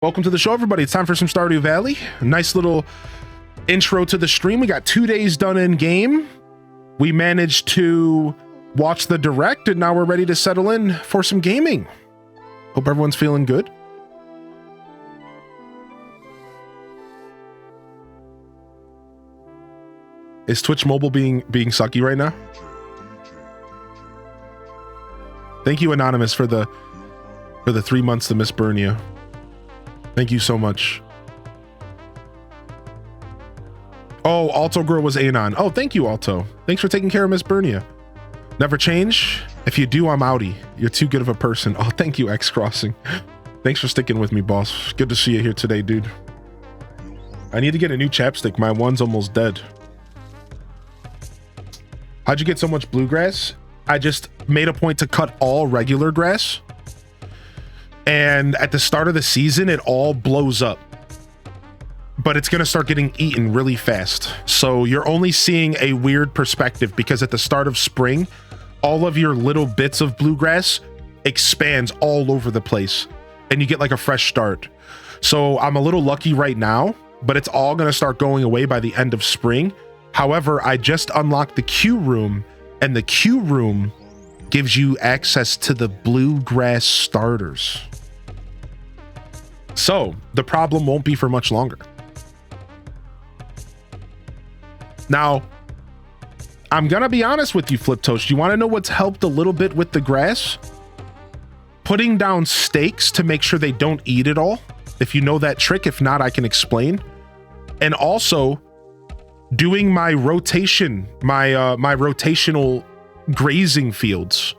Welcome to the show, everybody. It's time for some Stardew Valley. A nice little intro to the stream. We got 2 days done in game. We managed to watch the direct, and now we're ready to settle in for some gaming. Hope everyone's feeling good. Is Twitch Mobile being sucky right now? Thank you, Anonymous, for the 3 months to Miss Bernia. Thank you so much. Oh, Alto Girl was Anon. Oh, thank you, Alto. Thanks for taking care of Miss Bernia. Never change? If you do, I'm outie. You're too good of a person. Oh, thank you, X Crossing. Thanks for sticking with me, boss. Good to see you here today, dude. I need to get a new chapstick. My one's almost dead. How'd you get so much bluegrass? I just made a point to cut all regular grass. And at the start of the season, it all blows up. But it's going to start getting eaten really fast. So you're only seeing a weird perspective because at the start of spring, all of your little bits of bluegrass expands all over the place. And you get like a fresh start. So I'm a little lucky right now, but it's all going to start going away by the end of spring. However, I just unlocked the queue room, and the queue room gives you access to the bluegrass starters. So the problem won't be for much longer. Now, I'm gonna be honest with you, Flip Toast. You want to know what's helped a little bit with the grass? Putting down stakes to make sure they don't eat it all. If you know that trick, if not, I can explain. And also doing my rotation, my rotational grazing fields,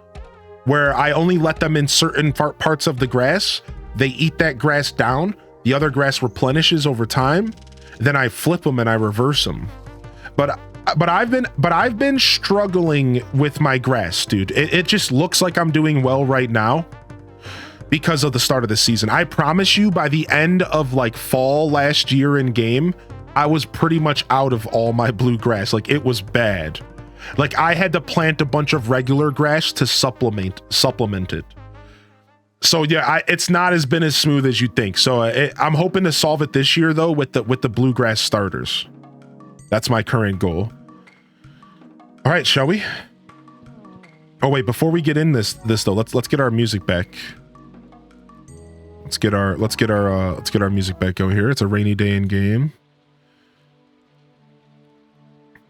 where I only let them in certain parts of the grass. They eat that grass down. The other grass replenishes over time. Then I flip them and I reverse them. But I've been struggling with my grass, dude. It just looks like I'm doing well right now because of the start of the season. I promise you, by the end of like fall last year in game, I was pretty much out of all my bluegrass. Like, it was bad. Like, I had to plant a bunch of regular grass to supplement it. So yeah, it's not been as smooth as you think. So I'm hoping to solve it this year though with the bluegrass starters. That's my current goal. All right, shall we? Oh wait, before we get in this though, let's get our music back. Let's get our music back over here. It's a rainy day in game.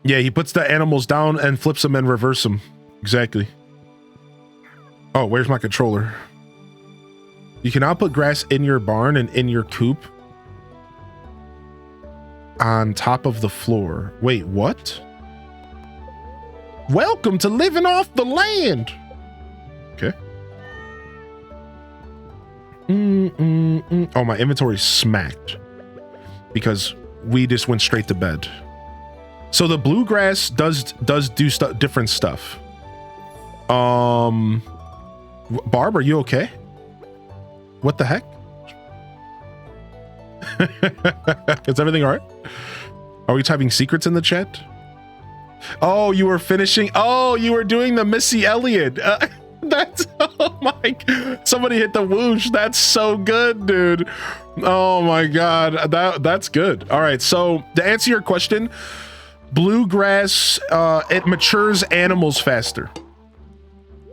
Yeah, he puts the animals down and flips them and reverse them. Exactly. Oh, where's my controller? You can now put grass in your barn and in your coop on top of the floor. Wait, what? Welcome to living off the land. Okay. Oh, my inventory's smacked because we just went straight to bed. So the bluegrass does do different stuff. Barb, are you okay? What the heck? Is everything all right? Are we typing secrets in the chat? Oh, you were finishing. Oh, you were doing the Missy Elliott. That's, oh my, somebody hit the whoosh. That's so good, dude. Oh my God. That's good. All right. So to answer your question, bluegrass, it matures animals faster.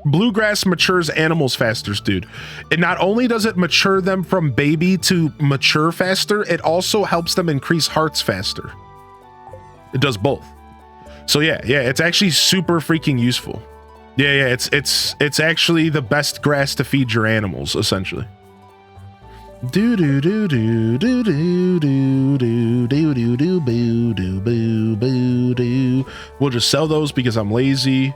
Bluegrass matures animals faster, dude. And not only does it mature them from baby to mature faster, it also helps them increase hearts faster. It does both. So yeah, it's actually super freaking useful. Yeah, it's actually the best grass to feed your animals, essentially. Do do do do do do do do do do do boo do boo boo do. We'll just sell those because I'm lazy.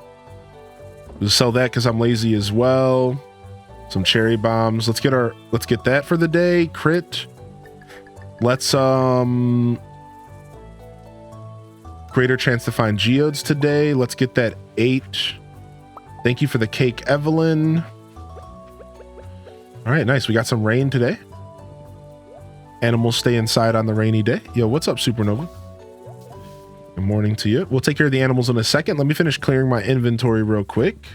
We'll sell that because I'm lazy as well. Some cherry bombs. Let's get that for the day. Crit. Let's greater chance to find geodes today. Let's get that 8. Thank you for the cake, Evelyn. All right, nice. We got some rain today. Animals stay inside on the rainy day. Yo, what's up, Supernova? Good morning to you. We'll take care of the animals in a second. Let me finish clearing my inventory real quick.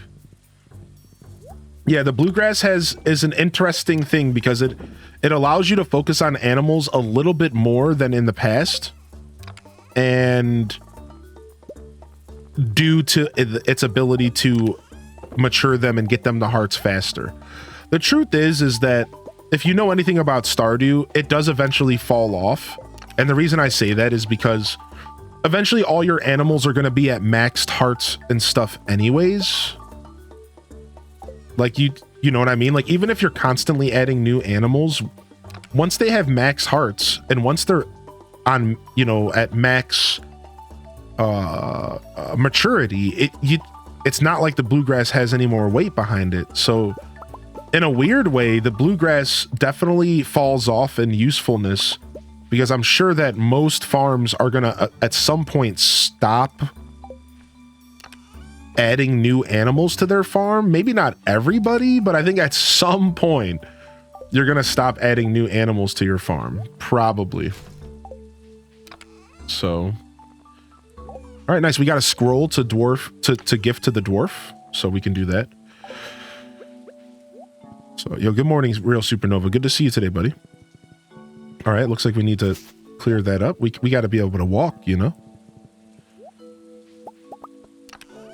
Yeah, the bluegrass is an interesting thing because it allows you to focus on animals a little bit more than in the past. And due to its ability to mature them and get them to hearts faster. The truth is that if you know anything about Stardew, it does eventually fall off. And the reason I say that is because eventually all your animals are going to be at maxed hearts and stuff anyways. Like you know what I mean? Like even if you're constantly adding new animals, once they have max hearts and once they're on, you know, at max maturity, it's not like the bluegrass has any more weight behind it. So in a weird way, the bluegrass definitely falls off in usefulness because I'm sure that most farms are gonna at some point stop adding new animals to their farm. Maybe not everybody, but I think at some point you're gonna stop adding new animals to your farm, probably. So, all right, nice. We got a scroll to to gift to the dwarf, so we can do that. So, yo, good morning, Real Supernova. Good to see you today, buddy. All right, looks like we need to clear that up. We got to be able to walk, you know.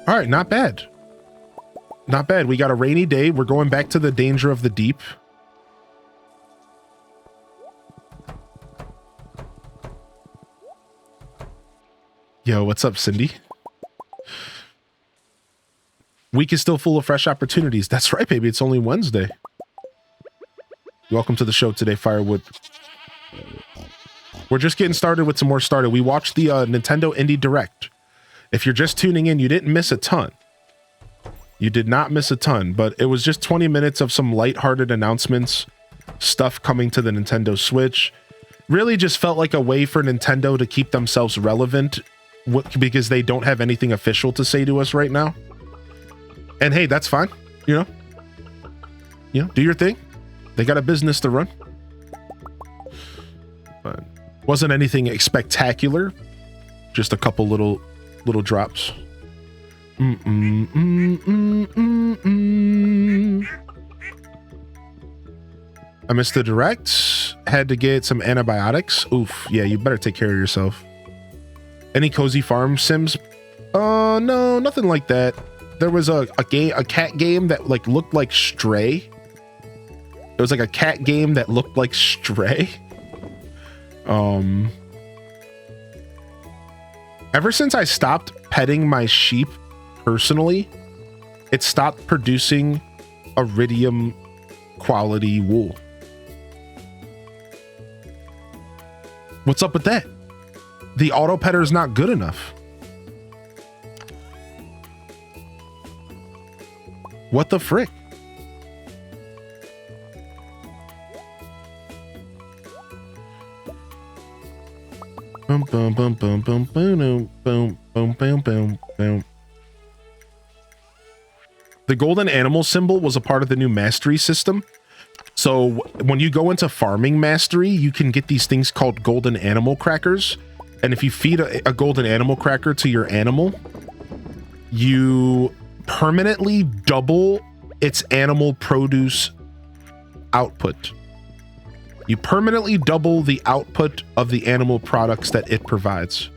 All right, not bad. Not bad. We got a rainy day. We're going back to the danger of the deep. Yo, what's up, Cindy? Week is still full of fresh opportunities. That's right, baby. It's only Wednesday. Welcome to the show today, Firewood. We're just getting started with some more Stardew. We watched the Nintendo Indie Direct. If you're just tuning in, you didn't miss a ton. You did not miss a ton, but it was just 20 minutes of some lighthearted announcements, stuff coming to the Nintendo Switch. Really just felt like a way for Nintendo to keep themselves relevant because they don't have anything official to say to us right now. And hey, that's fine. You know, do your thing. They got a business to run. But wasn't anything spectacular. Just a couple little drops. I missed the direct. Had to get some antibiotics. Oof. Yeah, you better take care of yourself. Any cozy farm sims? No, nothing like that. There was a cat game that like looked like Stray. It was like a cat game that looked like Stray. Ever since I stopped petting my sheep personally, it stopped producing iridium quality wool. What's up with that? The auto petter is not good enough. What the frick? Boom, boom, boom, boom, boom, boom, boom, boom, boom, boom, boom. The golden animal symbol was a part of the new mastery system. So when you go into farming mastery, you can get these things called golden animal crackers. And if you feed a golden animal cracker to your animal, you permanently double its animal produce output. You permanently double the output of the animal products that it provides.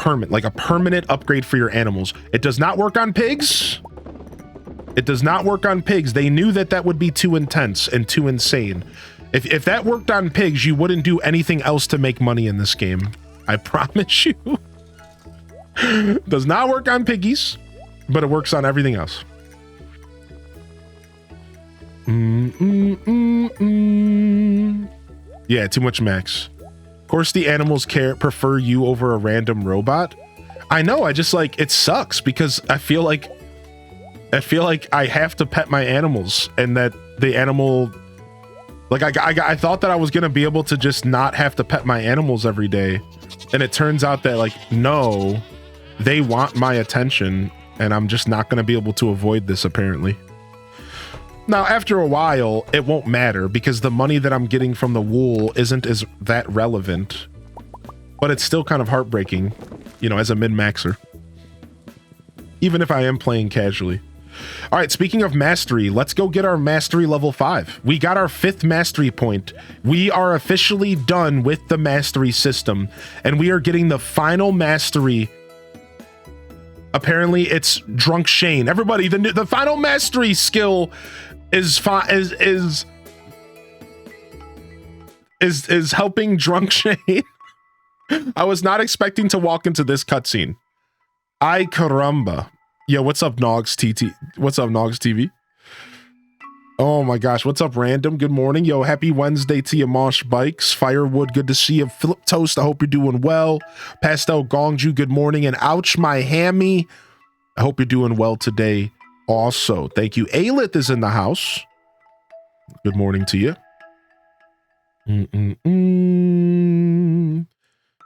Like a permanent upgrade for your animals. It does not work on pigs. It does not work on pigs. They knew that would be too intense and too insane. If that worked on pigs, you wouldn't do anything else to make money in this game. I promise you. Does not work on piggies, but it works on everything else. Yeah, too much max. Of course, the animals prefer you over a random robot. I know. I just like it sucks because I feel like I have to pet my animals, and that the animal, like I thought that I was gonna be able to just not have to pet my animals every day, and it turns out that like no, they want my attention, and I'm just not gonna be able to avoid this apparently. Now, after a while, it won't matter because the money that I'm getting from the wool isn't as that relevant, but it's still kind of heartbreaking, you know, as a min-maxer. Even if I am playing casually. All right, speaking of mastery, let's go get our mastery level 5. We got our 5th mastery point. We are officially done with the mastery system, and we are getting the final mastery. Apparently, it's Drunk Shane. Everybody, the final mastery skill is helping Drunk Shane. I was not expecting to walk into this cutscene. Ay caramba. Yo, what's up, Nogs TT? What's up, Nogs TV? Oh my gosh, what's up, Random? Good morning. Yo, happy Wednesday to you, Mosh Bikes. Firewood, good to see you. Flip Toast, I hope you're doing well. Pastel Gongju, good morning. And ouch, my hammy. I hope you're doing well today also. Thank you. Aelith is in the house. Good morning to you.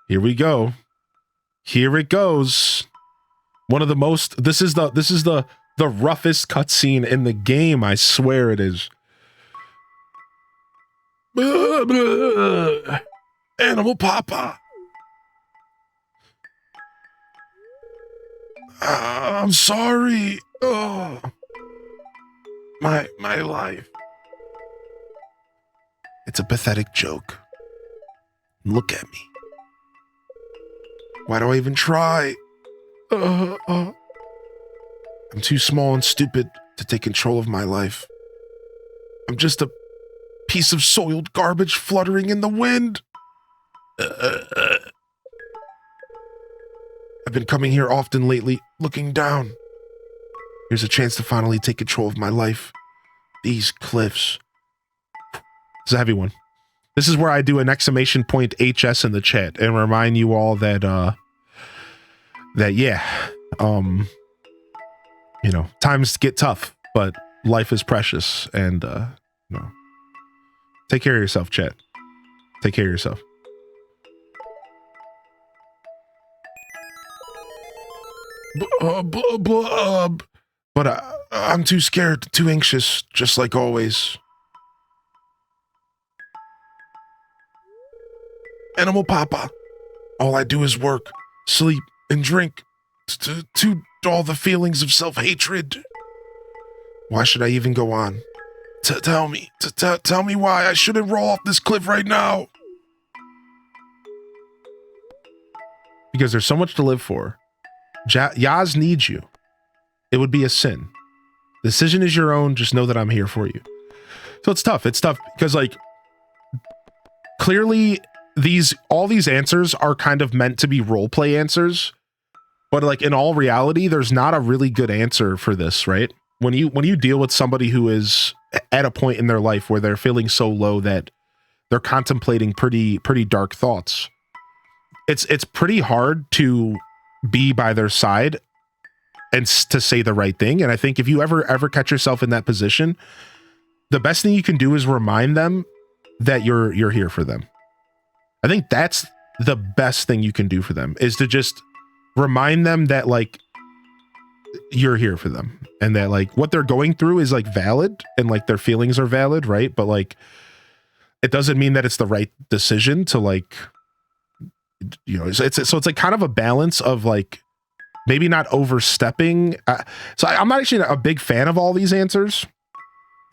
Here we go. Here it goes. One of the most, this is the roughest cutscene in the game. I swear it is. Animal Papa. I'm sorry. Oh, my life. It's a pathetic joke. Look at me. Why do I even try? I'm too small and stupid to take control of my life. I'm just a piece of soiled garbage fluttering in the wind. I've been coming here often lately, looking down. Here's a chance to finally take control of my life. These cliffs. It's a heavy one. This is where I do an exclamation point HS in the chat and remind you all that, you know, times get tough, but life is precious, and you know, take care of yourself, chat. Take care of yourself. But I'm too scared, too anxious, just like always. Animal Papa. All I do is work, sleep, and drink to all the feelings of self-hatred. Why should I even go on? Tell me why I shouldn't roll off this cliff right now. Because there's so much to live for. Yaz needs you. It would be a sin. The decision is your own. Just know that I'm here for you. So it's tough. It's tough because, like, clearly all these answers are kind of meant to be role play answers, but like in all reality, there's not a really good answer for this, right? When you deal with somebody who is at a point in their life where they're feeling so low that they're contemplating pretty dark thoughts, it's pretty hard to be by their side and to say the right thing. And I think if you ever catch yourself in that position, the best thing you can do is remind them that you're here for them. I think that's the best thing you can do for them, is to just remind them that, like, you're here for them and that, like, what they're going through is, like, valid and, like, their feelings are valid, right? But, like, it doesn't mean that it's the right decision to, like, you know, it's like kind of a balance of, like, maybe not overstepping. So I'm not actually a big fan of all these answers.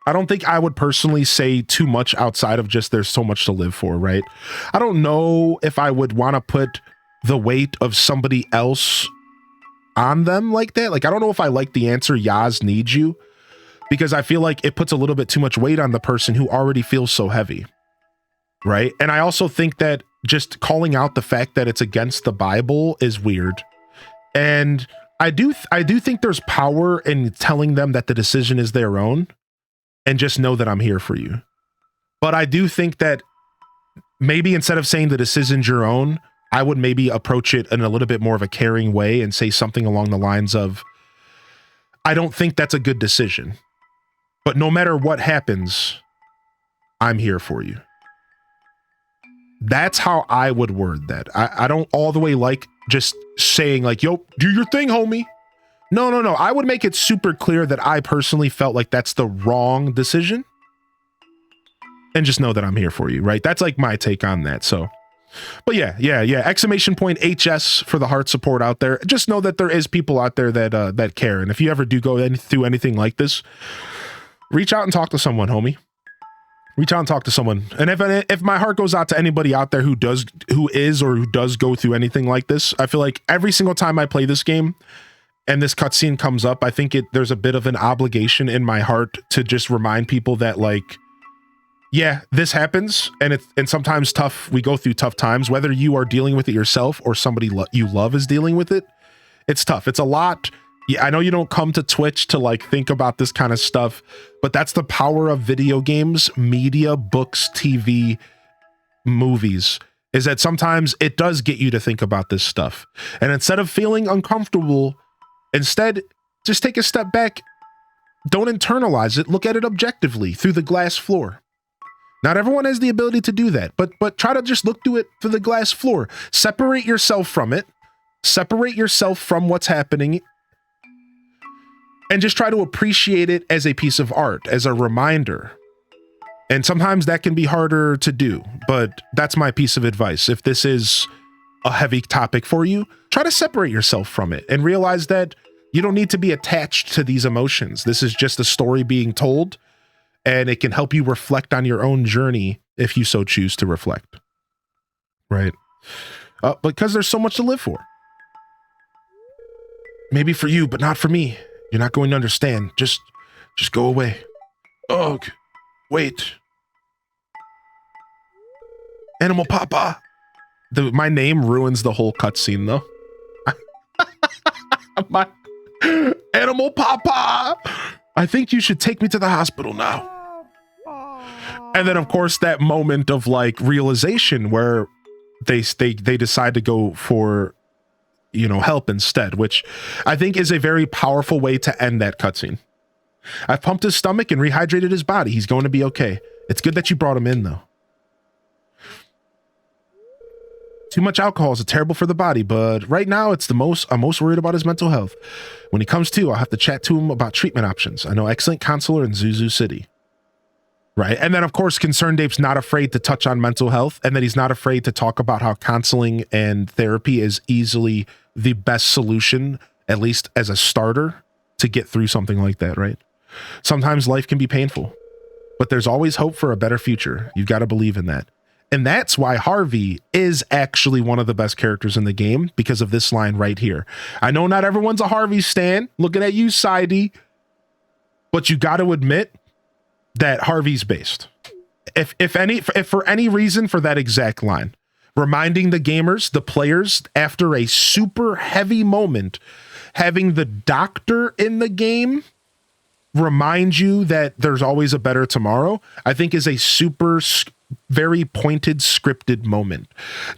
I don't think I would personally say too much outside of just there's so much to live for, right? I don't know if I would want to put the weight of somebody else on them like that. Like, I don't know if I like the answer Yaz needs you, because I feel like it puts a little bit too much weight on the person who already feels so heavy, right? And I also think that just calling out the fact that it's against the Bible is weird. And I do think there's power in telling them that the decision is their own. And just know that I'm here for you. But I do think that maybe instead of saying the decision's your own, I would maybe approach it in a little bit more of a caring way and say something along the lines of, I don't think that's a good decision, but no matter what happens, I'm here for you. That's how I would word that. I don't all the way like just saying like, yo, do your thing, homie. No. I would make it super clear that I personally felt like that's the wrong decision. And just know that I'm here for you, right? That's like my take on that. So But yeah. Exclamation point HS for the heart support out there. Just know that there is people out there that care. And if you ever do go through anything like this, reach out and talk to someone, homie. Reach out and talk to someone. And if my heart goes out to anybody out there who does go through anything like this, I feel like every single time I play this game and this cutscene comes up, I think there's a bit of an obligation in my heart to just remind people that, like, yeah, this happens, and sometimes tough. We go through tough times, whether you are dealing with it yourself or somebody you love is dealing with it. It's tough. It's a lot. Yeah, I know you don't come to Twitch to like think about this kind of stuff, but that's the power of video games, media, books, TV, movies, is that sometimes it does get you to think about this stuff. And instead of feeling uncomfortable, instead, just take a step back. Don't internalize it. Look at it objectively through the glass floor. Not everyone has the ability to do that, but try to just look through it through the glass floor. Separate yourself from it. Separate yourself from what's happening. And just try to appreciate it as a piece of art, as a reminder. And sometimes that can be harder to do, but that's my piece of advice. If this is a heavy topic for you, try to separate yourself from it and realize that you don't need to be attached to these emotions. This is just a story being told, and it can help you reflect on your own journey if you so choose to reflect. Right? Because there's so much to live for. Maybe for you, but not for me. You're not going to understand. Just go away. Ugh. Wait. Animal Papa. My name ruins the whole cutscene, though. My Animal Papa. I think you should take me to the hospital now. And then, of course, that moment of like realization where they decide to go for, help instead, which I think is a very powerful way to end that cutscene. I've pumped his stomach and rehydrated his body. He's going to be okay. It's good that you brought him in, though. Too much alcohol is terrible for the body, but right now I'm most worried about his mental health. When he comes to, I'll have to chat to him about treatment options. I know excellent counselor in Zuzu City. Right. And then, of course, Concerned Ape's not afraid to touch on mental health, and that he's not afraid to talk about how counseling and therapy is easily the best solution, at least as a starter, to get through something like that. Right. Sometimes life can be painful, but there's always hope for a better future. You've got to believe in that. And that's why Harvey is actually one of the best characters in the game, because of this line right here. I know not everyone's a Harvey stan, looking at you, Sidey, but you got to admit that Harvey's based. If for any reason, for that exact line, reminding the gamers, the players, after a super heavy moment, having the doctor in the game remind you that there's always a better tomorrow, I think is a very pointed scripted moment.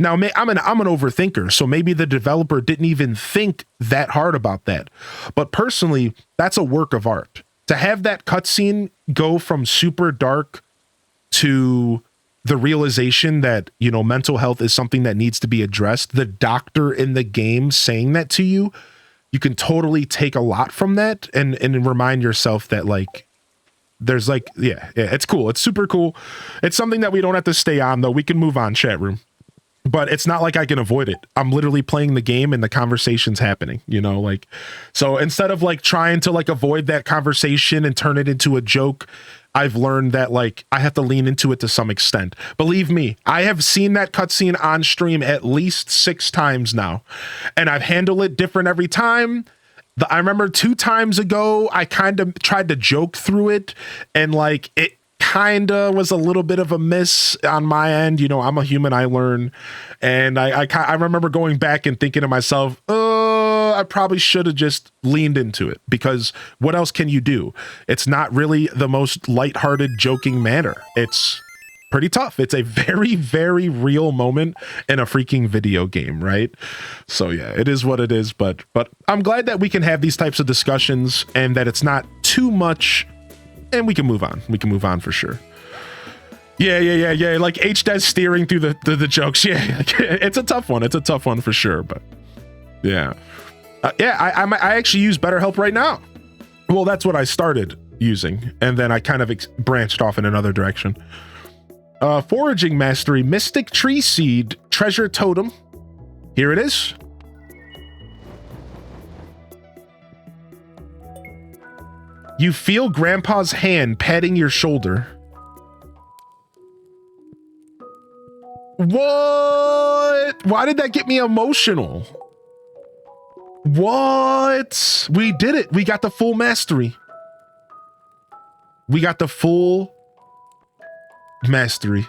Now, I'm an overthinker, so maybe the developer didn't even think that hard about that. But personally, that's a work of art. To have that cutscene go from super dark to the realization that, mental health is something that needs to be addressed, the doctor in the game saying that to you, you can totally take a lot from that and remind yourself that, like, there's like, yeah, it's cool. It's super cool. It's something that we don't have to stay on, though. We can move on, chat room. But it's not like I can avoid it. I'm literally playing the game and the conversation's happening, so instead of like trying to like avoid that conversation and turn it into a joke, I've learned that like I have to lean into it to some extent. Believe me, I have seen that cutscene on stream at least 6 times now, and I've handled it different every time. I remember 2 times ago, I kind of tried to joke through it, and like it kind of was a little bit of a miss on my end. I'm a human, I learn. And I remember going back and thinking to myself, I probably should have just leaned into it, because what else can you do? It's not really the most lighthearted, joking manner. It's pretty tough. It's a very, very real moment in a freaking video game, right? So yeah, it is what it is, but I'm glad that we can have these types of discussions and that it's not too much, and we can move on. We can move on for sure. Yeah. Like H-Des steering through the jokes. Yeah, it's a tough one. It's a tough one for sure, but yeah. I actually use BetterHelp right now. Well, that's what I started using, and then I kind of branched off in another direction. Foraging mastery, Mystic Tree Seed, treasure totem. Here it is. You feel Grandpa's hand patting your shoulder. What? Why did that get me emotional? What? We did it. We got the full mastery. We got the full mastery.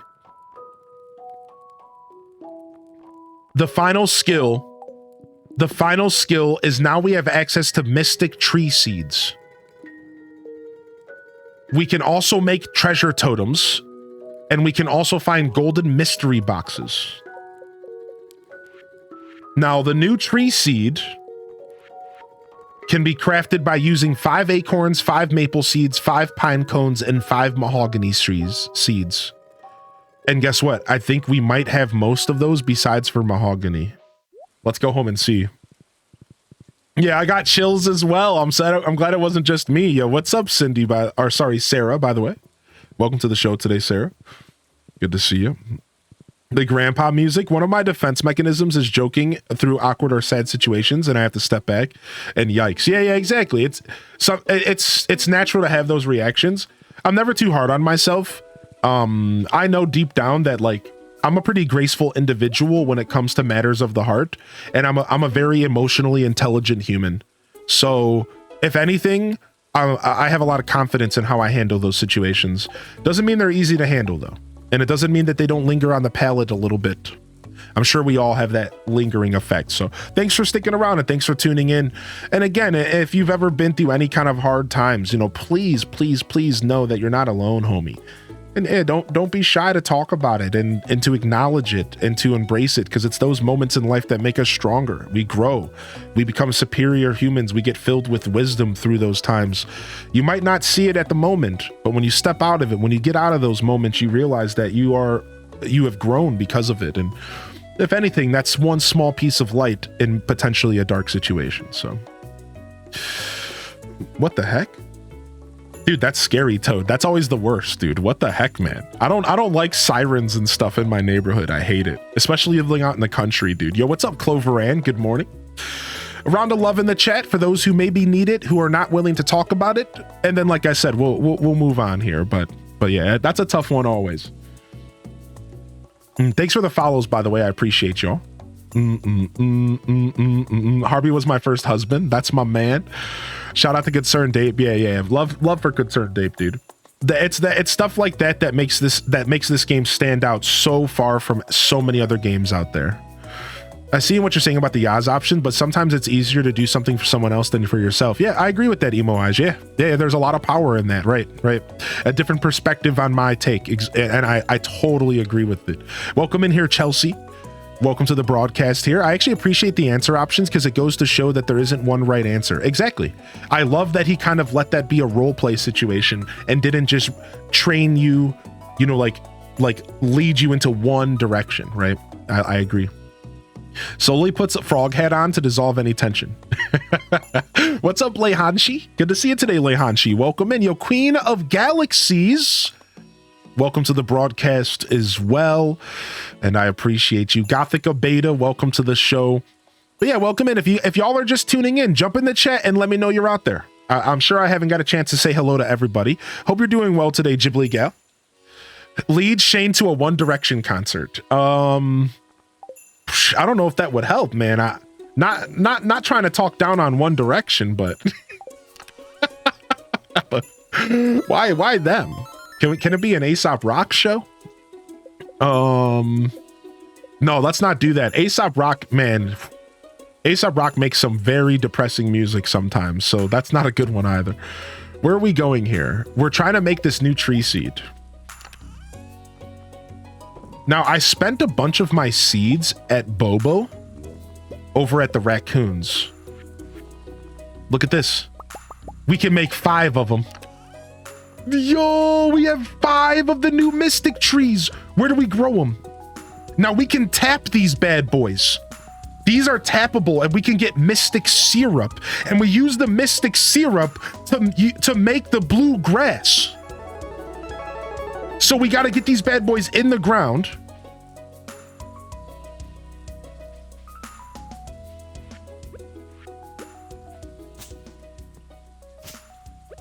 The final skill is now we have access to mystic tree seeds. We can also make treasure totems, and we can also find golden mystery boxes. Now, the new tree seed can be crafted by using 5 acorns, 5 maple seeds, 5 pine cones, and 5 mahogany seeds. And guess what? I think we might have most of those besides for mahogany. Let's go home and see. Yeah, I got chills as well. I'm glad it wasn't just me. Yo, what's up, Cindy? Sarah, by the way. Welcome to the show today, Sarah. Good to see you. The grandpa music. One of my defense mechanisms is joking through awkward or sad situations, and I have to step back and yikes. Yeah, exactly. It's natural to have those reactions. I'm never too hard on myself. I know deep down that like I'm a pretty graceful individual when it comes to matters of the heart, and I'm a very emotionally intelligent human. So if anything, I have a lot of confidence in how I handle those situations. Doesn't mean they're easy to handle though. And it doesn't mean that they don't linger on the palate a little bit. I'm sure we all have that lingering effect. So thanks for sticking around and thanks for tuning in. And again, if you've ever been through any kind of hard times, please know that you're not alone, homie. And don't be shy to talk about it and to acknowledge it and to embrace it, because it's those moments in life that make us stronger. We grow, we become superior humans, we get filled with wisdom through those times. You might not see it at the moment, but when you step out of it, when you get out of those moments, you realize that you have grown because of it. And if anything, that's one small piece of light in potentially a dark situation. So what the heck? Dude, that's scary, Toad. That's always the worst, dude. What the heck, man? I don't like sirens and stuff in my neighborhood. I hate it, especially living out in the country, dude. Yo, what's up, Clover Ann? Good morning. A round of love in the chat for those who maybe need it, who are not willing to talk about it. And then, like I said, we'll move on here. But yeah, that's a tough one always. Thanks for the follows, by the way. I appreciate y'all. Harvey was my first husband. That's my man. Shout out to Concerned Dape. Yeah. Love for Concerned Dape, dude. It's stuff like that makes this game stand out so far from so many other games out there. I see what you're saying about the Yaz option, but sometimes it's easier to do something for someone else than for yourself. Yeah, I agree with that, Emo Eyes. Yeah, there's a lot of power in that. Right. A different perspective on my take, and I totally agree with it. Welcome in here, Chelsea. Welcome to the broadcast here. I actually appreciate the answer options because it goes to show that there isn't one right answer. Exactly. I love that he kind of let that be a role play situation and didn't just train you, like lead you into one direction, right? I agree. Solely puts a frog hat on to dissolve any tension. What's up, Leihanshi? Good to see you today, Leihanshi. Welcome in. Yo, Queen of Galaxies. Welcome to the broadcast as well, and I appreciate you. Gothica Beta, welcome to the show. But yeah, welcome in. If y'all are just tuning in, jump in the chat and let me know you're out there. I'm sure I haven't got a chance to say hello to everybody. Hope you're doing well today, Ghibli Gal. Lead Shane to a One Direction concert. I don't know if that would help, man. Not trying to talk down on One Direction, but why them? Can it be an Aesop Rock show? No, let's not do that. Aesop Rock, man. Aesop Rock makes some very depressing music sometimes, so that's not a good one either. Where are we going here? We're trying to make this new tree seed. Now, I spent a bunch of my seeds at Bobo over at the raccoons. Look at this. We can make 5 of them. Yo, we have 5 of the new mystic trees. Where do we grow them? Now we can tap these bad boys. These are tappable, and we can get mystic syrup, and we use the mystic syrup to make the blue grass. So we got to get these bad boys in the ground.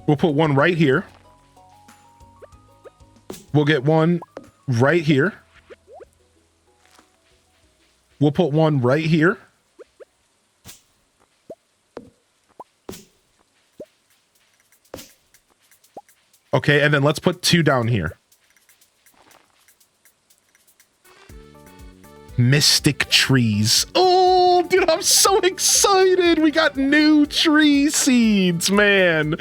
We'll put one right here. We'll get one right here. We'll put one right here. Okay, and then let's put two down here. Mystic trees. Oh, dude, I'm so excited. We got new tree seeds, man.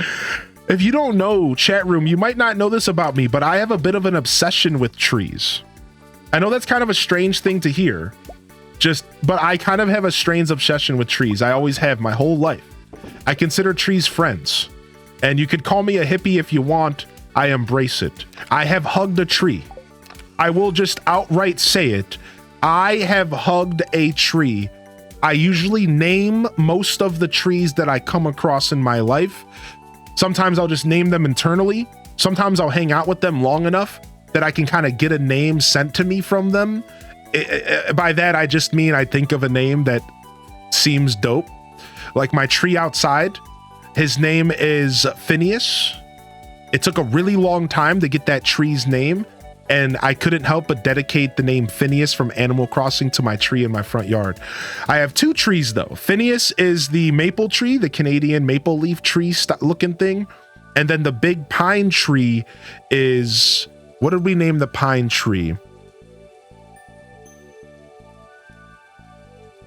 If you don't know, chat room, you might not know this about me, but I have a bit of an obsession with trees. I know that's kind of a strange thing to hear. But I kind of have a strange obsession with trees. I always have my whole life. I consider trees friends. And you could call me a hippie if you want. I embrace it. I have hugged a tree. I will just outright say it. I have hugged a tree. I usually name most of the trees that I come across in my life. Sometimes I'll just name them internally. Sometimes I'll hang out with them long enough that I can kind of get a name sent to me from them. By that, I just mean I think of a name that seems dope. Like my tree outside, his name is Phineas. It took a really long time to get that tree's name, and I couldn't help but dedicate the name Phineas from Animal Crossing to my tree in my front yard. I have two trees though. Phineas is the maple tree, the Canadian maple leaf tree looking thing. And then the big pine tree is, what did we name the pine tree?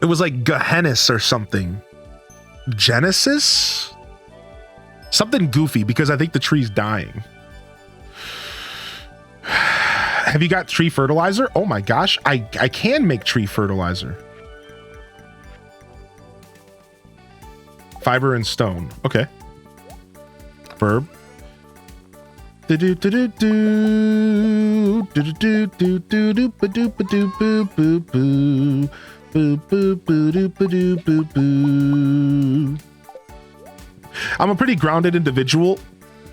It was like Gehennis or something. Genesis? Something goofy, because I think the tree's dying. Have you got tree fertilizer? Oh my gosh, I can make tree fertilizer. Fiber and stone. Okay. Verb. I'm a pretty grounded individual,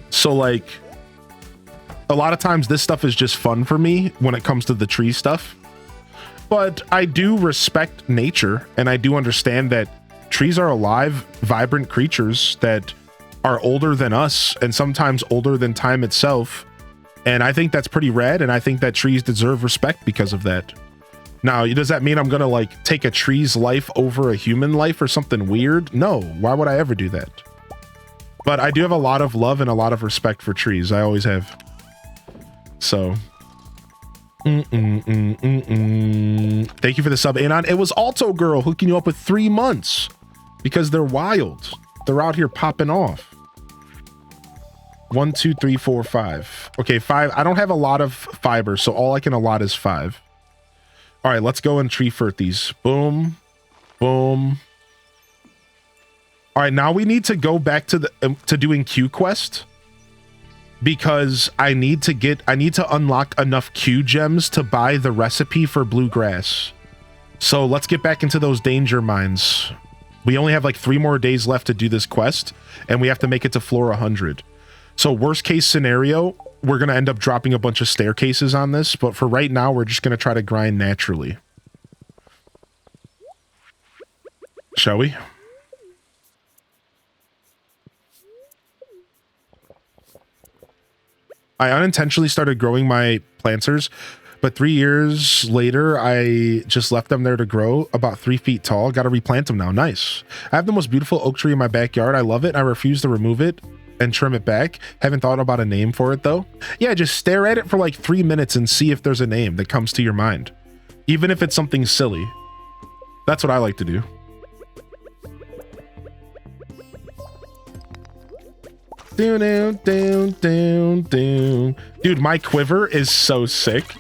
so like a lot of times this stuff is just fun for me when it comes to the tree stuff. But I do respect nature, and I do understand that trees are alive, vibrant creatures that are older than us and sometimes older than time itself. And I think that's pretty rad, and I think that trees deserve respect because of that. Now, does that mean I'm gonna like take a tree's life over a human life or something weird? No, why would I ever do that? But I do have a lot of love and a lot of respect for trees. I always have. So. Thank you for the sub, Anon. It was Alto Girl hooking you up with 3 months because they're wild. They're out here popping off. 1, 2, 3, 4, 5. Okay, 5. I don't have a lot of fiber, so all I can allot is 5. All right, let's go and tree fert these. Boom, boom. All right, now we need to go back to the doing Q quest, because I need to unlock enough Q gems to buy the recipe for bluegrass. So let's get back into those danger mines. We only have like 3 more days left to do this quest, and we have to make it to floor 100. So worst case scenario, we're going to end up dropping a bunch of staircases on this, but for right now, we're just going to try to grind naturally. Shall we? I unintentionally started growing my planters, but 3 years later, I just left them there to grow about 3 feet tall. Got to replant them now. Nice. I have the most beautiful oak tree in my backyard. I love it. I refuse to remove it and trim it back. Haven't thought about a name for it though. Yeah, just stare at it for like 3 minutes and see if there's a name that comes to your mind. Even if it's something silly. That's what I like to do. Down. Dude, my quiver is so sick.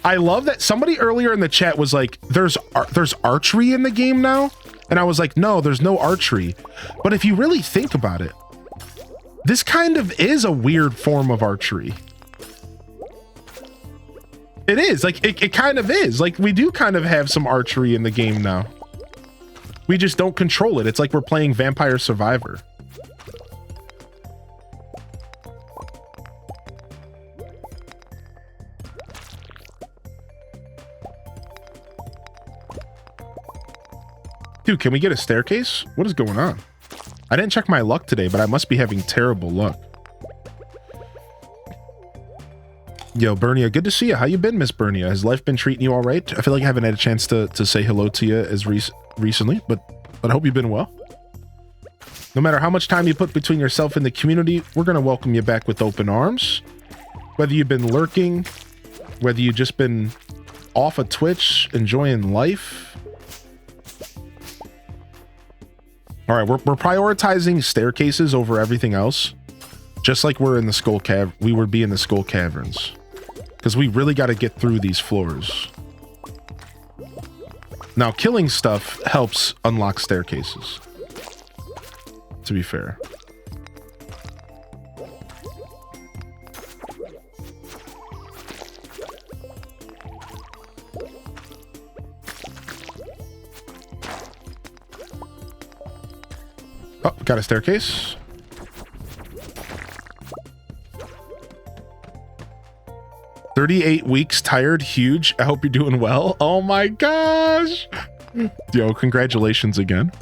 I love that somebody earlier in the chat was like, there's archery in the game now? And I was like, no, there's no archery. But if you really think about it, this kind of is a weird form of archery. It is, like, it kind of is. Like, we do kind of have some archery in the game now. We just don't control it. It's like we're playing Vampire Survivor. Dude, can we get a staircase? What is going on? I didn't check my luck today, but I must be having terrible luck. Yo, Bernia, good to see you. How you been, Miss Bernia? Has life been treating you all right? I feel like I haven't had a chance to say hello to you as recently, but I hope you've been well. No matter how much time you put between yourself and the community, we're going to welcome you back with open arms. Whether you've been lurking, whether you've just been off of Twitch, enjoying life. All right, we're prioritizing staircases over everything else. Just like we're in the Skull Cave, we would be in the Skull Caverns. Because we really got to get through these floors. Now, killing stuff helps unlock staircases. To be fair. Oh, got a staircase. "38 weeks, tired, huge. I hope you're doing well." Oh my gosh. Yo, congratulations again.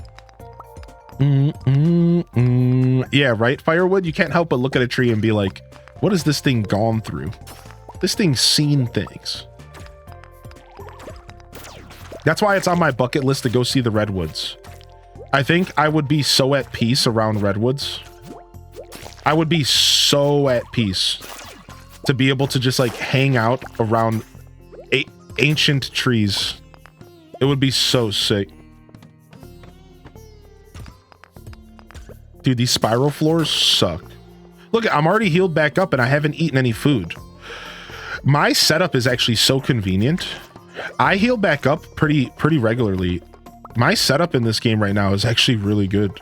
Yeah, right, Firewood? You can't help but look at a tree and be like, what has this thing gone through? This thing's seen things. That's why it's on my bucket list to go see the redwoods. I think I would be so at peace around redwoods. I would be so at peace to be able to just like hang out around ancient trees. It would be so sick. Dude, these spiral floors suck. Look, I'm already healed back up and I haven't eaten any food. My setup is actually so convenient. I heal back up pretty regularly. My setup in this game right now is actually really good.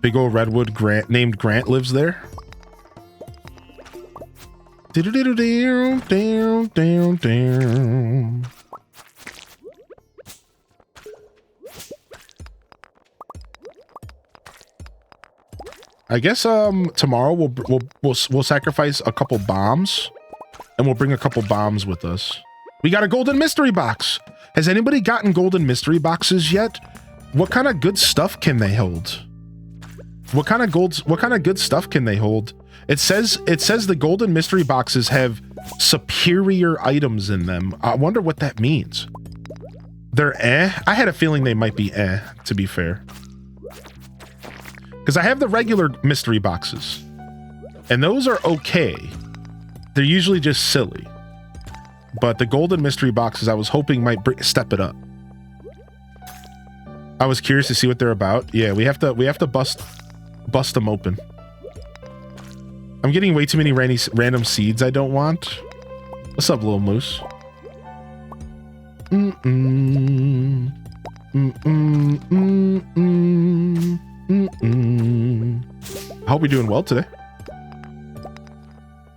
Big old redwood named Grant lives there. I guess tomorrow we'll sacrifice a couple bombs, and we'll bring a couple bombs with us. We got a golden mystery box. Has anybody gotten golden mystery boxes yet? What kind of good stuff can they hold? What kind of good stuff can they hold? It says the golden mystery boxes have superior items in them. I wonder what that means. They're I had a feeling they might be to be fair. Because I have the regular mystery boxes, and those are okay. They're usually just silly. But the golden mystery boxes, I was hoping might step it up. I was curious to see what they're about. Yeah, we have to bust them open. I'm getting way too many random seeds I don't want. What's up, little moose? I hope you're doing well today.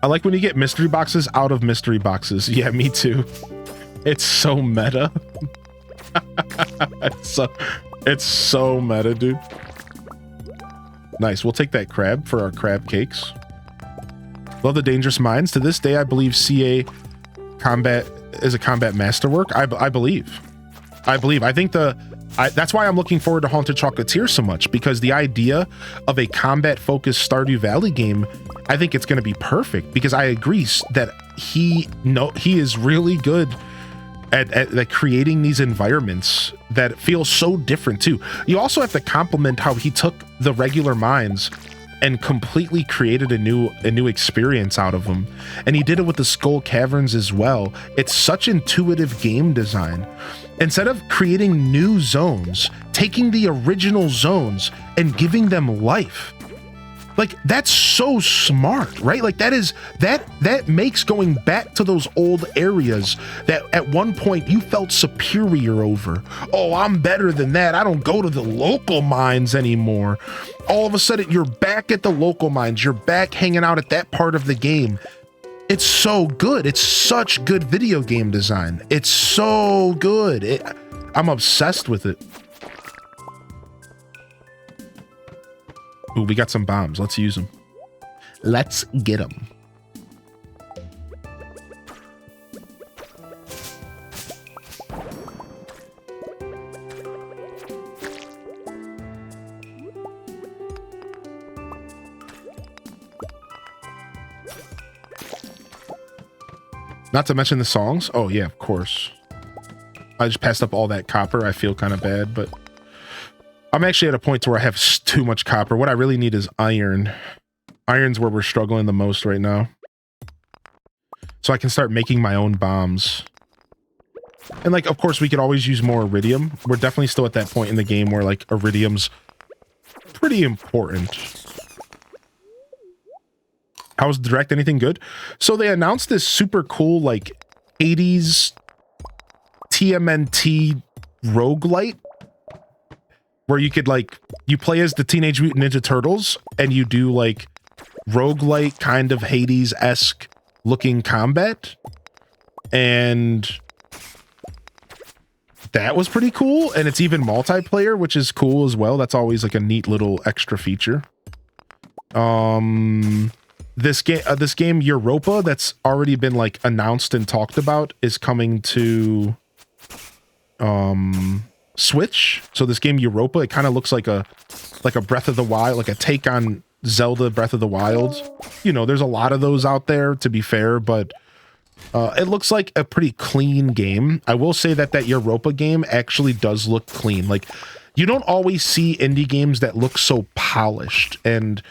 I like when you get mystery boxes out of mystery boxes. Yeah, me too. It's so meta. It's so meta, dude. Nice. We'll take that crab for our crab cakes. Love the Dangerous Minds. To this day, I believe CA combat is a combat masterwork. I believe. I think that's why I'm looking forward to Haunted Chocolatier so much, because the idea of a combat-focused Stardew Valley game, I think it's going to be perfect, because I agree that he is really good at creating these environments that feel so different too. You also have to compliment how he took the regular mines and completely created a new experience out of them. And he did it with the Skull Caverns as well. It's such intuitive game design. Instead of creating new zones, taking the original zones and giving them life. Like, that's so smart, right? Like, that makes going back to those old areas that at one point you felt superior over. Oh, I'm better than that. I don't go to the local mines anymore. All of a sudden, you're back at the local mines. You're back hanging out at that part of the game. It's so good. It's such good video game design. It's so good. I'm obsessed with it. Ooh, we got some bombs. Let's use them. Let's get them. Not to mention the songs. Oh yeah, of course. I just passed up all that copper. I feel kind of bad, but I'm actually at a point where I have too much copper. What I really need is iron. Iron's where we're struggling the most right now. So I can start making my own bombs. And like, of course, we could always use more iridium. We're definitely still at that point in the game where like iridium's pretty important. How's Direct? Anything good? So they announced this super cool like Hades TMNT roguelite where you could like, you play as the Teenage Mutant Ninja Turtles and you do like roguelite kind of Hades-esque looking combat. And that was pretty cool. And it's even multiplayer, which is cool as well. That's always like a neat little extra feature. This game Europa that's already been like announced and talked about is coming to Switch. So this game Europa, it kind of looks like a Breath of the Wild, like a take on Zelda Breath of the Wild. You know, there's a lot of those out there, to be fair, but it looks like a pretty clean game. I will say that Europa game actually does look clean. Like, you don't always see indie games that look so polished, and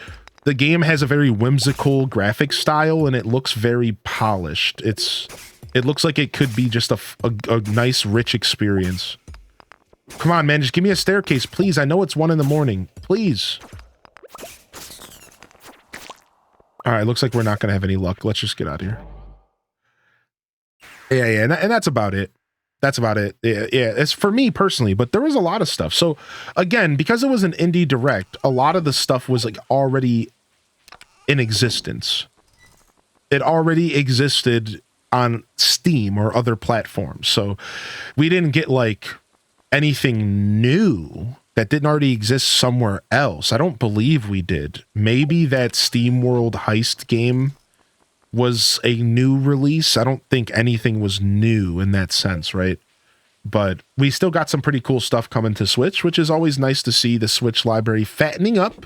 the game has a very whimsical graphic style and it looks very polished. It looks like it could be just a nice, rich experience. Come on, man, just give me a staircase, please. I know it's 1 in the morning. Please. All right, looks like we're not going to have any luck. Let's just get out of here. Yeah, and that's about it. That's about it. Yeah, it's for me personally, but there was a lot of stuff. So again, because it was an indie direct, a lot of the stuff was like already in existence. It already existed on Steam or other platforms. So we didn't get like anything new that didn't already exist somewhere else. I don't believe we did. Maybe that SteamWorld Heist game was a new release. I don't think anything was new in that sense, right? But we still got some pretty cool stuff coming to Switch, which is always nice to see the Switch library fattening up.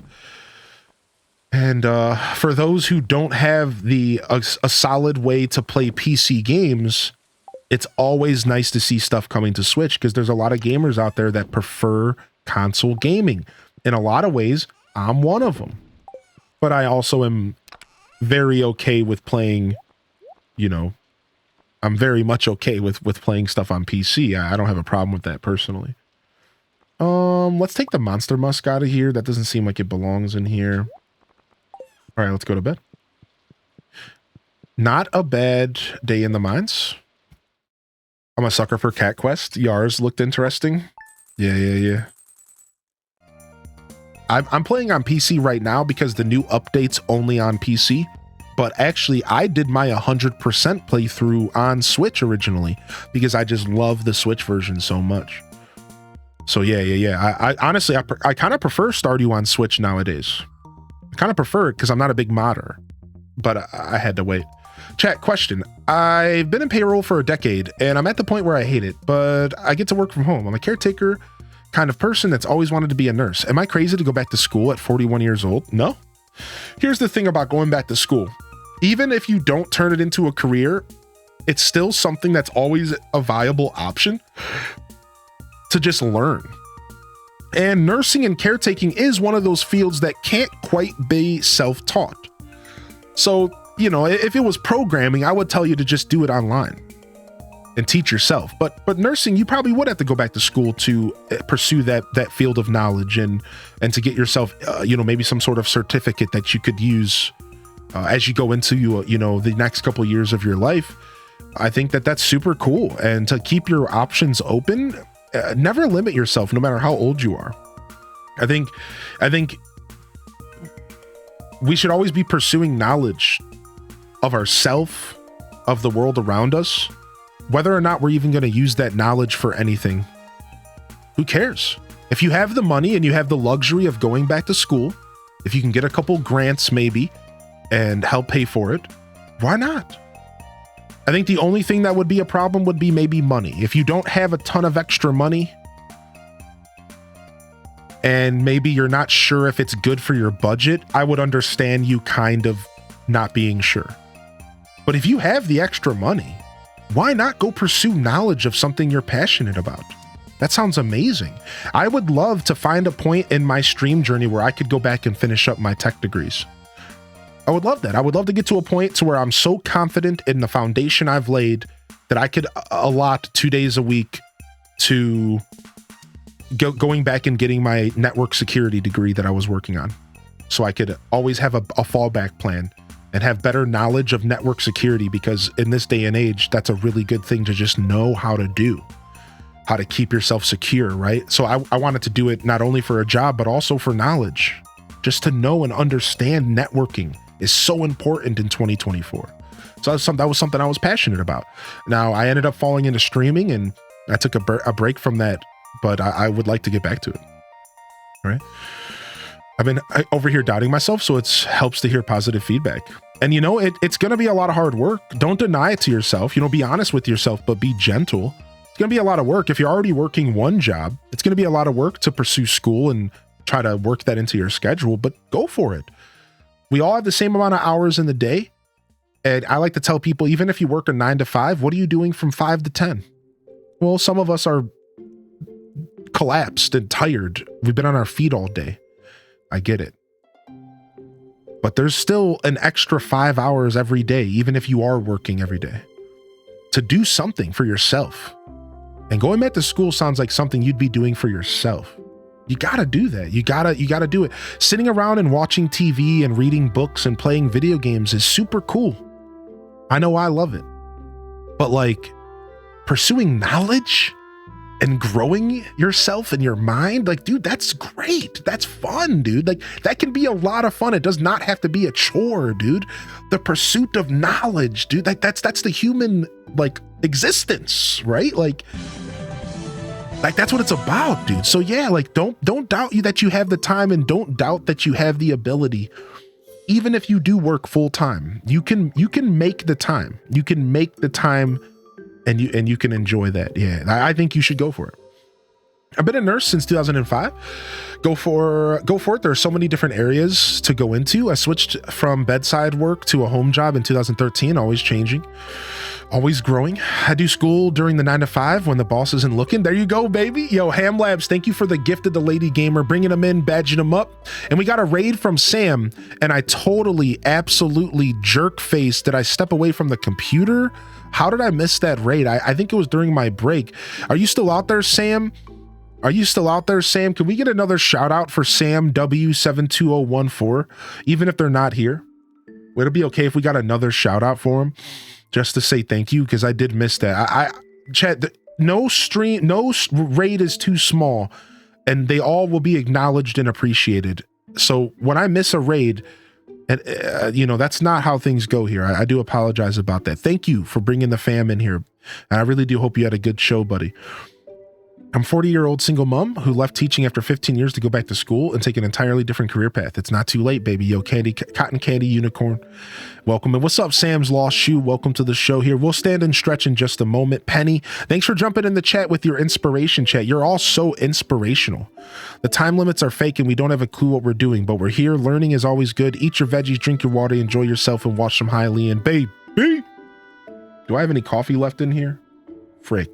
And for those who don't have a solid way to play PC games, it's always nice to see stuff coming to Switch because there's a lot of gamers out there that prefer console gaming. In a lot of ways, I'm one of them. But I also am very okay with playing, you know, I'm very much okay with playing stuff on PC. I don't have a problem with that personally. Let's take the Monster Musk out of here. That doesn't seem like it belongs in here. All right, let's go to bed. Not a bad day in the mines. I'm a sucker for Cat Quest. Yars looked interesting. Yeah. I'm playing on PC right now because the new update's only on PC. But actually, I did my 100% playthrough on Switch originally because I just love the Switch version so much. So yeah. I honestly, I kind of prefer Stardew on Switch nowadays. I kind of prefer it because I'm not a big modder. But I had to wait. Chat, question. I've been in payroll for a decade, and I'm at the point where I hate it, but I get to work from home. I'm a caretaker kind of person that's always wanted to be a nurse. Am I crazy to go back to school at 41 years old? No. Here's the thing about going back to school. Even if you don't turn it into a career, it's still something that's always a viable option to just learn. And nursing and caretaking is one of those fields that can't quite be self-taught. So, you know, if it was programming, I would tell you to just do it online and teach yourself. But nursing, you probably would have to go back to school to pursue that field of knowledge and to get yourself, you know, maybe some sort of certificate that you could use as you go into, you know, the next couple of years of your life. I think that's super cool. And to keep your options open, never limit yourself, no matter how old you are. I think we should always be pursuing knowledge of ourself, of the world around us, whether or not we're even going to use that knowledge for anything. Who cares? If you have the money and you have the luxury of going back to school, if you can get a couple grants maybe and help pay for it, why not? I think the only thing that would be a problem would be maybe money. If you don't have a ton of extra money and maybe you're not sure if it's good for your budget, I would understand you kind of not being sure. But if you have the extra money why not go pursue knowledge of something you're passionate about? That sounds amazing. I would love to find a point in my stream journey where I could go back and finish up my tech degrees. I would love that. I would love to get to a point to where I'm so confident in the foundation I've laid that I could allot 2 days a week to going back and getting my network security degree that I was working on. So I could always have a fallback plan and have better knowledge of network security, because in this day and age, that's a really good thing to just know how to do, how to keep yourself secure, right? So I wanted to do it not only for a job, but also for knowledge, just to know and understand networking is so important in 2024. So that was something I was passionate about. Now I ended up falling into streaming and I took a break from that, but I would like to get back to it. All right. I've been over here doubting myself, so it helps to hear positive feedback. And it's going to be a lot of hard work. Don't deny it to yourself. Be honest with yourself, but be gentle. It's going to be a lot of work. If you're already working one job, it's going to be a lot of work to pursue school and try to work that into your schedule, but go for it. We all have the same amount of hours in the day. And I like to tell people, even if you work a 9 to 5, what are you doing from 5 to 10? Well, some of us are collapsed and tired. We've been on our feet all day. I get it. But there's still an extra 5 hours every day, even if you are working every day, to do something for yourself. And going back to school sounds like something you'd be doing for yourself. You gotta do that. You gotta do it. Sitting around and watching TV and reading books and playing video games is super cool. I know I love it. But pursuing knowledge and growing yourself and your mind, dude, that's great. That's fun, dude. That can be a lot of fun. It does not have to be a chore, dude. The pursuit of knowledge, dude, that's the human existence, right? That's what it's about, dude. So yeah, don't doubt that you have the time, and don't doubt that you have the ability. Even if you do work full time, you can make the time. You can make the time, and you can enjoy that. Yeah, I think you should go for it. I've been a nurse since 2005. Go for it. There are so many different areas to go into. I switched from bedside work to a home job in 2013, always changing, always growing. I do school during the 9 to 5 when the boss isn't looking. There you go, baby. Yo, Ham Labs, thank you for the gift of the lady gamer, bringing them in, badging them up. And we got a raid from Sam, and I totally, absolutely jerk-faced. Did I step away from the computer? How did I miss that raid? I think it was during my break. Are you still out there, Sam? Can we get another shout out for Sam W72014, even if they're not here? Would it be okay if we got another shout out for him, just to say thank you? Because I did miss that. Chat, no raid is too small, and they all will be acknowledged and appreciated. So when I miss a raid, and that's not how things go here. I do apologize about that. Thank you for bringing the fam in here, and I really do hope you had a good show, buddy. I'm a 40-year-old single mom who left teaching after 15 years to go back to school and take an entirely different career path. It's not too late, baby. Yo, Cotton Candy Unicorn, welcome. And what's up, Sam's Lost Shoe? Welcome to the show here. We'll stand and stretch in just a moment. Penny, thanks for jumping in the chat with your inspiration chat. You're all so inspirational. The time limits are fake and we don't have a clue what we're doing, but we're here. Learning is always good. Eat your veggies, drink your water, enjoy yourself, and watch some Hylian. Baby, do I have any coffee left in here? Frick.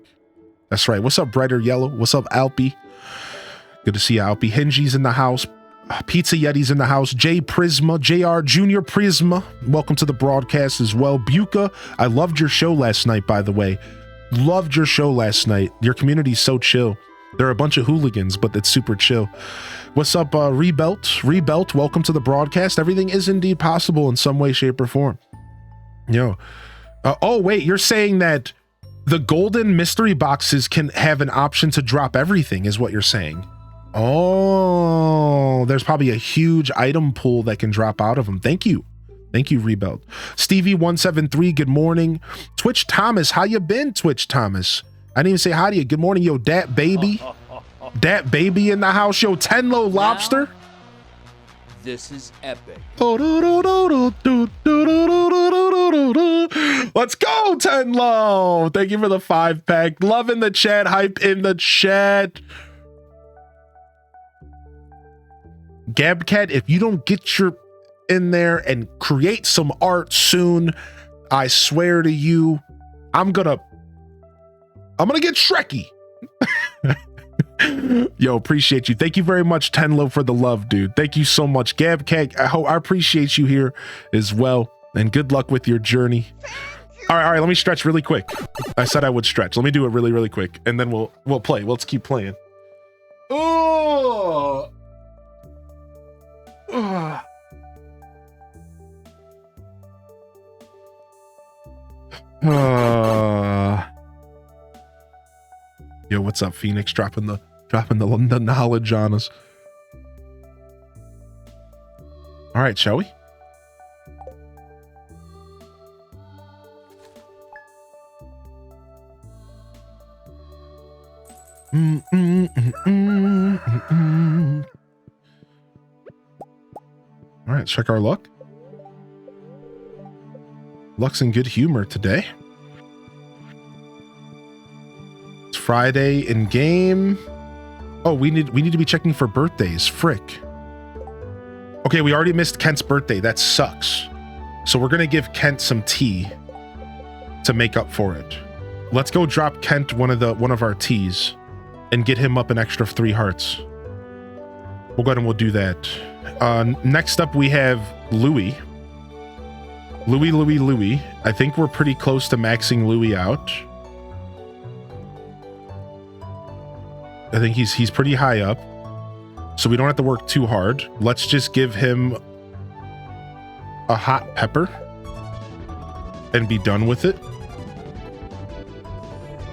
That's right. What's up, Brighter Yellow? What's up, Alpy? Good to see you, Alpy. Henji's in the house. Pizza Yeti's in the house. J Prisma, JR Junior Prisma. Welcome to the broadcast as well. Buka, I loved your show last night, by the way. Loved your show last night. Your community's so chill. There are a bunch of hooligans, but it's super chill. What's up, Rebelt, welcome to the broadcast. Everything is indeed possible in some way, shape, or form. Yo. Oh, wait, you're saying that the golden mystery boxes can have an option to drop everything, is what you're saying. Oh, there's probably a huge item pool that can drop out of them. Thank you, Rebelt. Stevie173, good morning. Twitch Thomas, how you been, Twitch Thomas? I didn't even say hi to you. Good morning, yo, Dat Baby. Dat Baby in the house, yo, Tenlo Lobster. Now, this is epic. Let's go, Tenlo. Thank you for the 5-pack. Love in the chat, hype in the chat. Gabcat, if you don't get your in there and create some art soon, I swear to you, I'm gonna I'm gonna get Shrekky. Yo, appreciate you. Thank you very much, Tenlo, for the love, dude. Thank you so much. Gabcag, I appreciate you here as well. And good luck with your journey. All right, let me stretch really quick. I said I would stretch. Let me do it really, really quick, and then we'll play. Let's keep playing. Oh. Yo, what's up, Phoenix? Dropping the knowledge on us. All right, shall we? All right, check our luck. Luck's in good humor today. It's Friday in game. Oh, we need to be checking for birthdays. Frick. Okay, we already missed Kent's birthday. That sucks. So we're gonna give Kent some tea to make up for it. Let's go drop Kent one of our teas and get him up an extra 3 hearts. We'll go ahead and we'll do that. Next up we have Louis. Louis. I think we're pretty close to maxing Louis out. I think he's pretty high up, so we don't have to work too hard. Let's just give him a hot pepper and be done with it.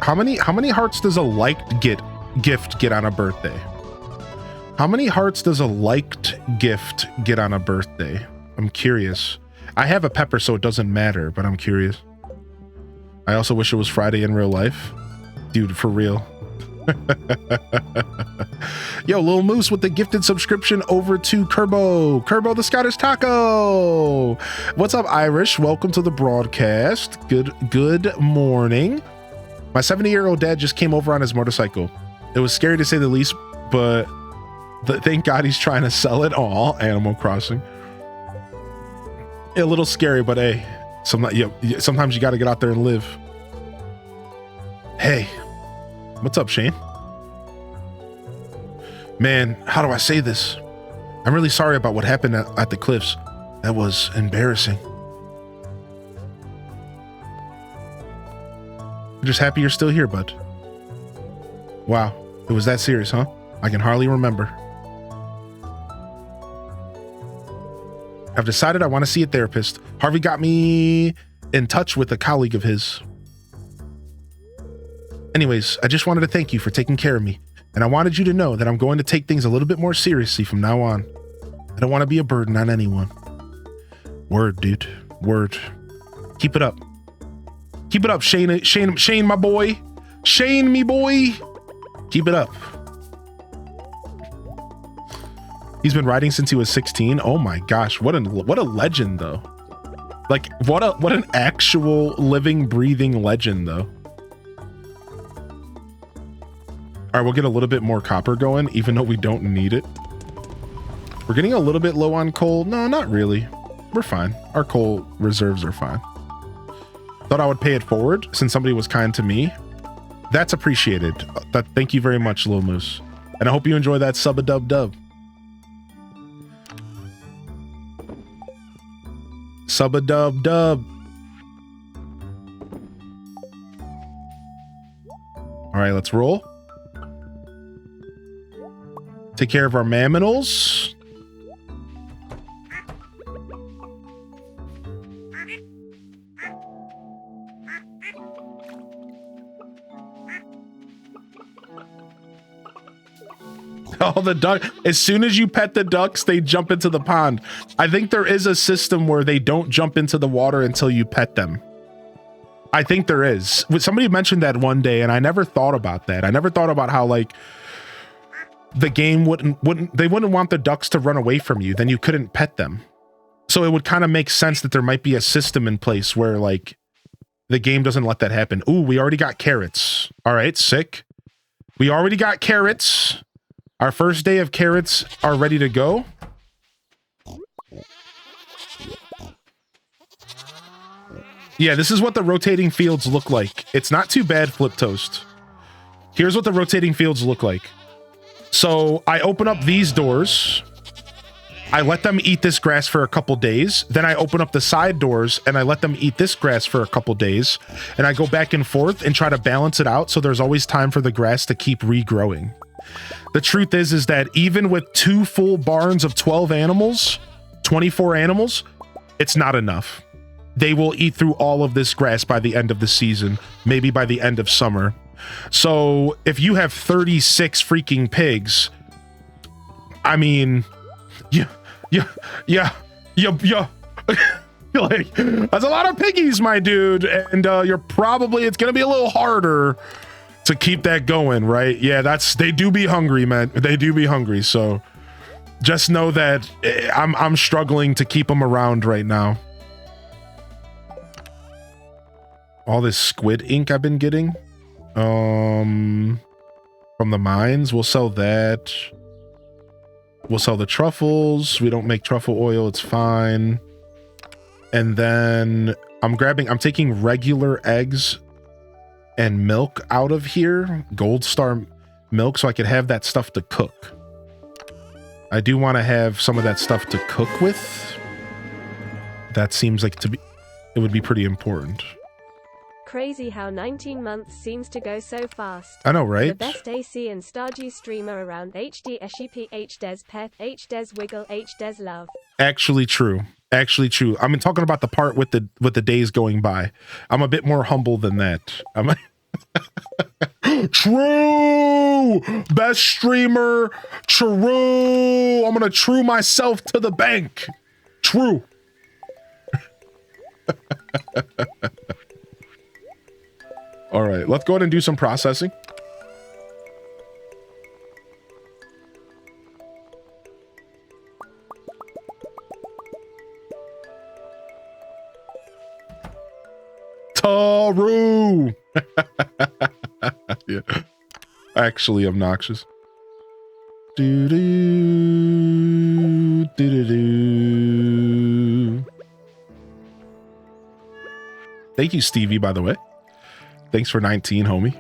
How many hearts does a liked gift get on a birthday? How many hearts does a liked gift get on a birthday? I'm curious. I have a pepper, so it doesn't matter, but I'm curious. I also wish it was Friday in real life. Dude, for real. Yo, Lil Moose with the gifted subscription over to Kerbo the Scottish Taco. What's up, Irish? Welcome to the broadcast. Good morning. My 70-year-old dad just came over on his motorcycle. It was scary to say the least, but thank God he's trying to sell it all. Animal Crossing. A little scary, but hey, sometimes you got to get out there and live. Hey, what's up, Shane? Man, how do I say this? I'm really sorry about what happened at the cliffs. That was embarrassing. I'm just happy you're still here, bud. Wow, it was that serious, huh? I can hardly remember. I've decided I want to see a therapist. Harvey got me in touch with a colleague of his. Anyways, I just wanted to thank you for taking care of me. And I wanted you to know that I'm going to take things a little bit more seriously from now on. I don't want to be a burden on anyone. Word, dude. Word. Keep it up. Keep it up, Shane, my boy. Shane, me boy. Keep it up. He's been riding since he was 16. Oh my gosh, what a legend though. Like what an actual living, breathing legend though. All right, we'll get a little bit more copper going, even though we don't need it. We're getting a little bit low on coal. No, not really. We're fine. Our coal reserves are fine. Thought I would pay it forward since somebody was kind to me. That's appreciated. Thank you very much, Lil Moose. And I hope you enjoy that sub-a-dub-dub. Sub-a-dub-dub. All right, let's roll. Take care of our mamminals. Oh, the duck. As soon as you pet the ducks, they jump into the pond. I think there is a system where they don't jump into the water until you pet them. I think there is. Somebody mentioned that one day, and I never thought about that. I never thought about how, like, the game wouldn't want the ducks to run away from you. Then you couldn't pet them. So it would kind of make sense that there might be a system in place where, like, the game doesn't let that happen. Ooh, we already got carrots. All right, sick. We already got carrots. Our first day of carrots are ready to go. Yeah, this is what the rotating fields look like. It's not too bad, Flip Toast. Here's what the rotating fields look like. So I open up these doors. I let them eat this grass for a couple days. Then I open up the side doors and I let them eat this grass for a couple days. And I go back and forth and try to balance it out so there's always time for the grass to keep regrowing. The truth is that even with 2 full barns of 12 animals, 24 animals, it's not enough. They will eat through all of this grass by the end of the season, maybe by the end of summer. So if you have 36 freaking pigs, I mean, yeah. Like, that's a lot of piggies, my dude. And it's gonna be a little harder to keep that going, right? Yeah, they do be hungry, man. They do be hungry. So just know that I'm struggling to keep them around right now. All this squid ink I've been getting from the mines, we'll sell that. We'll sell the truffles. We don't make truffle oil, it's fine. And then I'm taking regular eggs and milk out of here, Gold Star milk, so I could have that stuff to cook. I do want to have some of that stuff to cook with. That seems like it would be pretty important. Crazy how 19 months seems to go so fast. I know, right? The best AC and Stardew streamer around. HD SCP HDes Pet HDes Wiggle HDes Love. Actually true. I'm talking about the part with the days going by. I'm a bit more humble than that. True! Best streamer. True! I'm gonna true myself to the bank. True. All right, let's go ahead and do some processing. Taru! Yeah. Actually obnoxious. Do-do, do-do-do. Thank you, Stevie, by the way. Thanks for 19, homie.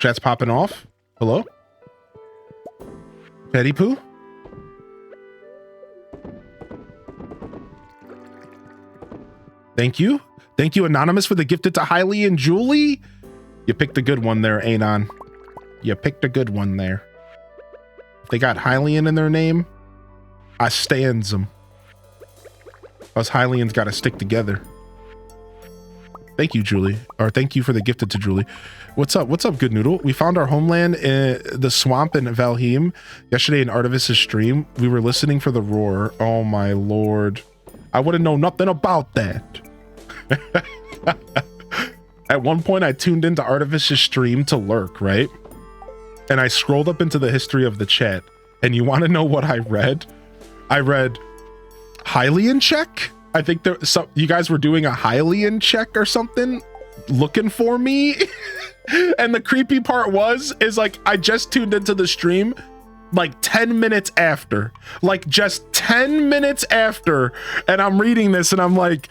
Chat's popping off. Hello? Petty Poo? Thank you. Thank you, Anonymous, for the gifted to Hailey and Julie. You picked a good one there, Anon. You picked a good one there. If they got Hylian in their name, I stands them. Us Hylians got to stick together. Thank you, Julie. Or thank you for the gifted to Julie. What's up? What's up, Good Noodle? We found our homeland in the swamp in Valheim yesterday in Artevis's stream. We were listening for the roar. Oh, my Lord. I wouldn't know nothing about that. At one point, I tuned into Artevis's stream to lurk, right? And I scrolled up into the history of the chat. And you want to know what I read? I read Hylian check. I think you guys were doing a Hylian check or something, looking for me. And the creepy part is like, I just tuned into the stream like 10 minutes after, like just 10 minutes after. And I'm reading this and I'm like,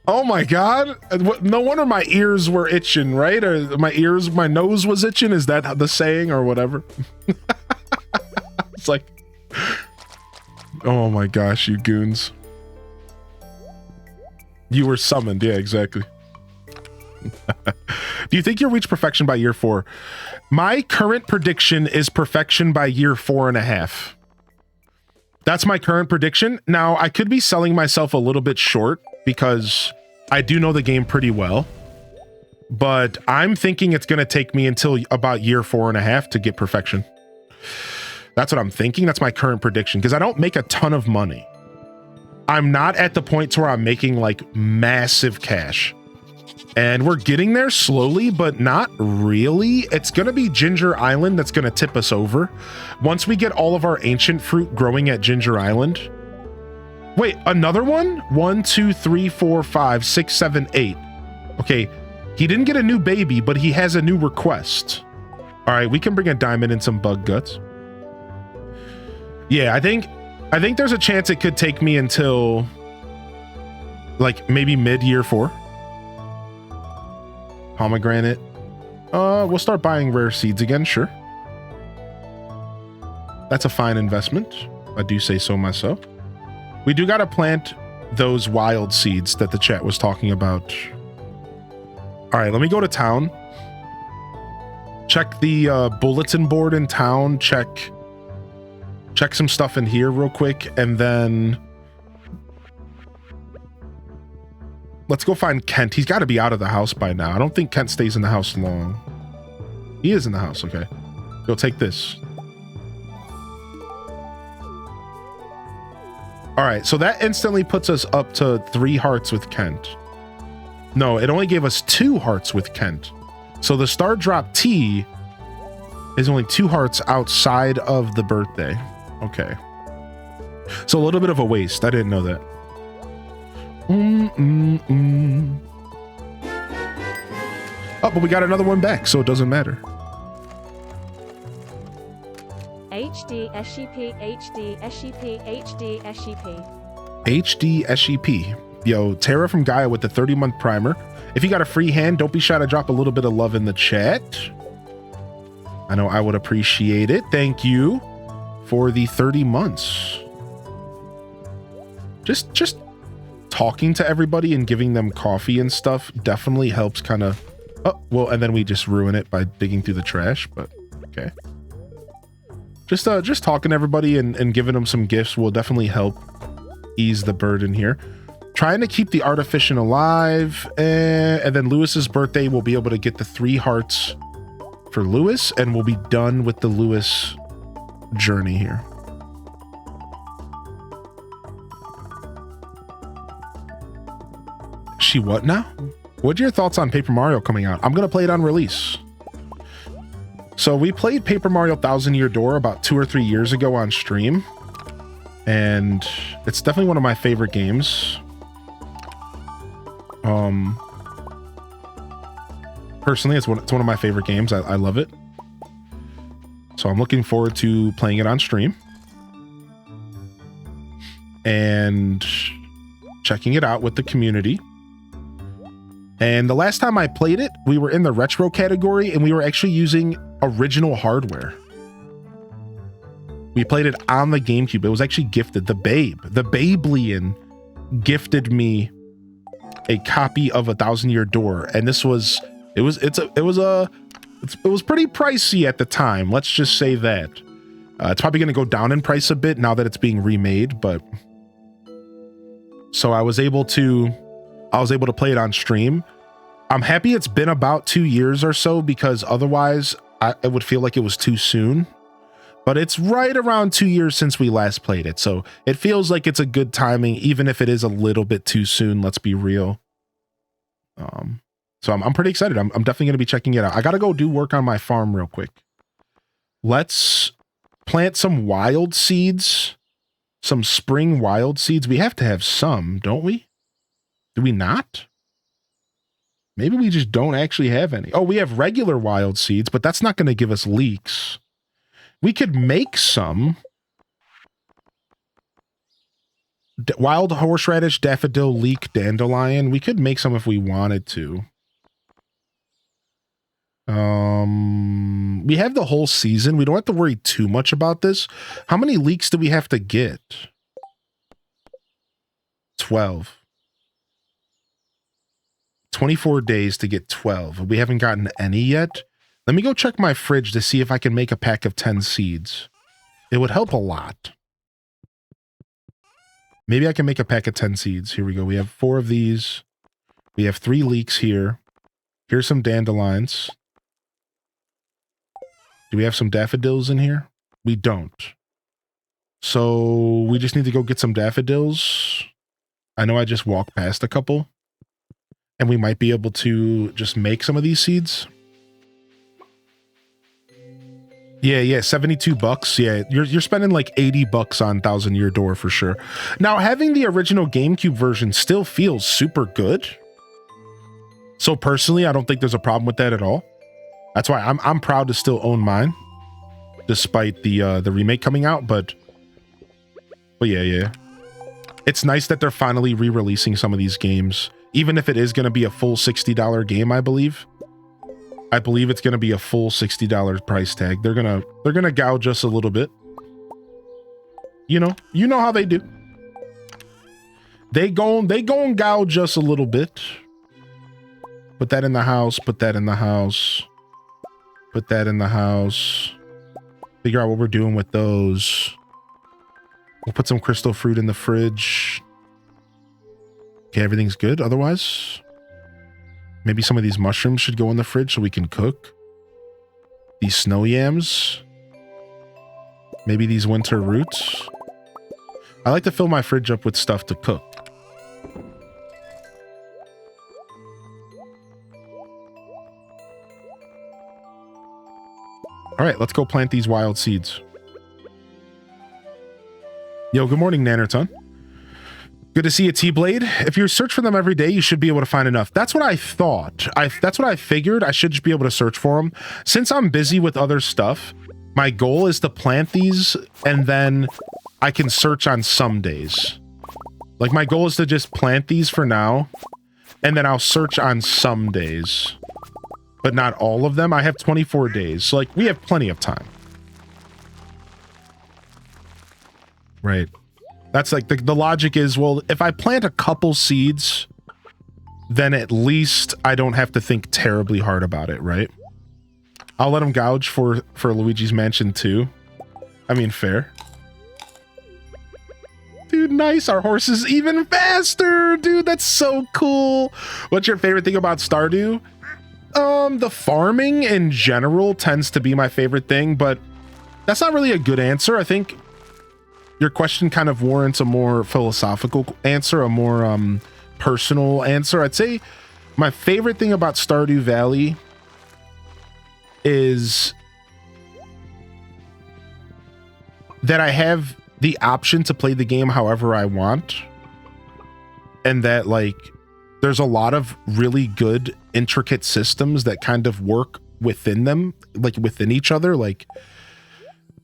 oh my God, no wonder my ears were itching, right? Or my nose was itching. Is that the saying or whatever? It's like, oh my gosh, you goons. You were summoned. Yeah, exactly. Do you think you'll reach perfection by year 4? My current prediction is perfection by year 4.5. That's my current prediction. Now, I could be selling myself a little bit short because I do know the game pretty well, but I'm thinking it's going to take me until about year 4.5 to get perfection. That's what I'm thinking. That's my current prediction because I don't make a ton of money. I'm not at the point to where I'm making like massive cash. And we're getting there slowly, but not really. It's going to be Ginger Island that's going to tip us over. Once we get all of our ancient fruit growing at Ginger Island. Wait, another one? 1, 2, 3, 4, 5, 6, 7, 8. Okay, He didn't get a new baby, but he has a new request. All right, we can bring a diamond and some bug guts. Yeah, I think there's a chance it could take me until like maybe mid-year 4. Pomegranate. We'll start buying rare seeds again, sure. That's a fine investment. I do say so myself. We do gotta plant those wild seeds that the chat was talking about. All right, let me go to town. Check the bulletin board in town. Check some stuff in here real quick, and then let's go find Kent. He's got to be out of the house by now. I don't think Kent stays in the house long. He is in the house. Okay, go take this. All right, so that instantly puts us up to 3 hearts with Kent. No, it only gave us 2 hearts with Kent. So the Star Drop T is only 2 hearts outside of the birthday. Okay. So a little bit of a waste. I didn't know that. Oh, but we got another one back, so it doesn't matter. HD SCP HD SCP HD SCP HD SCP. Yo, Tara from Gaia with the 30-month primer. If you got a free hand, don't be shy to drop a little bit of love in the chat. I know I would appreciate it. Thank you for the 30 months. Just talking to everybody and giving them coffee and stuff definitely helps kind of... Oh, well, and then we just ruin it by digging through the trash, but okay. Just talking to everybody and giving them some gifts will definitely help ease the burden here. Trying to keep the artificial alive, and then Lewis's birthday, we'll be able to get the 3 hearts for Lewis, and we'll be done with the Lewis journey here. She what now? What are your thoughts on Paper Mario coming out? I'm gonna play it on release. So we played Paper Mario Thousand Year Door about 2 or 3 years ago on stream, and it's definitely one of my favorite games. Personally, it's one of my favorite games. I love it. So I'm looking forward to playing it on stream and checking it out with the community. And the last time I played it, we were in the retro category and we were actually using original hardware. We played it on the GameCube. It was actually gifted. The Babelian gifted me a copy of A Thousand Year Door, and this was it was pretty pricey at the time. Let's just say that. It's probably going to go down in price a bit now that it's being remade, but so I was able to play it on stream. I'm happy it's been about 2 years or so, because otherwise I would feel like it was too soon. But it's right around 2 years since we last played it, so it feels like it's a good timing, even if it is a little bit too soon. Let's be real. So I'm pretty excited. I'm definitely going to be checking it out. I got to go do work on my farm real quick. Let's plant some wild seeds, some spring wild seeds. We have to have some, don't we? Do we not? Maybe we just don't actually have any. Oh, we have regular wild seeds, but that's not going to give us leeks. We could make some. Wild horseradish, daffodil, leek, dandelion. We could make some if we wanted to. We have the whole season. We don't have to worry too much about this. How many leeks do we have to get? 12. 24 days to get 12. We haven't gotten any yet. Let me go check my fridge to see if I can make a pack of 10 seeds. It would help a lot. Maybe I can make a pack of 10 seeds. Here we go. We have 4 of these. We have 3 leeks here. Here's some dandelions. Do we have some daffodils in here? We don't. So we just need to go get some daffodils. I know I just walked past a couple. And we might be able to just make some of these seeds. Yeah, 72 bucks. Yeah, you're spending like 80 bucks on Thousand Year Door for sure. Now, having the original GameCube version still feels super good. So personally, I don't think there's a problem with that at all. That's why I'm proud to still own mine, despite the remake coming out. But yeah. It's nice that they're finally re-releasing some of these games, even if it is going to be a full $60 game. I believe it's going to be a full $60 price tag. They're gonna gouge us a little bit. You know how they do. They go and gouge us a little bit. Put that in the house. Put that in the house. Put that in the house. Figure out what we're doing with those. We'll put some crystal fruit in the fridge. Okay, everything's good. Otherwise, maybe some of these mushrooms should go in the fridge so we can cook. These snow yams. Maybe these winter roots. I like to fill my fridge up with stuff to cook. All right, let's go plant these wild seeds. Yo, good morning, Nannerton. Good to see you, T-Blade. If you search for them every day, you should be able to find enough. That's what I thought. That's what I figured. I should just be able to search for them. Since I'm busy with other stuff, my goal is to plant these, and then I can search on some days. Like, my goal is to just plant these for now, and then I'll search on some days. But not all of them. I have 24 days. So, like, we have plenty of time. Right. That's like the logic is, well, if I plant a couple seeds, then at least I don't have to think terribly hard about it, right? I'll let him gouge for Luigi's Mansion 2. I mean, fair. Dude, nice. Our horse is even faster. Dude, that's so cool. What's your favorite thing about Stardew? The farming in general tends to be my favorite thing, but that's not really a good answer. I think your question kind of warrants a more philosophical answer, a more personal answer. I'd say my favorite thing about Stardew Valley is that I have the option to play the game however I want, and that, like, there's a lot of really good intricate systems that kind of work within them, like within each other. Like,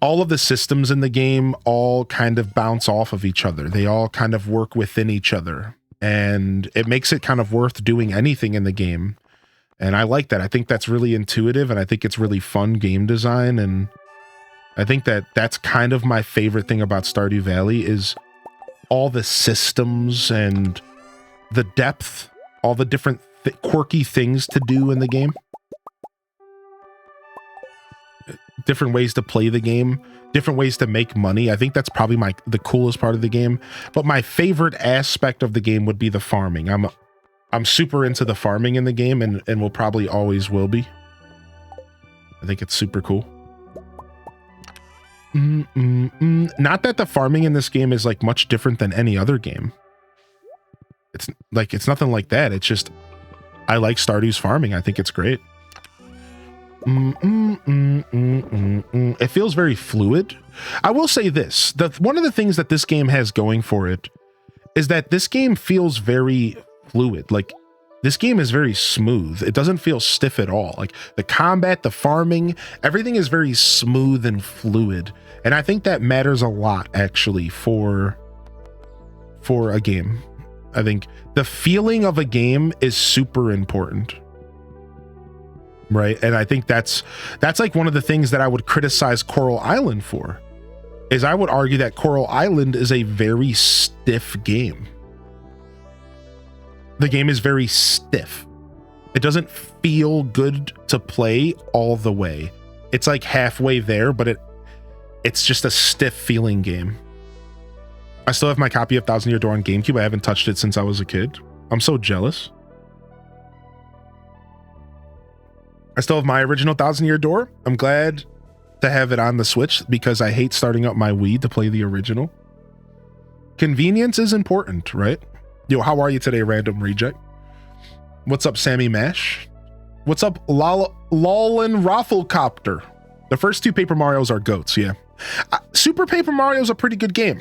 all of the systems in the game all kind of bounce off of each other. They all kind of work within each other, and it makes it kind of worth doing anything in the game. And I like that. I think that's really intuitive, and I think it's really fun game design. And I think that that's kind of my favorite thing about Stardew Valley is all the systems and the depth, all the different quirky things to do in the game. Different ways to play the game, different ways to make money. I think that's probably the coolest part of the game. But my favorite aspect of the game would be the farming. I'm super into the farming in the game, and will probably always will be. I think it's super cool. Not that the farming in this game is like much different than any other game. It's nothing like that. It's just, I like Stardew's farming. I think it's great. It feels very fluid. I will say this, one of the things that this game has going for it is that this game feels very fluid. Like, this game is very smooth. It doesn't feel stiff at all. Like, the combat, the farming, everything is very smooth and fluid. And I think that matters a lot, actually, for a game. I think the feeling of a game is super important. Right. And I think that's like one of the things that I would criticize Coral Island for, is I would argue that Coral Island is a very stiff game. The game is very stiff. It doesn't feel good to play all the way. It's like halfway there, but it's just a stiff feeling game. I still have my copy of Thousand Year Door on GameCube. I haven't touched it since I was a kid. I'm so jealous. I still have my original Thousand Year Door. I'm glad to have it on the Switch because I hate starting up my Wii to play the original. Convenience is important, right? Yo, how are you today, Random Reject? What's up, Sammy Mash? What's up, Lolin Rafflecopter? The first two Paper Marios are goats, yeah. Super Paper Mario is a pretty good game.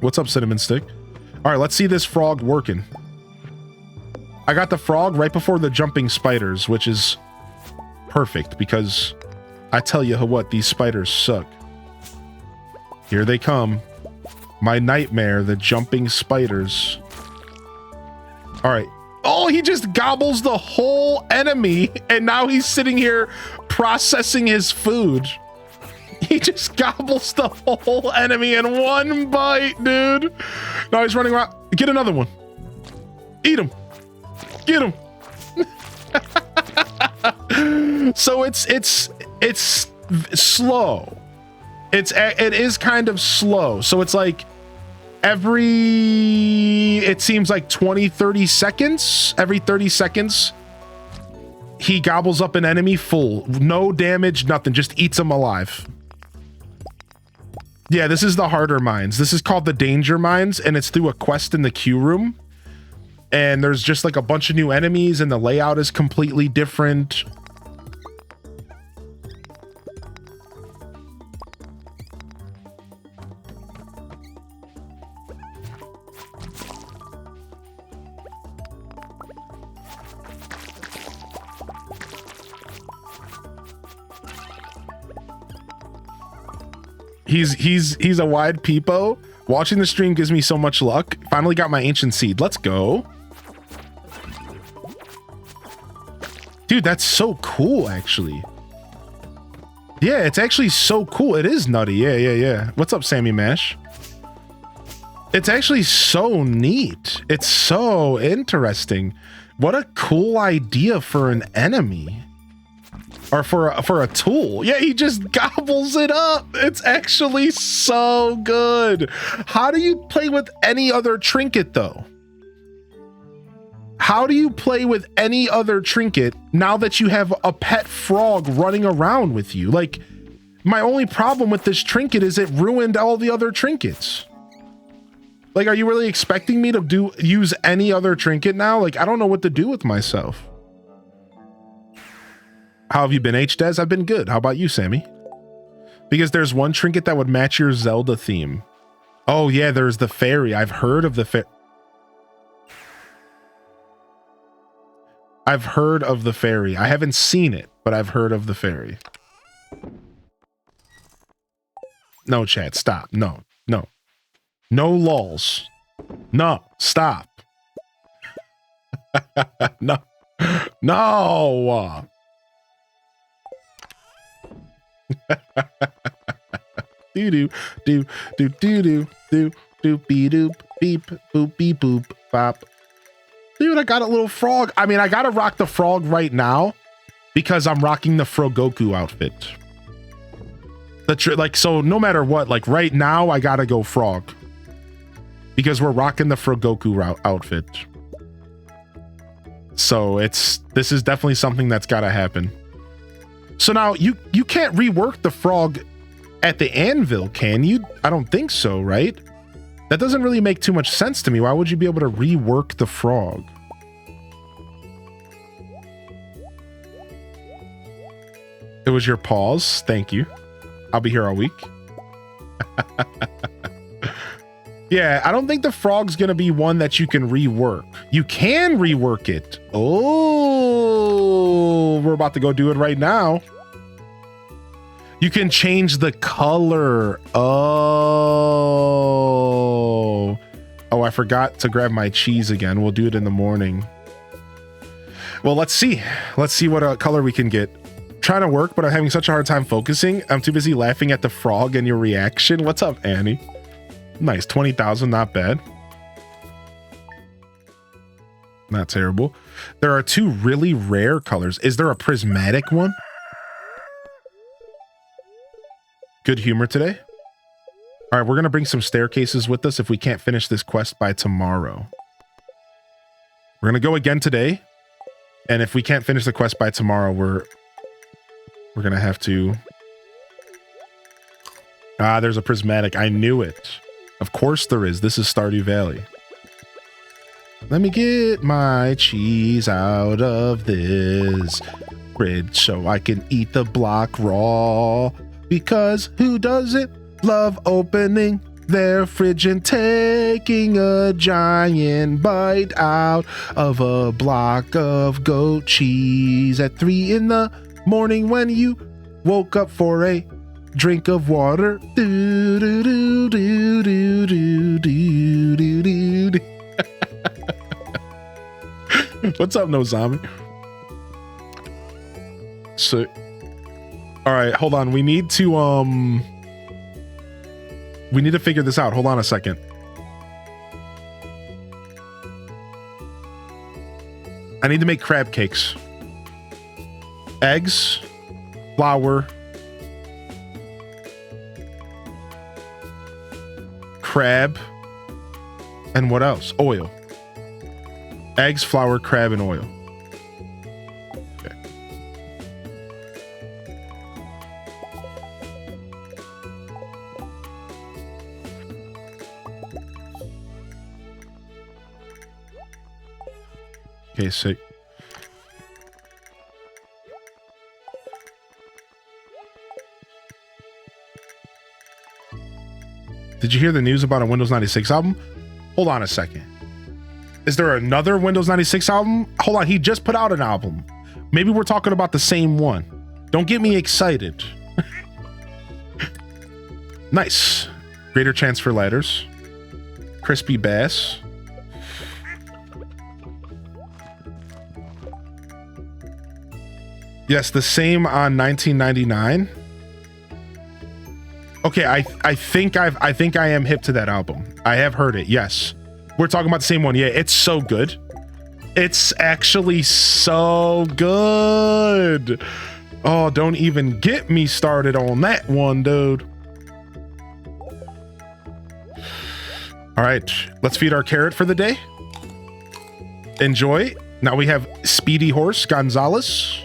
What's up, Cinnamon Stick? All right, let's see this frog working. I got the frog right before the jumping spiders, which is perfect because I tell you what, these spiders suck. Here they come. My nightmare, the jumping spiders. All right. Oh, he just gobbles the whole enemy, and now he's sitting here processing his food. He just gobbles the whole enemy in one bite, dude. Now he's running around. Get another one. Eat him. Get him. So it's slow. It is kind of slow. So it's like it seems like 20-30 seconds, every 30 seconds he gobbles up an enemy full, no damage, nothing, just eats them alive. Yeah, this is the harder mines. This is called the danger mines, and it's through a quest in the queue room, and there's just like a bunch of new enemies, and the layout is completely different. He's a wide peepo. Watching the stream gives me so much luck. Finally got my ancient seed. Let's go. Dude, that's so cool, actually. Yeah, it's actually so cool. It is nutty. Yeah. What's up, Sammy Mash? It's actually so neat. It's so interesting. What a cool idea for an enemy. Or for a tool. Yeah, he just gobbles it up. It's actually so good. How do you play with any other trinket, though? How do you play with any other trinket now that you have a pet frog running around with you? Like, my only problem with this trinket is it ruined all the other trinkets. Like, are you really expecting me to use any other trinket now? Like, I don't know what to do with myself. How have you been, HDez? I've been good. How about you, Sammy? Because there's one trinket that would match your Zelda theme. Oh, yeah, there's the fairy. I've heard of the fairy. I've heard of the fairy. I haven't seen it, but I've heard of the fairy. No, chat. Stop. No. No lulls. No. Stop. No. No. do beep doop beep boop beep boop bop. Dude, I got a little frog. I mean, I gotta rock the frog right now because I'm rocking the Frogoku outfit. Like, so no matter what, like right now I gotta go frog because we're rocking the Frogoku outfit. So this is definitely something that's gotta happen. So now you can't rework the frog at the anvil, can you? I don't think so, right? That doesn't really make too much sense to me. Why would you be able to rework the frog? It was your pause. Thank you. I'll be here all week. Yeah, I don't think the frog's gonna be one that you can rework. You can rework it. Oh, we're about to go do it right now. You can change the color. Oh, I forgot to grab my cheese again. We'll do it in the morning. Well, let's see. Let's see what color we can get. Trying to work, but I'm having such a hard time focusing. I'm too busy laughing at the frog and your reaction. What's up, Annie? Nice, 20,000, not bad. Not terrible. There are two really rare colors. Is there a prismatic one? Good humor today. All right, we're going to bring some staircases with us if we can't finish this quest by tomorrow. We're going to go again today. And if we can't finish the quest by tomorrow, we're going to have to... Ah, there's a prismatic. I knew it. Of course there is. This is Stardew Valley. Let me get my cheese out of this fridge so I can eat the block raw. Because who doesn't love opening their fridge and taking a giant bite out of a block of goat cheese at 3 in the morning when you woke up for a drink of water. Do, do, do, do, do, do, do, do, do. What's up, No Zombie? So, all right, hold on. We need to figure this out. Hold on a second. I need to make crab cakes. Eggs, flour, crab, and what else? Oil. Eggs, flour, crab, and oil. Okay. Okay, sick. Did you hear the news about a Windows 96 album? Hold on a second. Is there another Windows 96 album? Hold on, he just put out an album. Maybe we're talking about the same one. Don't get me excited. Nice. Greater chance for ladders. Crispy bass. Yes, the same on 1999. Okay, I think I am hip to that album. I have heard it. Yes. We're talking about the same one. Yeah, it's so good. It's actually so good. Oh, don't even get me started on that one, dude. All right, let's feed our carrot for the day. Enjoy. Now we have Speedy Horse Gonzalez.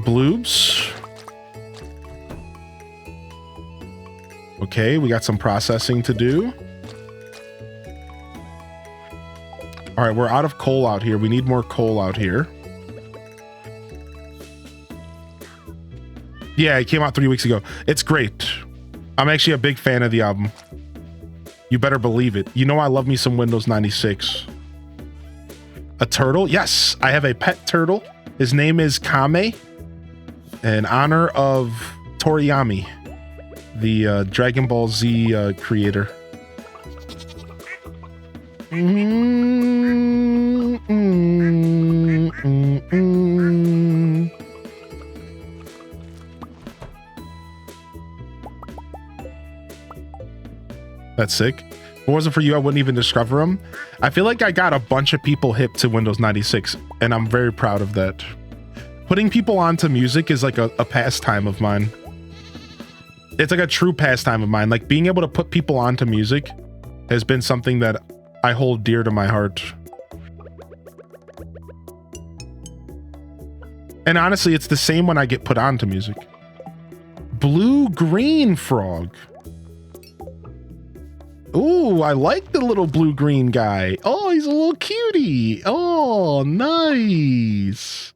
Bloobs. Okay, we got some processing to do. All right, we're out of coal out here. We need more coal out here. Yeah, it came out 3 weeks ago. It's great. I'm actually a big fan of the album. You better believe it. You know I love me some Windows 96. A turtle? Yes, I have a pet turtle. His name is Kame, in honor of Toriyami, the Dragon Ball Z creator. That's sick. If it wasn't for you, I wouldn't even discover them. I feel like I got a bunch of people hip to Windows 96, and I'm very proud of that. Putting people onto music is like a pastime of mine. It's like a true pastime of mine. Like being able to put people onto music has been something that I hold dear to my heart. And honestly, it's the same when I get put onto music. Blue-green frog. Ooh, I like the little blue-green guy. Oh, he's a little cutie. Oh, nice.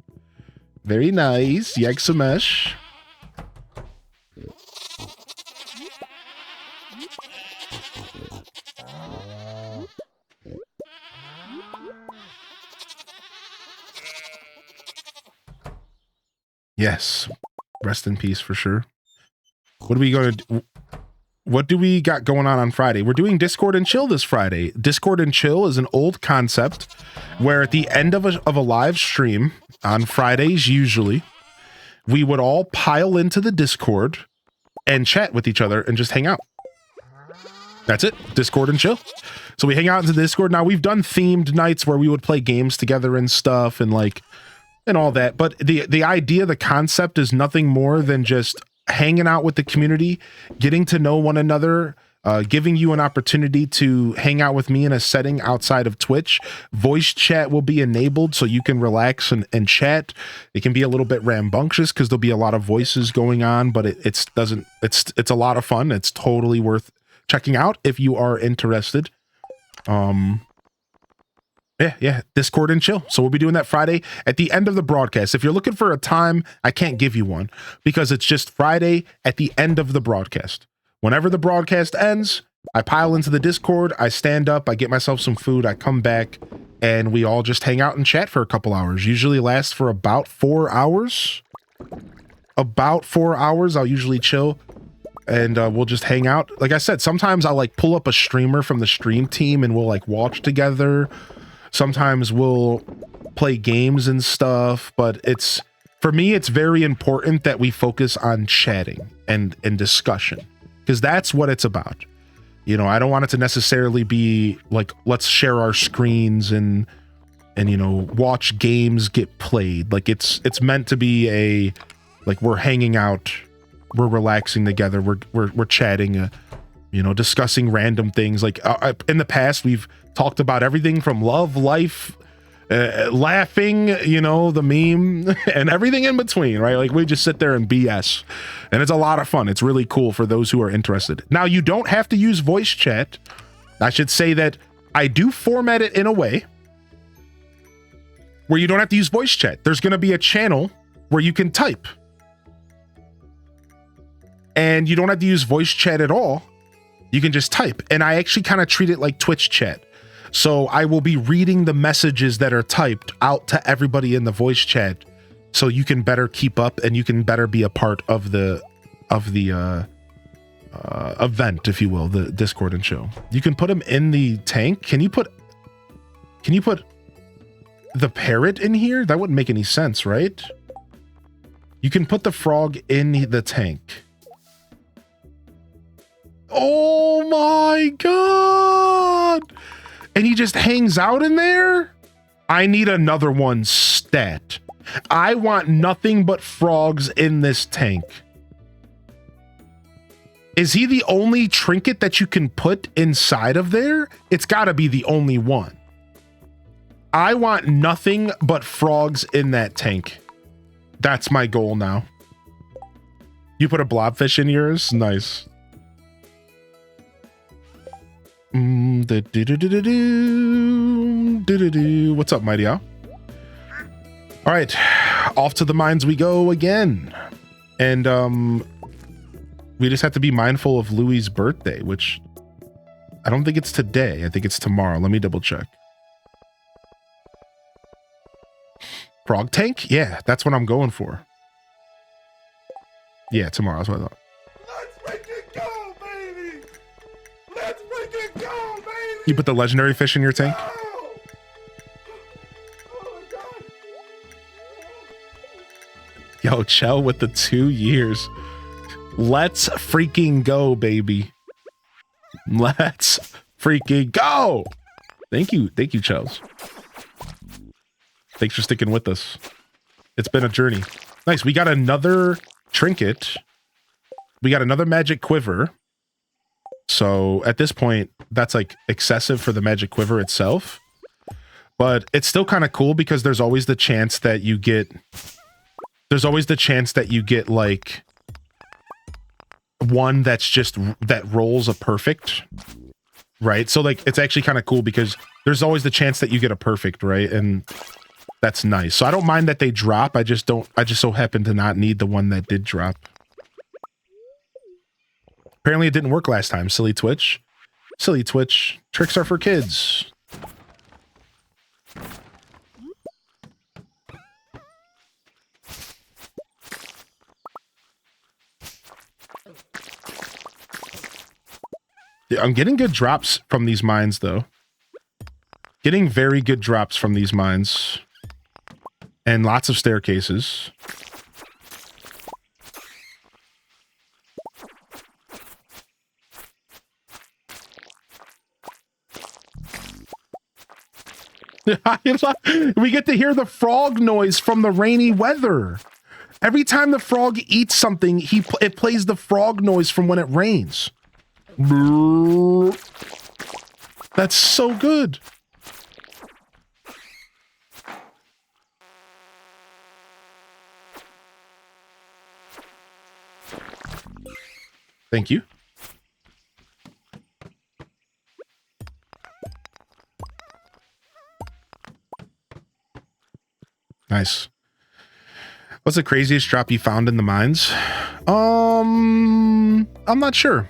Very nice. Yaxamesh. Yes. Rest in peace for sure. What are we going to do? What do we got going on Friday? We're doing Discord and Chill this Friday. Discord and Chill is an old concept where at the end of a live stream on Fridays, usually, we would all pile into the Discord and chat with each other and just hang out. That's it. Discord and Chill. So we hang out into the Discord. Now we've done themed nights where we would play games together and stuff and all that. But the idea, the concept is nothing more than just hanging out with the community, getting to know one another, giving you an opportunity to hang out with me in a setting outside of Twitch. Voice chat will be enabled so you can relax and chat. It can be a little bit rambunctious because there'll be a lot of voices going on, but it's a lot of fun. It's totally worth checking out if you are interested. And Yeah, Discord and chill. So we'll be doing that Friday at the end of the broadcast. If you're looking for a time, I can't give you one because it's just Friday at the end of the broadcast. Whenever the broadcast ends, I pile into the Discord, I stand up, I get myself some food, I come back, and we all just hang out and chat for a couple hours. Usually lasts for about 4 hours. About 4 hours, I'll usually chill. And we'll just hang out. Like I said, sometimes I'll like pull up a streamer from the stream team and we'll like watch together. Sometimes we'll play games and stuff, but for me, it's very important that we focus on chatting and discussion because that's what it's about. You know, I don't want it to necessarily be like, let's share our screens and you know, watch games get played. Like it's meant to be like we're hanging out, we're relaxing together, we're chatting, you know, discussing random things. Like in the past, we've talked about everything from love, life, laughing, you know, the meme, and everything in between, right? Like we just sit there and BS, and it's a lot of fun. It's really cool for those who are interested. Now, you don't have to use voice chat. I should say that I do format it in a way where you don't have to use voice chat. There's going to be a channel where you can type. And you don't have to use voice chat at all. You can just type. And I actually kind of treat it like Twitch chat. So I will be reading the messages that are typed out to everybody in the voice chat so you can better keep up and you can better be a part of the event, if you will, the Discord and show. You can put them in the tank. Can you put the parrot in here? That wouldn't make any sense, right? You can put the frog in the tank. Oh my God. And he just hangs out in there? I need another one stat. I want nothing but frogs in this tank. Is he the only trinket that you can put inside of there? It's got to be the only one. I want nothing but frogs in that tank. That's my goal now. You put a blobfish in yours? Nice. What's up, Mighty Owl? All right, off to the mines we go again. And we just have to be mindful of Louie's birthday, which I don't think it's today. I think it's tomorrow. Let me double check. Frog tank? Yeah, that's what I'm going for. Yeah, tomorrow. That's what I thought. Let's freaking go, baby! Let's freaking go, baby! You put the legendary fish in your tank? Oh, my God. Yo, Chell with the 2 years. Let's freaking go, baby. Let's freaking go. Thank you, Chels. Thanks for sticking with us. It's been a journey. Nice. We got another trinket. We got another magic quiver. So at this point, that's like excessive for the magic quiver itself. But it's still kind of cool because there's always the chance that you get like one that's just that rolls a perfect, right? So like it's actually kind of cool because there's always the chance that you get a perfect, right? And that's nice. So I don't mind that they drop. I just so happen to not need the one that did drop. Apparently it didn't work last time. Silly Twitch. Silly Twitch. Tricks are for kids. Yeah, I'm getting good drops from these mines, though. Getting very good drops from these mines. And lots of staircases. We get to hear the frog noise from the rainy weather. Every time the frog eats something, it plays the frog noise from when it rains. That's so good. Thank you. Nice. What's the craziest drop you found in the mines? I'm not sure.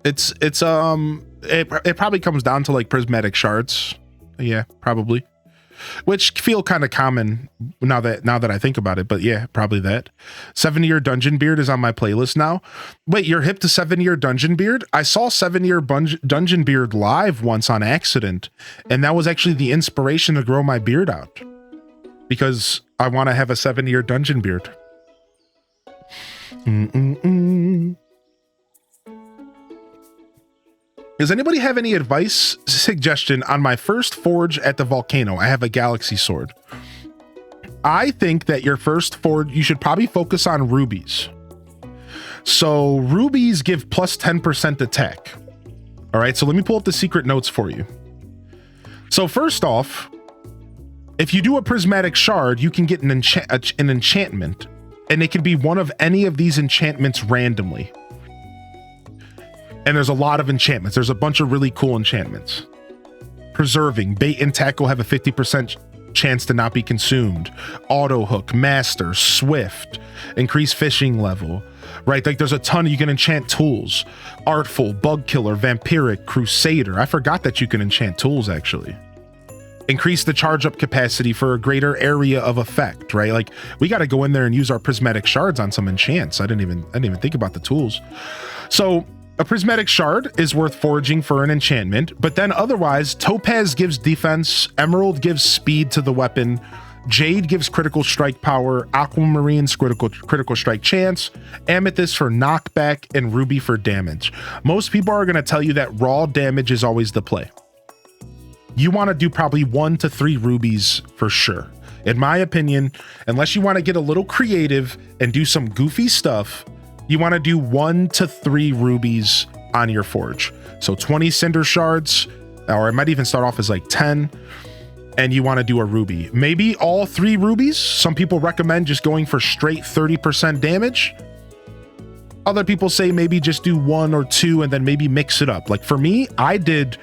It probably comes down to like prismatic shards. Yeah, probably. Which feel kind of common now that I think about it, but yeah, probably that. 7-Year Dungeon Beard is on my playlist now. Wait, you're hip to 7-Year Dungeon Beard? I saw 7-Year Dungeon Beard live once on accident, and that was actually the inspiration to grow my beard out. Because I want to have a 7-Year Dungeon Beard. Does anybody have any advice, suggestion on my first forge at the volcano? I have a galaxy sword. I think that your first forge, you should probably focus on rubies. So rubies give plus 10% attack. All right, so let me pull up the secret notes for you. So first off, if you do a prismatic shard, you can get an enchantment, and it can be one of any of these enchantments randomly. And there's a lot of enchantments. There's a bunch of really cool enchantments. Preserving, bait and tackle have a 50% chance to not be consumed. Auto hook, master, swift, increase fishing level, right? Like there's a ton. You can enchant tools. Artful, bug killer, vampiric, crusader. I forgot that you can enchant tools actually. Increase the charge up capacity for a greater area of effect, right? Like we got to go in there and use our prismatic shards on some enchants. I didn't even think about the tools. So a prismatic shard is worth foraging for an enchantment, but then otherwise, topaz gives defense, emerald gives speed to the weapon, jade gives critical strike power, aquamarine's critical strike chance, amethyst for knockback, and ruby for damage. Most people are going to tell you that raw damage is always the play. You want to do probably 1 to 3 rubies for sure. In my opinion, unless you want to get a little creative and do some goofy stuff, you want to do 1 to 3 rubies on your forge. So 20 cinder shards, or it might even start off as like 10, and you want to do a ruby. Maybe all 3 rubies. Some people recommend just going for straight 30% damage. Other people say maybe just do 1 or 2 and then maybe mix it up. Like for me, I did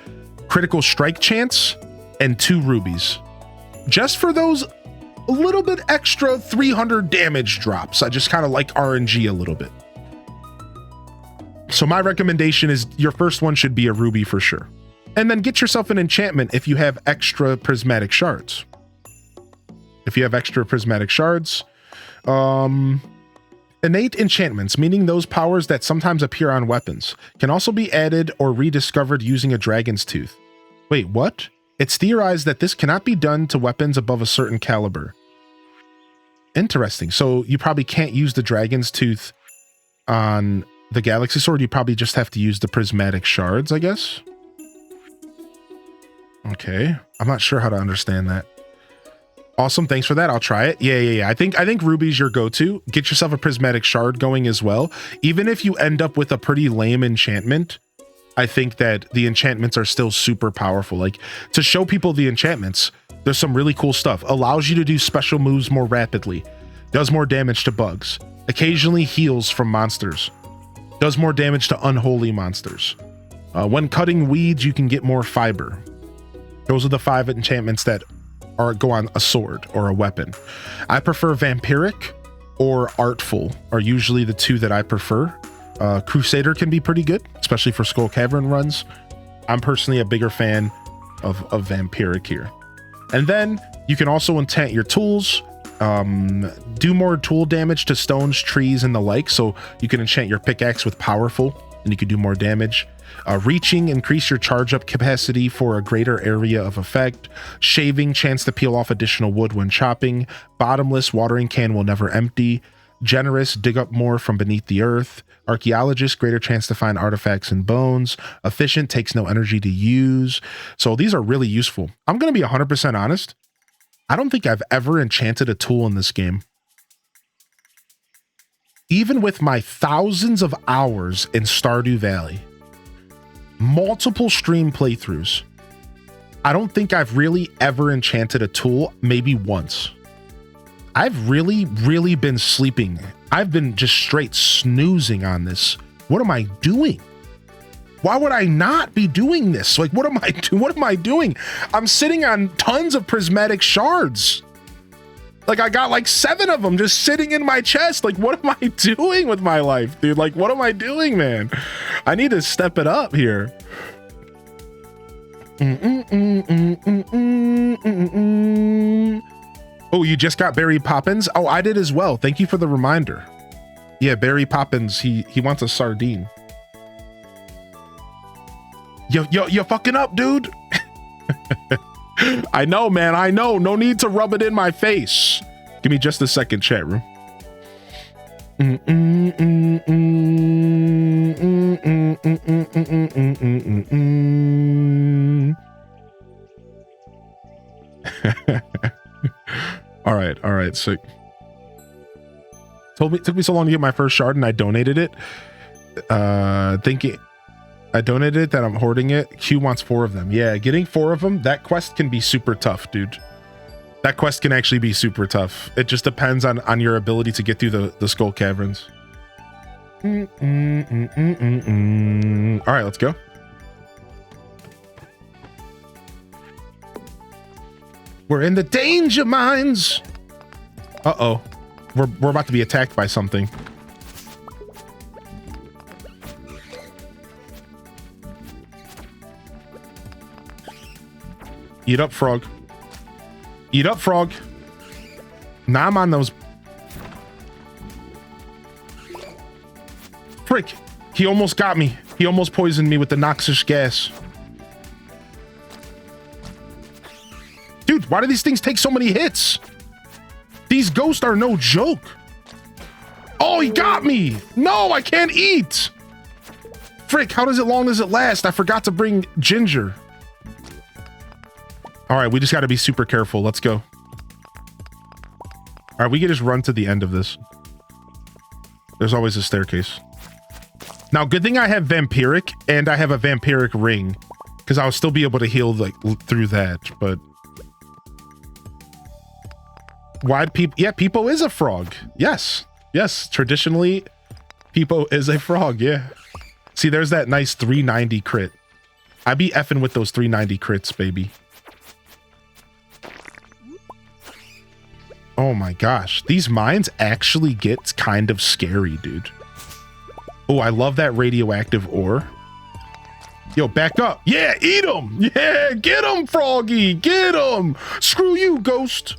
critical strike chance and 2 rubies. Just for those a little bit extra 300 damage drops. I just kind of like RNG a little bit. So my recommendation is your first one should be a ruby for sure. And then get yourself an enchantment if you have extra prismatic shards. Innate enchantments, meaning those powers that sometimes appear on weapons, can also be added or rediscovered using a dragon's tooth. Wait, what? It's theorized that this cannot be done to weapons above a certain caliber. Interesting. So you probably can't use the dragon's tooth on the galaxy sword. You probably just have to use the prismatic shards, I guess. Okay. I'm not sure how to understand that. Awesome. Thanks for that. I'll try it. Yeah. I think ruby's your go-to. Get yourself a prismatic shard going as well. Even if you end up with a pretty lame enchantment, I think that the enchantments are still super powerful. Like to show people the enchantments, there's some really cool stuff. Allows you to do special moves more rapidly. Does more damage to bugs. Occasionally heals from monsters. Does more damage to unholy monsters. When cutting weeds, you can get more fiber. Those are the 5 enchantments that go on a sword or a weapon. I prefer vampiric or artful are usually the 2 that I prefer. Crusader can be pretty good, especially for Skull Cavern runs. I'm personally a bigger fan of vampiric here. And then you can also enchant your tools, do more tool damage to stones, trees, and the like. So you can enchant your pickaxe with powerful, and you can do more damage. Reaching, increase your charge up capacity for a greater area of effect. Shaving, chance to peel off additional wood when chopping. Bottomless, watering can will never empty. Generous, dig up more from beneath the earth. Archaeologist, greater chance to find artifacts and bones. Efficient, takes no energy to use. So these are really useful. I'm going to be 100% honest. I don't think I've ever enchanted a tool in this game. Even with my thousands of hours in Stardew Valley, multiple stream playthroughs, I don't think I've really ever enchanted a tool, maybe once. I've really been sleeping. I've been just straight snoozing on this. What am I doing? Why would I not be doing this? Like, what am I doing? What am I doing? I'm sitting on tons of prismatic shards. Like, I got like 7 of them just sitting in my chest. Like, what am I doing with my life, dude? Like, what am I doing, man? I need to step it up here. Oh, you just got Barry Poppins? Oh, I did as well. Thank you for the reminder. Yeah, Barry Poppins, he wants a sardine. You're fucking up, dude. I know, man. I know. No need to rub it in my face. Give me just a second, chat room. All right. So took me so long to get my first shard, and I donated it. Thinking I donated it that I'm hoarding it. Q wants 4 of them. Yeah, getting 4 of them. That quest can be super tough, dude. That quest can actually be super tough. It just depends on your ability to get through the skull caverns. All right, let's go. We're in the danger mines. Uh-oh. We're about to be attacked by something. Eat up, frog. Eat up, frog. Now I'm on those. Frick. He almost got me. He almost poisoned me with the noxious gas. Dude, why do these things take so many hits? These ghosts are no joke. Oh, he got me. No, I can't eat. Frick, how long does it last? I forgot to bring ginger. All right, we just got to be super careful. Let's go. All right, we can just run to the end of this. There's always a staircase. Now, good thing I have vampiric and I have a vampiric ring, because I'll still be able to heal like through that. But why people? Yeah, Peepo is a frog. Yes, traditionally Peepo is a frog. Yeah. See, there's that nice 390 crit. I be effing with those 390 crits, baby. Oh my gosh, these mines actually get kind of scary, dude. Oh, I love that radioactive ore. Yo, back up. Yeah, eat him. Yeah, get him, Froggy. Get him. Screw you, ghost.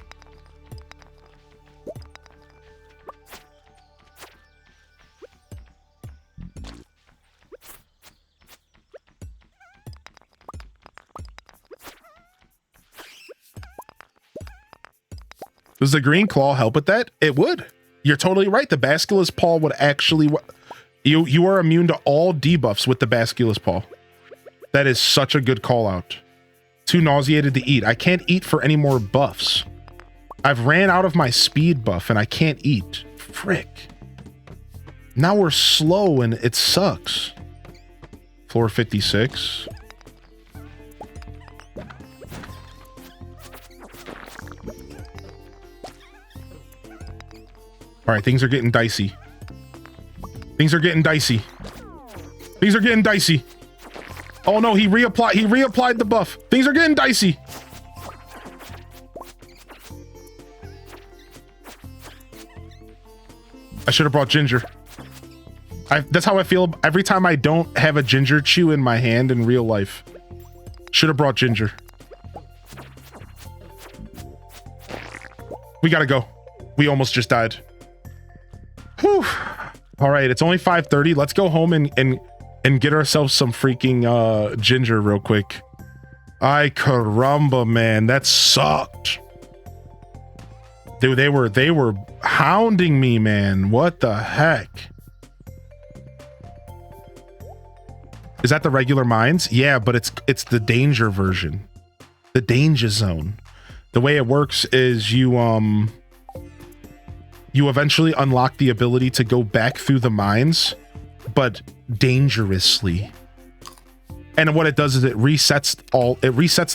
Does the green claw help with that? It would. You're totally right. The Basculus Paw would actually... You are immune to all debuffs with the Basculus Paw. That is such a good call out. Too nauseated to eat. I can't eat for any more buffs. I've ran out of my speed buff and I can't eat. Frick. Now we're slow and it sucks. Floor 56. All right, things are getting dicey. Things are getting dicey. Things are getting dicey. Oh no, he reapplied the buff. Things are getting dicey. I should have brought ginger. That's how I feel every time I don't have a ginger chew in my hand in real life. Should have brought ginger. We gotta go. We almost just died. Whew. All right, it's only 5:30. Let's go home and get ourselves some freaking ginger real quick. Ay caramba, man, that sucked. Dude, they were hounding me, man. What the heck? Is that the regular mines? Yeah, but it's the danger version. The danger zone. The way it works is you eventually unlock the ability to go back through the mines, but dangerously. And what it does is it resets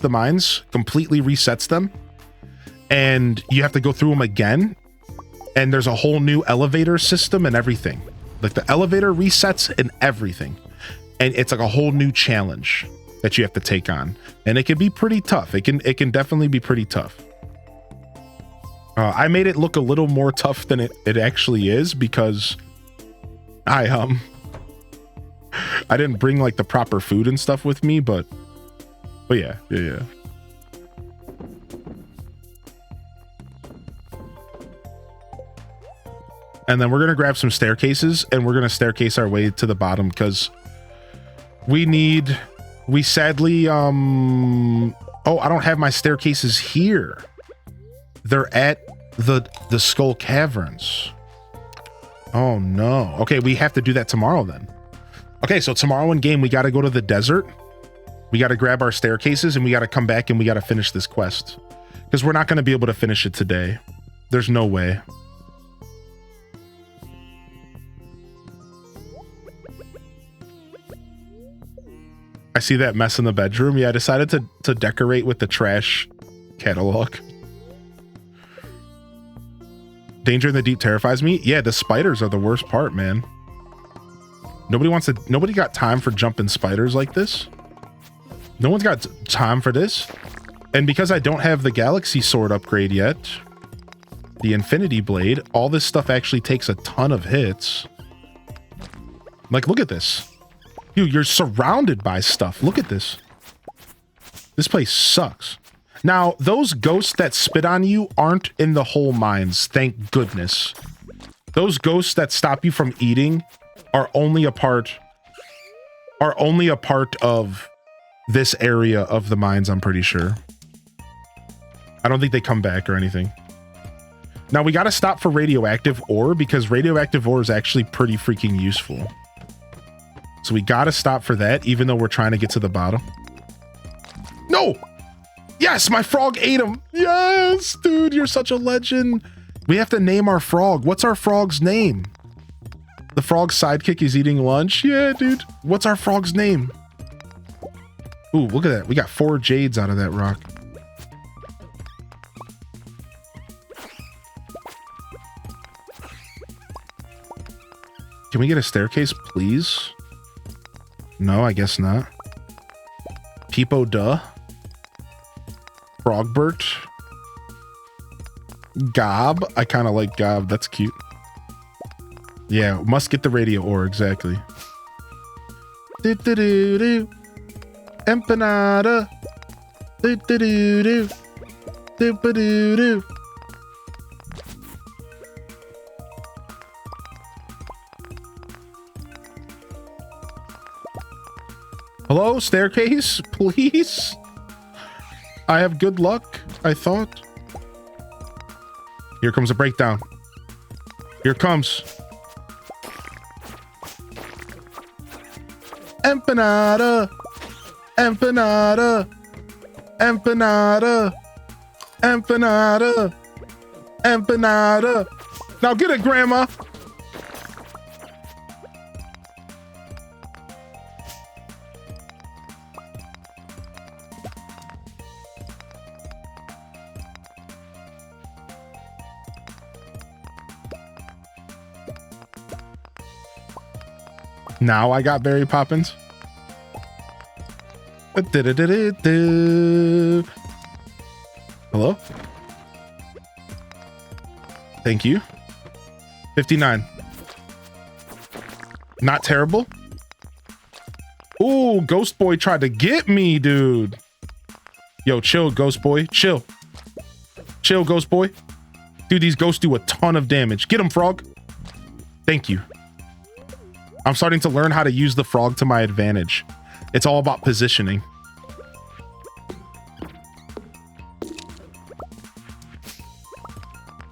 the mines, completely resets them. And you have to go through them again. And there's a whole new elevator system and everything. Like the elevator resets and everything. and it's like a whole new challenge that you have to take on, and it can be pretty tough. It can definitely be pretty tough. I made it look a little more tough than it actually is because I didn't bring like the proper food and stuff with me, but yeah. And then we're gonna grab some staircases and we're gonna staircase our way to the bottom because we sadly oh, I don't have my staircases here. They're at the Skull Caverns. Oh no. Okay, we have to do that tomorrow then. Okay, so tomorrow in game we got to go to the desert. We got to grab our staircases and we got to come back and we got to finish this quest because we're not going to be able to finish it today. There's no way. I see that mess in the bedroom. Yeah, I decided to decorate with the trash catalog. Danger in the deep terrifies me. Yeah, the spiders are the worst part, man. Nobody got time for jumping spiders like this. No one's got time for this. And because I don't have the Galaxy Sword upgrade yet, the Infinity Blade, all this stuff actually takes a ton of hits. Like, look at this. Dude, you're surrounded by stuff. Look at this. This place sucks. Now, those ghosts that spit on you aren't in the whole mines, thank goodness. Those ghosts that stop you from eating are only a part of this area of the mines, I'm pretty sure. I don't think they come back or anything. Now, we got to stop for radioactive ore because radioactive ore is actually pretty freaking useful. So we got to stop for that, even though we're trying to get to the bottom. No! Yes, my frog ate him. Yes, dude, you're such a legend. We have to name our frog. What's our frog's name? The frog's sidekick is eating lunch. Yeah, dude. What's our frog's name? Ooh, look at that. We got 4 jades out of that rock. Can we get a staircase, please? No, I guess not. Peepo duh. Frogbert. Gob. I kind of like Gob. That's cute. Yeah, must get the radio ore, exactly. Do-do-do-do. Empanada. Do-do-do-do. Do-ba-do-do. Hello, staircase, please? I have good luck, I thought. Here comes a breakdown. Here comes. Empanada. Empanada. Empanada. Empanada. Empanada. Now get it, Grandma. Now I got Berry Poppins. Hello? Thank you. 59. Not terrible. Ooh, Ghost Boy tried to get me, dude. Yo, chill, Ghost Boy. Chill. Chill, Ghost Boy. Dude, these ghosts do a ton of damage. Get him, Frog. Thank you. I'm starting to learn how to use the frog to my advantage. It's all about positioning.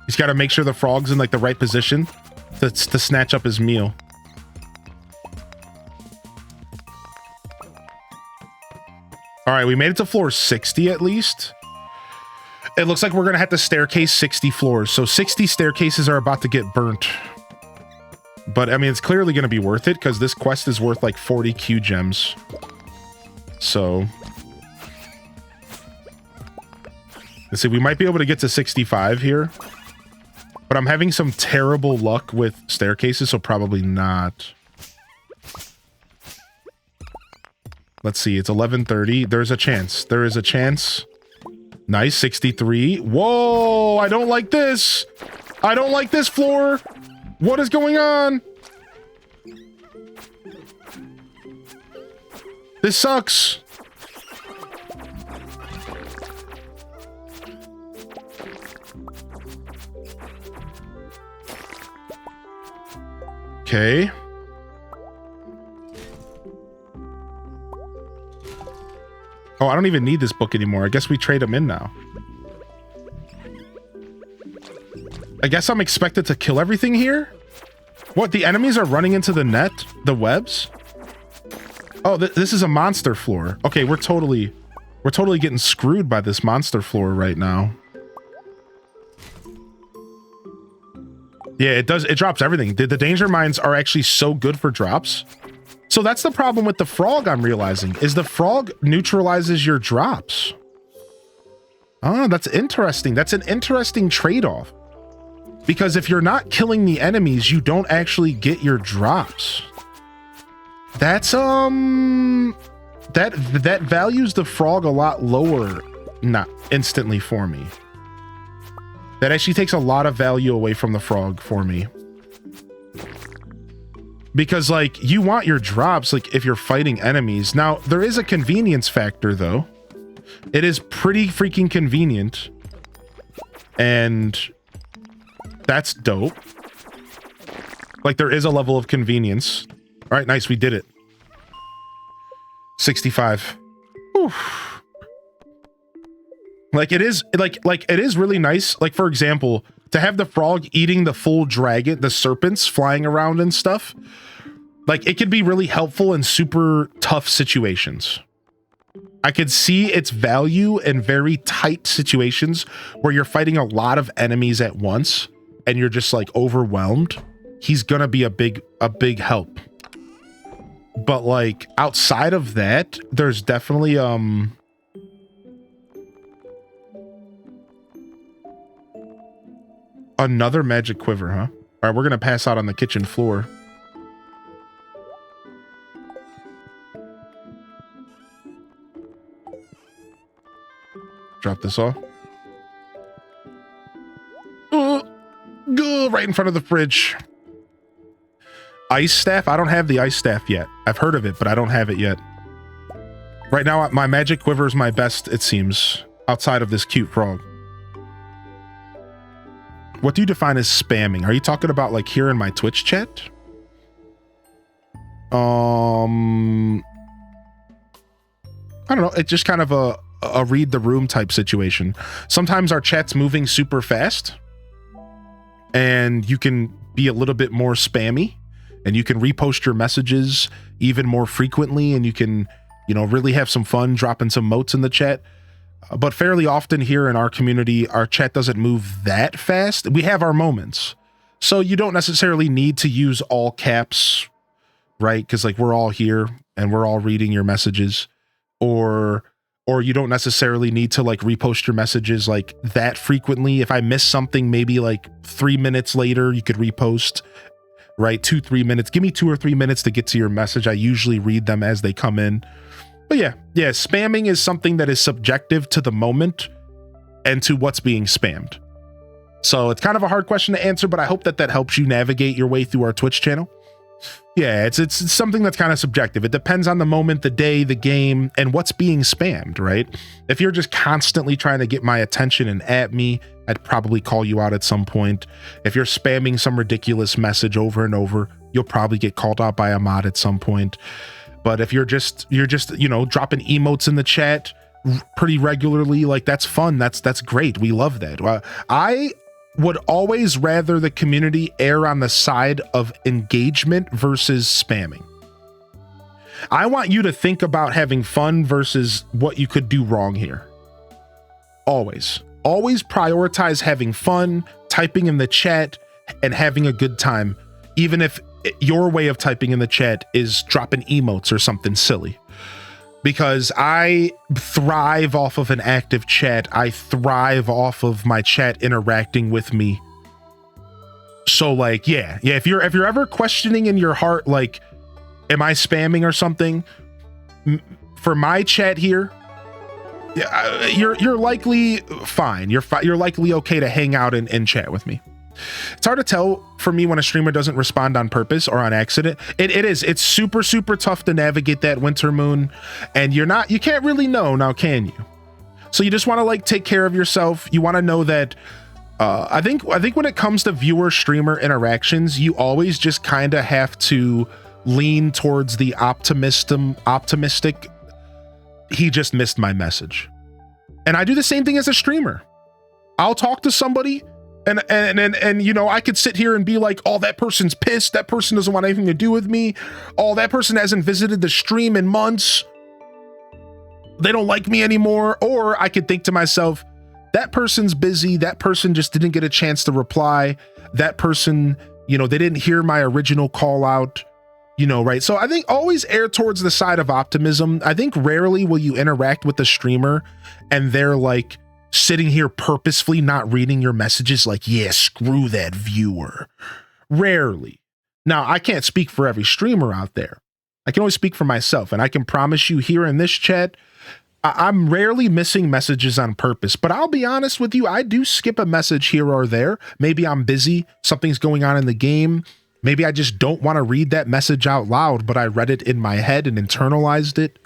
He's got to make sure the frog's in like the right position to snatch up his meal. All right, we made it to floor 60 at least. It looks like we're going to have to staircase 60 floors. So 60 staircases are about to get burnt. But I mean, it's clearly going to be worth it because this quest is worth like 40 Q gems. So let's see, we might be able to get to 65 here, but I'm having some terrible luck with staircases, so probably not. Let's see. It's 11:30. There's a chance. There is a chance. Nice. 63. Whoa! I don't like this. I don't like this floor. What is going on? This sucks. Okay. Oh, I don't even need this book anymore. I guess we trade them in now. I guess I'm expected to kill everything here? What, the enemies are running into the net? The webs? Oh, this is a monster floor. Okay, we're totally getting screwed by this monster floor right now. Yeah, it does. It drops everything. The danger mines are actually so good for drops. So that's the problem with the frog, I'm realizing, is the frog neutralizes your drops. Oh, that's interesting. That's an interesting trade-off. Because if you're not killing the enemies, you don't actually get your drops. That's, that values the frog a lot lower, not instantly for me. That actually takes a lot of value away from the frog for me. Because, like, you want your drops, like, if you're fighting enemies. Now, there is a convenience factor, though. It is pretty freaking convenient. And that's dope. Like, there is a level of convenience. All right, nice, we did it. 65. Oof. Like, it is, like, it is really nice. Like, for example, to have the frog eating the full dragon, the serpents flying around and stuff. Like, it could be really helpful in super tough situations. I could see its value in very tight situations where you're fighting a lot of enemies at once and you're just like overwhelmed. He's gonna be a big help. But like outside of that, there's definitely another magic quiver, huh? All right, we're gonna pass out on the kitchen floor. Drop this off. Go right in front of the fridge. Ice staff? I don't have the ice staff yet. I've heard of it, but I don't have it yet. Right now, my magic quiver is my best, it seems, outside of this cute frog. What do you define as spamming? Are you talking about like here in my Twitch chat? I don't know. It's just kind of a read the room type situation. Sometimes our chat's moving super fast and you can be a little bit more spammy and you can repost your messages even more frequently and you can, you know, really have some fun dropping some motes in the chat. But fairly often here in our community, our chat doesn't move that fast. We have our moments. So you don't necessarily need to use all caps, right? Because like we're all here and we're all reading your messages, or you don't necessarily need to like repost your messages like that frequently. If I miss something, maybe like 3 minutes later, you could repost, right? 2-3 minutes. Give me 2 or 3 minutes to get to your message. I usually read them as they come in. But yeah, spamming is something that is subjective to the moment and to what's being spammed. So it's kind of a hard question to answer, but I hope that helps you navigate your way through our Twitch channel. Yeah, it's something that's kind of subjective. It depends on the moment, the day, the game, and what's being spammed, right? If you're just constantly trying to get my attention and at me, I'd probably call you out at some point. If you're spamming some ridiculous message over and over, you'll probably get called out by a mod at some point. But if you're just, you know, dropping emotes in the chat pretty regularly, like that's fun. That's great. We love that. I would always rather the community err on the side of engagement versus spamming. I want you to think about having fun versus what you could do wrong here. Always prioritize having fun, typing in the chat, and having a good time, even if your way of typing in the chat is dropping emotes or something silly. Because I thrive off of an active chat. I thrive off of my chat interacting with me. So like, yeah. If you're ever questioning in your heart, like, am I spamming or something? for my chat here, you're likely fine. You're likely okay to hang out and chat with me. It's hard to tell for me when a streamer doesn't respond on purpose or on accident. It's super tough to navigate that, Winter Moon, and you can't really know now, can you? So you just want to like take care of yourself. You want to know that I think when it comes to viewer streamer interactions, you always just kind of have to lean towards the optimistic. He just missed my message. And I do the same thing as a streamer. I'll talk to somebody and you know, I could sit here and be like, oh, that person's pissed. That person doesn't want anything to do with me. Oh, that person hasn't visited the stream in months. They don't like me anymore. Or I could think to myself, that person's busy. That person just didn't get a chance to reply. That person, you know, they didn't hear my original call out, you know, right? So I think always err towards the side of optimism. I think rarely will you interact with the streamer and they're like sitting here purposefully not reading your messages like, yeah, screw that viewer. Rarely. Now, I can't speak for every streamer out there. I can only speak for myself. And I can promise you here in this chat, I'm rarely missing messages on purpose, but I'll be honest with you, I do skip a message here or there. Maybe I'm busy, something's going on in the game. Maybe I just don't want to read that message out loud, but I read it in my head and internalized it.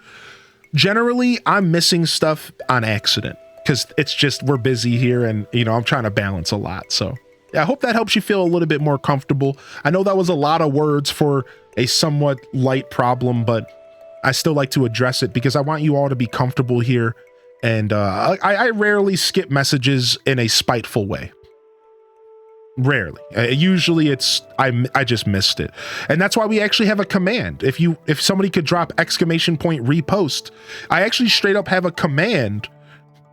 Generally, I'm missing stuff on accident because it's just, we're busy here and, you know, I'm trying to balance a lot. So yeah, I hope that helps you feel a little bit more comfortable. I know that was a lot of words for a somewhat light problem, but I still like to address it because I want you all to be comfortable here. And I rarely skip messages in a spiteful way. Rarely. Usually it's I just missed it. And that's why we actually have a command. If somebody could drop ! repost, I actually straight up have a command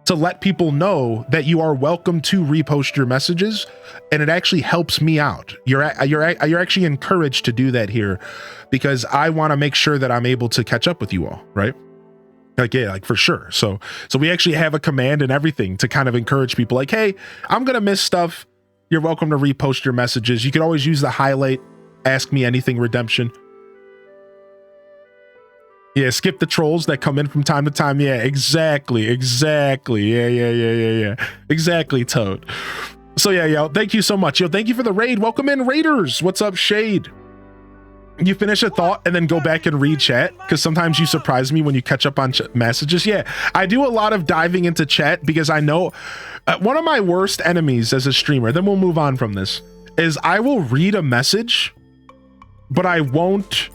to let people know that you are welcome to repost your messages, and it actually helps me out. You're actually encouraged to do that here because I want to make sure that I'm able to catch up with you all, right? Like, yeah, like for sure. So we actually have a command and everything to kind of encourage people like, hey, I'm going to miss stuff. You're welcome to repost your messages. You can always use the highlight, ask me anything redemption. Yeah, skip the trolls that come in from time to time. Yeah, exactly. Yeah. Exactly, Toad. So yeah, yo, thank you so much. Yo, thank you for the raid. Welcome in, Raiders. What's up, Shade? You finish a thought and then go back and read chat because sometimes you surprise me when you catch up on messages. Yeah, I do a lot of diving into chat because I know one of my worst enemies as a streamer, then we'll move on from this, is I will read a message, but I won't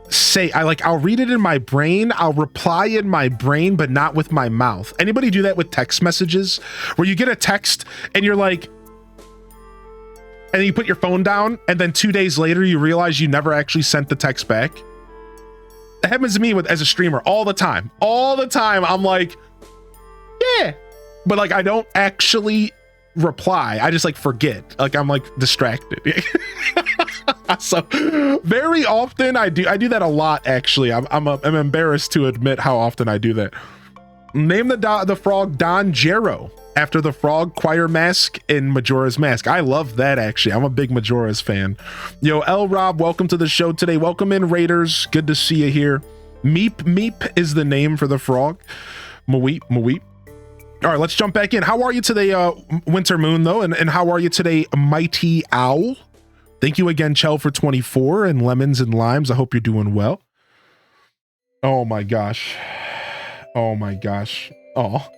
say, I'll read it in my brain, I'll reply in my brain, but not with my mouth. Anybody do that with text messages where you get a text and you're like, and you put your phone down and then 2 days later you realize you never actually sent the text back? That happens to me as a streamer all the time. I'm like, yeah, but like I don't actually reply. I just like forget. Like I'm like distracted. So very often I do that a lot. Actually, I'm embarrassed to admit how often I do that. Name the frog Don Jero after the frog choir mask in Majora's Mask. I love that, actually. I'm a big Majora's fan. Yo, L Rob, welcome to the show today. Welcome in, Raiders. Good to see you here. Meep is the name for the frog. Mweep. All right, let's jump back in. How are you today, Winter Moon, though? And how are you today, Mighty Owl? Thank you again, Chell, for 24 and lemons and limes. I hope you're doing well. Oh my gosh. Oh.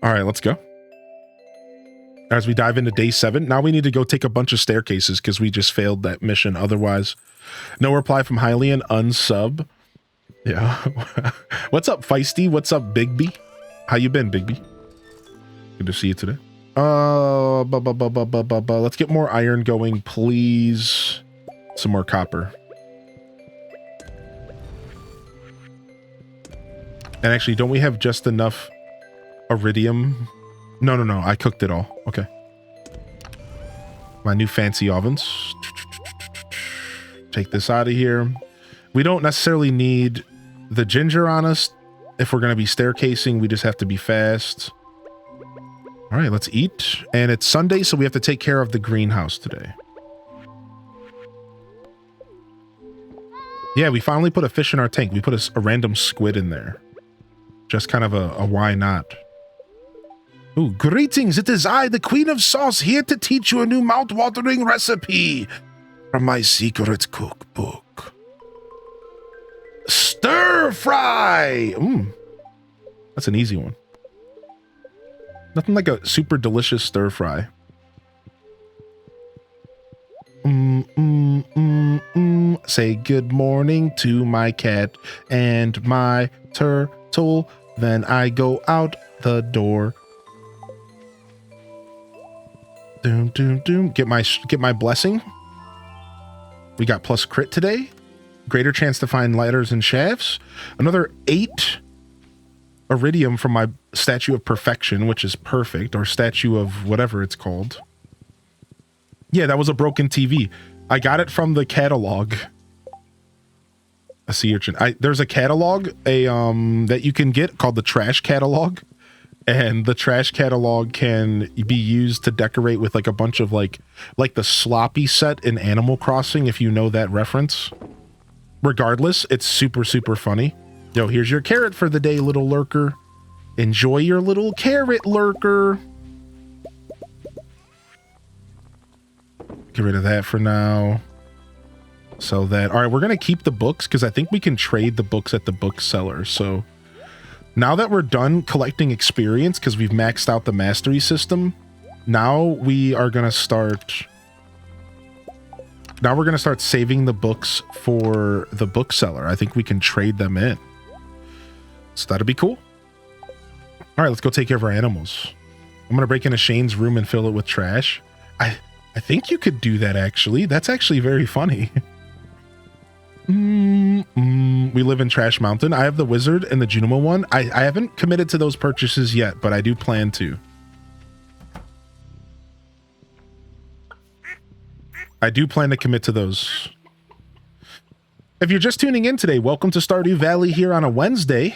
All right, let's go. As we dive into day 7, now we need to go take a bunch of staircases because we just failed that mission otherwise. No reply from Hylian, unsub. Yeah. What's up, Feisty? What's up, Bigby? How you been, Bigby? Good to see you today. Let's get more iron going, please. Some more copper. And actually, don't we have just enough iridium? No. I cooked it all. Okay. My new fancy ovens. Take this out of here. We don't necessarily need the ginger on us. If we're going to be staircasing, we just have to be fast. All right, let's eat. And it's Sunday, so we have to take care of the greenhouse today. Yeah, we finally put a fish in our tank. We put a random squid in there. Just kind of a why not. Ooh, greetings. It is I, the Queen of Sauce, here to teach you a new mouth-watering recipe from my secret cookbook. Stir fry. That's an easy one. Nothing like a super delicious stir fry. Say good morning to my cat and my turtle. Then I go out the door. Doom, doom, doom. Get my blessing. We got plus crit today. Greater chance to find ladders and shafts. Another 8 iridium from my statue of perfection, which is perfect, or statue of whatever it's called. Yeah, that was a broken TV. I got it from the catalog. A sea urchin. There's a catalog, that you can get called the trash catalog, and the trash catalog can be used to decorate with like a bunch of like the sloppy set in Animal Crossing, if you know that reference. Regardless, it's super, super funny. Yo, here's your carrot for the day, little lurker. Enjoy your little carrot, lurker. Get rid of that for now. Sell that. All right, we're going to keep the books because I think we can trade the books at the bookseller. So now that we're done collecting experience because we've maxed out the mastery system, now we are going to start... Now we're going to start saving the books for the bookseller. I think we can trade them in. So that'll be cool. All right, let's go take care of our animals. I'm going to break into Shane's room and fill it with trash. I think you could do that, actually. That's actually very funny. We live in Trash Mountain. I have the Wizard and the Junimo one. I haven't committed to those purchases yet, but I do plan to. I do plan to commit to those. If you're just tuning in today, welcome to Stardew Valley here on a Wednesday.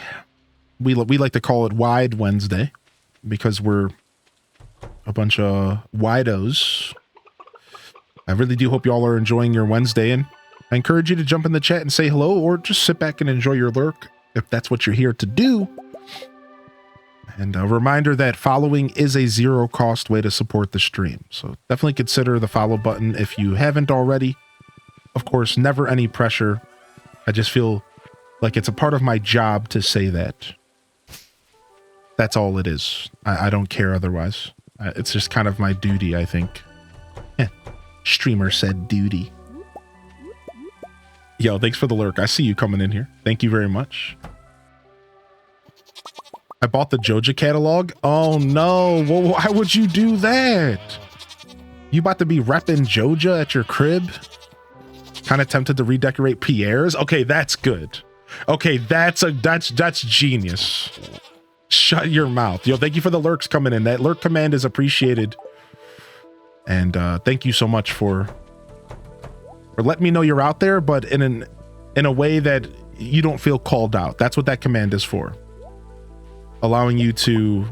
We like to call it Wide Wednesday because we're a bunch of widos. I really do hope y'all are enjoying your Wednesday, and I encourage you to jump in the chat and say hello, or just sit back and enjoy your lurk if that's what you're here to do. And a reminder that following is a zero-cost way to support the stream. So definitely consider the follow button if you haven't already. Of course, never any pressure. I just feel like it's a part of my job to say that. That's all it is. I don't care otherwise. It's just kind of my duty, I think. Streamer said duty. Yo, thanks for the lurk. I see you coming in here. Thank you very much. I bought the Joja catalog. Oh no, well, why would you do that? You about to be repping Joja at your crib? Kind of tempted to redecorate Pierre's? Okay, that's good. Okay, that's genius. Shut your mouth. Yo, thank you for the lurks coming in. That lurk command is appreciated. And thank you so much for letting me know you're out there, but in a way that you don't feel called out. That's what that command is for. Allowing you to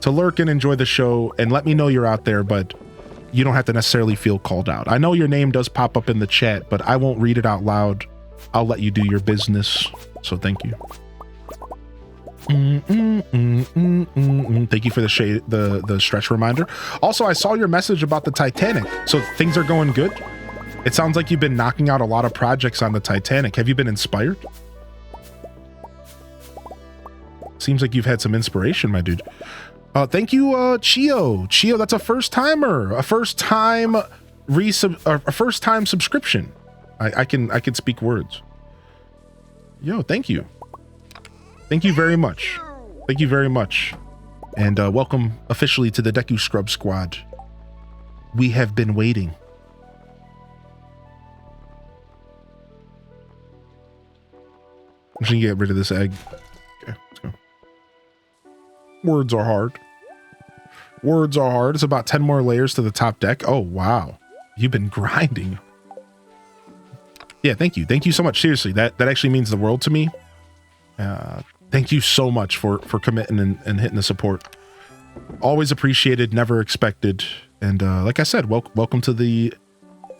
lurk and enjoy the show and let me know you're out there, but you don't have to necessarily feel called out. I know your name does pop up in the chat, but I won't read it out loud. I'll let you do your business. So thank you. Thank you for the stretch reminder. Also, I saw your message about the Titanic. So things are going good. It sounds like you've been knocking out a lot of projects on the Titanic. Have you been inspired? Seems like you've had some inspiration, my dude. Thank you, Chio. Chio, that's a first timer. A first time subscription. I can speak words. Yo, thank you. Thank you very much. Thank you very much. And welcome officially to the Deku Scrub Squad. We have been waiting. I'm just gonna get rid of this egg. Okay, let's go. Words are hard. Words are hard. It's about 10 more layers to the top deck. Oh, wow. You've been grinding. Yeah, thank you. Thank you so much. Seriously, that actually means the world to me. Thank you so much for committing and hitting the support. Always appreciated, never expected. And like I said, welcome to the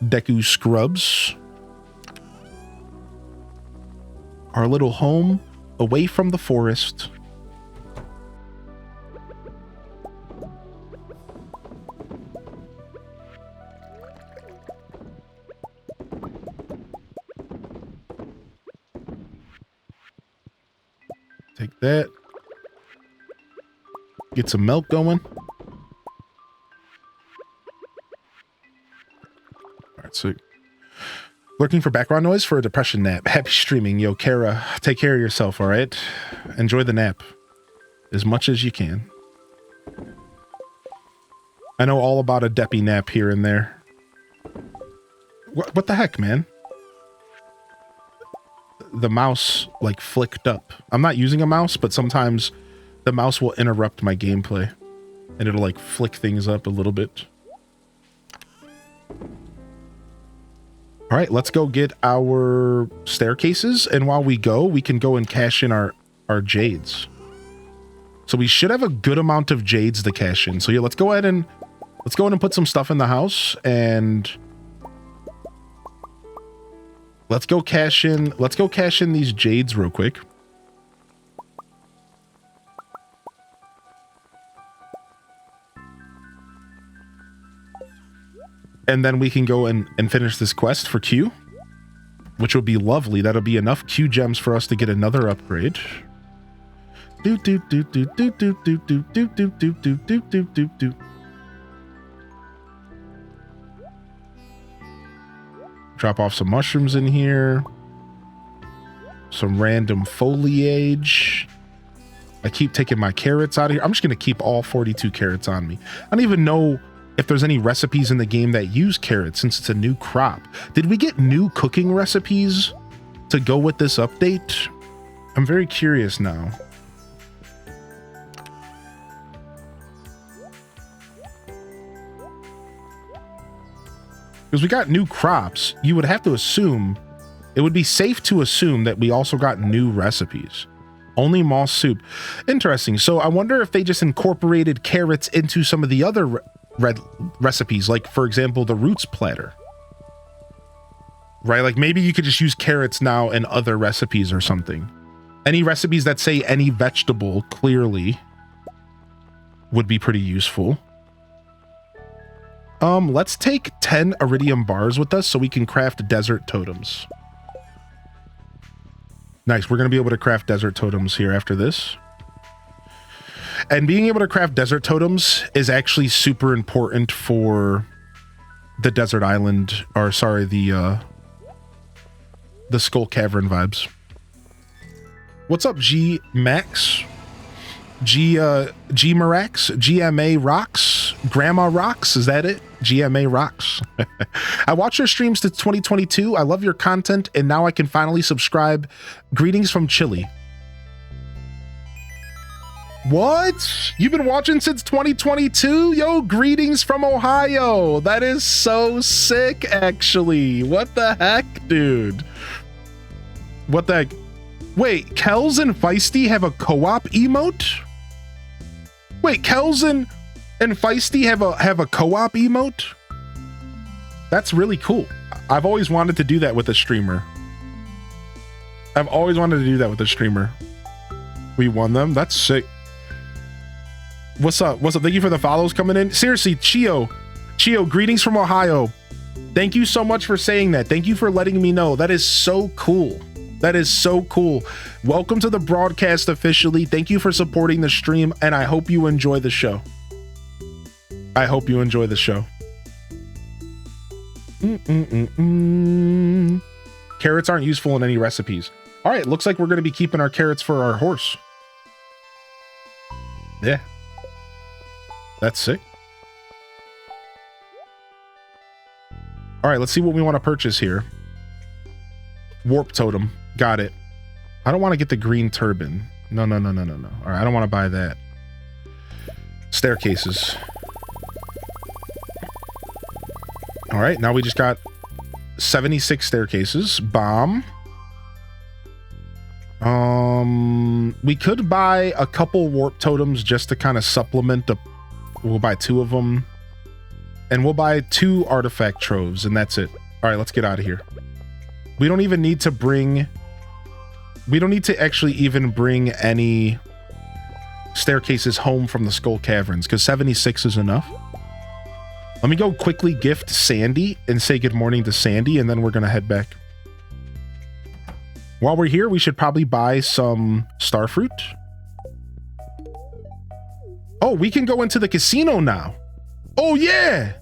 Deku Scrubs. our little home away from the forest. Take that. Get some milk going. All right, so looking for background noise for a depression nap. Happy streaming. Yo, Kara, take care of yourself, all right? Enjoy the nap as much as you can. I know all about a deppy nap here and there. What the heck, man? The mouse, like, flicked up. I'm not using a mouse, but sometimes the mouse will interrupt my gameplay. And it'll, like, flick things up a little bit. All right, let's go get our staircases, and while we go, we can go and cash in our jades. So we should have a good amount of jades to cash in. So yeah, let's go ahead and put some stuff in the house, and let's go cash in these jades real quick. And then we can go and finish this quest for Q, which would be lovely. That'll be enough Q gems for us to get another upgrade. Drop off some mushrooms in here. Some random foliage. I keep taking my carrots out of here. I'm just going to keep all 42 carrots on me. I don't even know if there's any recipes in the game that use carrots since it's a new crop. Did we get new cooking recipes to go with this update? I'm very curious now. Because we got new crops, you would have to assume, it would be safe to assume that we also got new recipes. Only moss soup. Interesting. So I wonder if they just incorporated carrots into some of the other red recipes, like for example the roots platter, right? Like maybe you could just use carrots now in other recipes or something. Any recipes that say any vegetable clearly would be pretty useful. Let's take 10 iridium bars with us so we can craft desert totems. Nice, we're gonna be able to craft desert totems here after this. And being able to craft desert totems is actually super important for the desert island, or sorry, the Skull Cavern vibes. What's up, G Max? G Marax? GMA Rocks? Grandma Rocks? Is that it? GMA Rocks. I watch your streams to 2022. I love your content, and now I can finally subscribe. Greetings from Chile. What? You've been watching since 2022? Yo, greetings from Ohio. That is so sick, actually. What the heck, dude? What the heck? Wait, Kells and Feisty have a co-op emote? Wait, Kells and Feisty have a co-op emote? That's really cool. I've always wanted to do that with a streamer. We won them? That's sick. What's up? Thank you for the follows coming in. Seriously, Chio, greetings from Ohio. Thank you so much for saying that. Thank you for letting me know. That is so cool. Welcome to the broadcast officially. Thank you for supporting the stream, and I hope you enjoy the show. Carrots aren't useful in any recipes. All right, looks like we're going to be keeping our carrots for our horse. Yeah. That's sick. All right, let's see what we want to purchase here. Warp totem. Got it. I don't want to get the green turban. No. All right, I don't want to buy that. Staircases. All right, now we just got 76 staircases. Bomb. We could buy a couple warp totems just to kind of supplement the... We'll buy 2 of them. And we'll buy 2 artifact troves, and that's it. All right, let's get out of here. We don't even need to bring We don't need to actually even bring any staircases home from the Skull Caverns because 76 is enough. Let me go quickly gift Sandy and say good morning to Sandy, and then we're going to head back. While we're here, we should probably buy some Starfruit. Oh, we can go into the casino now. Oh, yeah.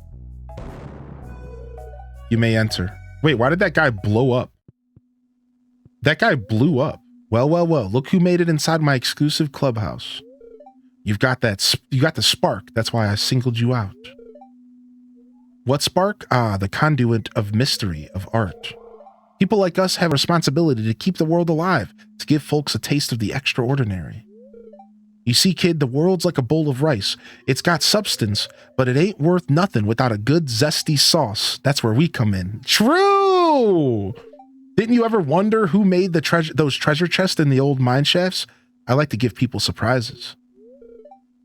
You may enter. Wait, why did that guy blow up? That guy blew up. Well, well, well. Look who made it inside my exclusive clubhouse. You got the spark. That's why I singled you out. What spark? Ah, the conduit of mystery, of art. People like us have a responsibility to keep the world alive, to give folks a taste of the extraordinary. You see, kid, the world's like a bowl of rice. It's got substance, but it ain't worth nothing without a good zesty sauce. That's where we come in. True! Didn't you ever wonder who made those treasure chests in the old mine shafts? I like to give people surprises.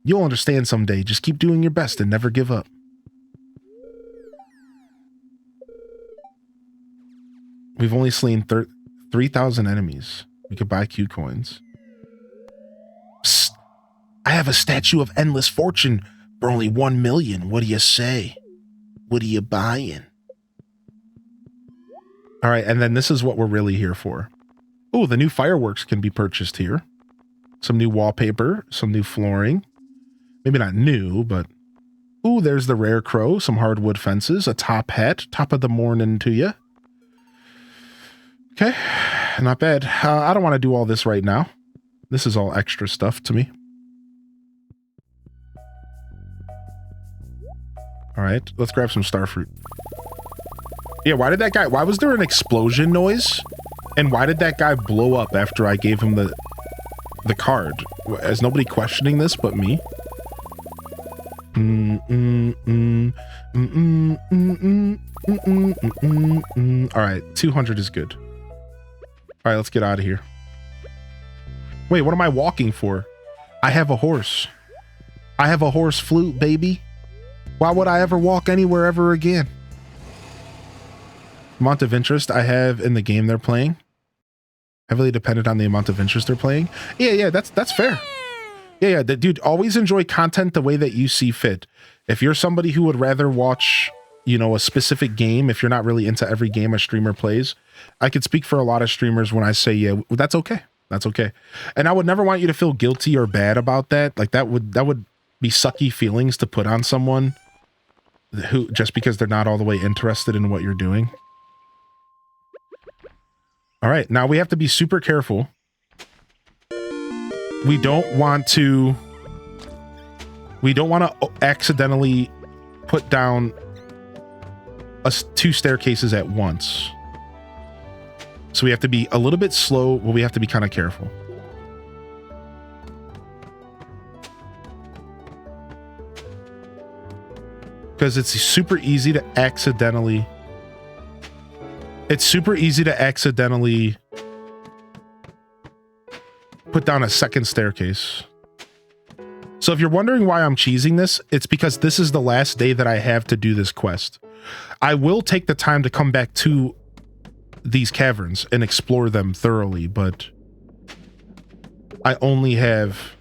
You'll understand someday. Just keep doing your best and never give up. We've only slain 3,000 enemies. We could buy Q coins. Psst. I have a statue of endless fortune for only 1 million. What do you say? What are you buying? All right, and then this is what we're really here for. Oh, the new fireworks can be purchased here. Some new wallpaper, some new flooring. Maybe not new, but... Ooh, there's the rare crow, some hardwood fences, a top hat, top of the morning to you. Okay, not bad. I don't want to do all this right now. This is all extra stuff to me. All right, let's grab some Starfruit. Yeah, why was there an explosion noise? And why did that guy blow up after I gave him the card? Is nobody questioning this but me? All right, 200 is good. All right, let's get out of here. Wait, what am I walking for? I have a horse. I have a horse flute, baby. Why would I ever walk anywhere ever again? Amount of interest I have in the game they're playing. Heavily dependent on the amount of interest they're playing. Yeah, that's fair. Yeah, dude, always enjoy content the way that you see fit. If you're somebody who would rather watch, you know, a specific game, if you're not really into every game a streamer plays, I could speak for a lot of streamers when I say, yeah, that's okay. That's okay. And I would never want you to feel guilty or bad about that. Like that would be sucky feelings to put on someone who, just because they're not all the way interested in what you're doing. All right, now we have to be super careful. We don't want to accidentally put down two staircases at once. So we have to be a little bit slow, but we have to be kind of careful. Because it's super easy to accidentally... put down a second staircase. So if you're wondering why I'm cheesing this, it's because this is the last day that I have to do this quest. I will take the time to come back to these caverns and explore them thoroughly, but I only have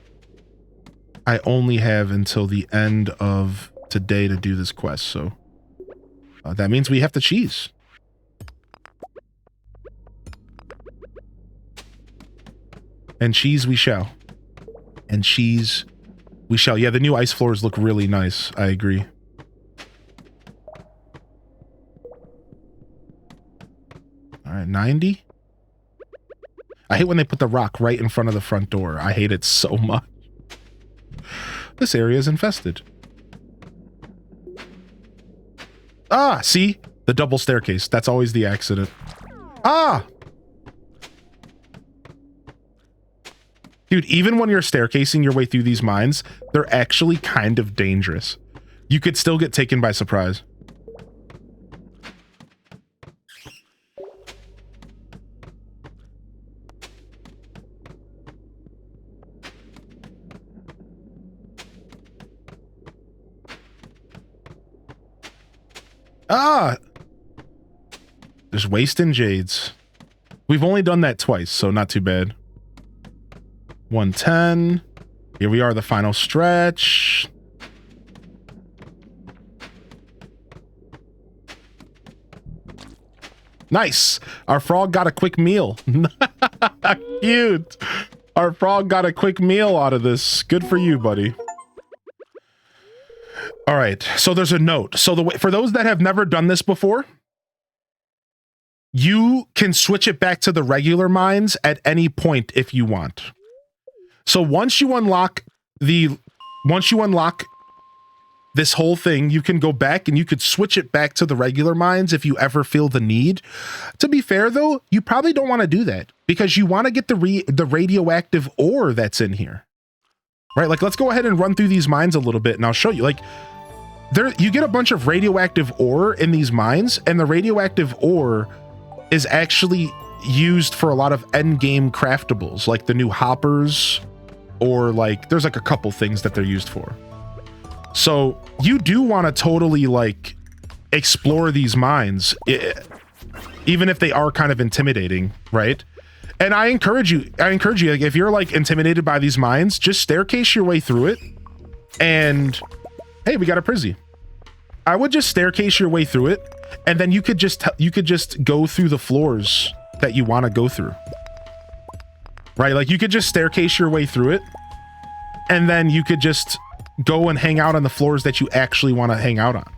until the end of today to do this quest, so that means we have to cheese. And cheese we shall. And cheese we shall. Yeah, the new ice floors look really nice. I agree. All right, 90. I hate when they put the rock right in front of the front door. I hate it so much. This area is infested. Ah, see? The double staircase. That's always the accident. Ah! Dude, even when you're staircasing your way through these mines, they're actually kind of dangerous. You could still get taken by surprise. Ah! There's wasting jades. We've only done that twice, so not too bad. 110. Here we are, the final stretch. Nice. Our frog got a quick meal. Cute. Our frog got a quick meal out of this. Good for you, buddy. All right. So there's a note. So for those that have never done this before, you can switch it back to the regular mines at any point if you want. So once you unlock this whole thing, you can go back and you could switch it back to the regular mines if you ever feel the need. To be fair though, you probably don't want to do that because you want to get the radioactive ore that's in here. Right? Like, let's go ahead and run through these mines a little bit and I'll show you. Like, you get a bunch of radioactive ore in these mines, and the radioactive ore is actually used for a lot of end game craftables, like the new hoppers, or like there's like a couple things that they're used for. So you do want to totally like explore these mines, even if they are kind of intimidating, right? And I encourage you, like, if you're like intimidated by these mines, just staircase your way through it. And hey, we got a Prizzy. I would just staircase your way through it, and then you could just go through the floors that you want to go through. Right? Like, you could just staircase your way through it, and then you could just go and hang out on the floors that you actually want to hang out on.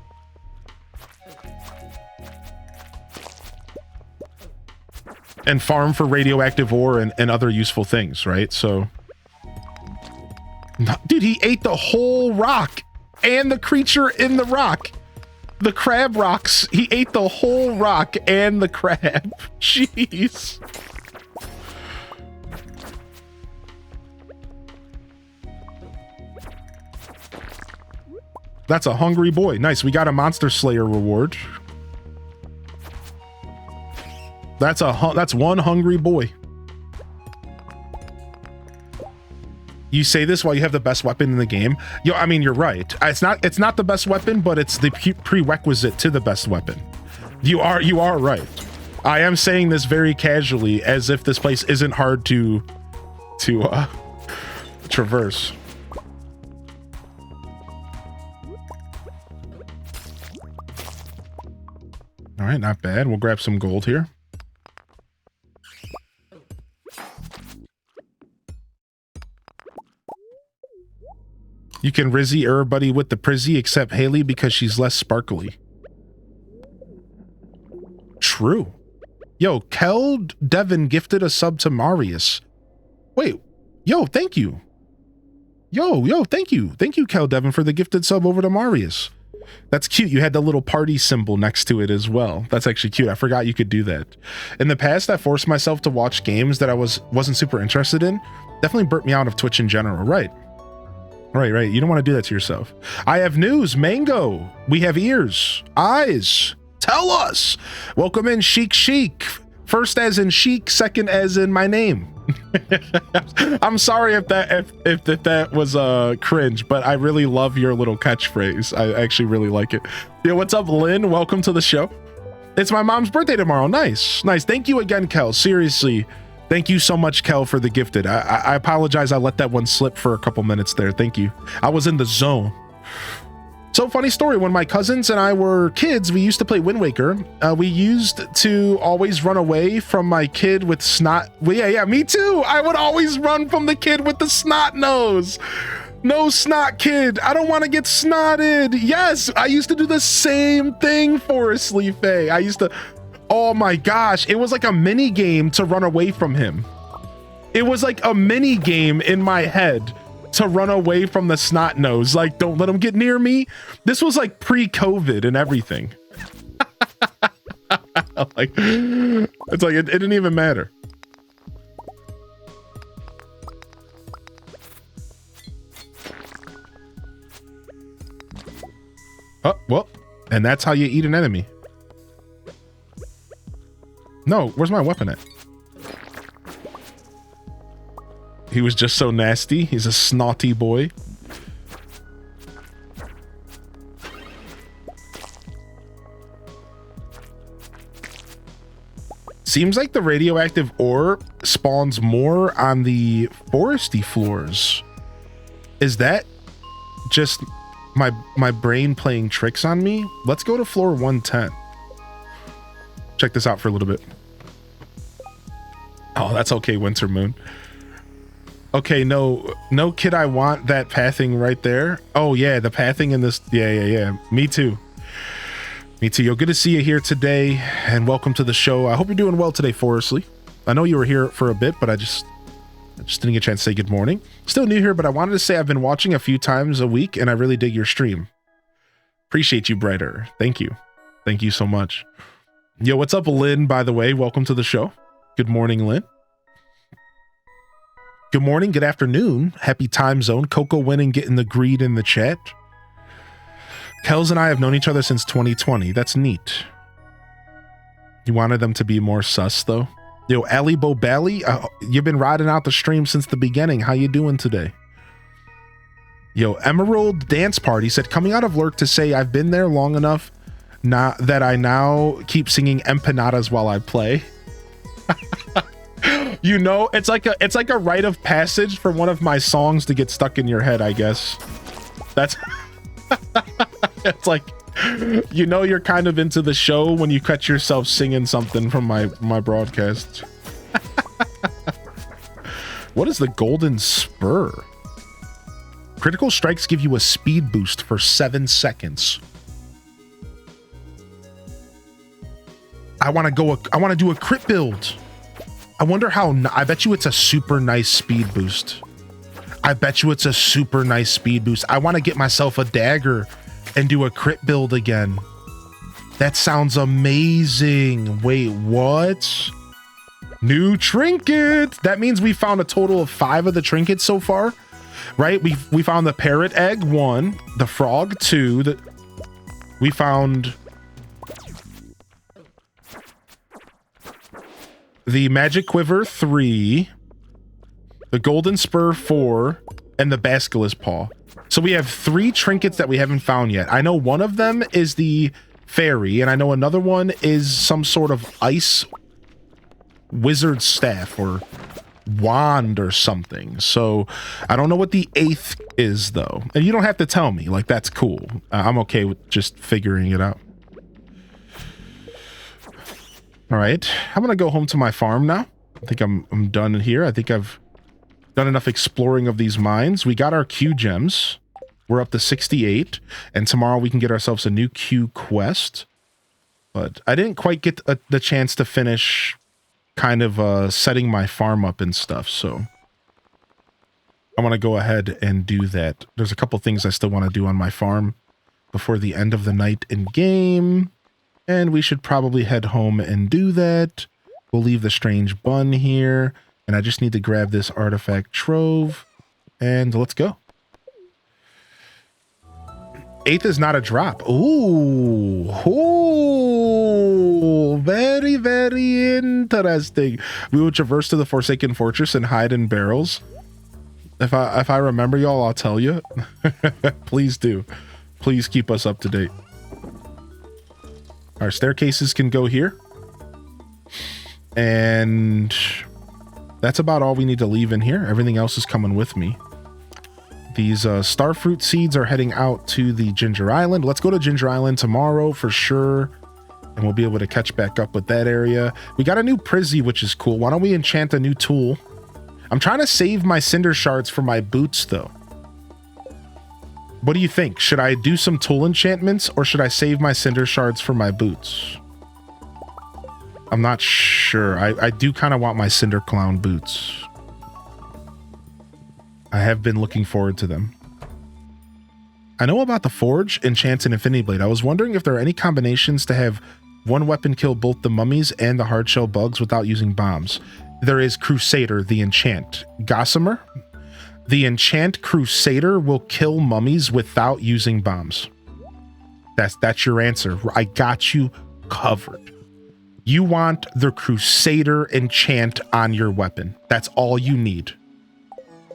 And farm for radioactive ore and other useful things, right? So, dude, he ate the whole rock and the creature in the rock. The crab rocks. He ate the whole rock and the crab. Jeez. That's a hungry boy. Nice. We got a Monster Slayer reward. That's one hungry boy. You say this while you have the best weapon in the game. Yo, I mean, you're right. It's not the best weapon, but it's the prerequisite to the best weapon. You are right. I am saying this very casually, as if this place isn't hard to traverse. All right, not bad. We'll grab some gold here. You can Rizzy everybody with the Prizzy except Haley because she's less sparkly. True. Yo, Kel Devin gifted a sub to Marius. Wait, yo, thank you. Yo, thank you. Thank you, Kel Devin, for the gifted sub over to Marius. That's cute. You had the little party symbol next to it as well. That's actually cute. I forgot you could do that. In the past, I forced myself to watch games that I wasn't super interested in. Definitely burnt me out of Twitch in general. Right. You don't want to do that to yourself. I have news. Mango. We have ears. Eyes. Tell us. Welcome in, Chic. First as in chic, second as in my name. I'm sorry if that was cringe, but I really love your little catchphrase. I actually really like it. Yo, what's up, Lynn? Welcome to the show. It's my mom's birthday tomorrow. Nice. Thank you again, Kel. Seriously. Thank you so much, Kel, for the gifted. I apologize. I let that one slip for a couple minutes there. Thank you. I was in the zone. So, funny story. When my cousins and I were kids, we used to play Wind Waker. We used to always run away from my kid with snot. Well, yeah, me too. I would always run from the kid with the snot nose. No snot kid. I don't want to get snotted. Yes, I used to do the same thing, Forest Leaf. I used to... Oh my gosh, it was like a mini game to run away from him. It was like a mini game in my head to run away from the snot nose. Like, don't let him get near me. This was like pre-COVID and everything. Like, it's like it didn't even matter. Oh, well, and that's how you eat an enemy. No, where's my weapon at? He was just so nasty. He's a snotty boy. Seems like the radioactive ore spawns more on the foresty floors. Is that just my brain playing tricks on me? Let's go to floor 110. Check this out for a little bit. Oh, that's okay, Winter Moon. Okay, no kid, I want that pathing right there. Oh yeah, the pathing in this. Yeah. Me too. Yo, good to see you here today, and welcome to the show. I hope you're doing well today, Forestly. I know you were here for a bit, but I just didn't get a chance to say good morning. Still new here, but I wanted to say I've been watching a few times a week, and I really dig your stream. Appreciate you, Brighter. Thank you so much. Yo, what's up, Lynn? By the way, welcome to the show. Good morning, Lynn. Good morning, good afternoon. Happy time zone. Coco winning, getting the greed in the chat. Kels and I have known each other since 2020. That's neat. You wanted them to be more sus, though? Yo, Ali Bobali, you've been riding out the stream since the beginning. How you doing today? Yo, Emerald Dance Party said, coming out of lurk to say I've been there long enough that I now keep singing empanadas while I play. You know, it's like a rite of passage for one of my songs to get stuck in your head, I guess. That's it's like, you know, you're kind of into the show when you catch yourself singing something from my broadcast. What is the Golden Spur? Critical strikes give you a speed boost for 7 seconds. I want to do a crit build. I wonder how. I bet you it's a super nice speed boost. I want to get myself a dagger and do a crit build again. That sounds amazing. Wait, what? New trinket. That means we found a total of 5 of the trinkets so far, right? We found the parrot egg 1, the frog 2. We found the magic quiver 3, the golden spur 4, and the basilisk paw. So we have 3 trinkets that we haven't found yet. I know one of them is the fairy, and I know another one is some sort of ice wizard staff or wand or something. So I don't know what the 8th is, though. And you don't have to tell me. Like, that's cool. I'm okay with just figuring it out. All right, I'm gonna go home to my farm now. I think I'm done here. I think I've done enough exploring of these mines. We got our Q gems. We're up to 68, and tomorrow we can get ourselves a new Q quest. But I didn't quite get the chance to finish kind of setting my farm up and stuff, so I want to go ahead and do that. There's a couple things I still want to do on my farm before the end of the night in game. And we should probably head home and do that. We'll leave the strange bun here. And I just need to grab this artifact trove. And let's go. 8th is not a drop. Ooh. Ooh. Very, very interesting. We will traverse to the Forsaken Fortress and hide in barrels. If I remember, y'all, I'll tell you. Please do. Please keep us up to date. Our staircases can go here. And that's about all we need to leave in here. Everything else is coming with me. These starfruit seeds are heading out to the Ginger Island. Let's go to Ginger Island tomorrow for sure. And we'll be able to catch back up with that area. We got a new Prizzy, which is cool. Why don't we enchant a new tool? I'm trying to save my cinder shards for my boots, though. What do you think? Should I do some tool enchantments or should I save my cinder shards for my boots? I'm not sure. I do kind of want my Cinder Clown boots. I have been looking forward to them. I know about the Forge, Enchant, and Infinity Blade. I was wondering if there are any combinations to have one weapon kill both the mummies and the hardshell bugs without using bombs. There is Crusader, the enchant. Gossamer? The enchant Crusader will kill mummies without using bombs. That's your answer. I got you covered. You want the Crusader enchant on your weapon. That's all you need.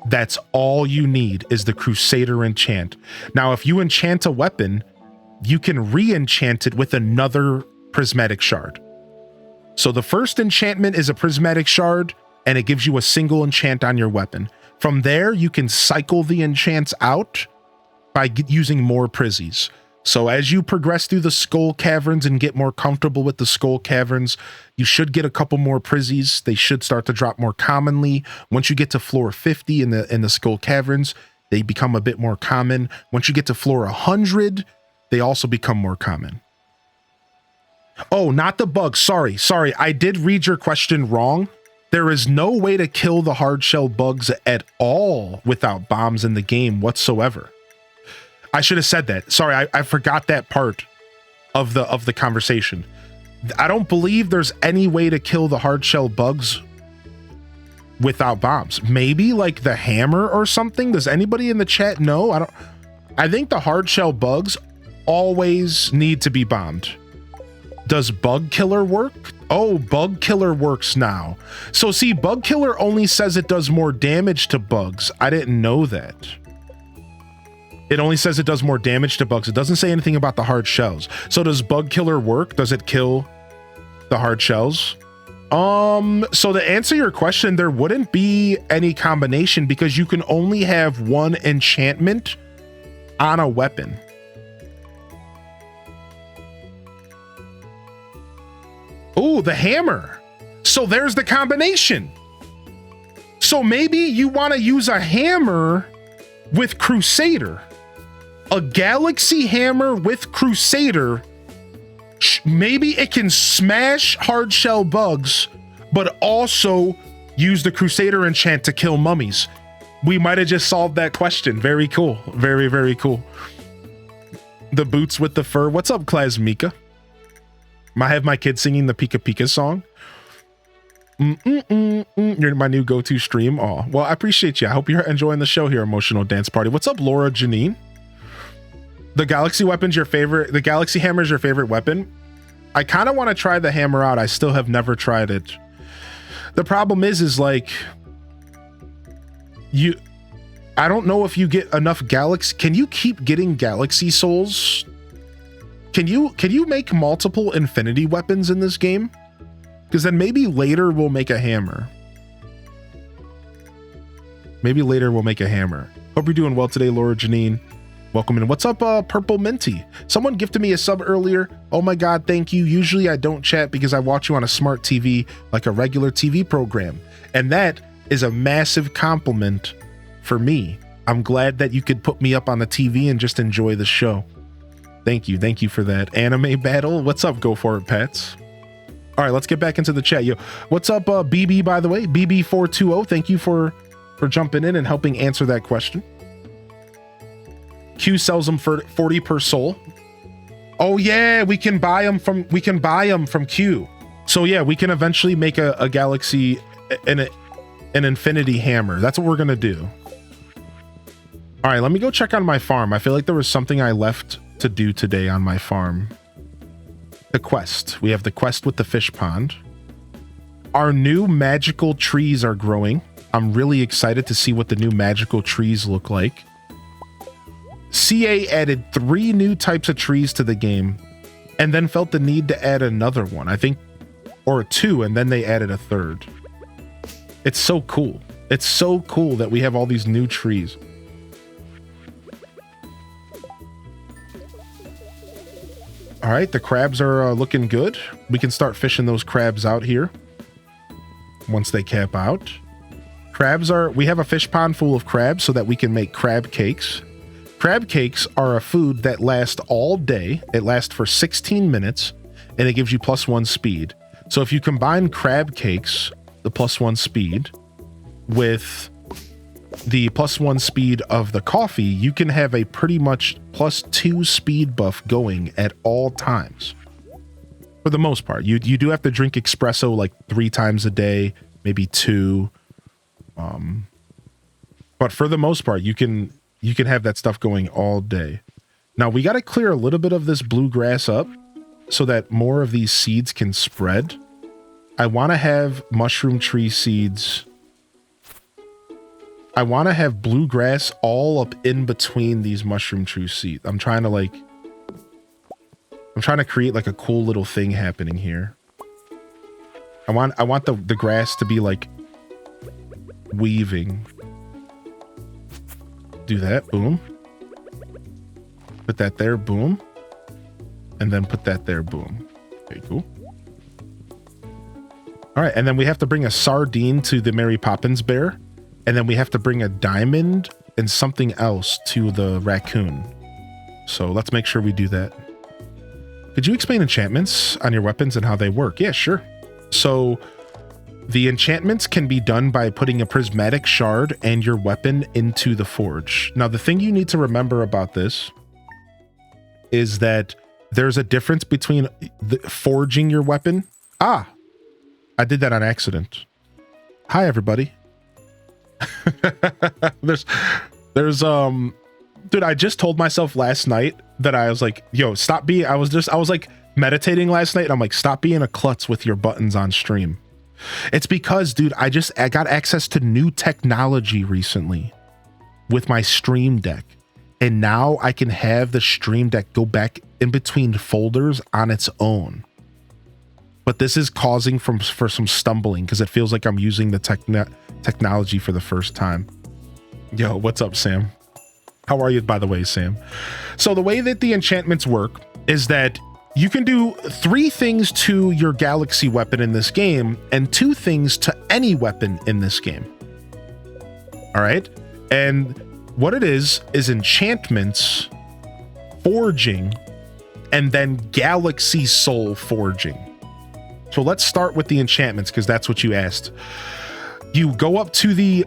That's all you need is the Crusader enchant. Now, if you enchant a weapon, you can re-enchant it with another prismatic shard. So the first enchantment is a prismatic shard, and it gives you a single enchant on your weapon. From there, you can cycle the enchants out by using more prizzies. So as you progress through the skull caverns and get more comfortable with the skull caverns, you should get a couple more prizzies. They should start to drop more commonly. Once you get to floor 50 in the skull caverns, they become a bit more common. Once you get to floor 100, they also become more common. Oh, not the bugs. Sorry. I did read your question wrong. There is no way to kill the hard shell bugs at all without bombs in the game whatsoever. I should have said that. Sorry, I forgot that part of the conversation. I don't believe there's any way to kill the hard shell bugs without bombs. Maybe like the hammer or something. Does anybody in the chat know? I think the hard shell bugs always need to be bombed. Does Bug Killer work? Oh, Bug Killer works now. So see, Bug Killer only says it does more damage to bugs. I didn't know that. It only says it does more damage to bugs. It doesn't say anything about the hard shells. So does Bug Killer work? Does it kill the hard shells? So to answer your question, there wouldn't be any combination because you can only have one enchantment on a weapon. Oh, the hammer. So there's the combination. So maybe you want to use a hammer with Crusader. A Galaxy hammer with Crusader. Maybe it can smash hard shell bugs, but also use the Crusader enchant to kill mummies. We might have just solved that question. Very cool. Very, very cool. The boots with the fur. What's up, Klasmika? I have my kids singing the Pika Pika song. You're my new go-to stream. Oh, well, I appreciate you. I hope you're enjoying the show here, Emotional Dance Party. What's up, Laura Janine? The Galaxy weapon's your favorite. The Galaxy hammer is your favorite weapon. I kind of want to try the hammer out. I still have never tried it. The problem is like I don't know if you get enough Galaxy. Can you keep getting Galaxy souls? Can you make multiple infinity weapons in this game? Because then maybe later we'll make a hammer. Maybe later we'll make a hammer. Hope you're doing well today, Laura Janine. Welcome in. What's up, Purple Minty? Someone gifted me a sub earlier. Oh my God, thank you. Usually I don't chat because I watch you on a smart TV like a regular TV program. And that is a massive compliment for me. I'm glad that you could put me up on the TV and just enjoy the show. Thank you. Thank you for that. Anime battle. What's up? Go for it, pets. All right, let's get back into the chat. Yo, what's up, BB, by the way? BB420. Thank you for jumping in and helping answer that question. Q sells them for 40 per soul. Oh yeah, we can buy them from Q. So yeah, we can eventually make a Galaxy an infinity hammer. That's what we're gonna do. All right, let me go check on my farm. I feel like there was something I left to do today on my farm. The quest. We have the quest with the fish pond. Our new magical trees are growing. I'm really excited to see what the new magical trees look like. CA added 3 new types of trees to the game and then felt the need to add another one, I think, or 2, and then they added a 3rd. It's so cool. It's so cool that we have all these new trees. All right, the crabs are looking good. We can start fishing those crabs out here once they cap out. We have a fish pond full of crabs so that we can make crab cakes. Crab cakes are a food that lasts all day. It lasts for 16 minutes and it gives you +1 speed. So if you combine crab cakes, the +1 speed, with the +1 speed of the coffee, you can have a pretty much +2 speed buff going at all times. For the most part, you do have to drink espresso like 3 times a day, maybe 2. But for the most part, you can have that stuff going all day. Now we got to clear a little bit of this bluegrass up so that more of these seeds can spread. I want to have mushroom tree seeds. I want to have bluegrass all up in between these mushroom tree seeds. I'm trying to create like a cool little thing happening here. I want the grass to be like weaving. Do that, boom. Put that there, boom. And then put that there, boom. Okay, cool. All right, and then we have to bring a sardine to the Mary Poppins bear. And then we have to bring a diamond and something else to the raccoon. So let's make sure we do that. Could you explain enchantments on your weapons and how they work? Yeah, sure. So the enchantments can be done by putting a prismatic shard and your weapon into the forge. Now, the thing you need to remember about this is that there's a difference between forging your weapon. Ah, I did that on accident. Hi, everybody. there's dude, I just told myself last night that I was like, yo, stop being, I was like meditating last night and I'm like, stop being a klutz with your buttons on stream. It's because, dude, I got access to new technology recently with my Stream Deck. And now I can have the Stream Deck go back in between folders on its own. But this is causing for some stumbling because it feels like I'm using the technology for the first time. Yo, what's up, Sam? How are you, by the way, Sam? So the way that the enchantments work is that you can do 3 things to your galaxy weapon in this game and 2 things to any weapon in this game. All right. And what it is enchantments, forging, and then galaxy soul forging. So let's start with the enchantments because that's what you asked. You go up to the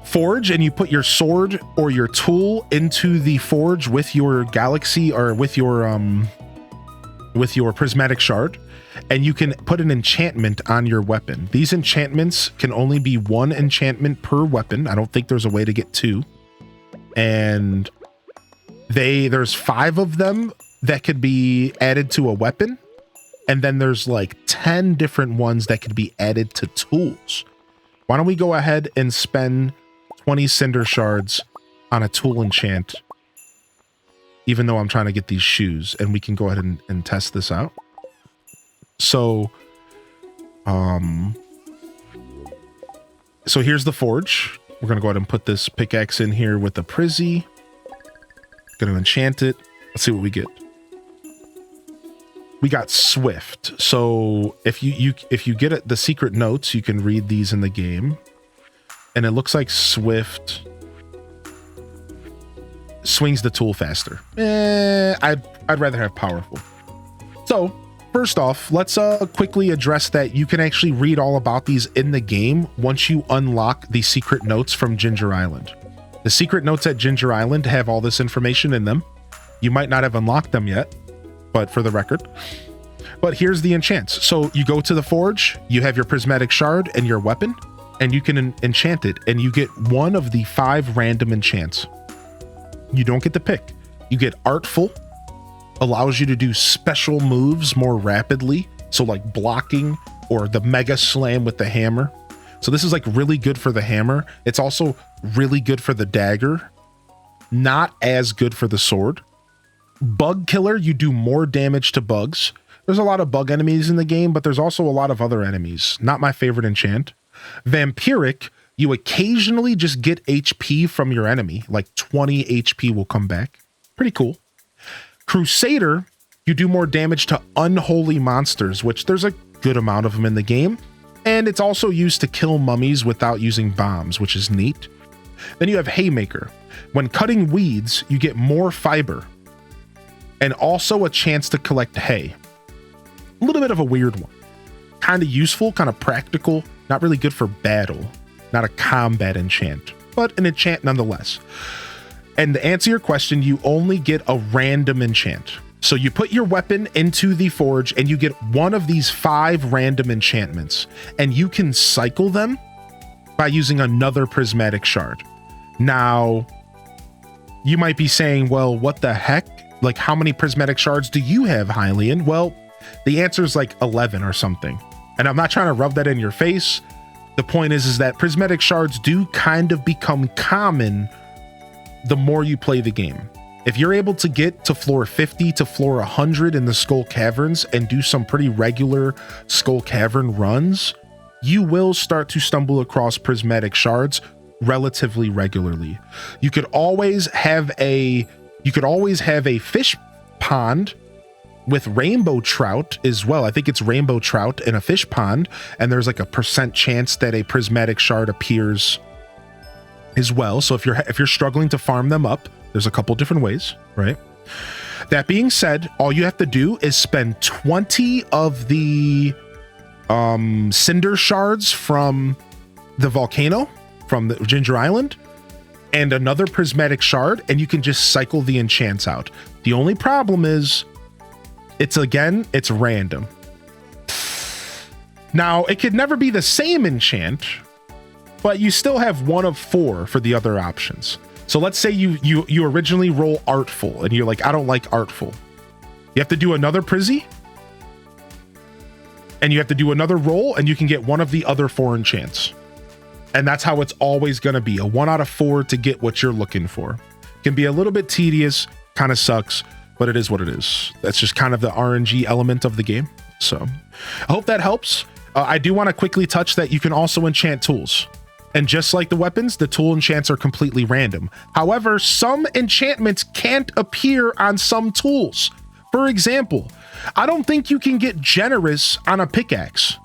forge and you put your sword or your tool into the forge with your galaxy or with your prismatic shard, and you can put an enchantment on your weapon. These enchantments can only be 1 enchantment per weapon. I don't think there's a way to get 2. And there's 5 of them that could be added to a weapon. And then there's like 10 different ones that could be added to tools. Why don't we go ahead and spend 20 cinder shards on a tool enchant, even though I'm trying to get these shoes, and we can go ahead and test this out. So, so here's the forge. We're going to go ahead and put this pickaxe in here with the prizzy. Going to enchant it. Let's see what we get. We got Swift. So if you get the secret notes, you can read these in the game. And it looks like Swift swings the tool faster. I'd rather have powerful. So first off, let's quickly address that you can actually read all about these in the game once you unlock the secret notes from Ginger Island. The secret notes at Ginger Island have all this information in them. You might not have unlocked them yet, but for the record. But here's the enchants. So you go to the forge, you have your prismatic shard and your weapon, and you can enchant it, and you get 1 of the 5 random enchants. You don't get to pick. You get Artful, allows you to do special moves more rapidly. So like blocking or the mega slam with the hammer. So this is like really good for the hammer. It's also really good for the dagger. Not as good for the sword. Bug Killer, you do more damage to bugs. There's a lot of bug enemies in the game, but there's also a lot of other enemies. Not my favorite enchant. Vampiric, you occasionally just get HP from your enemy. Like 20 HP will come back. Pretty cool. Crusader, you do more damage to unholy monsters, which there's a good amount of them in the game. And it's also used to kill mummies without using bombs, which is neat. Then you have Haymaker. When cutting weeds, you get more fiber. And also a chance to collect hay. A little bit of a weird one. Kind of useful, kind of practical, not really good for battle. Not a combat enchant, but an enchant nonetheless. And to answer your question, you only get a random enchant. So you put your weapon into the forge and you get 1 of these 5 random enchantments. And you can cycle them by using another prismatic shard. Now, you might be saying, well, what the heck? Like, how many prismatic shards do you have, Hylian? Well, the answer is like 11 or something. And I'm not trying to rub that in your face. The point is that prismatic shards do kind of become common the more you play the game. If you're able to get to floor 50 to floor 100 in the Skull Caverns and do some pretty regular Skull Cavern runs, you will start to stumble across prismatic shards relatively regularly. You could always have a fish pond with rainbow trout as well. I think it's rainbow trout in a fish pond, and there's like a % chance that a prismatic shard appears as well. So if you're struggling to farm them up, there's a couple different ways, right? That being said, all you have to do is spend 20 of the cinder shards from the volcano, from the Ginger Island, and another prismatic shard, and you can just cycle the enchants out. The only problem is it's random. Now, it could never be the same enchant, but you still have 1 of 4 for the other options. So let's say you originally roll Artful, and you're like, I don't like Artful. You have to do another Prizzy, and you have to do another roll, and you can get 1 of the other 4 enchants. And that's how it's always going to be, a 1 out of 4 to get what you're looking for. Can be a little bit tedious, kind of sucks, but it is what it is. That's just kind of the RNG element of the game. So I hope that helps. I do want to quickly touch that you can also enchant tools. And just like the weapons, the tool enchants are completely random. However, some enchantments can't appear on some tools. For example, I don't think you can get Generous on a pickaxe.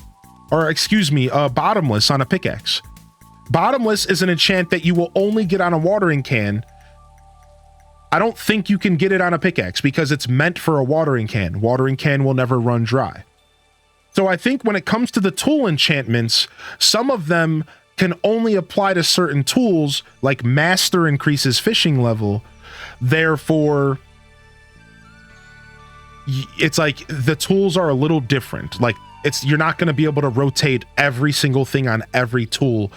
Or excuse me, Bottomless on a pickaxe. Bottomless is an enchant that you will only get on a watering can. I don't think you can get it on a pickaxe because it's meant for a watering can. Watering can will never run dry. So I think when it comes to the tool enchantments, some of them can only apply to certain tools, like Master increases fishing level. Therefore, it's like the tools are a little different. Like you're not going to be able to rotate every single thing on every tool.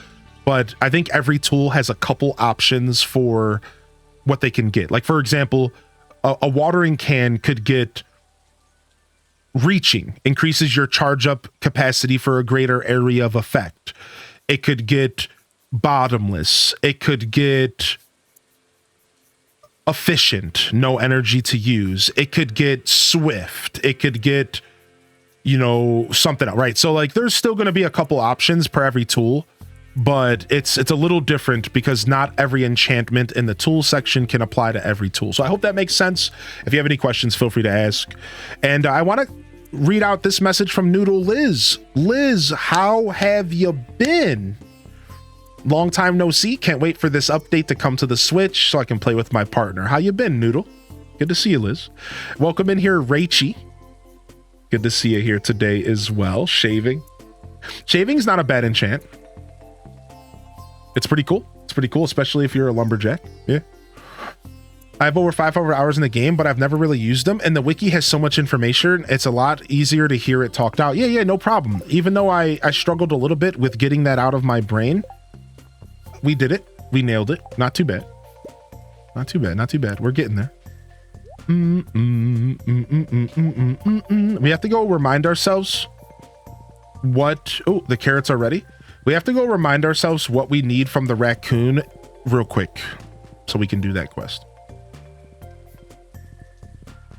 But I think every tool has a couple options for what they can get. Like, for example, a watering can could get Reaching, increases your charge up capacity for a greater area of effect. It could get Bottomless. It could get Efficient, no energy to use. It could get Swift. It could get, something else, right? So like there's still going to be a couple options per every tool. But it's a little different because not every enchantment in the tool section can apply to every tool. So I hope that makes sense. If you have any questions, feel free to ask. And I want to read out this message from Noodle Liz. Liz, how have you been? Long time no see. Can't wait for this update to come to the Switch so I can play with my partner. How you been, Noodle? Good to see you, Liz. Welcome in here, Raichi. Good to see you here today as well. Shaving. Shaving's not a bad enchant. It's pretty cool. It's pretty cool, especially if you're a lumberjack. Yeah. I have over 500 hours in the game, but I've never really used them. And the wiki has so much information. It's a lot easier to hear it talked out. Yeah, no problem. Even though I struggled a little bit with getting that out of my brain, we did it. We nailed it. Not too bad. Not too bad. Not too bad. We're getting there. We have to go remind ourselves what... Oh, the carrots are ready. We have to go remind ourselves what we need from the raccoon real quick so we can do that quest.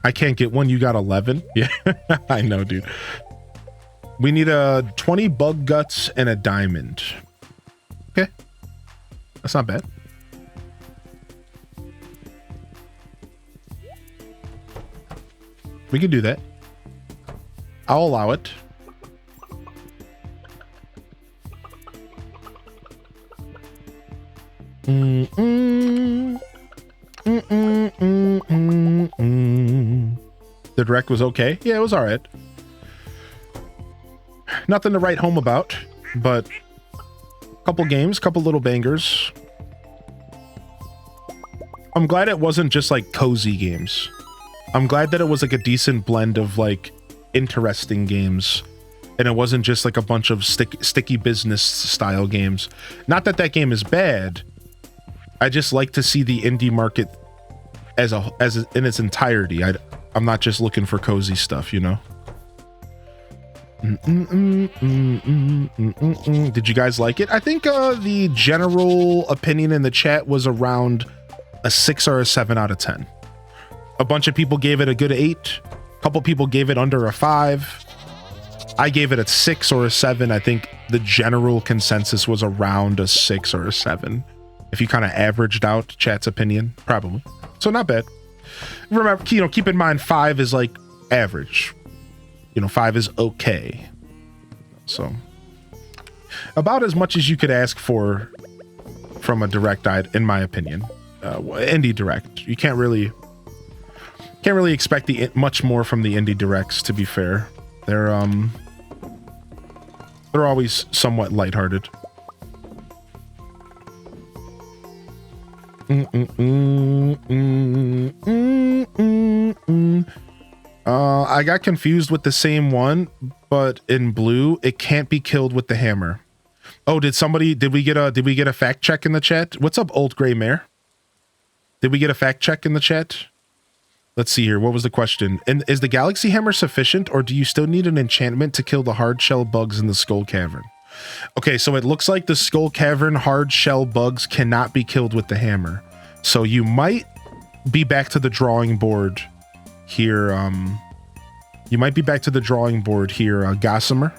I can't get one. You got 11. Yeah, I know, dude. We need 20 bug guts and a diamond. Okay. That's not bad. We can do that. I'll allow it. The direct was okay. Yeah, it was all right. Nothing to write home about, but couple games, couple little bangers. I'm glad it wasn't just like cozy games. I'm glad that it was like a decent blend of like interesting games, and it wasn't just like a bunch of sticky business style games. Not that that game is bad. I just like to see the indie market as in its entirety. I'm not just looking for cozy stuff, you know. Did you guys like it? I think the general opinion in the chat was around a 6 or a 7 out of 10. A bunch of people gave it a good 8. A couple people gave it under a 5. I gave it a 6 or a 7. I think the general consensus was around a 6 or a 7. If you kind of averaged out chat's opinion, probably. So not bad. Remember, keep in mind 5 is like average. 5 is okay. So about as much as you could ask for from a direct, in my opinion. Indie direct. You can't really expect much more from the indie directs, to be fair. They're always somewhat lighthearted. I got confused with the same one, but in blue, it can't be killed with the hammer. Oh, did we get a fact check in the chat? What's up, Old Gray Mare? Did we get a fact check in the chat? Let's see here. What was the question? And is the Galaxy Hammer sufficient, or do you still need an enchantment to kill the hard shell bugs in the Skull Cavern? Okay, so it looks like the Skull Cavern hard shell bugs cannot be killed with the hammer. So you might be back to the drawing board here. You might be back to the drawing board here, Gossamer.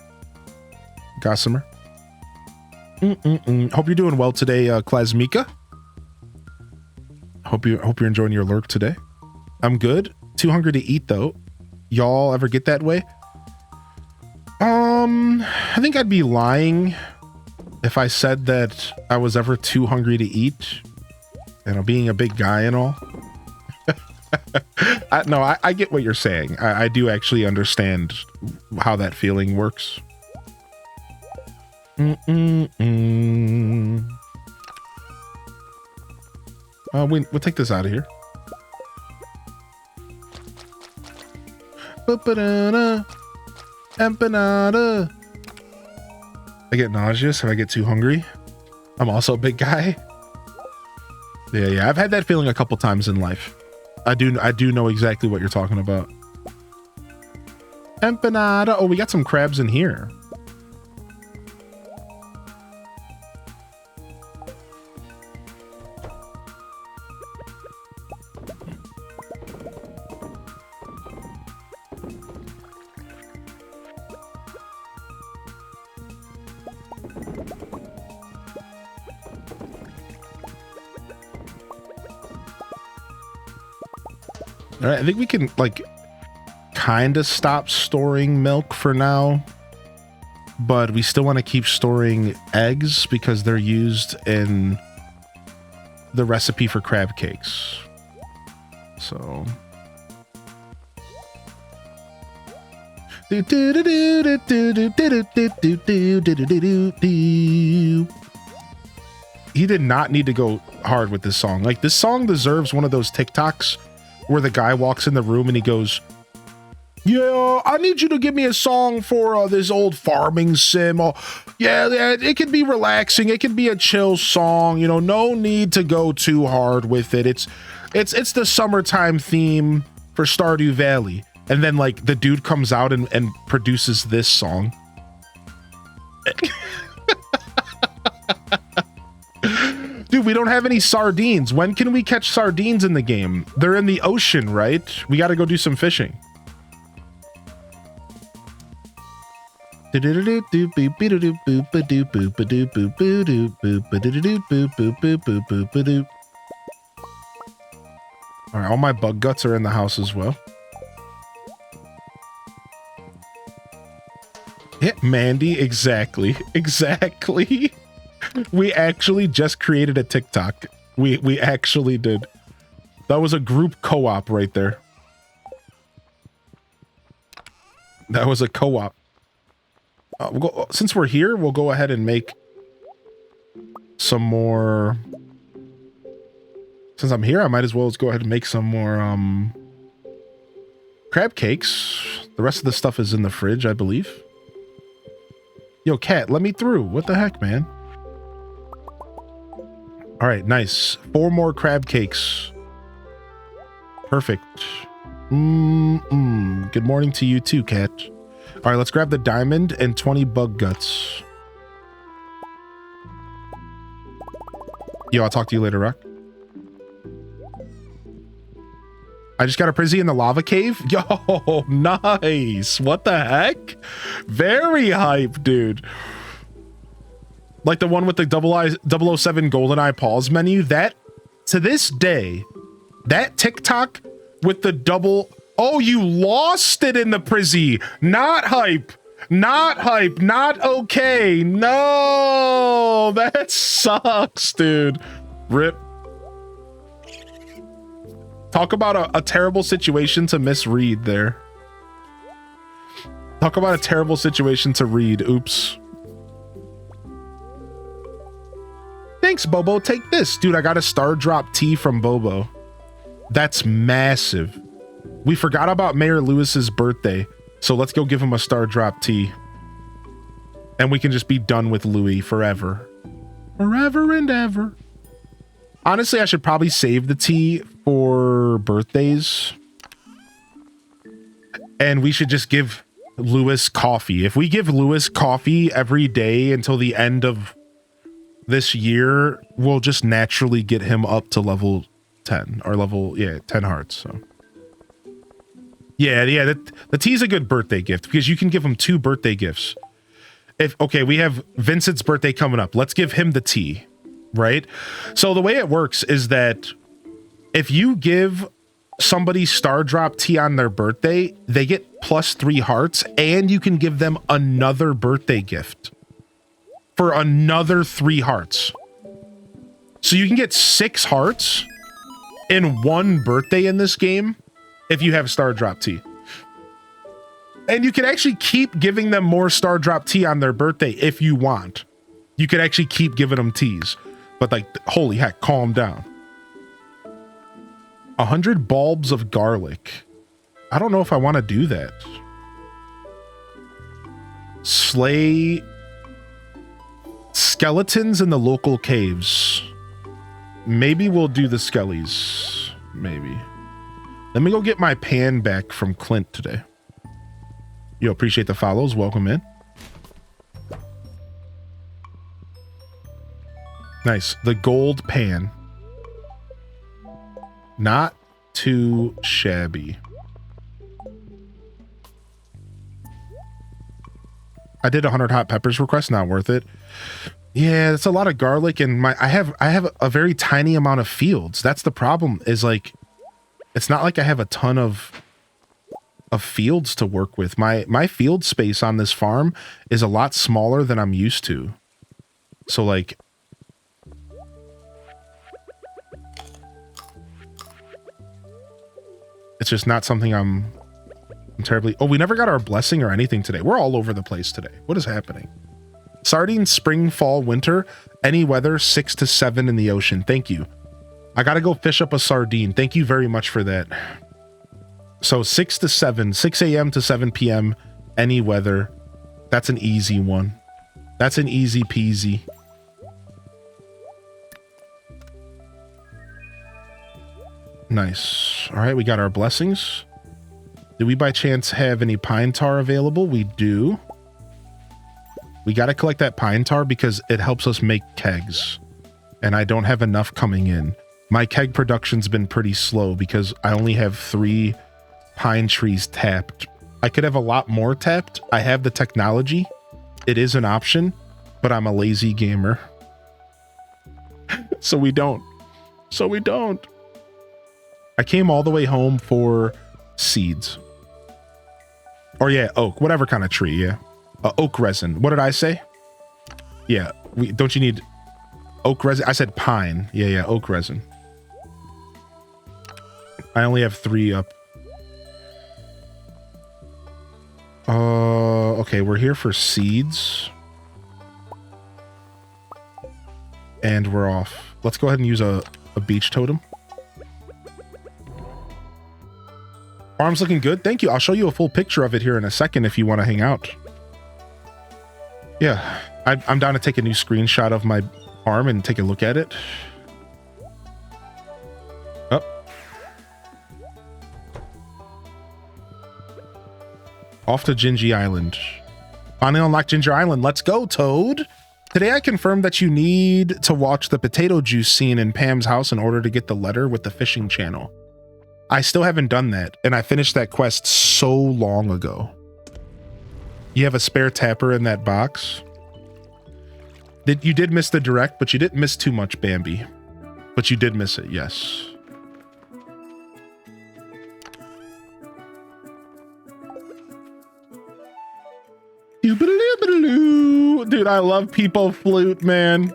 Hope you're doing well today, Klasmika. Hope you're enjoying your lurk today. I'm good. Too hungry to eat though. Y'all ever get that way? I think I'd be lying if I said that I was ever too hungry to eat. Being a big guy and all. I get what you're saying. I do actually understand how that feeling works. We'll take this out of here. Empanada. I get nauseous if I get too hungry. I'm also a big guy. Yeah. I've had that feeling a couple times in life. I do know exactly what you're talking about. Empanada. Oh, we got some crabs in here. All right, I think we can kind of stop storing milk for now, but we still want to keep storing eggs because they're used in the recipe for crab cakes. So he did not need to go hard with this song. Like, this song deserves one of those TikToks where the guy walks in the room and he goes, yeah, I need you to give me a song for this old farming sim. Oh, yeah, it can be relaxing. It can be a chill song. No need to go too hard with it. It's the summertime theme for Stardew Valley. And then the dude comes out and produces this song. Dude, we don't have any sardines. When can we catch sardines in the game? They're in the ocean, right? We got to go do some fishing. All right, all my bug guts are in the house as well. Yeah, Mandy, exactly. We actually just created a TikTok. We actually did. That was a group co-op right there. That was a co-op. Since we're here, we'll go ahead and make some more. Since I'm here, I might as well go ahead and make some more crab cakes. The rest of the stuff is in the fridge, I believe. Yo, cat, let me through. What the heck, man? All right, nice. 4 more crab cakes. Perfect. Good morning to you too, cat. All right, let's grab the diamond and 20 bug guts. Yo, I'll talk to you later, Rock. I just got a Prizzy in the lava cave. Yo, nice. What the heck? Very hype, dude. Like the one with the 007 GoldenEye pause menu. That, to this day, that TikTok with the double... Oh, you lost it in the Prizzy. Not hype. Not hype. Not okay. No, that sucks, dude. Rip. Talk about a terrible situation to misread there. Talk about a terrible situation to read. Oops. Thanks, Bobo. Take this. Dude, I got a star drop tea from Bobo. That's massive. We forgot about Mayor Lewis's birthday, so let's go give him a star drop tea. And we can just be done with Louis forever. Forever and ever. Honestly, I should probably save the tea for birthdays. And we should just give Lewis coffee. If we give Lewis coffee every day until the end of this year, we'll just naturally get him up to level 10 or level, yeah, 10 hearts. So yeah, the tea's a good birthday gift because you can give him 2 birthday gifts. Okay, we have Vincent's birthday coming up. Let's give him the tea, right? So the way it works is that if you give somebody star drop tea on their birthday, they get +3 hearts, and you can give them another birthday gift for another 3 hearts. So you can get 6 hearts in 1 birthday in this game if you have star drop tea. And you can actually keep giving them more star drop tea on their birthday if you want. You can actually keep giving them teas. But like, holy heck, calm down. 100 bulbs of garlic. I don't know if I want to do that. Slay skeletons in the local caves. Maybe we'll do the skellies. Maybe. Let me go get my pan back from Clint today. Yo, appreciate the follows. Welcome in. Nice. The gold pan. Not too shabby. I did 100 hot peppers request. Not worth it. Yeah, it's a lot of garlic, and I have a very tiny amount of fields. That's the problem. Is like, it's not like I have a ton of fields to work with. My field space on this farm is a lot smaller than I'm used to. So like, it's just not something I'm terribly... Oh, we never got our blessing or anything today. We're all over the place today. What is happening? Sardine, spring, fall, winter, any weather, 6 to 7 in the ocean. Thank you. I gotta go fish up a sardine. Thank you very much for that. So 6 to 7, 6 a.m. to 7 p.m. any weather. That's an easy one. That's an easy peasy. Nice. All right, we got our blessings. Do we by chance have any pine tar available? We do. We got to collect that pine tar because it helps us make kegs. And I don't have enough coming in. My keg production's been pretty slow because I only have 3 pine trees tapped. I could have a lot more tapped. I have the technology. It is an option, but I'm a lazy gamer. So we don't. I came all the way home for seeds. Or yeah, oak, whatever kind of tree, yeah. Oak resin. What did I say? Yeah, don't you need oak resin? I said pine. Yeah, oak resin. I only have 3 up. Okay, we're here for seeds. And we're off. Let's go ahead and use a beach totem. Farm's looking good. Thank you. I'll show you a full picture of it here in a second if you want to hang out. Yeah, I'm down to take a new screenshot of my farm and take a look at it. Oh. Off to Gingy Island. Finally unlocked Ginger Island. Let's go, Toad. Today I confirmed that you need to watch the potato juice scene in Pam's house in order to get the letter with the fishing channel. I still haven't done that, and I finished that quest so long ago. You have a spare tapper in that box. You did miss the direct, but you didn't miss too much, Bambi. But you did miss it, yes. Dude, I love People Flute, man.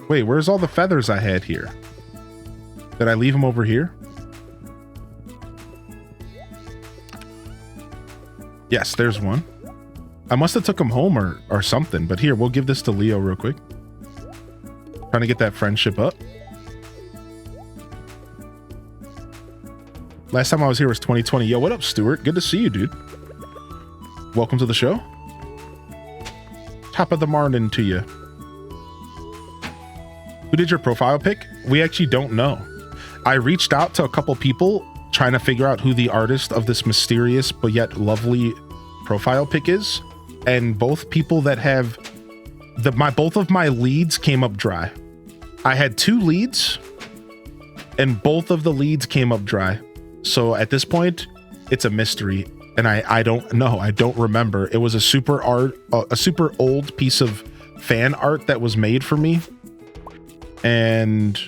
Wait, where's all the feathers I had here? Did I leave them over here? Yes, there's one. I must have took him home or something, but here, we'll give this to Leo real quick. Trying to get that friendship up. Last time I was here was 2020. Yo, what up, Stuart? Good to see you, dude. Welcome to the show. Top of the morning to you. Who did your profile pic? We actually don't know. I reached out to a couple people trying to figure out who the artist of this mysterious but yet lovely profile pic is. And both people that have both of my leads came up dry. I had 2 leads and both of the leads came up dry. So at this point, it's a mystery, and I don't know. I don't remember. It was a super old piece of fan art that was made for me, and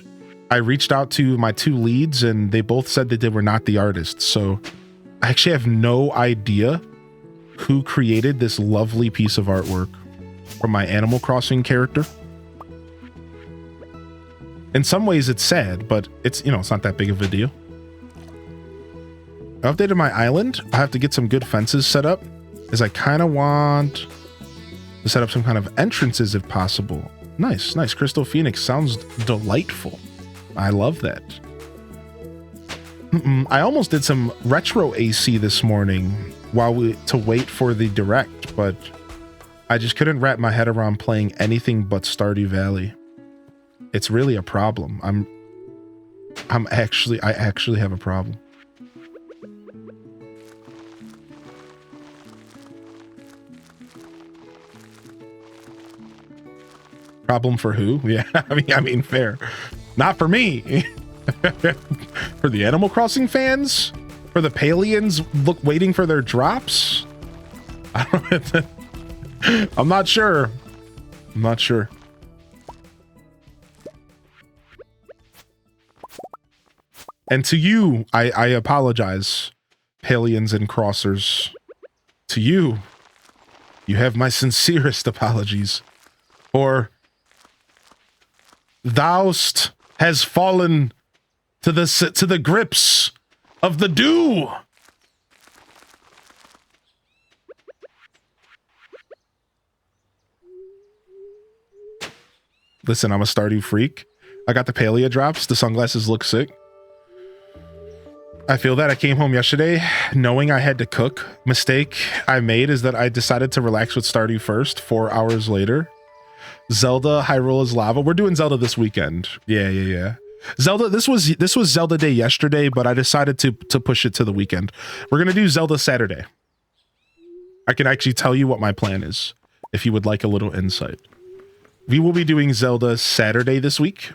I reached out to my 2 leads, and they both said that they were not the artists. So I actually have no idea who created this lovely piece of artwork from my Animal Crossing character. In some ways, it's sad, but it's not that big of a deal. I updated my island. I have to get some good fences set up, as I kind of want to set up some kind of entrances if possible. Nice. Crystal Phoenix sounds delightful. I love that. I almost did some retro AC this morning to wait for the direct, but I just couldn't wrap my head around playing anything but Stardew Valley. It's really a problem. I actually have a problem. Problem for who? Yeah, I mean, fair. Not for me. For the Animal Crossing fans? For the Palians waiting for their drops? I'm not sure. And to you, I apologize, Palians and Crossers. To you, you have my sincerest apologies. For thou'st has fallen to the grips of the dew. Listen, I'm a Stardew freak. I got the Palia drops. The sunglasses look sick. I feel that I came home yesterday knowing I had to cook. Mistake I made is that I decided to relax with Stardew first. 4 hours later, Zelda Hyrule is Lava. We're doing Zelda this weekend. Yeah. Zelda. This was Zelda Day yesterday, but I decided to push it to the weekend. We're gonna do Zelda Saturday. I can actually tell you what my plan is if you would like a little insight. We will be doing Zelda Saturday this week,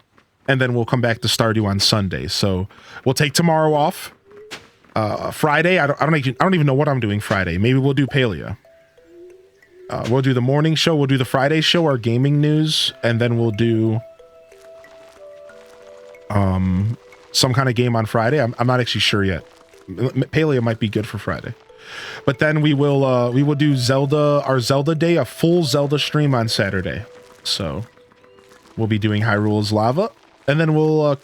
and then we'll come back to Stardew on Sunday. So we'll take tomorrow off. Friday, I don't even know what I'm doing Friday. Maybe we'll do Palia. We'll do the morning show. We'll do the Friday show, our gaming news, and then we'll do some kind of game on Friday. I'm not actually sure yet. Palia might be good for Friday. But then we will do Zelda, our Zelda Day, a full Zelda stream on Saturday. So we'll be doing Hyrule's Lava, and then we'll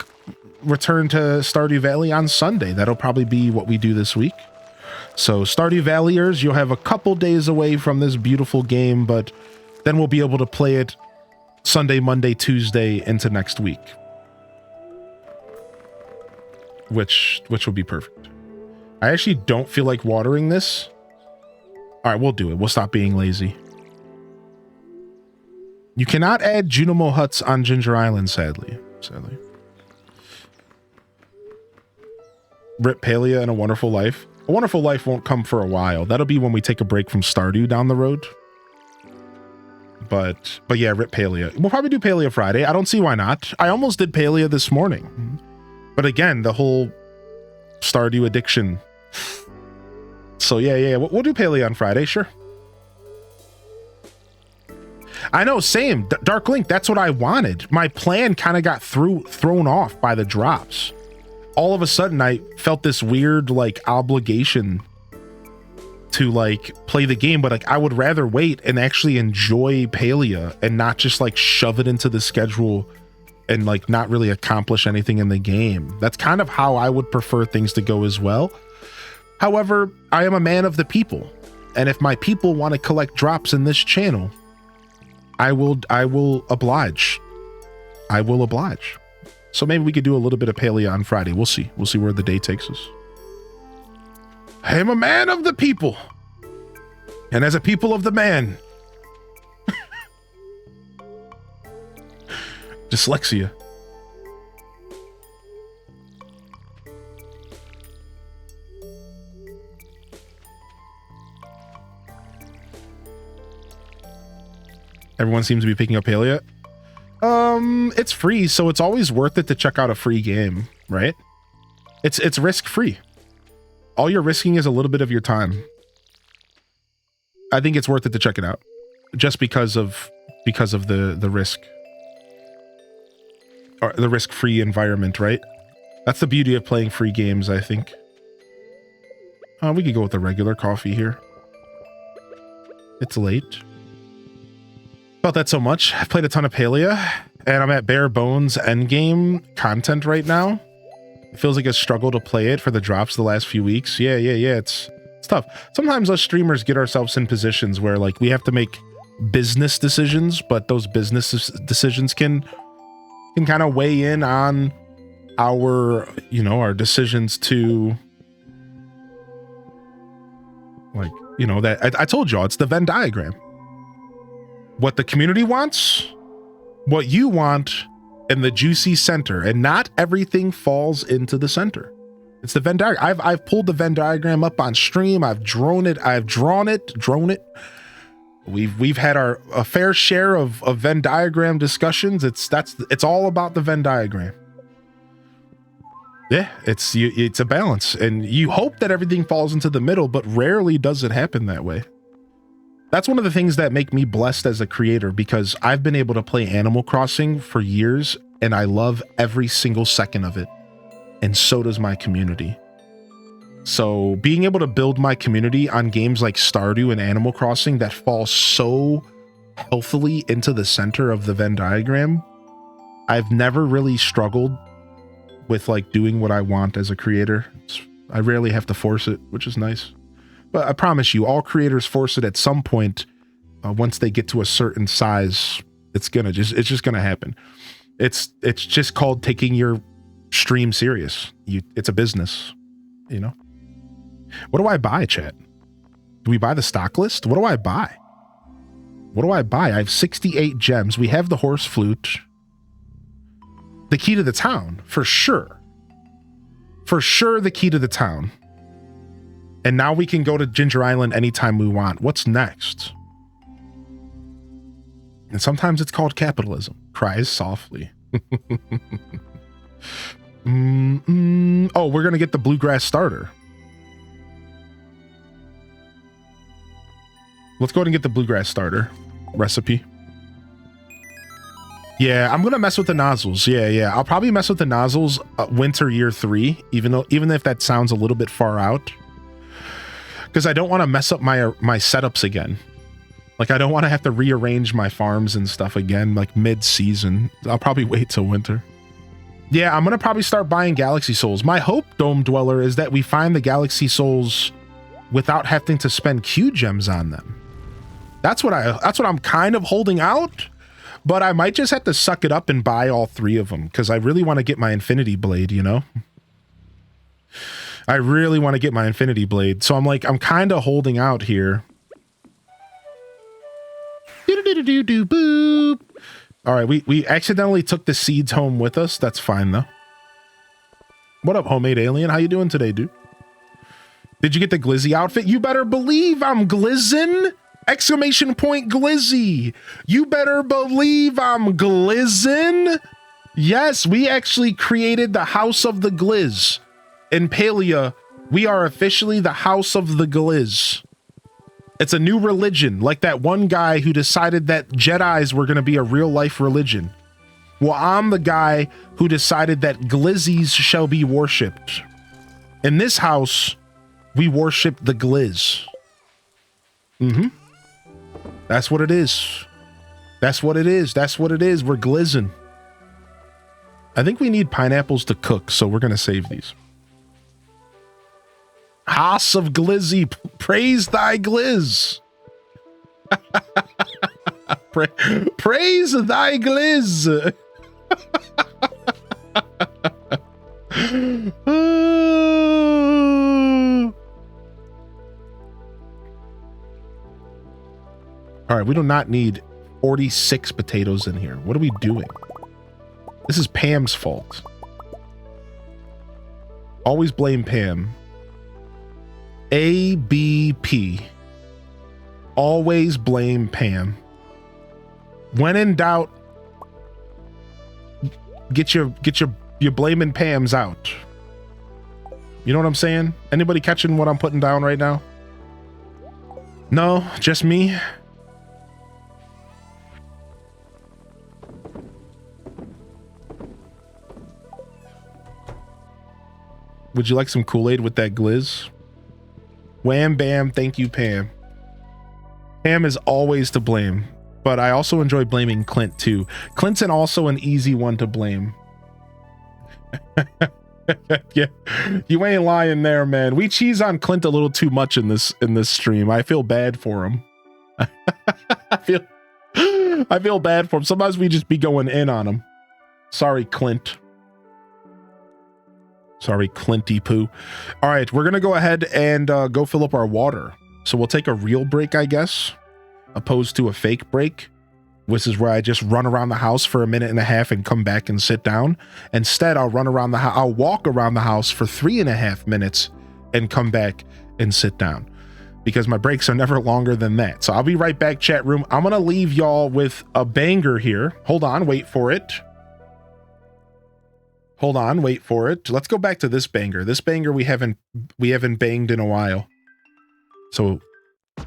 return to Stardew Valley on Sunday. That'll probably be what we do this week. So Stardew Valleyers, you'll have a couple days away from this beautiful game, but then we'll be able to play it Sunday, Monday, Tuesday into next week. Which will be perfect. I actually don't feel like watering this. All right, we'll do it. We'll stop being lazy. You cannot add Junimo huts on Ginger Island, sadly. Rip Palia and A Wonderful Life. A Wonderful Life won't come for a while. That'll be when we take a break from Stardew down the road. But yeah, rip Palea. We'll probably do Palea Friday. I don't see why not. I almost did Palea this morning. But again, the whole Stardew addiction. So yeah, we'll do Palea on Friday, sure. I know, same. Dark Link, that's what I wanted. My plan kind of got thrown off by the drops. All of a sudden, I felt this weird, like, obligation to, like, play the game, but, like, I would rather wait and actually enjoy Palea and not just, like, shove it into the schedule and, like, not really accomplish anything in the game. That's kind of how I would prefer things to go as well. However, I am a man of the people, and if my people want to collect drops in this channel, I will oblige. I will oblige. So maybe we could do a little bit of Palea on Friday. We'll see. We'll see where the day takes us. I am a man of the people. And as a people of the man. Dyslexia. Everyone seems to be picking up Palea. It's free, so it's always worth it to check out a free game, right? It's risk-free. All you're risking is a little bit of your time. I think it's worth it to check it out, just because of the risk, or the risk-free environment, right? That's the beauty of playing free games, I think. We could go with the regular coffee here. It's late. About that so much. I've played a ton of Palea, and I'm at bare bones endgame content right now. It feels like a struggle to play it for the drops the last few weeks. Yeah. It's tough. Sometimes us streamers get ourselves in positions where, like, we have to make business decisions, but those business decisions can kind of weigh in on our, our decisions to, like, that I told y'all, it's the Venn diagram. What the community wants, what you want, and the juicy center, and not everything falls into the center. It's the Venn diagram. I've pulled the Venn diagram up on stream. I've drawn it. We've had a fair share of Venn diagram discussions. It's all about the Venn diagram. Yeah, it's a balance, and you hope that everything falls into the middle, but rarely does it happen that way. That's one of the things that make me blessed as a creator, because I've been able to play Animal Crossing for years, and I love every single second of it. And so does my community. So being able to build my community on games like Stardew and Animal Crossing that fall so healthily into the center of the Venn diagram, I've never really struggled with, like, doing what I want as a creator. I rarely have to force it, which is nice. But I promise you, all creators force it at some point. Once they get to a certain size, it's just gonna happen. It's just called taking your stream serious. It's a business, What do I buy, chat? Do we buy the stock list? What do I buy? I have 68 gems. We have the horse flute. The key to the town, for sure. For sure, the key to the town. And now we can go to Ginger Island anytime we want. What's next? And sometimes it's called capitalism. Cries softly. Oh, we're going to get the bluegrass starter. Let's go ahead and get the bluegrass starter recipe. Yeah, I'm going to mess with the nozzles. Yeah. I'll probably mess with the nozzles winter year 3, even if that sounds a little bit far out. Because I don't want to mess up my setups again. Like, I don't want to have to rearrange my farms and stuff again, like, mid-season. I'll probably wait till winter. Yeah, I'm going to probably start buying Galaxy Souls. My hope, Dome Dweller, is that we find the Galaxy Souls without having to spend Q gems on them. That's what I'm kind of holding out, but I might just have to suck it up and buy all 3 of them, because I really want to get my Infinity Blade, I really want to get my Infinity Blade. So I'm kind of holding out here. Boop. All right, we accidentally took the seeds home with us. That's fine, though. What up, Homemade Alien? How you doing today, dude? Did you get the Glizzy outfit? You better believe I'm glizzing. Exclamation point Glizzy. You better believe I'm glizzin'. Yes, we actually created the House of the Glizz. In Palia, we are officially the House of the Glizz. It's a new religion, like that one guy who decided that Jedis were going to be a real life religion. Well, I'm the guy who decided that Glizzies shall be worshipped. In this house, we worship the Glizz. That's what it is. That's what it is. That's what it is. We're glizzing. I think we need pineapples to cook, so we're going to save these. House of Glizzy, praise thy Glizz. Praise thy Glizz. All right, we do not need 46 potatoes in here. What are we doing? This is Pam's fault. Always blame Pam. ABP. Always blame Pam. When in doubt, get your blaming Pams out. You know what I'm saying? Anybody catching what I'm putting down right now? No, just me. Would you like some Kool-Aid with that glizz? Wham bam, thank you, Pam. Pam is always to blame, but I also enjoy blaming Clint too. Clint's also an easy one to blame. Yeah, you ain't lying there, man. We cheese on Clint a little too much in this stream. I feel bad for him. I feel bad for him. Sometimes we just be going in on him. Sorry, Clint. Sorry, Clinty poo. All right, we're gonna go ahead and go fill up our water. So we'll take a real break, I guess, opposed to a fake break, which is where I just run around the house for a minute and a half and come back and sit down. Instead, I'll run around the house. I'll walk around the house for 3.5 minutes and come back and sit down, because my breaks are never longer than that. So I'll be right back, chat room. I'm gonna leave y'all with a banger here. Hold on, wait for it. Hold on, wait for it. Let's go back to this banger. This banger we haven't banged in a while. So All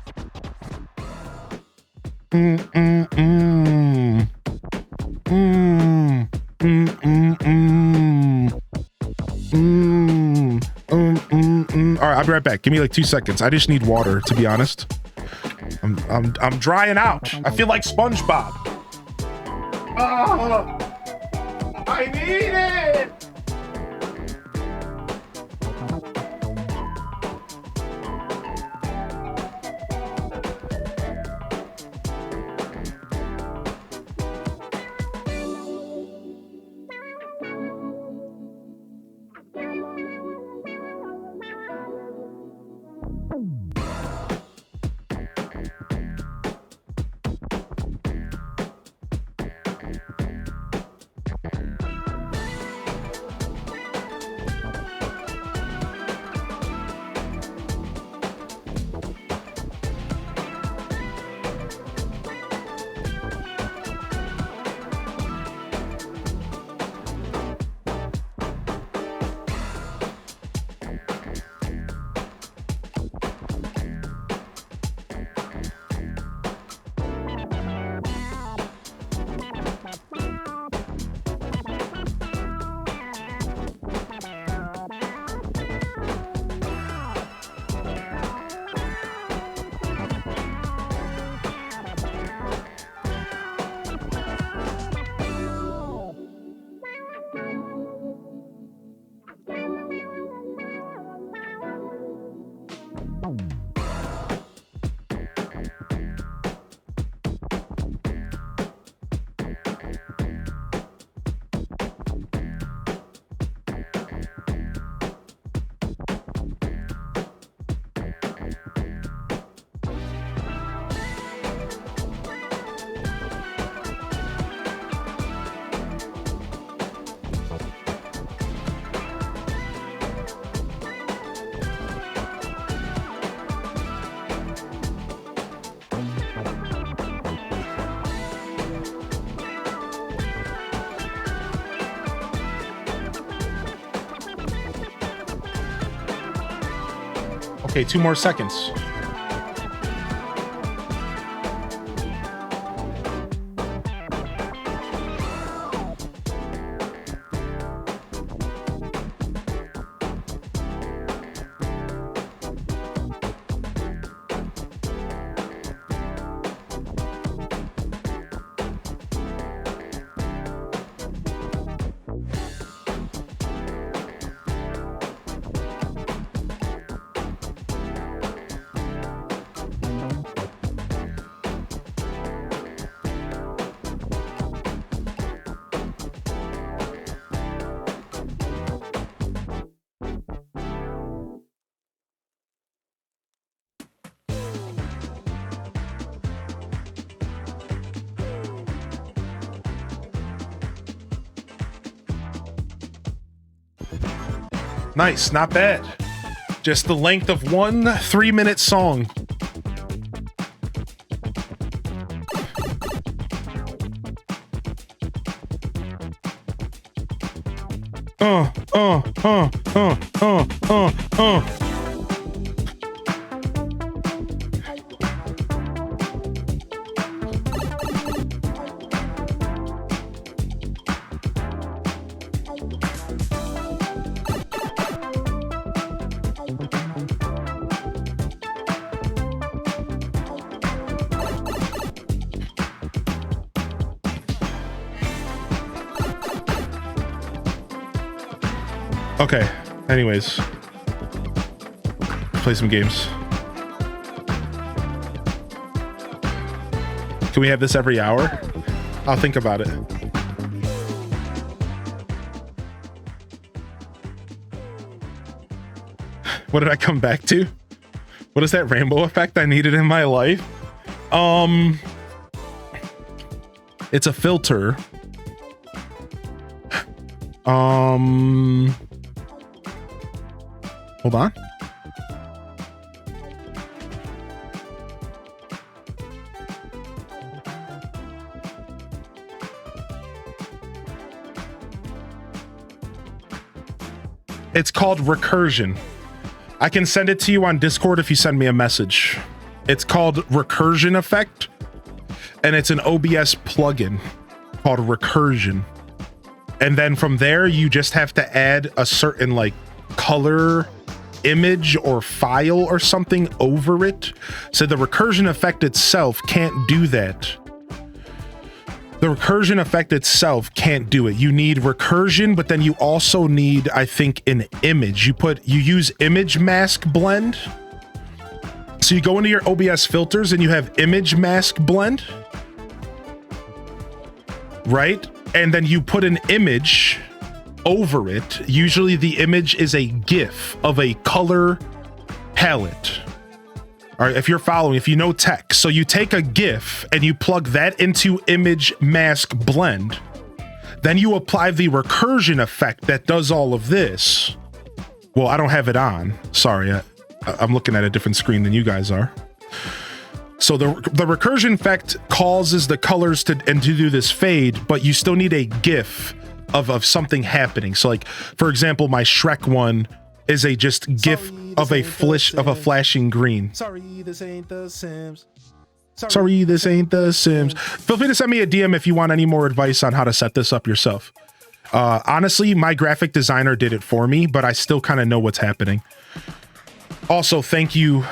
right, I'll be right back. Give me like 2 seconds. I just need water, to be honest. I'm drying out. I feel like SpongeBob. Oh, I need it. Okay, 2 more seconds. Nice, not bad. Just the length of one 3-minute song. Okay, anyways, play some games. Can we have this every hour? I'll think about it. What did I come back to? What is that rainbow effect I needed in my life? It's a filter. Hold on. It's called Recursion. I can send it to you on Discord if you send me a message. It's called Recursion Effect, and it's an OBS plugin called Recursion. And then from there, you just have to add a certain like color image or file or something over it. So the recursion effect itself can't do that. The recursion effect itself can't do it. You need recursion, but then you also need, I think, an image. You use image mask blend. So you go into your OBS filters and you have image mask blend, right? And then you put an image over it. Usually the image is a GIF of a color palette. All right, if you're following, if you know tech. So you take a GIF and you plug that into image mask blend. Then you apply the recursion effect that does all of this. Well, I don't have it on. Sorry, I'm looking at a different screen than you guys are. So the recursion effect causes the colors to do this fade, but you still need a GIF of something happening. So like, for example, my Shrek one is a just GIF of a flashing green. Sorry, this ain't The Sims. Sorry, this ain't The Sims. Feel free to send me a DM if you want any more advice on how to set this up yourself. Honestly, my graphic designer did it for me, but I still kind of know what's happening. Also, thank you,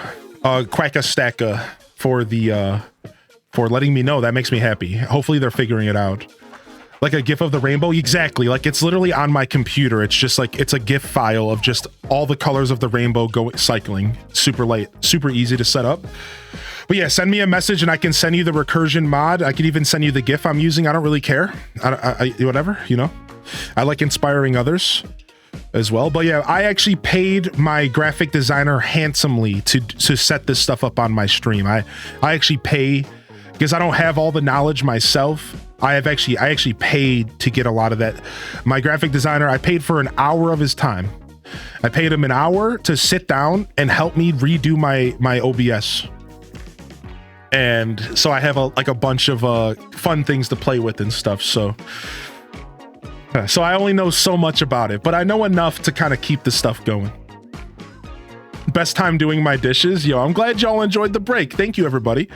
Quackastacka, for letting me know. That makes me happy. Hopefully they're figuring it out. Like a GIF of the rainbow? Exactly. Like it's literally on my computer. It's just like, it's a GIF file of just all the colors of the rainbow cycling. Super light, super easy to set up. But yeah, send me a message and I can send you the recursion mod. I can even send you the GIF I'm using. I don't really care. I whatever, you know. I like inspiring others as well. But yeah, I actually paid my graphic designer handsomely to set this stuff up on my stream. I actually pay because I don't have all the knowledge myself. I actually paid to get a lot of that. My graphic designer, I paid for an hour of his time. I paid him an hour to sit down and help me redo my OBS. And so I have a bunch of fun things to play with and stuff. So I only know so much about it, but I know enough to kind of keep the stuff going. Best time doing my dishes. Yo, I'm glad y'all enjoyed the break. Thank you, everybody.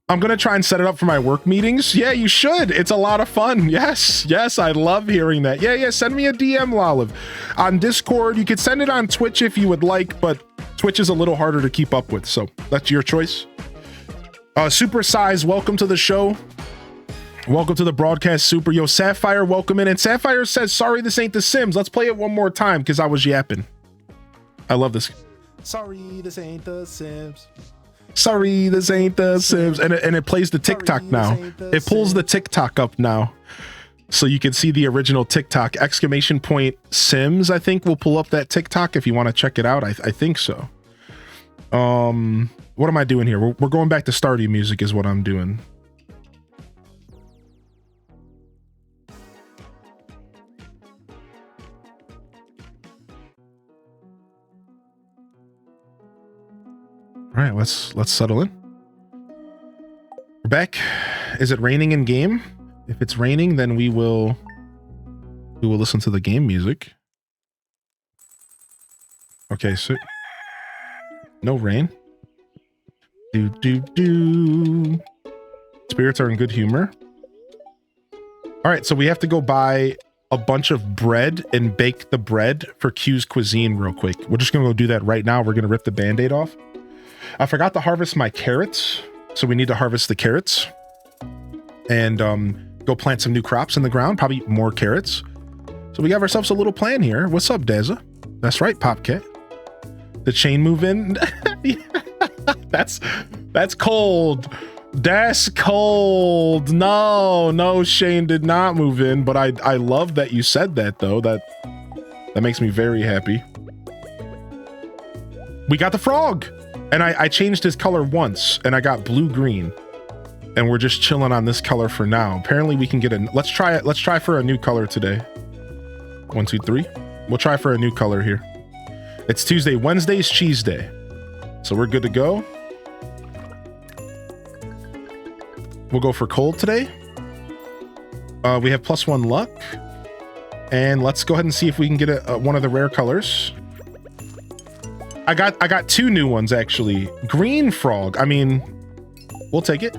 I'm going to try and set it up for my work meetings. Yeah, you should. It's a lot of fun. Yes, I love hearing that. Yeah, send me a DM, Lolive. On Discord, you could send it on Twitch if you would like, but Twitch is a little harder to keep up with, so that's your choice. Super Size, welcome to the show. Welcome to the broadcast, Super. Yo, Sapphire, welcome in. And Sapphire says, sorry, this ain't The Sims. Let's play it one more time because I was yapping. I love this. Sorry, this ain't The Sims. Sorry, this ain't The Sims. And it plays the TikTok now. It pulls the TikTok up now. So you can see the original TikTok. ! Sims, I think, will pull up that TikTok if you want to check it out. I think so. What am I doing here? We're going back to Stardew music is what I'm doing. All right, let's settle in. We're back. Is it raining in game? If it's raining, then we will listen to the game music. Okay, so no rain. Do. Spirits are in good humor. All right, so we have to go buy a bunch of bread and bake the bread for Q's Cuisine real quick. We're just gonna go do that right now. We're gonna rip the band-aid off. I forgot to harvest my carrots, so we need to harvest the carrots and go plant some new crops in the ground, probably more carrots. So we got ourselves a little plan here. What's up, Deza? That's right, Popcat. The chain move in. That's cold. That's cold. No, Shane did not move in, but I love that you said that though. That makes me very happy. We got the frog. And I changed his color once and I got blue-green. And we're just chilling on this color for now. Apparently we can get let's try for a new color today. 1, 2, 3. We'll try for a new color here. It's Tuesday. Wednesday's cheese day. So we're good to go. We'll go for cold today. We have +1 luck. And let's go ahead and see if we can get one of the rare colors. I got 2 new ones actually. Green frog. I mean, we'll take it.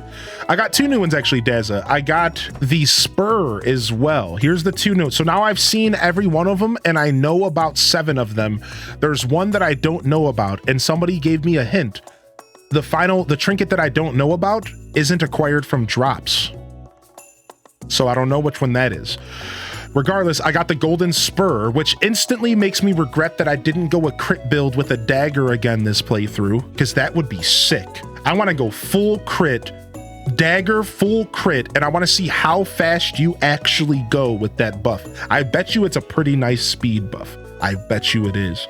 I got 2 new ones actually, Deza. I got the spur as well. Here's the 2 notes. So now I've seen every one of them and I know about 7 of them. There's one that I don't know about and somebody gave me a hint. The trinket that I don't know about isn't acquired from drops. So I don't know which one that is. Regardless, I got the golden spur, which instantly makes me regret that I didn't go a crit build with a dagger again this playthrough, because that would be sick. I want to go full crit, dagger, full crit, and I want to see how fast you actually go with that buff. I bet you it's a pretty nice speed buff. I bet you it is.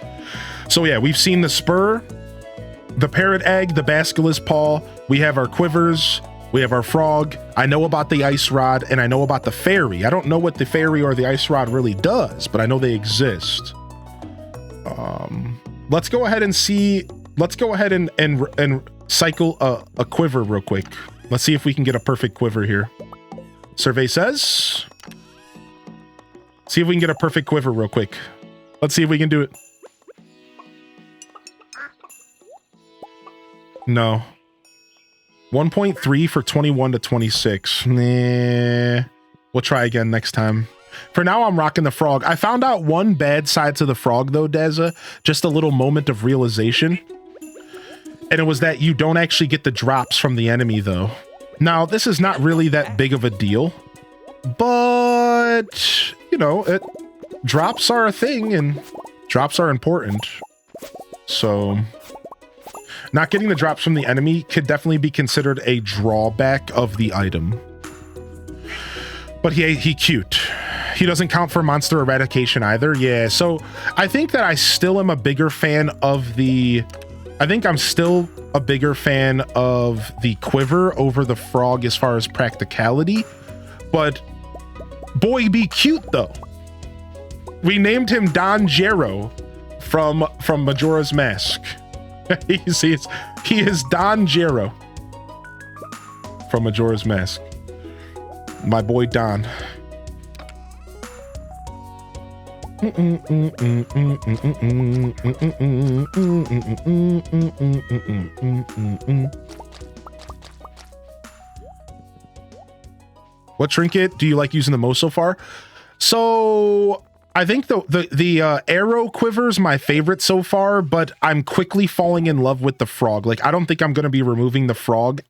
So yeah, we've seen the spur, the parrot egg, the basilisk paw. We have our quivers. We have our frog. I know about the ice rod and I know about the fairy. I don't know what the fairy or the ice rod really does, but I know they exist. Let's go ahead and see. Let's go ahead and cycle a quiver real quick. Let's see if we can get a perfect quiver here. Survey says. See if we can get a perfect quiver real quick. Let's see if we can do it. No. 1.3 for 21 to 26. Nah. We'll try again next time. For now, I'm rocking the frog. I found out one bad side to the frog, though, Deza. Just a little moment of realization. And it was that you don't actually get the drops from the enemy, though. Now, this is not really that big of a deal. But, you know, drops are a thing, and drops are important. So... not getting the drops from the enemy could definitely be considered a drawback of the item. But he cute. He doesn't count for monster eradication either. Yeah, so I think that I still am a bigger fan of the... I think I'm still a bigger fan of the quiver over the frog as far as practicality. But boy, be cute though. We named him Don Gero from Majora's Mask. He is Don Gero from Majora's Mask. My boy Don. What trinket do you like using the most so far? So I think the arrow quiver is my favorite so far, but I'm quickly falling in love with the frog. Like, I don't think I'm going to be removing the frog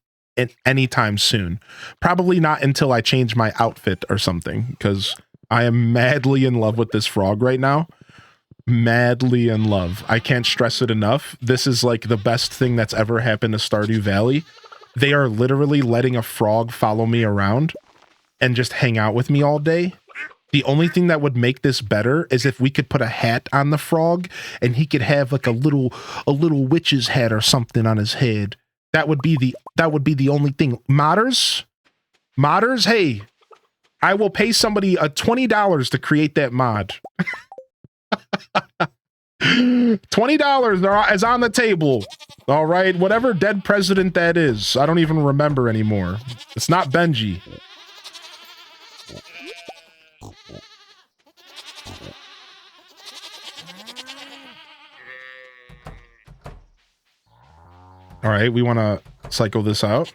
anytime soon. Probably not until I change my outfit or something, because I am madly in love with this frog right now. Madly in love. I can't stress it enough. This is like the best thing that's ever happened to Stardew Valley. They are literally letting a frog follow me around and just hang out with me all day. The only thing that would make this better is if we could put a hat on the frog and he could have like a little witch's hat or something on his head. That would be the only thing. Modders, hey, I will pay somebody $20 to create that mod. $20 is on the table. All right, whatever dead president that is. I don't even remember anymore. It's not Benji. All right, we want to cycle this out.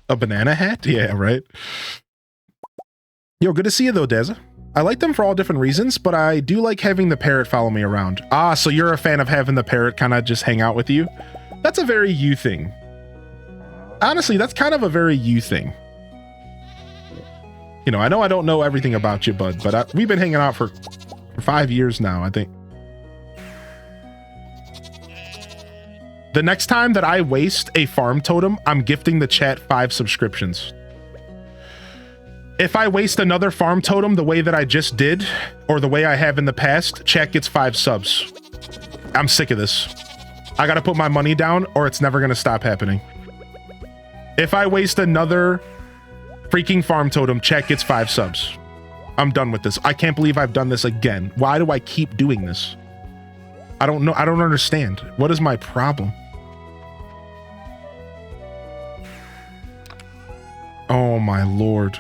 A banana hat? Yeah, right. Yo, good to see you though, Deza. I like them for all different reasons, but I do like having the parrot follow me around. Ah, so you're a fan of having the parrot kind of just hang out with you? That's a very you thing. Honestly, that's kind of a very you thing. You know I don't know everything about you, bud, but we've been hanging out for 5 years now, I think. The next time that I waste a farm totem, I'm gifting the chat 5 subscriptions. If I waste another farm totem the way that I just did, or the way I have in the past, chat gets 5 subs. I'm sick of this. I gotta put my money down or it's never gonna stop happening. If I waste another freaking farm totem, chat gets 5 subs. I'm done with this. I can't believe I've done this again. Why do I keep doing this? I don't know. I don't understand. What is my problem? Oh my lord.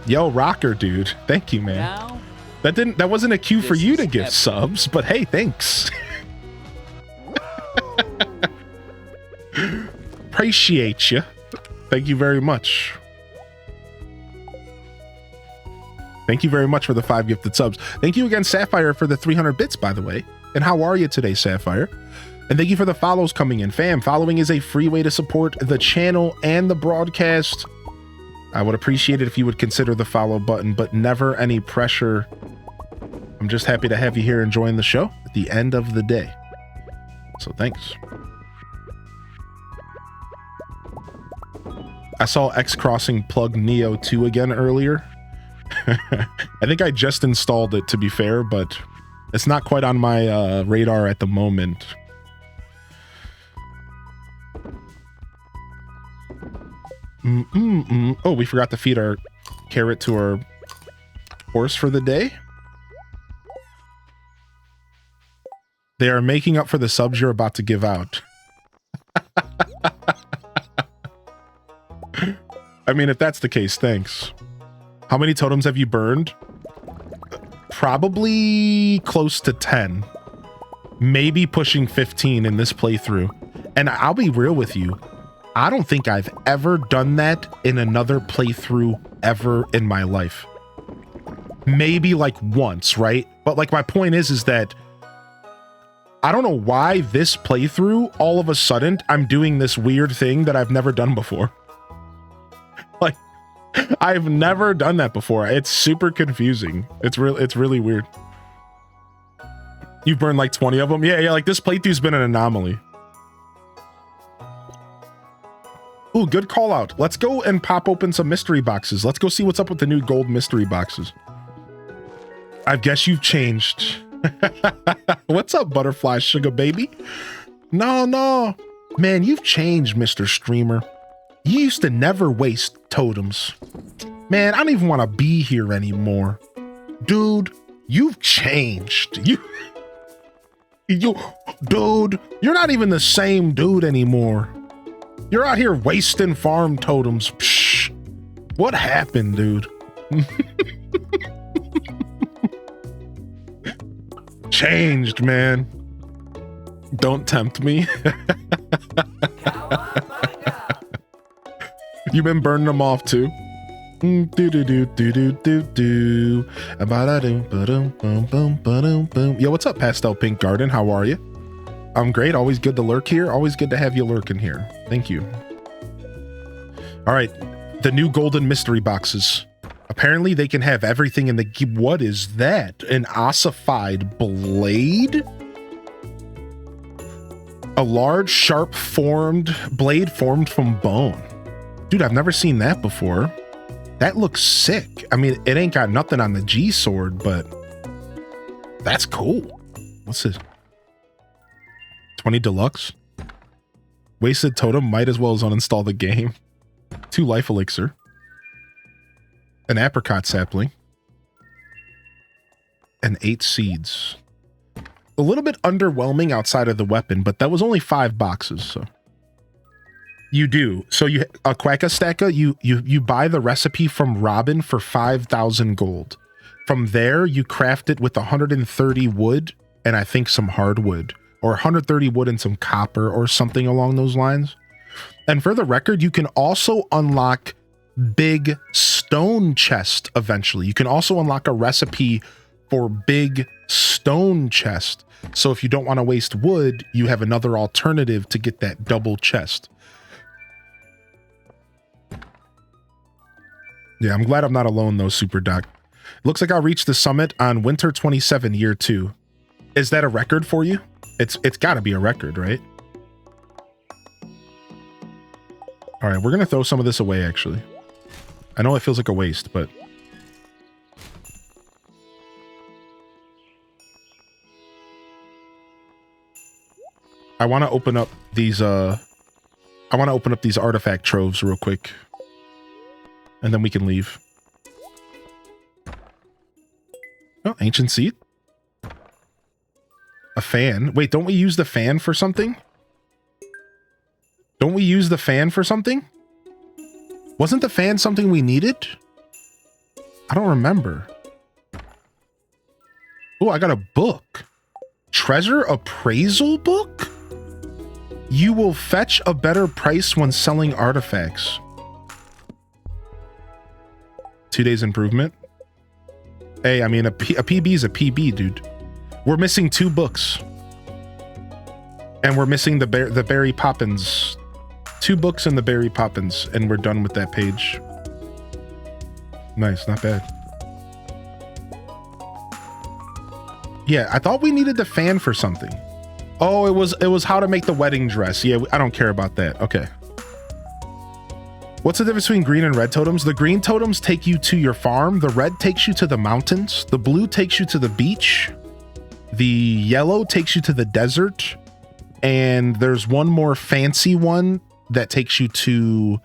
Yo, Rocker dude. Thank you, man. Now, That wasn't a cue for you to give subs, but hey, thanks. Appreciate you. Thank you very much. Thank you very much for the 5 gifted subs. Thank you again, Sapphire, for the 300 bits, by the way. And how are you today, Sapphire? And thank you for the follows coming in. Fam, following is a free way to support the channel and the broadcast. I would appreciate it if you would consider the follow button, but never any pressure. I'm just happy to have you here enjoying the show at the end of the day. So thanks. I saw X-Crossing plug Neo 2 again earlier. I think I just installed it, to be fair, but it's not quite on my radar at the moment. Oh, we forgot to feed our carrot to our horse for the day. They are making up for the subs you're about to give out. I mean, if that's the case, thanks. How many totems have you burned? Probably close to 10. Maybe pushing 15 in this playthrough. And I'll be real with you. I don't think I've ever done that in another playthrough ever in my life. Maybe like once, right? But like my point is that I don't know why this playthrough, all of a sudden, I'm doing this weird thing that I've never done before. Like, I've never done that before. It's super confusing. It's really weird. You've burned like 20 of them? Yeah, like this playthrough's been an anomaly. Ooh, good call out. Let's go and pop open some mystery boxes. Let's go see what's up with the new gold mystery boxes. I guess you've changed. What's up, butterfly sugar baby? No. Man, you've changed, Mr. Streamer. You used to never waste totems. Man, I don't even want to be here anymore. Dude, you've changed. Dude, you're not even the same dude anymore. You're out here wasting farm totems. Psh. What happened, dude? Changed, man. Don't tempt me. You've been burning them off too. Yo, what's up, Pastel Pink Garden? How are you? I'm great. Always good to lurk here. Always good to have you lurking here. Thank you. All right, the new golden mystery boxes. Apparently they can have everything in the... What is that? An ossified blade? A large, sharp blade formed from bone. Dude, I've never seen that before. That looks sick. I mean, it ain't got nothing on the G sword, but that's cool. What's this? 20 deluxe? Wasted totem, might as well as uninstall the game. 2 life elixir. An apricot sapling. And 8 seeds. A little bit underwhelming outside of the weapon, but that was only 5 boxes, so. You do. So you a Quackastacka, you buy the recipe from Robin for 5,000 gold. From there, you craft it with 130 wood and I think some hardwood, or 130 wood and some copper or something along those lines. And for the record, you can also unlock big stone chest eventually. You can also unlock a recipe for big stone chest. So if you don't want to waste wood, you have another alternative to get that double chest. Yeah, I'm glad I'm not alone though, Super Doc. Looks like I'll reach the summit on Winter 27, Year 2. Is that a record for you? It's got to be a record, right? All right, we're going to throw some of this away, actually. I know it feels like a waste, but... I want to open up these, artifact troves real quick. And then we can leave. Oh, ancient seed. A fan. Wait, don't we use the fan for something? Don't we use the fan for something? Wasn't the fan something we needed? I don't remember. Oh, I got a book. Treasure appraisal book? You will fetch a better price when selling artifacts. 2 days improvement. Hey, I mean, a PB is a PB, dude. We're missing 2 books. And we're missing the Barry Poppins. 2 books and the Barry Poppins, and we're done with that page. Nice, not bad. Yeah, I thought we needed the fan for something. Oh, it was how to make the wedding dress. Yeah, I don't care about that. Okay. What's the difference between green and red totems? The green totems take you to your farm. The red takes you to the mountains. The blue takes you to the beach. The yellow takes you to the desert. And there's one more fancy one that takes you to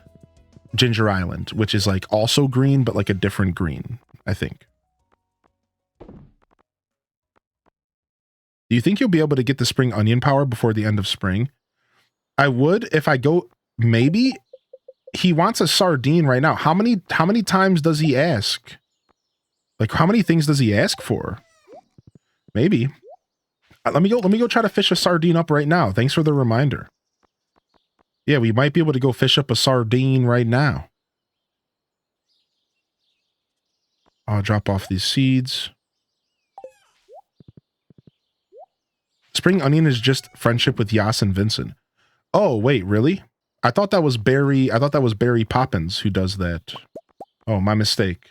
Ginger Island, which is like also green, but like a different green, I think. Do you think you'll be able to get the spring onion power before the end of spring? I would if I go, maybe. He wants a sardine right now. How many times does he ask? Like, how many things does he ask for? Maybe. Let me go try to fish a sardine up right now. Thanks for the reminder. Yeah, we might be able to go fish up a sardine right now. I'll drop off these seeds. Spring onion is just friendship with Yas and Vincent. Oh, wait, really? I thought that was Barry Poppins who does that. Oh, my mistake.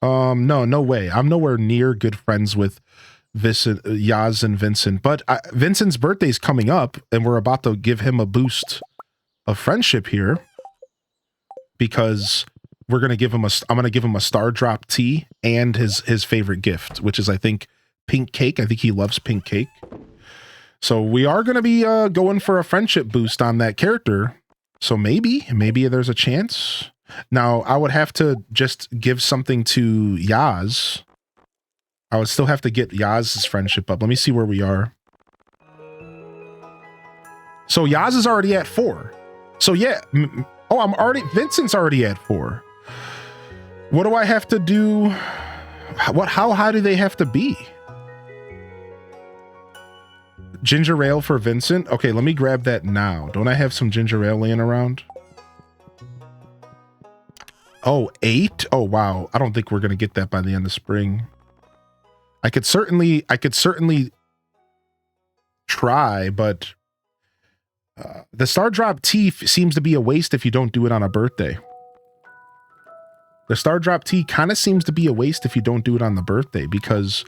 No way. I'm nowhere near good friends with Yaz and Vincent, but Vincent's birthday's coming up and we're about to give him a boost of friendship here because I'm going to give him a Star Drop tea and his favorite gift, which is, I think, pink cake. I think he loves pink cake. So we are going to be going for a friendship boost on that character. So maybe there's a chance. Now, I would have to just give something to Yaz. I would still have to get Yaz's friendship up. Let me see where we are. So Yaz is already at 4. So yeah, Oh, Vincent's already at 4. What do I have to do? How high do they have to be? Ginger ale for Vincent? Okay, let me grab that now. Don't I have some ginger ale laying around? Oh, 8? Oh, wow. I don't think we're going to get that by the end of spring. I could certainly try, but the Star Drop tea seems to be a waste if you don't do it on a birthday. The Star Drop tea kind of seems to be a waste if you don't do it on the birthday because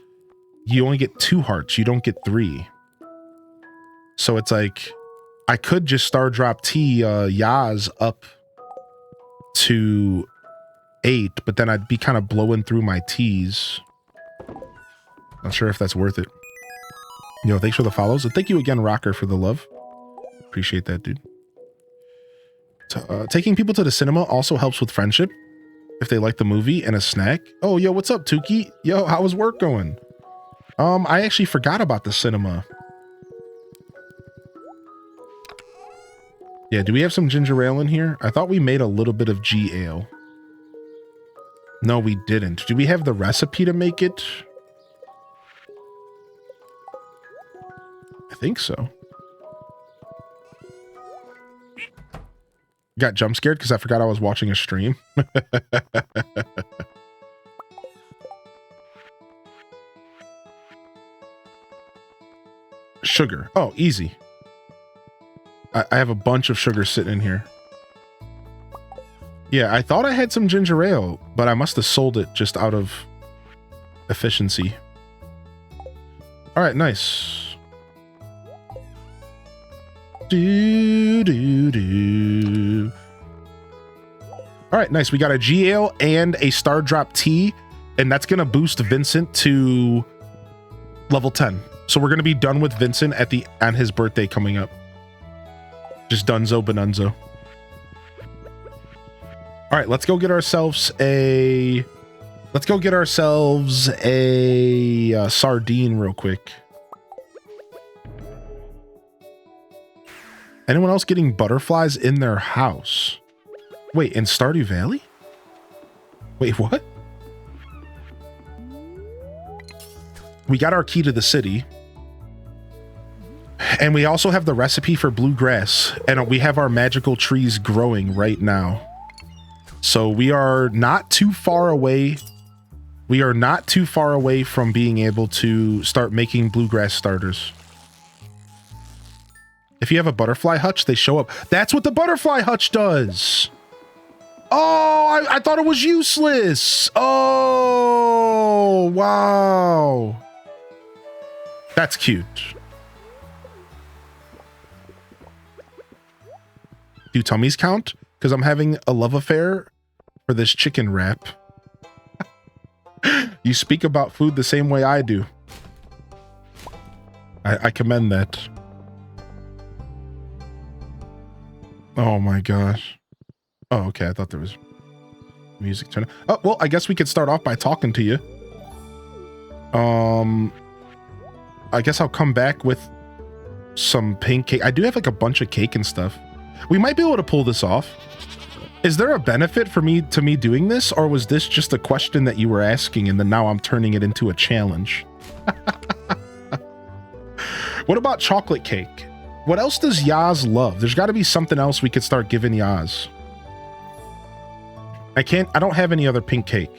you only get 2 hearts. You don't get 3. So it's like, I could just Star Drop tea Yaz up to 8, but then I'd be kind of blowing through my teas. Not sure if that's worth it. Yo, thanks for the follows. And thank you again, Rocker, for the love. Appreciate that, dude. Taking people to the cinema also helps with friendship. If they like the movie and a snack. Oh, yo, what's up, Tukey? Yo, how was work going? I actually forgot about the cinema. Yeah, do we have some ginger ale in here? I thought we made a little bit of G ale. No, we didn't. Do we have the recipe to make it? I think so. Got jump scared because I forgot I was watching a stream. Sugar. Oh, easy. I have a bunch of sugar sitting in here. Yeah, I thought I had some ginger ale, but I must have sold it just out of efficiency. All right, nice. All right, nice. We got a G ale and a Star Drop tea, and that's gonna boost Vincent to level 10. So we're gonna be done with Vincent on his birthday coming up. Just dunzo bonunzo. All right, let's go get ourselves a sardine real quick. Anyone else getting butterflies in their house? Wait, in Stardew Valley? Wait, what? We got our key to the city. And we also have the recipe for bluegrass. And we have our magical trees growing right now. So we are not too far away. We are not too far away from being able to start making bluegrass starters. If you have a butterfly hutch, they show up. That's what the butterfly hutch does. Oh, I thought it was useless. Oh, wow. That's cute. Do tummies count? Because I'm having a love affair for this chicken wrap. You speak about food the same way I do. I commend that. Oh my gosh. Oh, okay. I thought there was music turn. Oh, well, I guess we could start off by talking to you. I guess I'll come back with some pink cake. I do have like a bunch of cake and stuff. We might be able to pull this off. Is there a benefit for me doing this, or was this just a question that you were asking and then now I'm turning it into a challenge? What about chocolate cake? What else does Yaz love? There's got to be something else we could start giving Yaz. I don't have any other pink cake.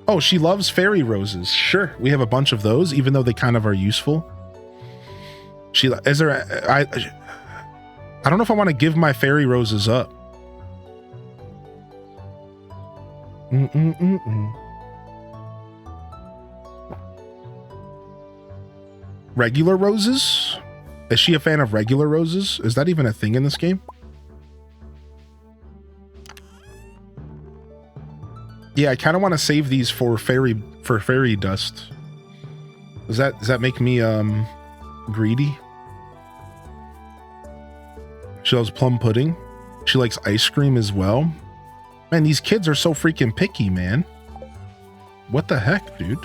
Oh, she loves fairy roses. Sure, we have a bunch of those, even though they kind of are useful. I don't know if I want to give my fairy roses up. Regular roses? Is she a fan of regular roses? Is that even a thing in this game? Yeah, I kind of want to save these for fairy dust. Does that make me greedy? She loves plum pudding. She likes ice cream as well. Man, these kids are so freaking picky, man. What the heck, dude?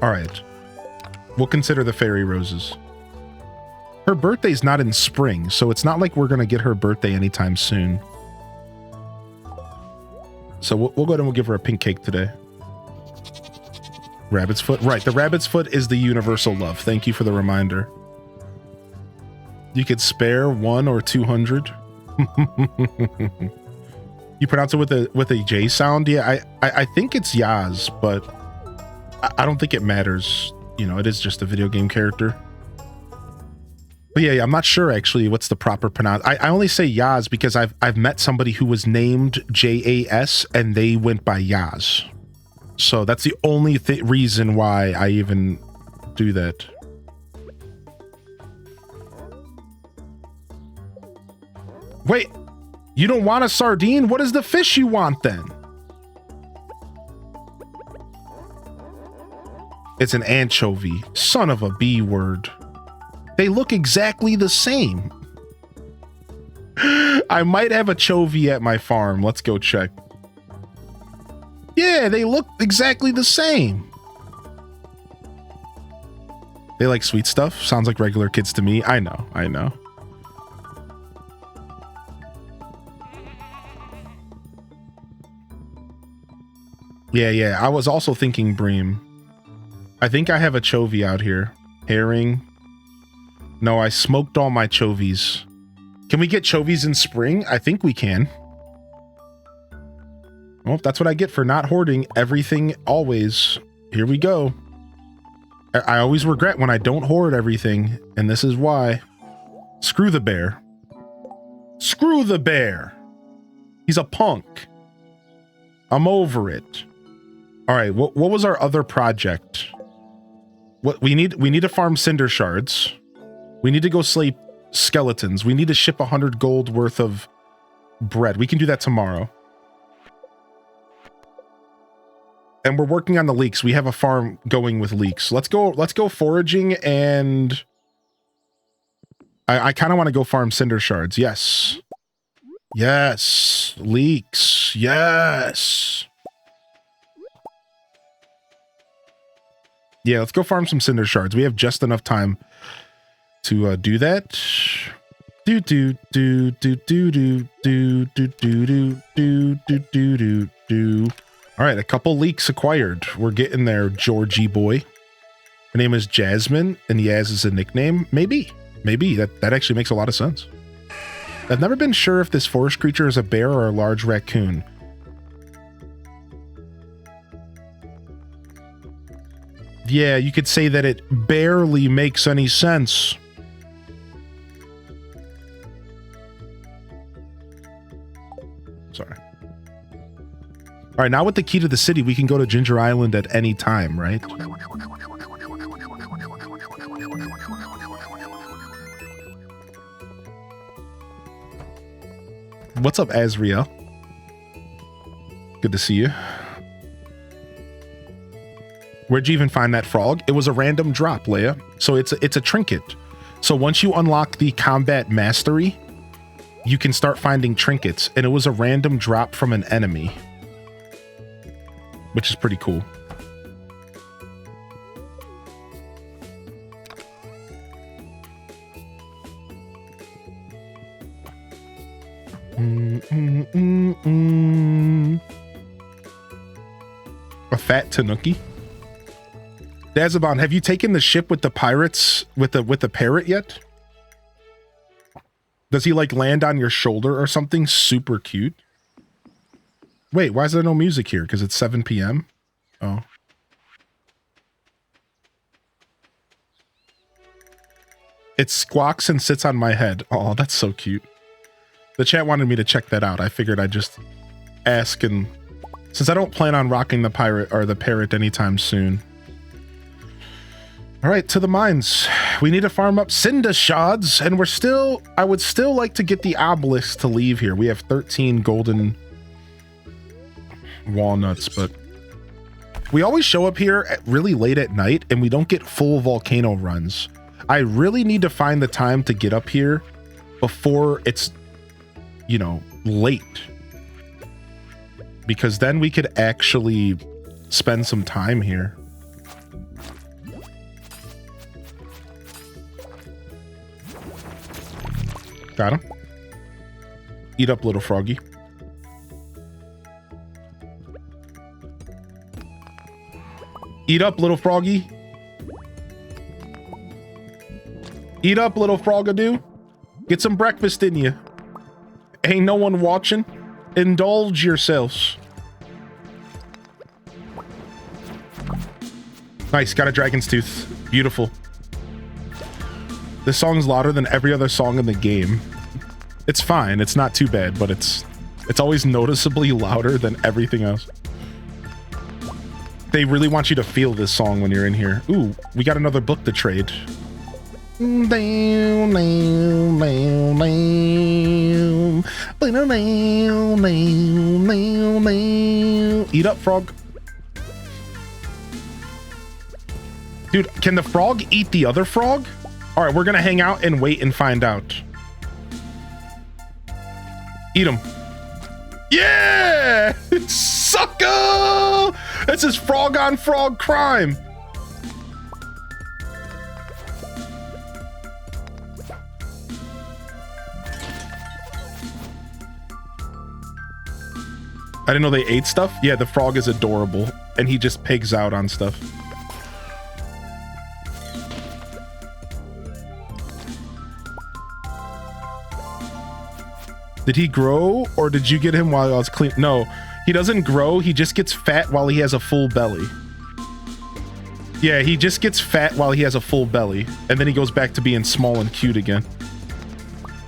All right. We'll consider the fairy roses. Her birthday's not in spring, so it's not like we're gonna get her birthday anytime soon. So we'll go ahead and we'll give her a pink cake today. Rabbit's foot. Right, the rabbit's foot is the universal love. Thank you for the reminder. You could spare 1 or 200. You pronounce it with a J sound? Yeah, I think it's Yaz, but I don't think it matters. You know, it is just a video game character. But yeah, I'm not sure actually what's the proper pronounce. I only say Yaz because I've met somebody who was named Jas and they went by Yaz. So that's the only reason why I even do that. Wait, you don't want a sardine? What is the fish you want then? It's an anchovy. Son of a B word. They look exactly the same. I might have a chovy at my farm. Let's go check. Yeah, they look exactly the same. They like sweet stuff. Sounds like regular kids to me. I know. Yeah. I was also thinking bream. I think I have a chovy out here. Herring. No, I smoked all my chovies. Can we get chovies in spring? I think we can. Well, that's what I get for not hoarding everything always. Here we go. I always regret when I don't hoard everything, and this is why. Screw the bear. Screw the bear. He's a punk. I'm over it. All right, what was our other project? What we need to farm cinder shards. We need to go slay skeletons. We need to ship 100 gold worth of bread. We can do that tomorrow. And we're working on the leeks. We have a farm going with leeks. Let's go foraging, and I kind of want to go farm cinder shards. Yes. Yes. Leeks. Yes. Yeah, let's go farm some cinder shards. We have just enough time to do that. Do do do do do do do do do do do do do. All right, a couple leeks acquired. We're getting there, Georgie boy. Her name is Jasmine, and Yaz is a nickname. Maybe that actually makes a lot of sense. I've never been sure if this forest creature is a bear or a large raccoon. Yeah, you could say that it barely makes any sense. Sorry. All right, now with the key to the city, we can go to Ginger Island at any time, right? What's up, Azriel? Good to see you. Where'd you even find that frog? It was a random drop, Leia. So it's a trinket. So once you unlock the combat mastery, you can start finding trinkets, and it was a random drop from an enemy, which is pretty cool. A fat tanuki. Dazabon, have you taken the ship with the pirates with the parrot yet? Does he like land on your shoulder or something? Super cute. Wait, why is there no music here? Because it's 7 p.m. Oh. It squawks and sits on my head. Oh, that's so cute. The chat wanted me to check that out. I figured I'd just ask, and since I don't plan on rocking the pirate or the parrot anytime soon. All right, to the mines. We need to farm up cinder shards, and I would still like to get the obelisk to leave here. We have 13 golden walnuts, but we always show up here really late at night, and we don't get full volcano runs. I really need to find the time to get up here before it's, late. Because then we could actually spend some time here. Got him. Eat up, little froggy. Eat up, little froggy. Eat up, little frogadoo. Get some breakfast in you. Ain't no one watching. Indulge yourselves. Nice, got a dragon's tooth. Beautiful. This song's louder than every other song in the game. It's fine, it's not too bad, but it's always noticeably louder than everything else. They really want you to feel this song when you're in here. Ooh, we got another book to trade. Eat up, frog. Dude, can the frog eat the other frog? All right, we're gonna hang out and wait and find out. Eat him. Yeah! Sucker! This is frog on frog crime. I didn't know they ate stuff. Yeah, the frog is adorable, and he just pigs out on stuff. Did he grow, or did you get him while I was clean? No, he doesn't grow. He just gets fat while he has a full belly. Yeah, he just gets fat while he has a full belly, and then he goes back to being small and cute again.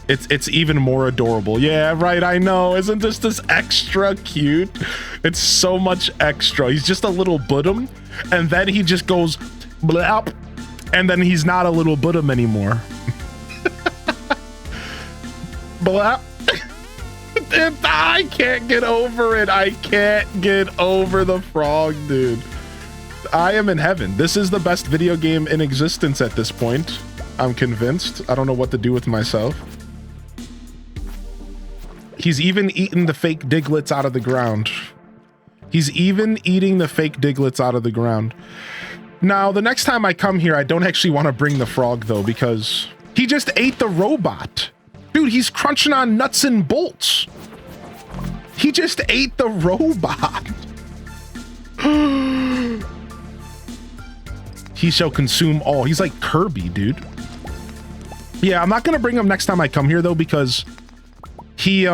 It's even more adorable. Yeah, right, I know. Isn't this extra cute? It's so much extra. He's just a little bottom, and then he just goes blap, and then he's not a little bottom anymore. Blap. I can't get over it. I can't get over the frog, dude. I am in heaven. This is the best video game in existence at this point. I'm convinced. I don't know what to do with myself. He's even eaten the fake Diglets out of the ground. He's even eating the fake Diglets out of the ground. Now, the next time I come here, I don't actually want to bring the frog, though, because he just ate the robot. Dude, he's crunching on nuts and bolts. He just ate the robot. He shall consume all. He's like Kirby, dude. Yeah, I'm not going to bring him next time I come here, though, because he's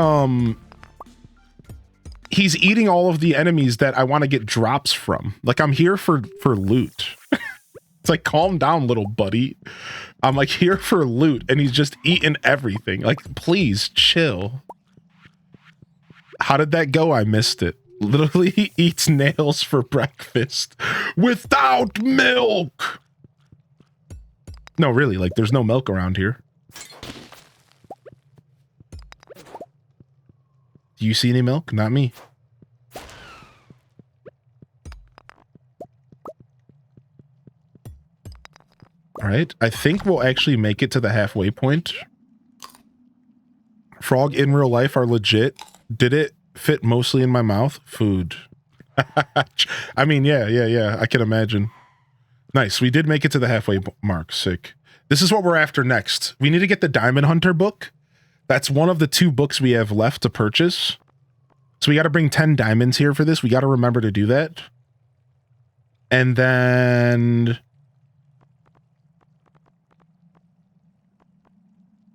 eating all of the enemies that I want to get drops from. Like, I'm here for loot. It's like, calm down, little buddy. I'm like here for loot, and he's just eating everything. Like, please chill. How did that go? I missed it. Literally, he eats nails for breakfast without milk. No, really, like, there's no milk around here. Do you see any milk? Not me. All right, I think we'll actually make it to the halfway point. Frog in real life are legit. Did it fit mostly in my mouth? Food. I mean, yeah. I can imagine. Nice. We did make it to the halfway mark. Sick. This is what we're after next. We need to get the Diamond Hunter book. That's one of the 2 books we have left to purchase. So we got to bring 10 diamonds here for this. We got to remember to do that. And then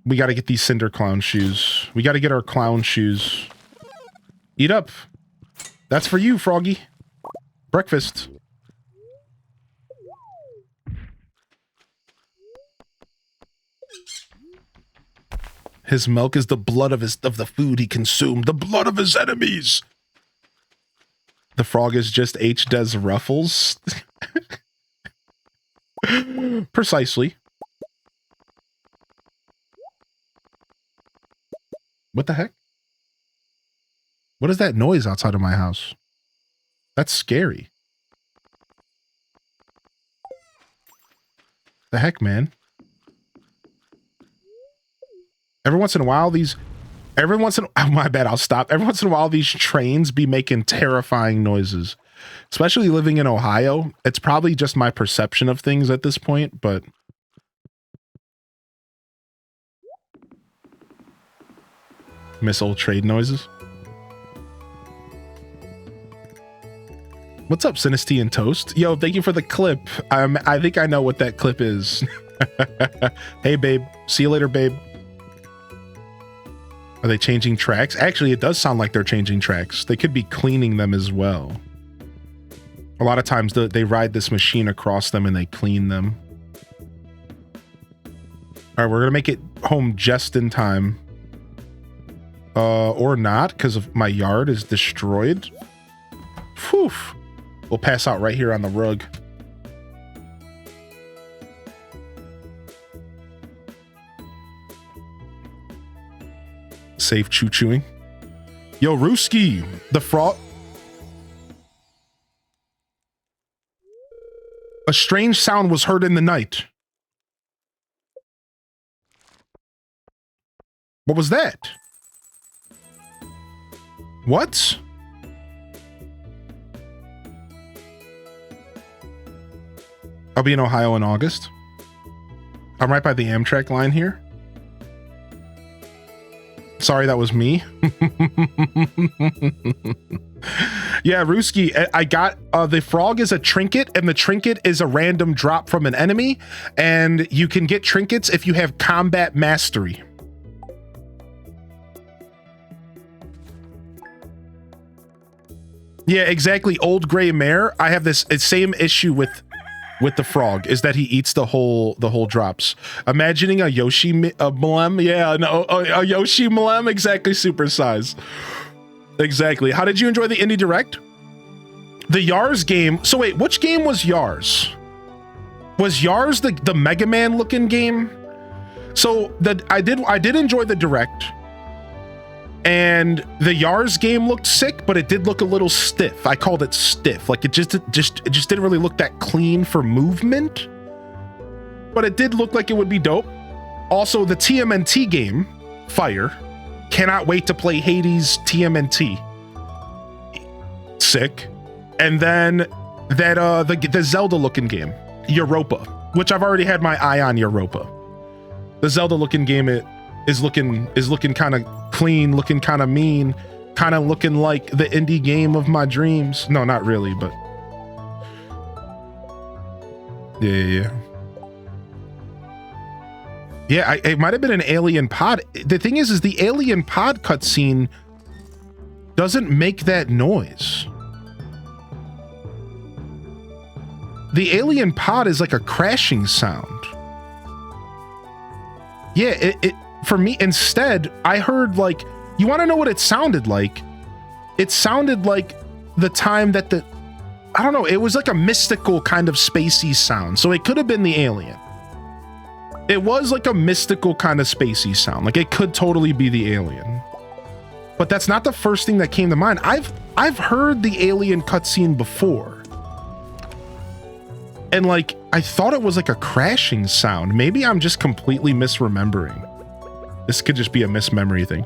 we got to get these Cinder Clown shoes. We got to get our clown shoes. Eat up. That's for you, Froggy. Breakfast. His milk is the blood of the food he consumed, the blood of his enemies. The frog is just H. Ruffles. Precisely. What the heck? What is that noise outside of my house? That's scary. The heck, man? Every once in a while, oh, my bad, I'll stop. Every once in a while, these trains be making terrifying noises. Especially living in Ohio. It's probably just my perception of things at this point, but Miss old trade noises. What's up, Sinisty and Toast? Yo, thank you for the clip. I think I know what that clip is. Hey, babe. See you later, babe. Are they changing tracks? Actually, it does sound like they're changing tracks. They could be cleaning them as well. A lot of times they ride this machine across them and they clean them. All right, we're going to make it home just in time. Or not, because of my yard is destroyed. Phew. We'll pass out right here on the rug. Safe choo-chooing. Yo, Rooski, the frog. A strange sound was heard in the night. What was that? What? I'll be in Ohio in August. I'm right by the Amtrak line here. Sorry, that was me. Yeah, Rooski, I got the frog is a trinket, and the trinket is a random drop from an enemy, and you can get trinkets if you have combat mastery. Yeah, exactly. Old gray mare. I have this same issue with the frog, is that he eats the whole drops. Imagining a Yoshi Mlem. Yeah, no, a Yoshi Mlem, exactly, super size. Exactly. How did you enjoy the Indie Direct? The Yars game. So wait, which game was Yars? Was Yars the Mega Man looking game? So I did enjoy the Direct. And the Yars game looked sick, but it did look a little stiff. I called it stiff. Like it just didn't really look that clean for movement. But it did look like it would be dope. Also, the TMNT game, Fire. Cannot wait to play Hades TMNT. Sick. And then that the Zelda looking game, Europa, which I've already had my eye on Europa. The Zelda looking game is looking kind of clean, looking kind of mean, kind of looking like the indie game of my dreams. No, not really, but yeah. Yeah, it might have been an alien pod. The thing is the alien pod cutscene doesn't make that noise. The alien pod is like a crashing sound. Yeah, it for me, instead, I heard like, you want to know what it sounded like? It sounded like the time that I don't know, it was like a mystical kind of spacey sound. So it could have been the alien. It was like a mystical kind of spacey sound. Like it could totally be the alien. But that's not the first thing that came to mind. I've heard the alien cutscene before. And like, I thought it was like a crashing sound. Maybe I'm just completely misremembering. This could just be a mismemory thing.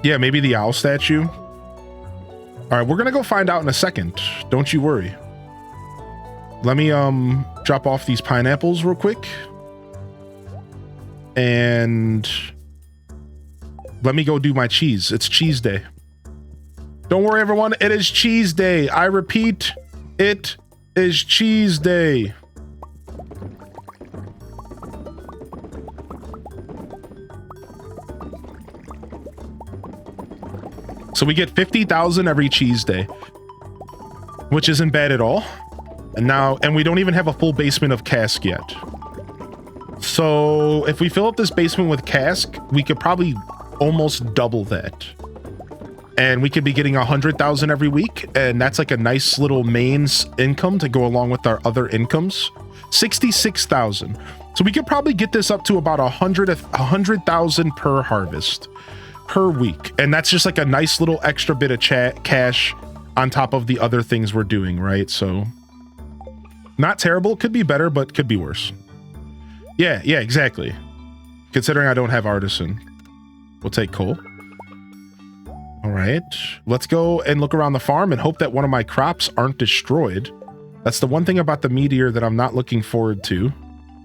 Yeah, maybe the owl statue. All right, we're gonna go find out in a second. Don't you worry. Let me drop off these pineapples real quick. And let me go do my cheese. It's cheese day. Don't worry, everyone. It is cheese day. I repeat, it is cheese day. So we get 50,000 every cheese day, which isn't bad at all. And we don't even have a full basement of cask yet. So if we fill up this basement with cask, we could probably almost double that. And we could be getting 100,000 every week. And that's like a nice little mains income to go along with our other incomes. 66,000. So we could probably get this up to about 100,000 per harvest per week. And that's just like a nice little extra bit of cash on top of the other things we're doing, right? So not terrible. Could be better, but could be worse. Yeah, exactly. Considering I don't have artisan. We'll take coal. All right, let's go and look around the farm and hope that one of my crops aren't destroyed. That's the one thing about the meteor that I'm not looking forward to.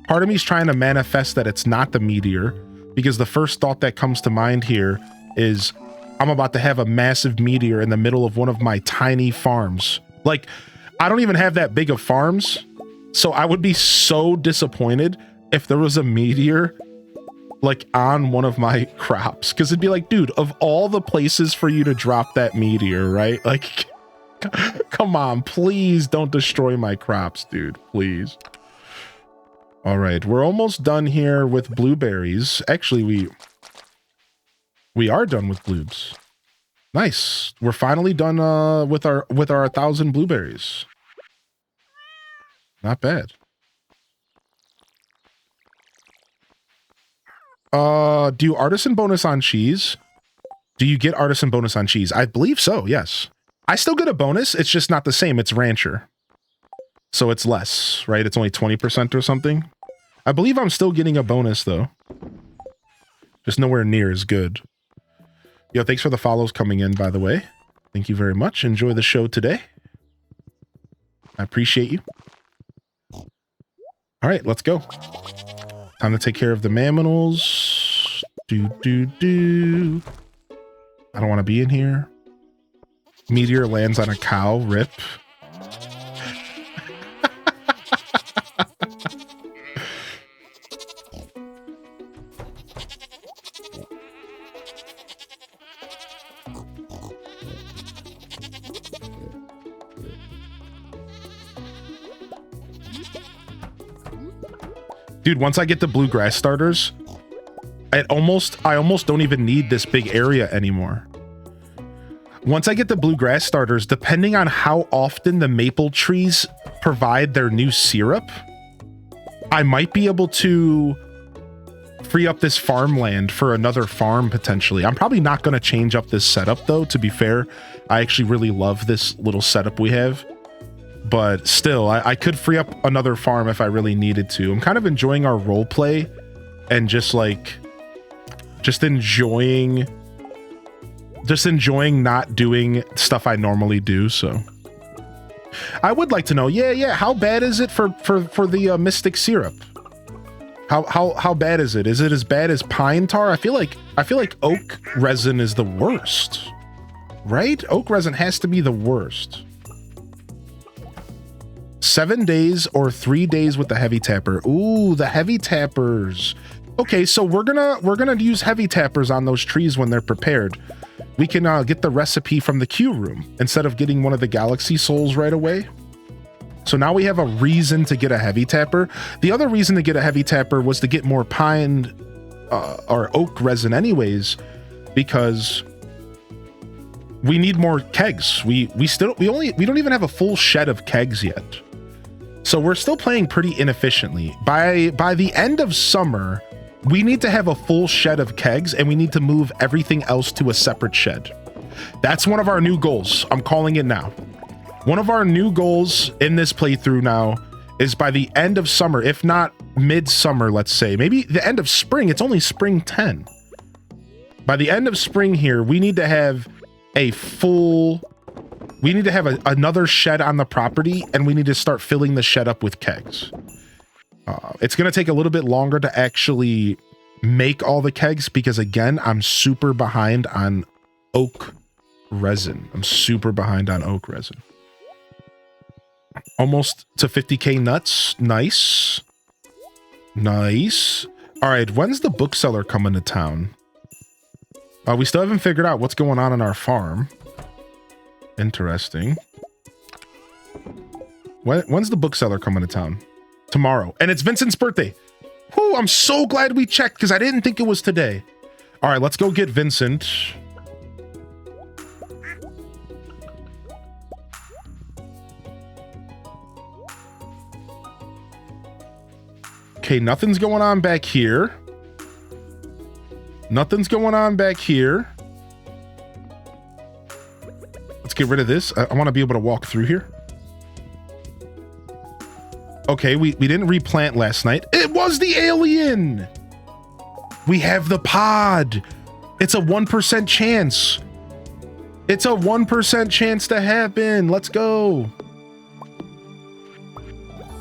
Part of me is trying to manifest that it's not the meteor, because the first thought that comes to mind here is I'm about to have a massive meteor in the middle of one of my tiny farms. Like, I don't even have that big of farms, so I would be so disappointed if there was a meteor like on one of my crops, because it'd be like, dude, of all the places for you to drop that meteor, right? Like, come on, please don't destroy my crops, dude, please. All right, we're almost done here with blueberries. Actually, we are done with blues. Nice. We're finally done with our 1,000 blueberries. Not bad. Do you artisan bonus on cheese? Do you get artisan bonus on cheese? I believe so, yes. I still get a bonus, it's just not the same, it's rancher. So it's less, right? It's only 20% or something. I believe I'm still getting a bonus though. Just nowhere near as good. Yo, thanks for the follows coming in, by the way. Thank you very much. Enjoy the show today. I appreciate you. All right, let's go. Time to take care of the mamminals. I don't want to be in here. Meteor lands on a cow. Rip. Dude, once I get the bluegrass starters, I almost don't even need this big area anymore. Once I get the bluegrass starters, depending on how often the maple trees provide their new syrup, I might be able to free up this farmland for another farm potentially. I'm probably not going to change up this setup though, to be fair. I actually really love this little setup we have. But still, I could free up another farm if I really needed to. I'm kind of enjoying our role play and just enjoying not doing stuff I normally do. So I would like to know, yeah, how bad is it for the mystic syrup? How bad is it? Is it as bad as pine tar? I feel like oak resin is the worst, right? Oak resin has to be the worst. 7 days or 3 days with the heavy tapper. Ooh, the heavy tappers. Okay, so we're gonna use heavy tappers on those trees when they're prepared. We can get the recipe from the queue room instead of getting one of the galaxy souls right away. So now we have a reason to get a heavy tapper. The other reason to get a heavy tapper was to get more pine or oak resin anyways, because we need more kegs. We don't even have a full shed of kegs yet. So we're still playing pretty inefficiently. By the end of summer, we need to have a full shed of kegs and we need to move everything else to a separate shed. That's one of our new goals. I'm calling it now. One of our new goals in this playthrough now is by the end of summer, if not midsummer, let's say, maybe the end of spring. It's only spring 10. By the end of spring here, we need to have another shed on the property, and we need to start filling the shed up with kegs. It's going to take a little bit longer to actually make all the kegs because, again, I'm super behind on oak resin. Almost to 50k nuts. Nice. All right, when's the bookseller coming to town? We still haven't figured out what's going on our farm. Interesting. When's the bookseller coming to town? Tomorrow. And it's Vincent's birthday. Whew, I'm so glad we checked because I didn't think it was today. All right, let's go get Vincent. Okay, nothing's going on back here. Let's get rid of this. I want to be able to walk through here. Okay, we didn't replant last night. It was the alien! We have the pod. It's a 1% chance. It's a 1% chance to happen. Let's go.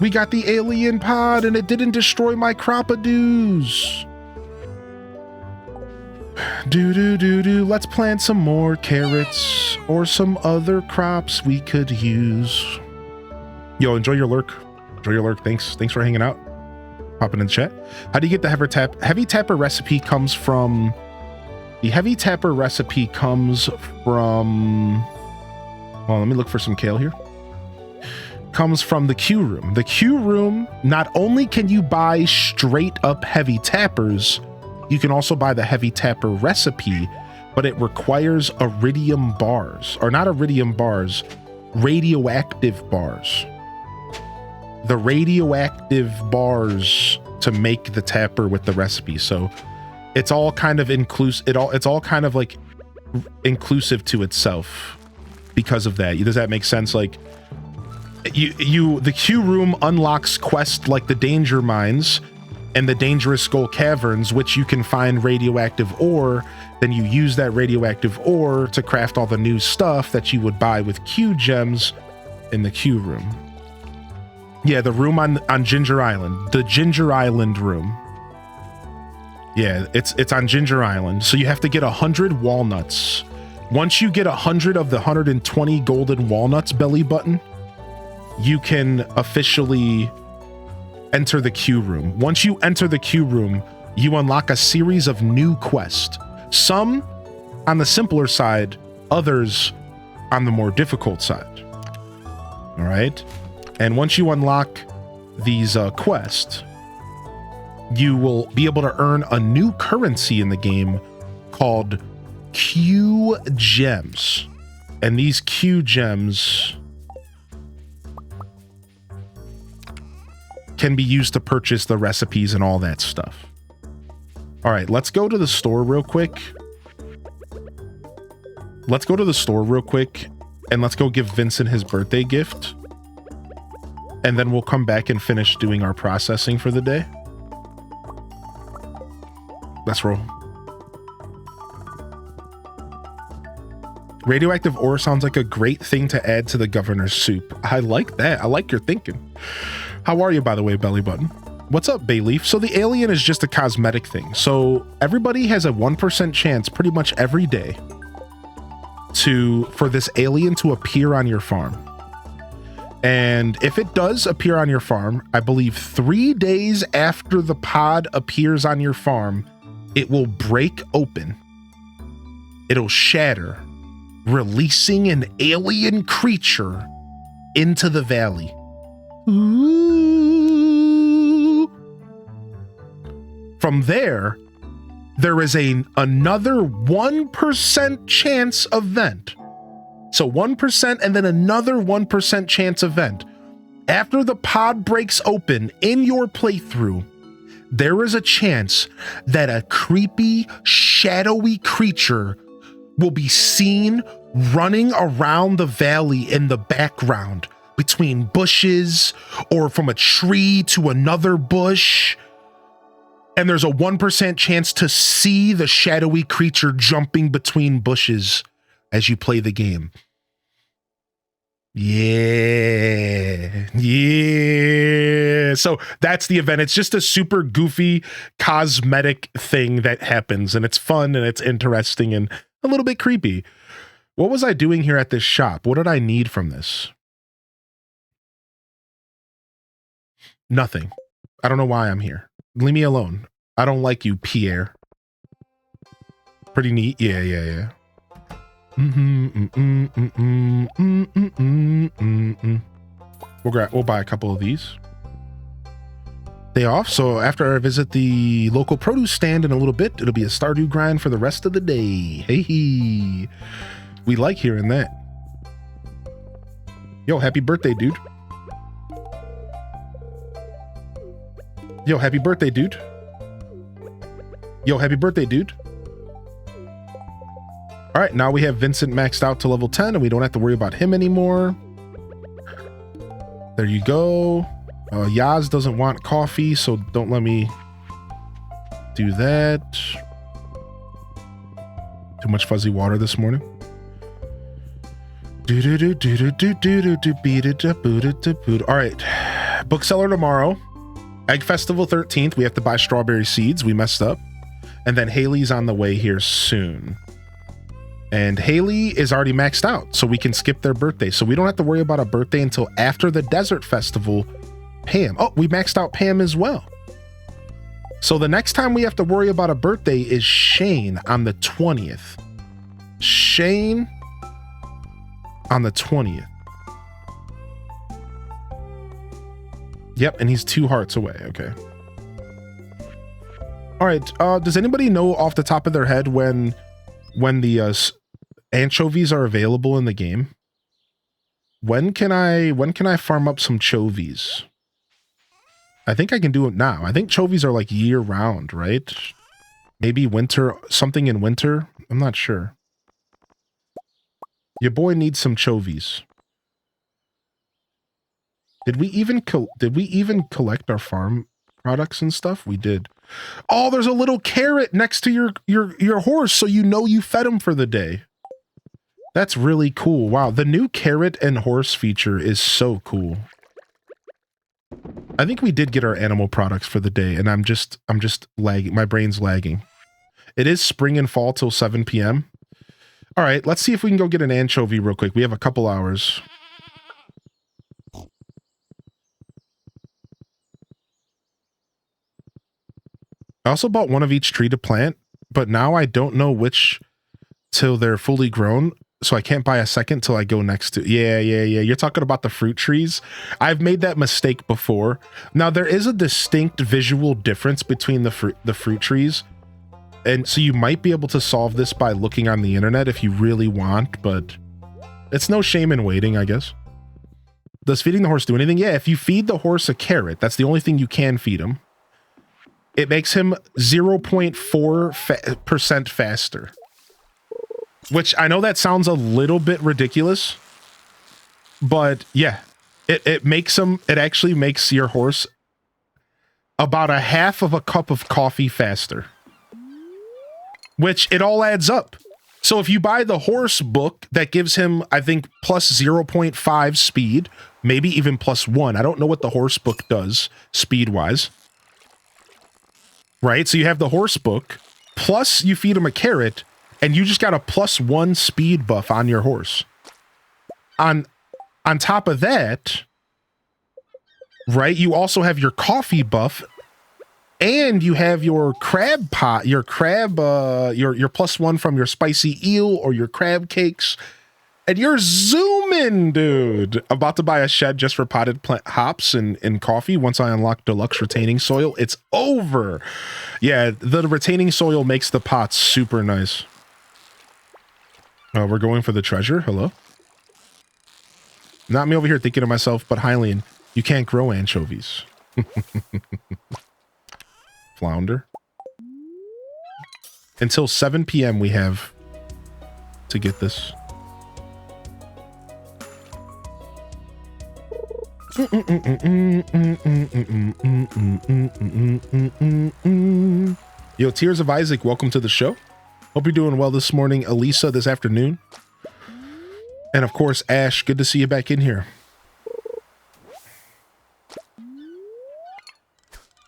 We got the alien pod and it didn't destroy my crop-a-doos. Let's plant some more carrots or some other crops we could use. Yo, enjoy your lurk. Enjoy your lurk. Thanks for hanging out. Popping in the chat. How do you get the heavy tapper recipe comes from... The heavy tapper recipe comes from... Well, let me look for some kale here. Comes from the Q room. The Q room, not only can you buy straight up heavy tappers, you can also buy the heavy tapper recipe, but it requires iridium bars, or not iridium bars, radioactive bars. The radioactive bars to make the tapper with the recipe. So it's all kind of inclusive. It's all kind of like inclusive to itself because of that. Does that make sense? Like the Q room unlocks quests like the Danger Mines and the Dangerous Skull Caverns, which you can find radioactive ore. Then you use that radioactive ore to craft all the new stuff that you would buy with Q gems in the Q room. Yeah, the room on Ginger Island, the Ginger Island room. Yeah, it's on Ginger Island. So you have to get 100 walnuts. Once you get 100 of the 120 golden walnuts belly button, you can officially enter the Q room. Once you enter the Q room, you unlock a series of new quests. Some on the simpler side, others on the more difficult side. All right. And once you unlock these quests, you will be able to earn a new currency in the game called Q gems. And these Q gems can be used to purchase the recipes and all that stuff. All right, let's go to the store real quick. Let's go to the store real quick and let's go give Vincent his birthday gift. And then we'll come back and finish doing our processing for the day. Let's roll. Radioactive ore sounds like a great thing to add to the governor's soup. I like that. I like your thinking. How are you, by the way, Belly Button? What's up, Bayleaf? So the alien is just a cosmetic thing. So everybody has a 1% chance pretty much every day for this alien to appear on your farm. And if it does appear on your farm, I believe 3 days after the pod appears on your farm, it will break open. It'll shatter, releasing an alien creature into the valley. Ooh. From there is another 1% chance event. So 1% and then another 1% chance event. After the pod breaks open in your playthrough, there is a chance that a creepy, shadowy creature will be seen running around the valley in the background between bushes or from a tree to another bush. And there's a 1% chance to see the shadowy creature jumping between bushes as you play the game. Yeah. So that's the event. It's just a super goofy cosmetic thing that happens, and it's fun and it's interesting and a little bit creepy. What was I doing here at this shop? What did I need from this? Nothing. I don't know why I'm here. Leave me alone. I don't like you, Pierre. Pretty neat. Yeah. We'll buy a couple of these. Day off, so after I visit the local produce stand in a little bit, it'll be a Stardew grind for the rest of the day. Hey, we like hearing that. Yo, happy birthday, dude. Yo, happy birthday, dude. Yo, happy birthday, dude. All right, now we have Vincent maxed out to level 10 and we don't have to worry about him anymore. There you go. Yaz doesn't want coffee, so don't let me do that. Too much fuzzy water this morning. All right, bookseller tomorrow. Egg Festival 13th, we have to buy strawberry seeds. We messed up. And then Haley's on the way here soon. And Haley is already maxed out, so we can skip their birthday. So we don't have to worry about a birthday until after the Desert Festival. Pam. Oh, we maxed out Pam as well. So the next time we have to worry about a birthday is Shane on the 20th. Shane on the 20th. Yep, and he's 2 hearts away. Okay. All right. Does anybody know off the top of their head when the anchovies are available in the game? When can I farm up some chovies? I think I can do it now. I think chovies are like year round, right? Maybe winter, something in winter. I'm not sure. Your boy needs some chovies. Did we even collect our farm products and stuff? We did. Oh, there's a little carrot next to your horse, so you know you fed him for the day. That's really cool. Wow, the new carrot and horse feature is so cool. I think we did get our animal products for the day, and I'm just lagging. My brain's lagging. It is spring and fall till 7 p.m. All right, let's see if we can go get an anchovy real quick. We have a couple hours. I also bought one of each tree to plant, but now I don't know which till they're fully grown, so I can't buy a second till I go next to. Yeah. You're talking about the fruit trees. I've made that mistake before. Now there is a distinct visual difference between the fruit trees, and so you might be able to solve this by looking on the internet if you really want, but it's no shame in waiting, I guess. Does feeding the horse do anything? Yeah, if you feed the horse a carrot, that's the only thing you can feed him. It makes him 0.4% faster. Which I know that sounds a little bit ridiculous, but yeah, it actually makes your horse about a half of a cup of coffee faster. Which it all adds up. So if you buy the horse book, that gives him, I think, plus 0.5 speed, maybe even plus 1. I don't know what the horse book does speed-wise. Right? So you have the horse book, plus you feed him a carrot, and you just got a plus 1 speed buff on your horse. On top of that, right, you also have your coffee buff, and you have your crab pot, your plus 1 from your spicy eel or your crab cakes. And you're zooming, dude. About to buy a shed just for potted plant hops and coffee. Once I unlock deluxe retaining soil, it's over. Yeah, the retaining soil makes the pots super nice. We're going for the treasure. Hello? Not me over here thinking to myself, but Hylian, you can't grow anchovies. Flounder. Until 7 p.m. we have to get this. Yo, Tears of Isaac, welcome to the show. Hope you're doing well this morning. Elisa this afternoon. And of course, Ash, good to see you back in here.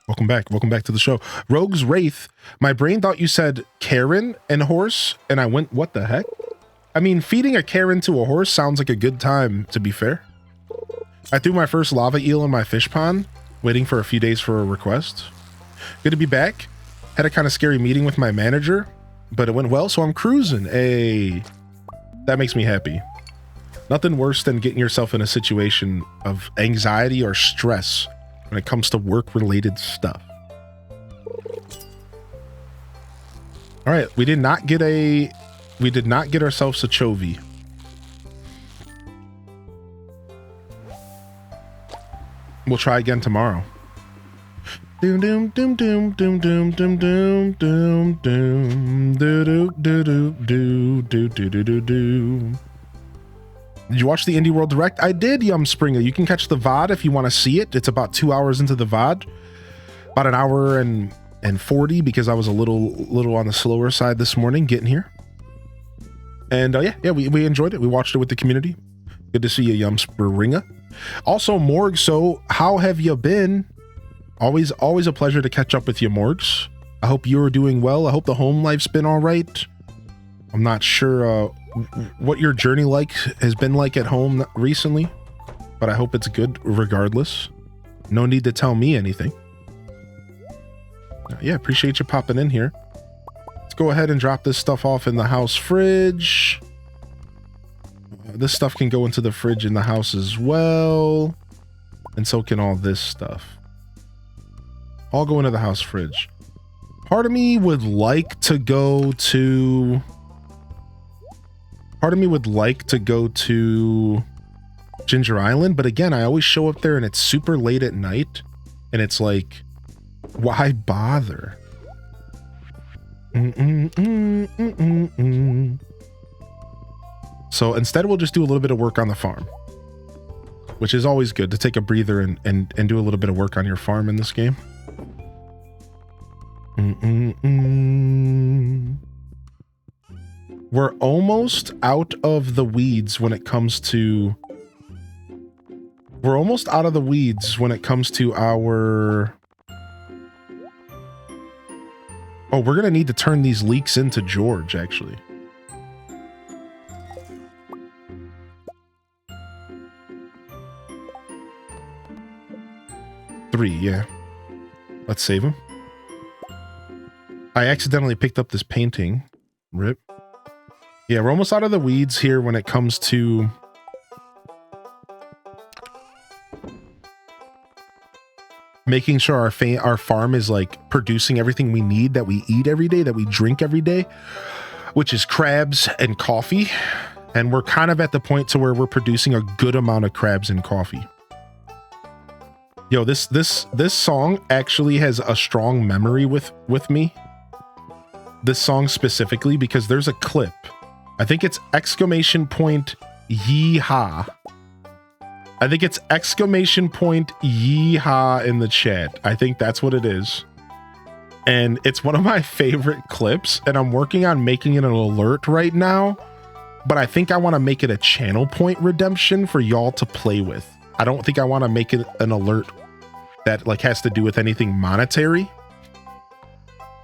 Welcome back. Welcome back to the show. Rogue's Wraith, my brain thought you said Karen and horse, and I went, what the heck? I mean, feeding a Karen to a horse sounds like a good time, to be fair. I threw my first lava eel in my fish pond, waiting for a few days for a request. Good to be back. Had a kind of scary meeting with my manager, but it went well, so I'm cruising. Hey, that makes me happy. Nothing worse than getting yourself in a situation of anxiety or stress when it comes to work-related stuff. All right, we did not get ourselves a chovy. We'll try again tomorrow. Doom doom doom doom doom doom doom doom doom doom do do do do do do do do do. Did you watch the Indie World Direct? I did, Yum Springer. You can catch the VOD if you want to see it. It's about 2 hours into the VOD. About an hour and 40 because I was a little on the slower side this morning getting here. And yeah, we enjoyed it. We watched it with the community. Good to see you, Yum Springer. Also, Morg, so how have you been? Always a pleasure to catch up with you, Morgs. I hope you're doing well. I hope the home life's been all right. I'm not sure what your journey has been like at home recently, but I hope it's good regardless. No need to tell me anything. Yeah, appreciate you popping in here. Let's go ahead and drop this stuff off in the house fridge. This stuff can go into the fridge in the house as well. And so can all this stuff. All go into the house fridge. Part of me would like to go to... Ginger Island, but again, I always show up there and it's super late at night. And it's like, why bother? So instead, we'll just do a little bit of work on the farm, which is always good to take a breather and do a little bit of work on your farm in this game. We're almost out of the weeds when it comes to... We're almost out of the weeds when it comes to our... Oh, we're going to need to turn these leeks into George, actually. Three, yeah. Let's save him. I accidentally picked up this painting. Rip. Yeah, we're almost out of the weeds here when it comes to... making sure our farm is like producing everything we need, that we eat every day, that we drink every day, which is crabs and coffee. And we're kind of at the point to where we're producing a good amount of crabs and coffee. Yo, this song actually has a strong memory with me. This song specifically, because there's a clip. I think it's exclamation point yeehaw. I think it's exclamation point yeehaw in the chat. I think that's what it is. And it's one of my favorite clips, and I'm working on making it an alert right now, but I think I want to make it a channel point redemption for y'all to play with. I don't think I want to make it an alert that like has to do with anything monetary.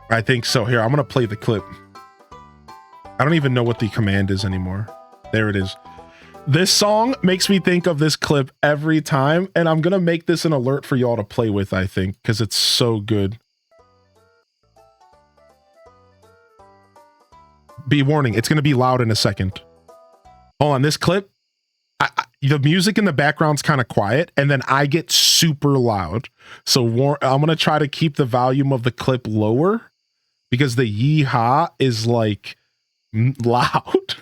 I think so. Here, I'm going to play the clip. I don't even know what the command is anymore. There it is. This song makes me think of this clip every time, and I'm going to make this an alert for y'all to play with, I think, because it's so good. Be warning, it's going to be loud in a second. Hold on, this clip, the music in the background's kind of quiet, and then I get super loud. So I'm going to try to keep the volume of the clip lower, because the yeehaw is like loud.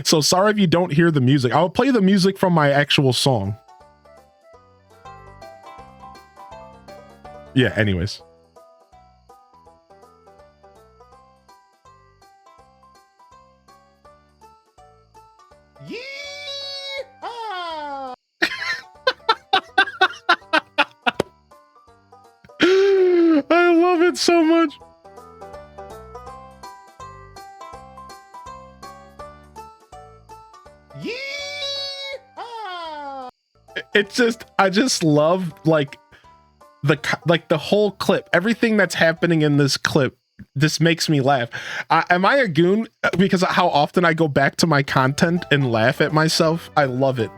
So sorry if you don't hear the music. I'll play the music from my actual song. Yeah, anyways. Yeehaw! I love it so much. It's just, I just love like the whole clip, everything that's happening in this clip. This makes me laugh. Am I a goon because of how often I go back to my content and laugh at myself? I love it.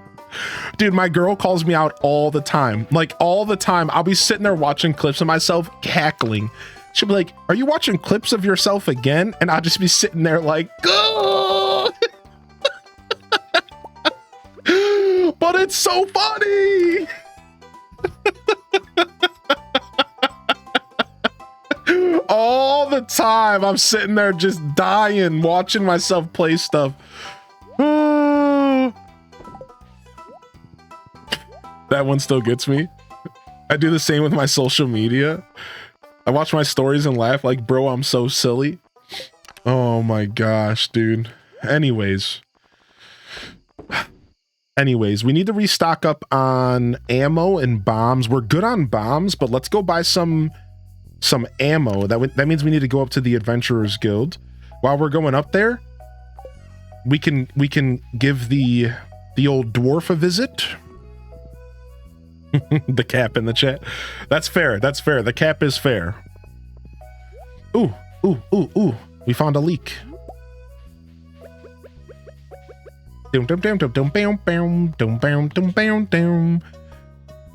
Dude, my girl calls me out all the time. Like all the time. I'll be sitting there watching clips of myself cackling. She'll be like, are you watching clips of yourself again? And I'll just be sitting there like, oh! But it's so funny. All the time I'm sitting there just dying watching myself play stuff. That one still gets me. I do the same with my social media. I watch my stories and laugh like, bro, I'm so silly. Oh my gosh, dude. Anyways, we need to restock up on ammo and bombs. We're good on bombs, but let's go buy some ammo. That means we need to go up to the Adventurers Guild. While we're going up there, we can give the old dwarf a visit. The cap in the chat. That's fair. That's fair. The cap is fair. Ooh, ooh, ooh, ooh. We found a leak.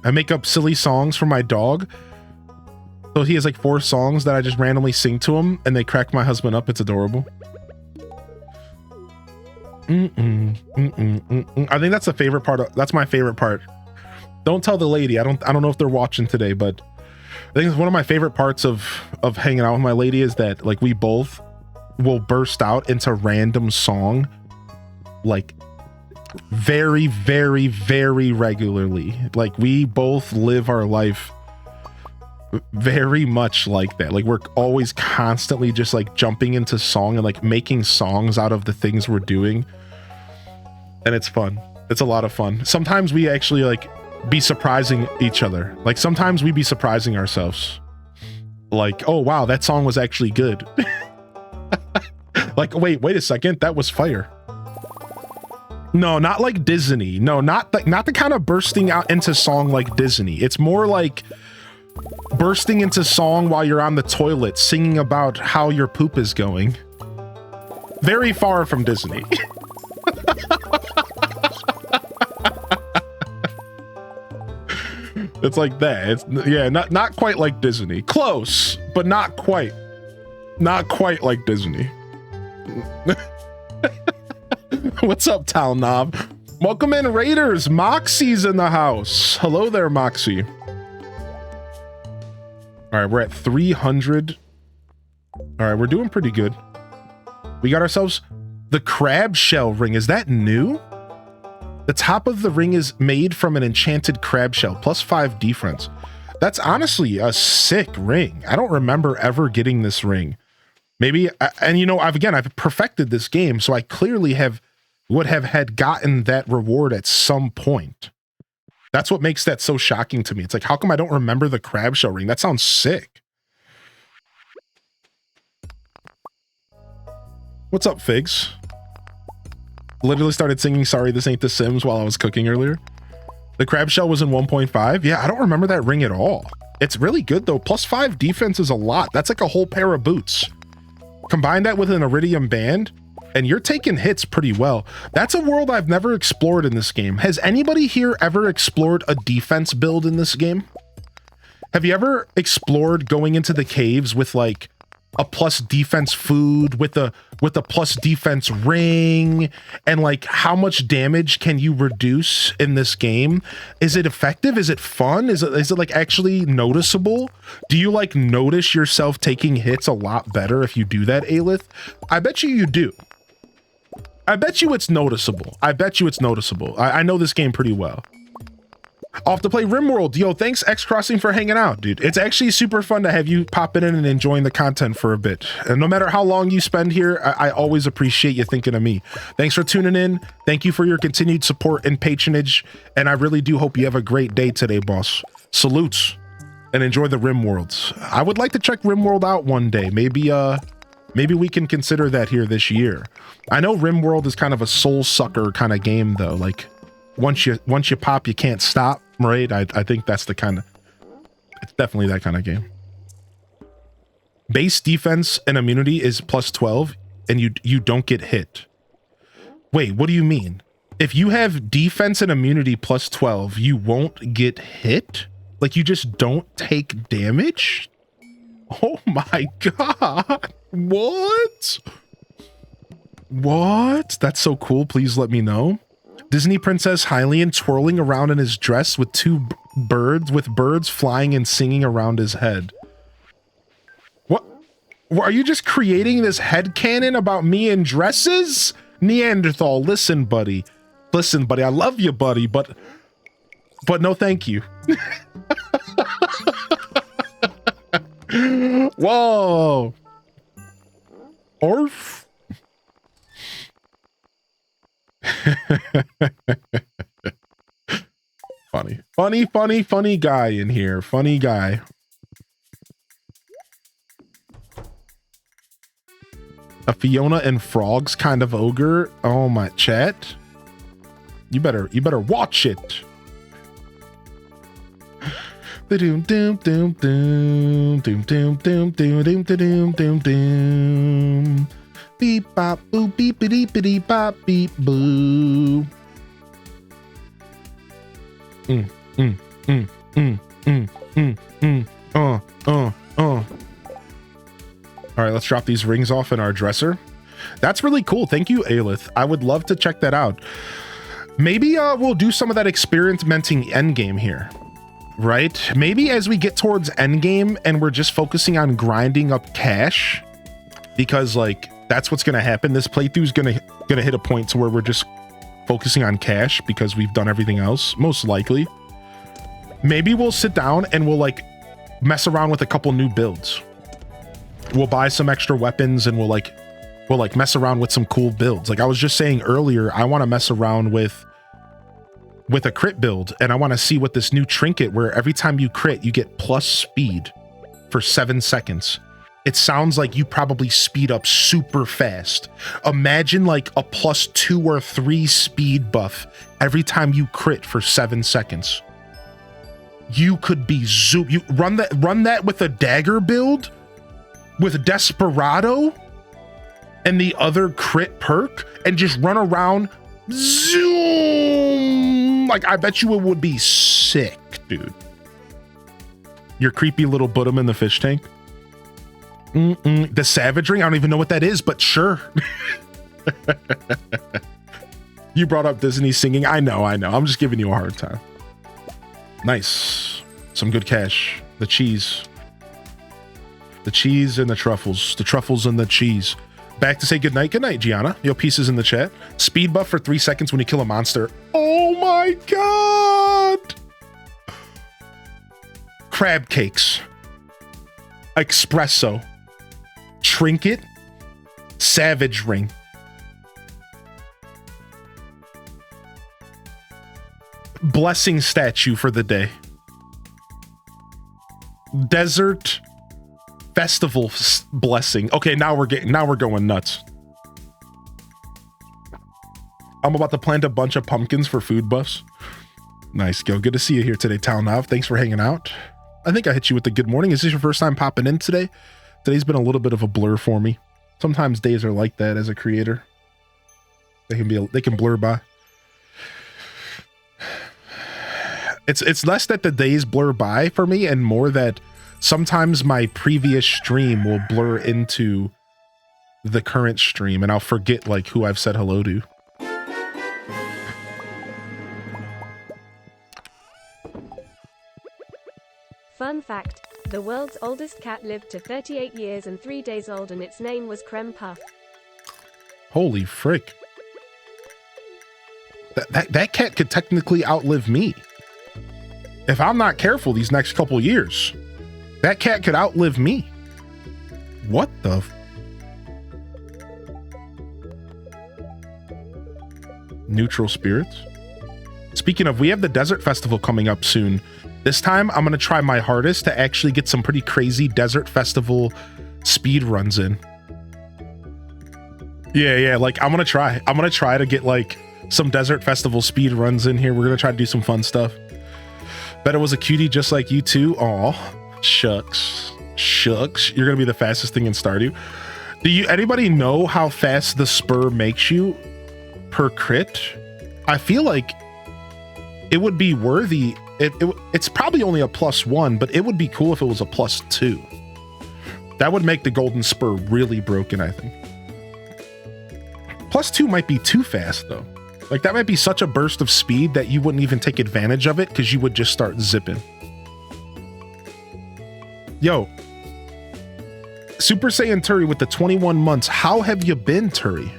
I make up silly songs for my dog. So he has like 4 songs that I just randomly sing to him and they crack my husband up. It's adorable. I think that's the favorite part. That's my favorite part. Don't tell the lady. I don't know if they're watching today, but I think it's one of my favorite parts of hanging out with my lady is that like we both will burst out into random song like very, very, very regularly. Like we both live our life very much like that. Like we're always constantly just like jumping into song and like making songs out of the things we're doing. And it's fun. It's a lot of fun. Sometimes we actually like be surprising each other. Like sometimes we be surprising ourselves. Like, oh wow, that song was actually good. Like, wait a second, that was fire. No, not like Disney. No, not the kind of bursting out into song like Disney. It's more like bursting into song while you're on the toilet singing about how your poop is going. Very far from Disney. It's like that. It's yeah, not quite like Disney. Close, but not quite. Not quite like Disney. What's up, Tal Knob? Welcome in, Raiders. Moxie's in the house. Hello there, Moxie. All right, we're at 300. All right, we're doing pretty good. We got ourselves the crab shell ring. Is that new? The top of the ring is made from an enchanted crab shell, +5 defense. That's honestly a sick ring. I don't remember ever getting this ring. Maybe, and you know, I've perfected this game, so I clearly would have had gotten that reward at some point. That's what makes that so shocking to me. It's like, how come I don't remember the crab shell ring? That sounds sick. What's up, Figs? Literally started singing Sorry This Ain't The Sims while I was cooking earlier. The crab shell was in 1.5. Yeah, I don't remember that ring at all. It's really good though. +5 defense is a lot. That's like a whole pair of boots. Combine that with an iridium band and you're taking hits pretty well. That's a world I've never explored in this game. Has anybody here ever explored a defense build in this game? Have you ever explored going into the caves with like a plus defense food with a plus defense ring, and like how much damage can you reduce in this game? Is it effective? Is it fun? Is it like actually noticeable? Do you like notice yourself taking hits a lot better if you do that, Aelith? I bet you do. I bet you it's noticeable. I know this game pretty well. Off to play RimWorld. Yo, thanks X-Crossing for hanging out, dude. It's actually super fun to have you popping in and enjoying the content for a bit. And no matter how long you spend here, I always appreciate you thinking of me. Thanks for tuning in. Thank you for your continued support and patronage. And I really do hope you have a great day today, boss. Salutes and enjoy the RimWorlds. I would like to check RimWorld out one day. Maybe we can consider that here this year. I know RimWorld is kind of a soul sucker kind of game though. Like once you pop, you can't stop, right? I think that's the kind of, it's definitely that kind of game. Base defense and immunity is +12 and you don't get hit. Wait, what do you mean? If you have defense and immunity +12, you won't get hit? Like you just don't take damage? Oh my God. What? That's so cool. Please let me know. Disney Princess Hylian twirling around in his dress with birds flying and singing around his head. What? Are you just creating this headcanon about me in dresses? Neanderthal, listen, buddy. I love you, buddy, but no thank you. Whoa. Orf. Funny guy in here. Funny guy. A Fiona and Frogs kind of ogre. Oh my chat. You better watch it. Doom doom doom doom doom doom doom doom doom doom doom doom. Beep bop boo beep beep bop beep boo. All right, let's drop these rings off in our dresser. That's really cool. Thank you, Aelith. I would love to check that out. Maybe we'll do some of that experimenting endgame here, right? Maybe as we get towards endgame and we're just focusing on grinding up cash, because like that's what's gonna happen. This playthrough is gonna hit a point to where we're just focusing on cash because we've done everything else, most likely. Maybe we'll sit down and we'll like mess around with a couple new builds. We'll buy some extra weapons and we'll mess around with some cool builds. Like I was just saying earlier, I want to mess around with a crit build, and I want to see what this new trinket where every time you crit, you get plus speed for 7 seconds. It sounds like you probably speed up super fast. Imagine like a +2 or 3 speed buff every time you crit for 7 seconds. You could be you run that with a dagger build with Desperado and the other crit perk and just run around, zoom. Like I bet you it would be sick, dude. Your creepy little bottom in the fish tank. The Savage Ring, I don't even know what that is, but sure. You brought up Disney singing. I know. I'm just giving you a hard time. Nice. Some good cash. The cheese. The cheese and the truffles. The truffles and the cheese. Back to say goodnight. Good night, Gianna. Yo, pieces in the chat. Speed buff for 3 seconds when you kill a monster. Oh my god! Crab cakes. Espresso. Trinket. Savage Ring. Blessing statue for the day. Desert festival blessing. Okay, now we're going nuts. I'm about to plant a bunch of pumpkins for food buffs. Nice, Gil. Good to see you here today, Talnav. Thanks for hanging out. I think I hit you with the good morning. Is this your first time popping in today? Today's been a little bit of a blur for me. Sometimes days are like that as a creator. They can blur by. It's less that the days blur by for me and more that sometimes my previous stream will blur into the current stream and I'll forget like who I've said hello to. Fun fact, the world's oldest cat lived to 38 years and 3 days old and its name was Creme Puff. Holy frick. That cat could technically outlive me. If I'm not careful these next couple years, that cat could outlive me. What the? Neutral spirits. Speaking of, we have the Desert Festival coming up soon. This time, I'm going to try my hardest to actually get some pretty crazy Desert Festival speed runs in. Yeah, like I'm going to try to get like some Desert Festival speed runs in here. We're going to try to do some fun stuff. Bet it was a cutie just like you too. Aw, shucks. You're gonna be the fastest thing in Stardew. Anybody know how fast the spur makes you per crit? I feel like it would be worthy. It's probably only a +1, but it would be cool if it was a +2. That would make the golden spur really broken, I think. +2 might be too fast though. Like that might be such a burst of speed that you wouldn't even take advantage of it because you would just start zipping. Yo, Super Saiyan Turi with the 21 months. How have you been, Turi?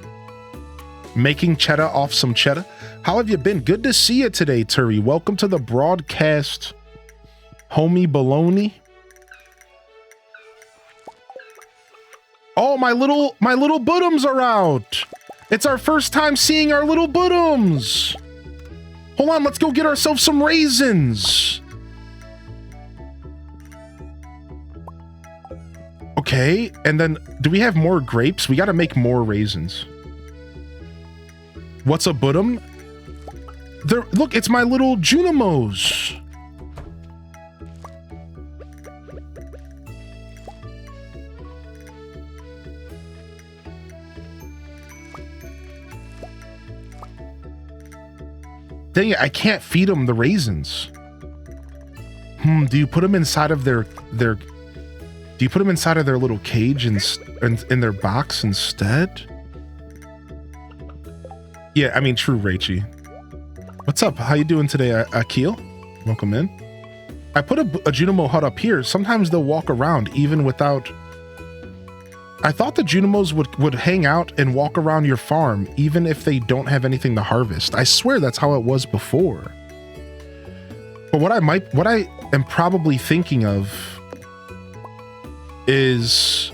Making cheddar off some cheddar. How have you been? Good to see you today, Turi. Welcome to the broadcast, homie baloney. Oh, my little bottoms are out. It's our first time seeing our little bottoms. Hold on, let's go get ourselves some raisins. Okay, and then do we have more grapes? We got to make more raisins. What's a bottom? There, look, it's my little Junimos. Dang it, I can't feed them the raisins. Do you put them inside of their do you put them inside of their little cage and in their box instead? Yeah, I mean, true, Raichi. What's up? How you doing today, Akil? Welcome in. I put a Junimo hut up here. Sometimes they'll walk around even without... I thought the Junimos would hang out and walk around your farm even if they don't have anything to harvest. I swear that's how it was before. But what I am probably thinking of is...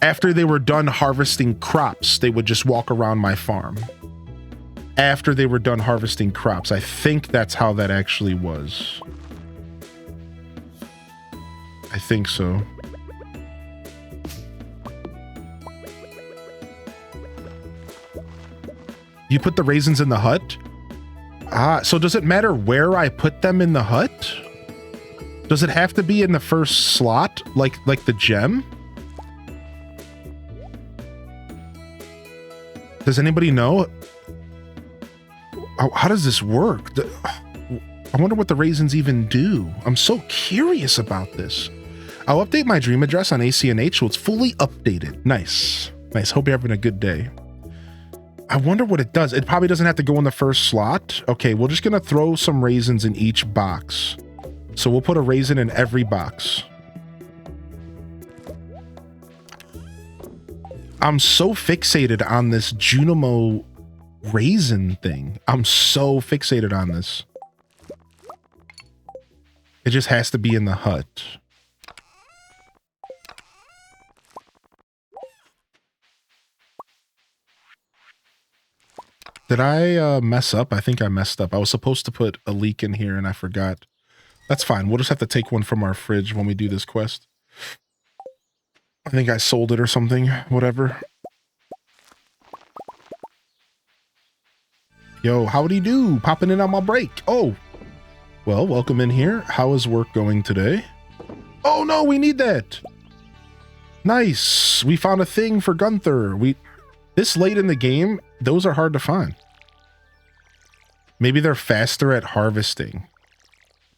After they were done harvesting crops, they would just walk around my farm. After they were done harvesting crops. I think that's how that actually was. I think so. You put the raisins in the hut? So does it matter where I put them in the hut? Does it have to be in the first slot, like the gem? Does anybody know? How does this work? I wonder what the raisins even do. I'm so curious about this. I'll update my dream address on ACNH so it's fully updated. Nice. Nice. Hope you're having a good day. I wonder what it does. It probably doesn't have to go in the first slot. Okay, we're just going to throw some raisins in each box. So we'll put a raisin in every box. I'm so fixated on this Junimo raisin thing. I'm so fixated on this. It just has to be in the hut. Did I mess up? I think I messed up. I was supposed to put a leek in here and I forgot. That's fine. We'll just have to take one from our fridge when we do this quest. I think I sold it or something, whatever. Yo, howdy do? Popping in on my break. Oh, well, welcome in here. How is work going today? Oh no, we need that. Nice. We found a thing for Gunther. This late in the game, those are hard to find. Maybe they're faster at harvesting.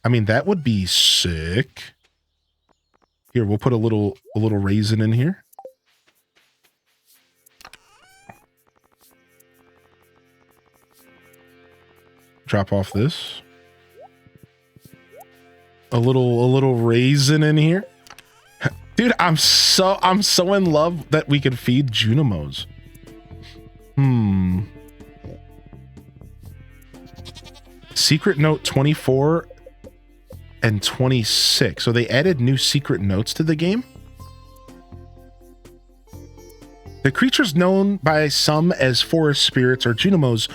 I mean, that would be sick. Here, we'll put a little raisin in here. Drop off this. A little raisin in here. Dude, I'm so in love that we can feed Junimos. Secret note 24 and 26. So they added new secret notes to the game. The creatures known by some as forest spirits or Junimos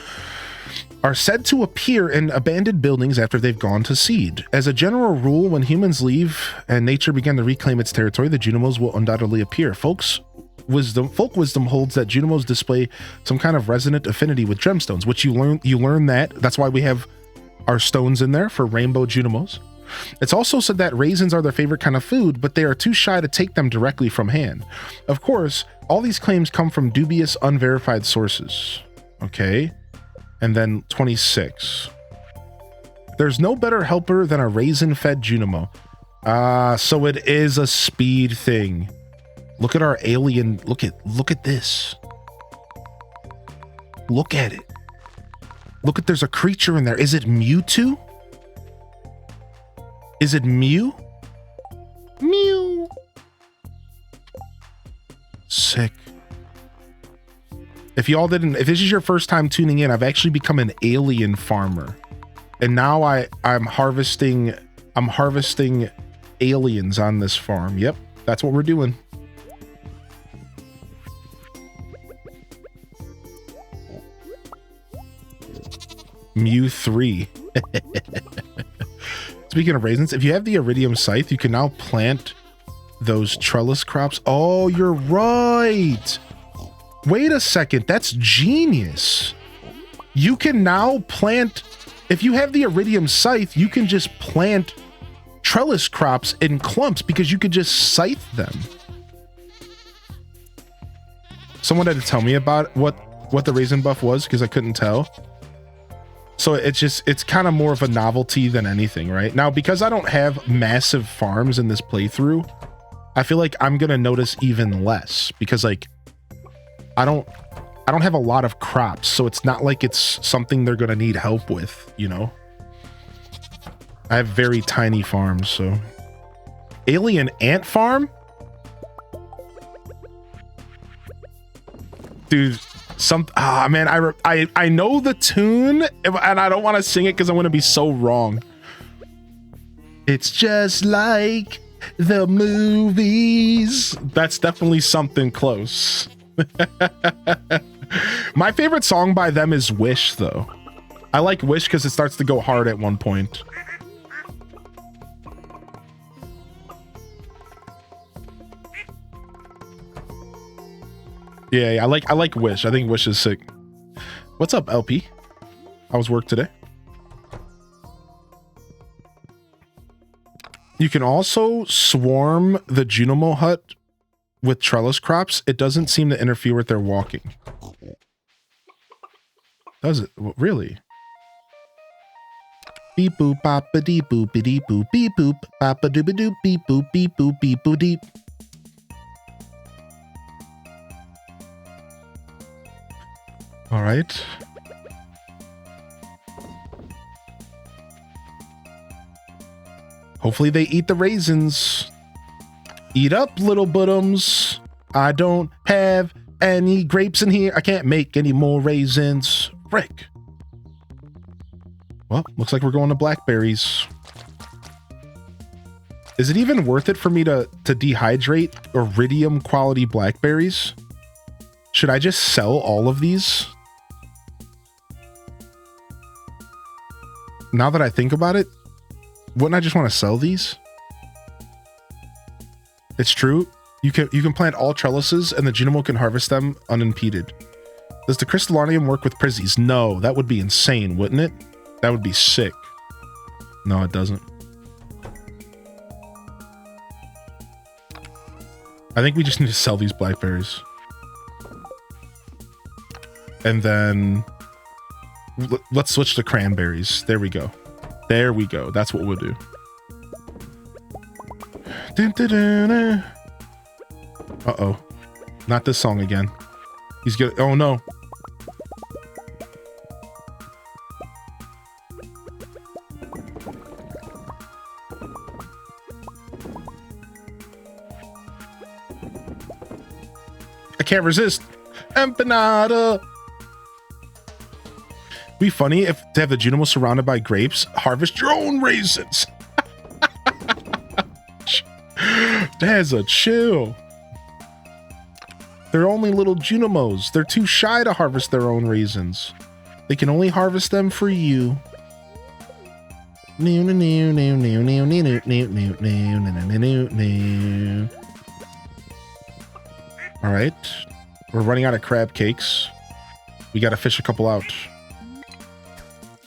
are said to appear in abandoned buildings after they've gone to seed. As a general rule, when humans leave and nature began to reclaim its territory, the Junimos will undoubtedly appear. Folk wisdom holds that Junimos display some kind of resonant affinity with gemstones, which you learn that. That's why we have our stones in there for rainbow Junimos. It's also said that raisins are their favorite kind of food, but they are too shy to take them directly from hand. Of course, all these claims come from dubious, unverified sources. Okay. And then 26. There's no better helper than a raisin-fed Junimo. So it is a speed thing. Look at our alien. Look at this. Look at it. Look at, there's a creature in there. Is it Mewtwo? Is it Mew? Mew. Sick. If y'all didn't, if this is your first time tuning in, I've actually become an alien farmer. And now I'm harvesting aliens on this farm. Yep, that's what we're doing. Mew 3. Speaking of raisins, if you have the Iridium Scythe, you can now plant those trellis crops. Oh, you're right. Wait a second, that's genius. You can now plant, if you have the Iridium Scythe, you can just plant trellis crops in clumps because you could just scythe them. Someone had to tell me about what the raisin buff was because I couldn't tell. So it's kind of more of a novelty than anything, right? Now, because I don't have massive farms in this playthrough, I feel like I'm gonna notice even less because like I don't have a lot of crops, so it's not like it's something they're gonna need help with, you know? I have very tiny farms, so. Alien ant farm? Dude, man, I know the tune and I don't want to sing it because I'm going to be so wrong. It's just like the movies. That's definitely something close. My favorite song by them is Wish, though. I like Wish because it starts to go hard at one point. Yeah, I like Wish. I think Wish is sick. What's up, LP? How was work today? You can also swarm the Junimo hut with trellis crops. It doesn't seem to interfere with their walking. Does it? Really? Beep boop bop a dee boop a dee boop beep boop bop a doob a doop beep boop beep boop beep boop deep. All right. Hopefully they eat the raisins. Eat up, little buttums. I don't have any grapes in here. I can't make any more raisins. Frick. Well, looks like we're going to blackberries. Is it even worth it for me to dehydrate iridium quality blackberries? Should I just sell all of these? Now that I think about it, wouldn't I just want to sell these? It's true. You can plant all trellises and the Junimo can harvest them unimpeded. Does the Crystallonium work with Prizzies? No, that would be insane, wouldn't it? That would be sick. No, it doesn't. I think we just need to sell these blackberries. And then let's switch to cranberries. There we go. There we go. That's what we'll do. Uh-oh. Not this song again. He's good. Oh, no. I can't resist. Empanada. Be funny if to have the Junimo surrounded by grapes. Harvest your own raisins. That's a chill. They're only little Junimos. They're too shy to harvest their own raisins. They can only harvest them for you. All right, we're running out of crab cakes. We got to fish a couple out.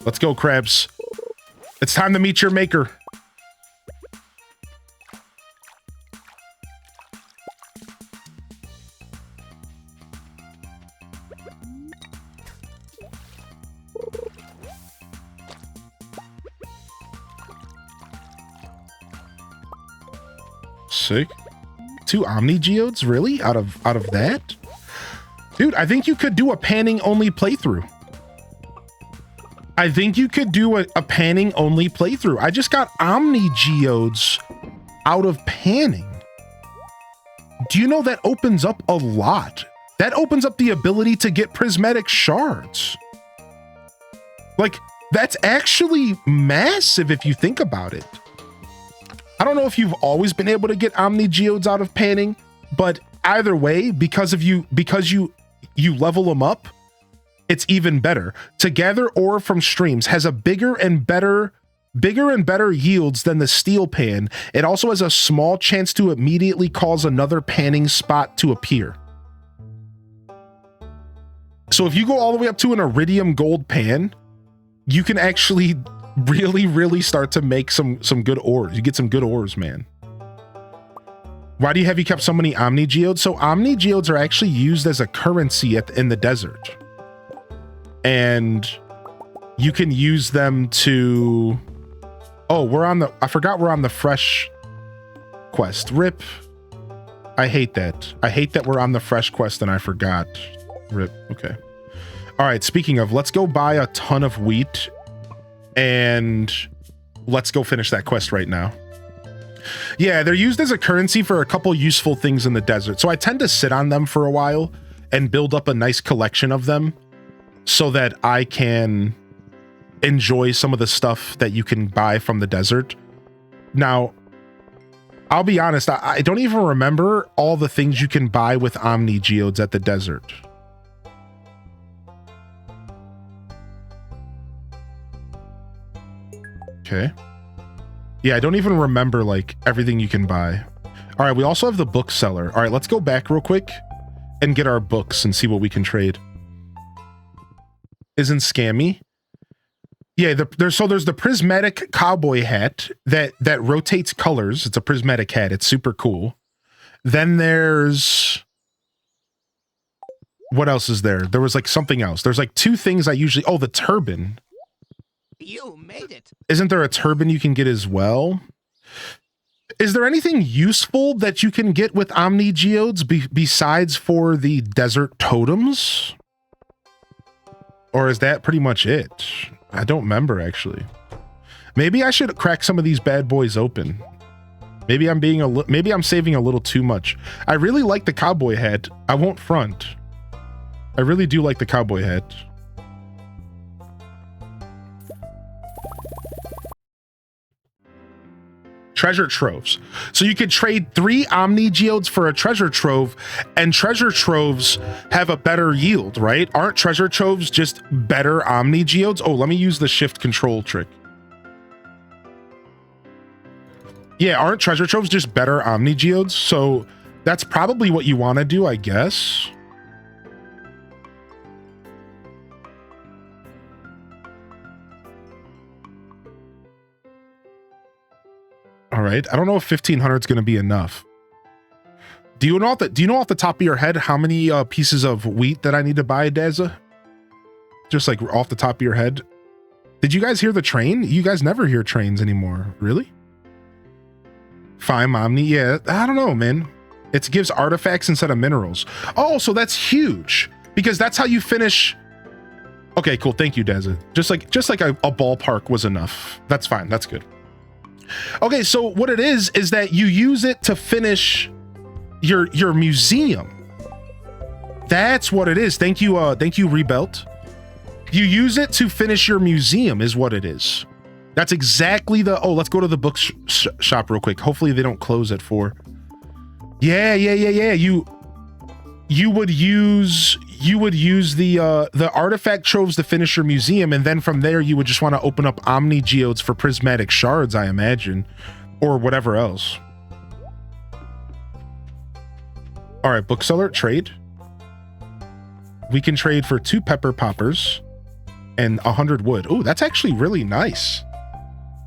Let's go, crabs. It's time to meet your maker. Sick. 2 Omni Geodes, really? Out of that? Dude, I think you could do a panning only playthrough. I think you could do a panning only playthrough. I just got Omni Geodes out of panning. Do you know that opens up a lot? That opens up the ability to get prismatic shards. Like, that's actually massive if you think about it. I don't know if you've always been able to get Omni Geodes out of panning, but either way, because you level them up, it's even better. To gather ore from streams has a bigger and better yields than the steel pan. It also has a small chance to immediately cause another panning spot to appear. So if you go all the way up to an iridium gold pan, you can actually really start to make some good ores. You get some good ores, man. Why do you have kept so many Omni Geodes? So Omni Geodes are actually used as a currency in the desert. And you can use them to... Oh, I forgot we're on the fresh quest. RIP. I hate that. I hate that we're on the fresh quest and I forgot. RIP. Okay. All right, speaking of, let's go buy a ton of wheat and let's go finish that quest right now. Yeah, they're used as a currency for a couple useful things in the desert. So I tend to sit on them for a while and build up a nice collection of them so that I can enjoy some of the stuff that you can buy from the desert. Now, I'll be honest, I don't even remember all the things you can buy with Omni Geodes at the desert. Okay. Yeah, I don't even remember like everything you can buy. All right, we also have the bookseller. All right, let's go back real quick and get our books and see what we can trade. Isn't scammy? Yeah, there's the prismatic cowboy hat that rotates colors. It's a prismatic hat. It's super cool. Then there's... What else is there? There was like something else. There's like two things I usually... Oh, the turban. You made it. Isn't there a turban you can get as well? Is there anything useful that you can get with Omni Geodes besides for the desert totems? Or is that pretty much it? I don't remember, actually. Maybe I should crack some of these bad boys open. Maybe I'm saving a little too much. I really like the cowboy hat. I won't front. I really do like the cowboy hat. Treasure troves. So you could trade 3 Omni Geodes for a treasure trove, and treasure troves have a better yield, right? Aren't treasure troves just better Omni Geodes? Oh, let me use the shift control trick. Yeah, aren't treasure troves just better Omni Geodes? So that's probably what you want to do, I guess. All right, I don't know if 1500 is going to be enough. Do you know off the top of your head how many pieces of wheat that I need to buy, Dazza? Just like off the top of your head. Did you guys hear the train? You guys never hear trains anymore, really? 5 Omni, yeah, I don't know, man. It gives artifacts instead of minerals. Oh, so that's huge because that's how you finish. Okay, cool. Thank you, Dazza. Just like a ballpark was enough. That's fine. That's good. Okay, so what it is that you use it to finish your museum. That's what it is. Thank you, Rebelt. You use it to finish your museum is what it is. That's exactly the... Oh, let's go to the book shop real quick. Hopefully they don't close at 4. Yeah. You would use the artifact troves to finish your museum, and then from there you would just want to open up Omni Geodes for prismatic shards, I imagine, or whatever else. All right, bookseller, trade. We can trade for 2 pepper poppers and 100 wood. Oh, that's actually really nice.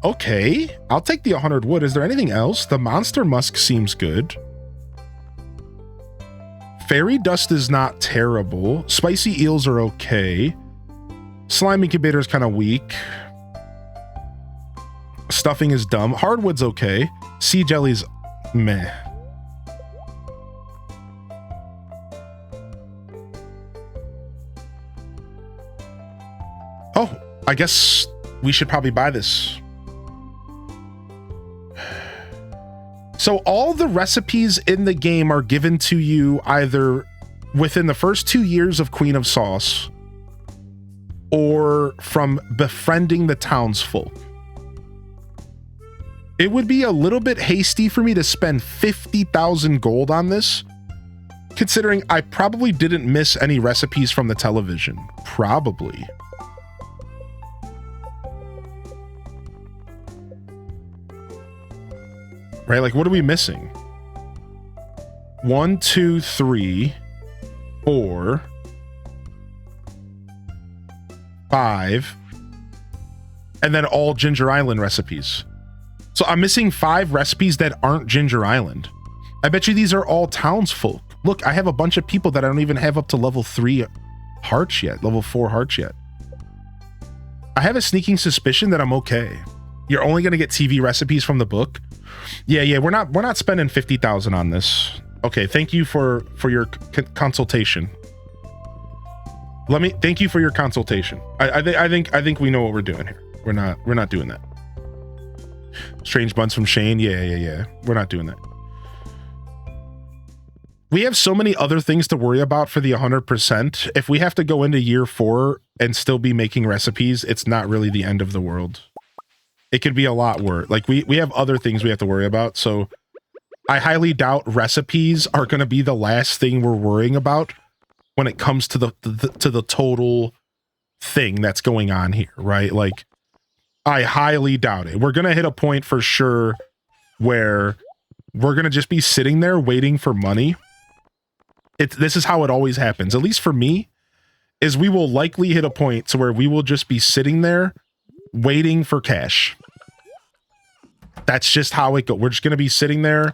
Okay, I'll take the 100 wood. Is there anything else? The monster musk seems good. Fairy dust is not terrible. Spicy eels are okay. Slime incubator is kind of weak. Stuffing is dumb. Hardwood's okay. Sea jelly's meh. Oh, I guess we should probably buy this. So all the recipes in the game are given to you either within the first 2 years of Queen of Sauce or from befriending the townsfolk. It would be a little bit hasty for me to spend 50,000 gold on this, considering I probably didn't miss any recipes from the television. Probably. Right? Like, what are we missing? 1, 2, 3, 4, 5, and then all Ginger Island recipes. So I'm missing 5 recipes that aren't Ginger Island. I bet you these are all townsfolk. Look, I have a bunch of people that I don't even have up to level 3 hearts yet, level 4 hearts yet. I have a sneaking suspicion that I'm okay. You're only going to get TV recipes from the book. Yeah, we're not spending 50,000 on this. Okay, thank you for your consultation. Thank you for your consultation. I think we know what we're doing here. We're not doing that. Strange buns from Shane. Yeah. We're not doing that. We have so many other things to worry about for the 100%. If we have to go into year 4 and still be making recipes, it's not really the end of the world. It could be a lot worse. Like we have other things we have to worry about. So I highly doubt recipes are going to be the last thing we're worrying about when it comes to the total thing that's going on here, right? Like I highly doubt it. We're going to hit a point for sure where we're going to just be sitting there waiting for money. This is how it always happens, at least for me, is we will likely hit a point to where we will just be sitting there waiting for cash. That's just how it goes. We're just going to be sitting there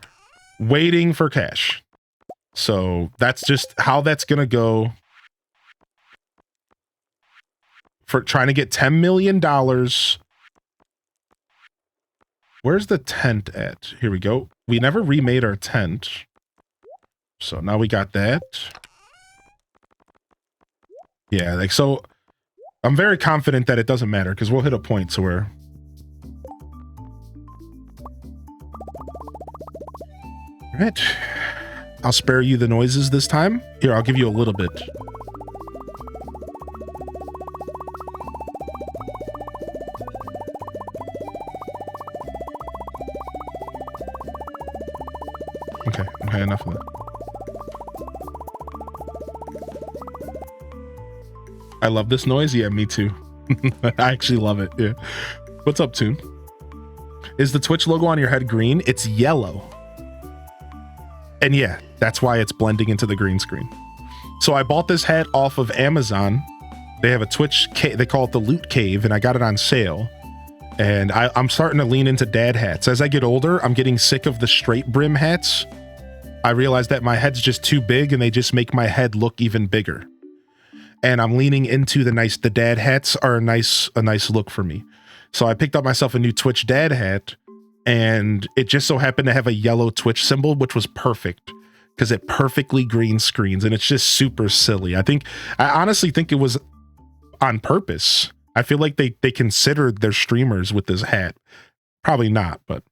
waiting for cash. So that's just how that's going to go for trying to get $10 million. Where's the tent at? Here we go. We never remade our tent. So now we got that. Yeah, like, so I'm very confident that it doesn't matter because we'll hit a point to where. All right. I'll spare you the noises this time. Here, I'll give you a little bit. Okay, enough of that. I love this noise. Yeah, me too. I actually love it. Yeah. What's up, Toon? Is the Twitch logo on your head green? It's yellow. And yeah, that's why it's blending into the green screen. So I bought this hat off of Amazon. They have a Twitch, they call it the Loot Cave, and I got it on sale. And I'm starting to lean into dad hats. As I get older, I'm getting sick of the straight brim hats. I realized that my head's just too big and they just make my head look even bigger. And I'm leaning into the dad hats are a nice look for me. So I picked up myself a new Twitch dad hat, and it just so happened to have a yellow Twitch symbol, which was perfect because it perfectly green screens, and it's just super silly. I honestly think it was on purpose. I feel like they considered their streamers with this hat. Probably not, but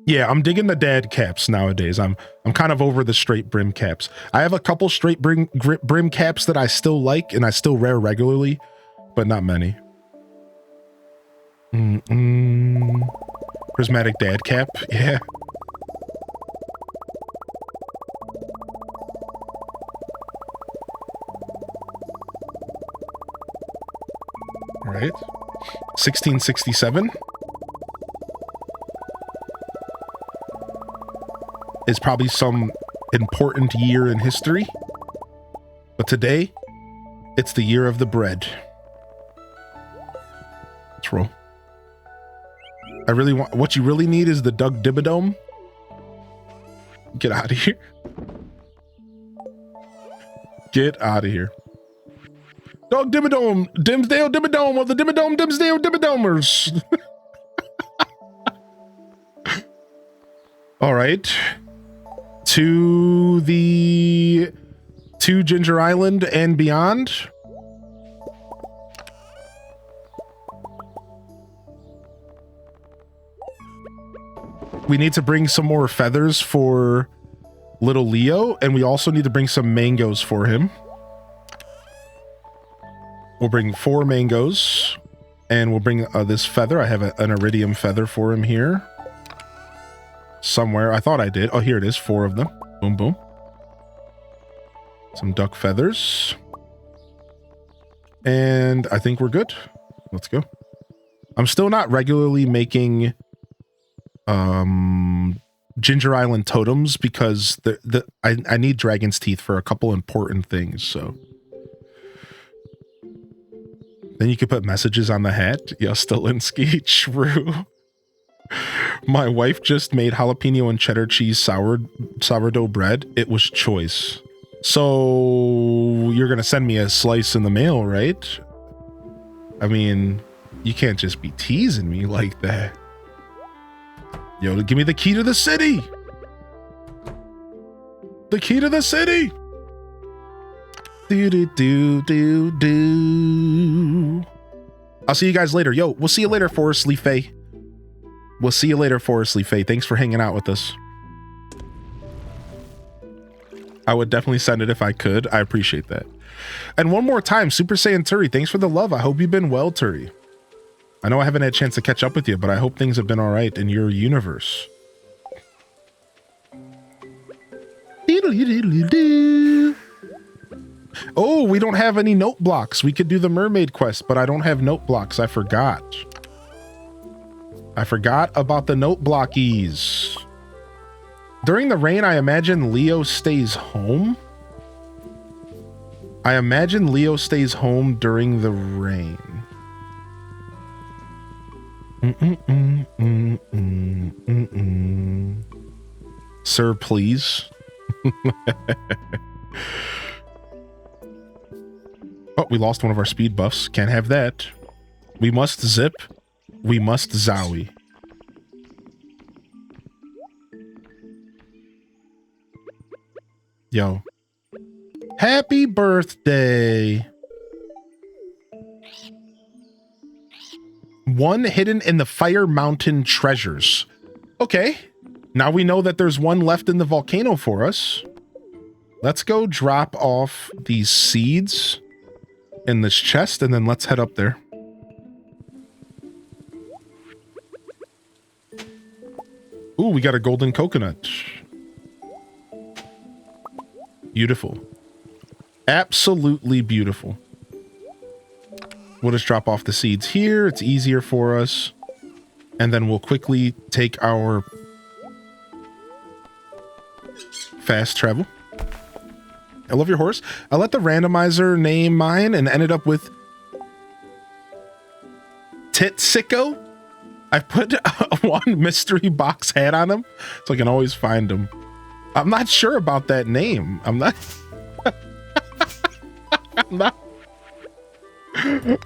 yeah, I'm digging the dad caps nowadays. I'm kind of over the straight brim caps. I have a couple straight brim caps that I still like and I still wear regularly, but not many. Prismatic dad cap, yeah. All right, 1667. Is probably some important year in history, but today it's the year of the bread. Let's roll. I really want, what you really need is the Doug Dimmadome. Get out of here. Get out of here. Doug Dimmadome, Dimsdale Dimmadome of the Dimmadome Dimsdale Dimmadomers. All right. To Ginger Island and beyond. We need to bring some more feathers for little Leo, and we also need to bring some mangoes for him. We'll bring 4 mangoes, and we'll bring this feather. I have an iridium feather for him here. Somewhere. I thought I did. Oh, here it is. 4 of them. Boom, boom. Some duck feathers. And I think we're good. Let's go. I'm still not regularly making Ginger Island totems because I need dragon's teeth for a couple important things, so. Then you could put messages on the hat. Yeah, Stalinsky. True. My wife just made jalapeno and cheddar cheese sourdough bread. It was choice. So you're gonna send me a slice in the mail, right? I mean, you can't just be teasing me like that. Yo, give me the key to the city. The key to the city. Do. I'll see you guys later. Yo, we'll see you later, Forest Leaf Faye. We'll see you later, Forest Leaf Faye. Thanks for hanging out with us. I would definitely send it if I could. I appreciate that. And one more time, Super Saiyan Turi, thanks for the love. I hope you've been well, Turi. I know I haven't had a chance to catch up with you, but I hope things have been all right in your universe. Oh, we don't have any note blocks. We could do the mermaid quest, but I don't have note blocks. I forgot. I forgot about the note blockies. During the rain, I imagine Leo stays home. I imagine Leo stays home during the rain. Sir, please. Oh, we lost one of our speed buffs. Can't have that. We must zip. We must zowie. Yo. Happy birthday. One hidden in the Fire Mountain treasures. Okay. Now we know that there's one left in the volcano for us. Let's go drop off these seeds in this chest, and then let's head up there. Ooh, we got a golden coconut. Beautiful. Absolutely beautiful. We'll just drop off the seeds here. It's easier for us. And then we'll quickly take our fast travel. I love your horse. I let the randomizer name mine and ended up with Titsicko. I put one mystery box hat on him so I can always find him. I'm not sure about that name. I'm not.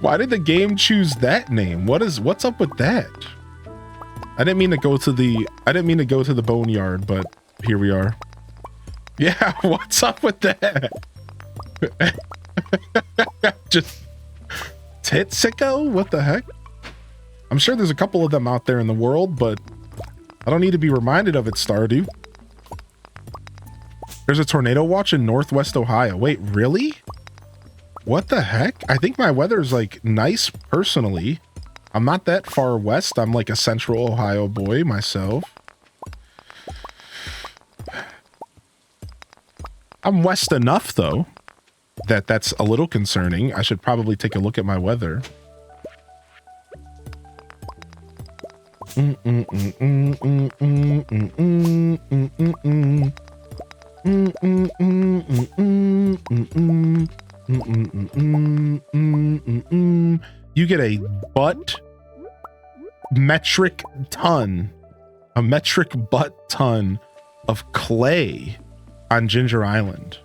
Why did the game choose that name? What's up with that? I didn't mean to go to the boneyard, but here we are. Yeah, what's up with that? Just Titsicko? What the heck? I'm sure there's a couple of them out there in the world, but I don't need to be reminded of it, Stardew. There's a tornado watch in Northwest Ohio. Wait, really? What the heck? I think my weather is like nice personally. I'm not that far west. I'm like a central Ohio boy myself. I'm west enough though that that's a little concerning. I should probably take a look at my weather. You get a metric butt ton of clay on Ginger Island.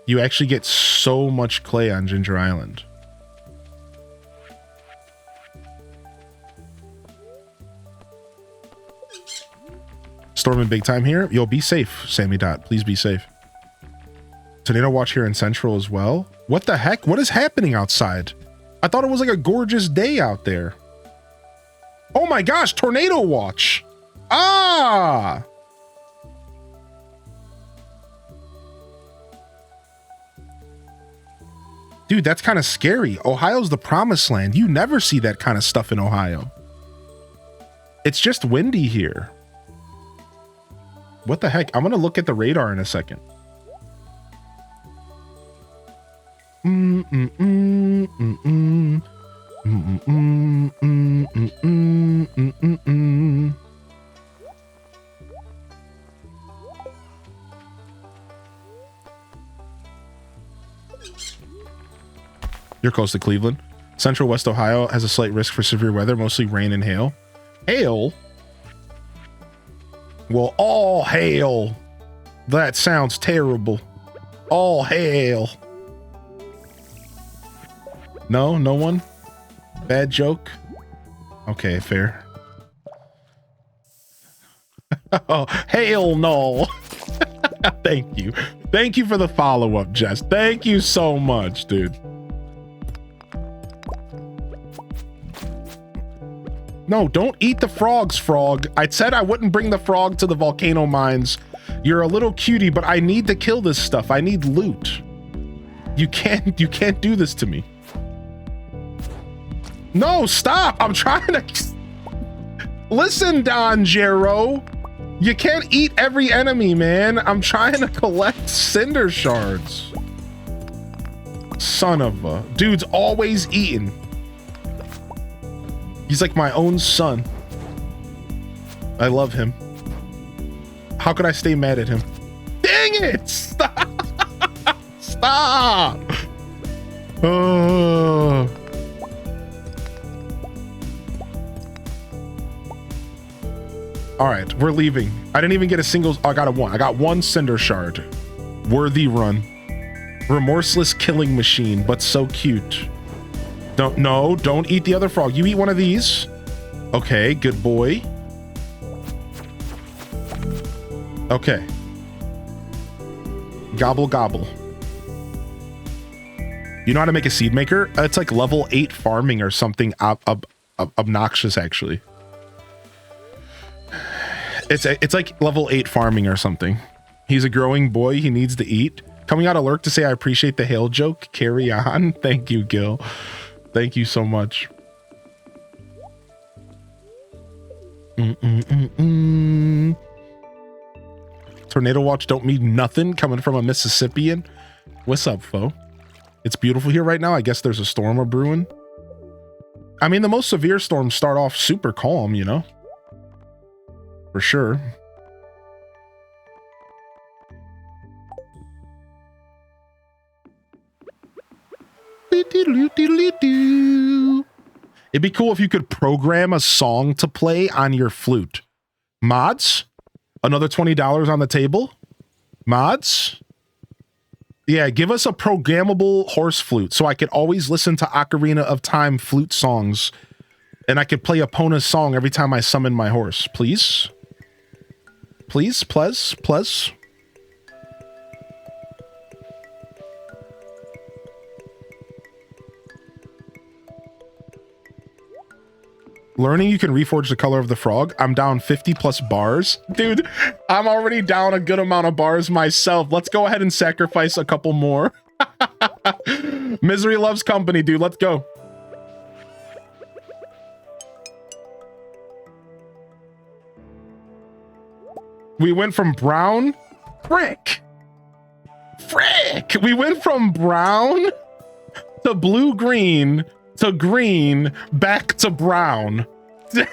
You actually get so much clay on Ginger Island. Storming big time here. Yo, be safe, Sammy Dot. Please be safe. Tornado watch here in Central as well. What the heck? What is happening outside? I thought it was like a gorgeous day out there. Oh my gosh, tornado watch. Ah! Dude, that's kind of scary. Ohio's the promised land. You never see that kind of stuff in Ohio. It's just windy here. What the heck? I'm going to look at the radar in a second. You're close to Cleveland. Central West Ohio has a slight risk for severe weather, mostly rain and hail. Hail? Well, all hail. That sounds terrible. All hail. No, no one? Bad joke? Okay, fair. Oh, hail no. Thank you. Thank you for the follow-up, Jess. Thank you so much, dude. No, don't eat the frogs, frog. I said I wouldn't bring the frog to the volcano mines. You're a little cutie, but I need to kill this stuff. I need loot. You can't do this to me. No, stop. I'm trying to... Listen, Don Jero. You can't eat every enemy, man. I'm trying to collect cinder shards. Son of a... Dude's always eating. He's like my own son. I love him. How could I stay mad at him? Dang it! Stop! Stop! Oh. All right, we're leaving. I didn't even get a single. Oh, I got one. I got one cinder shard. Worthy run. Remorseless killing machine, but so cute. Don't eat the other frog. You eat one of these. Okay, good boy. Okay. Gobble, gobble. You know how to make a seed maker? It's like level 8 farming or something obnoxious, actually. It's like level 8 farming or something. He's a growing boy. He needs to eat. Coming out of lurk to say I appreciate the hail joke. Carry on. Thank you, Gil. Thank you so much. Tornado watch don't mean nothing coming from a Mississippian. What's up, foe? It's beautiful here right now. I guess there's a storm a brewing. I mean, the most severe storms start off super calm, you know? For sure. It'd be cool if you could program a song to play on your flute. Mods? Another $20 on the table? Mods? Yeah, give us a programmable horse flute so I could always listen to Ocarina of Time flute songs and I could play Epona's song every time I summon my horse. Please? Please? Please? Learning you can reforge the color of the frog. I'm down 50 plus bars. Dude, I'm already down a good amount of bars myself. Let's go ahead and sacrifice a couple more. Misery loves company, dude. Let's go. We went from brown. Frick. We went from brown to blue-green to green, back to brown. Dang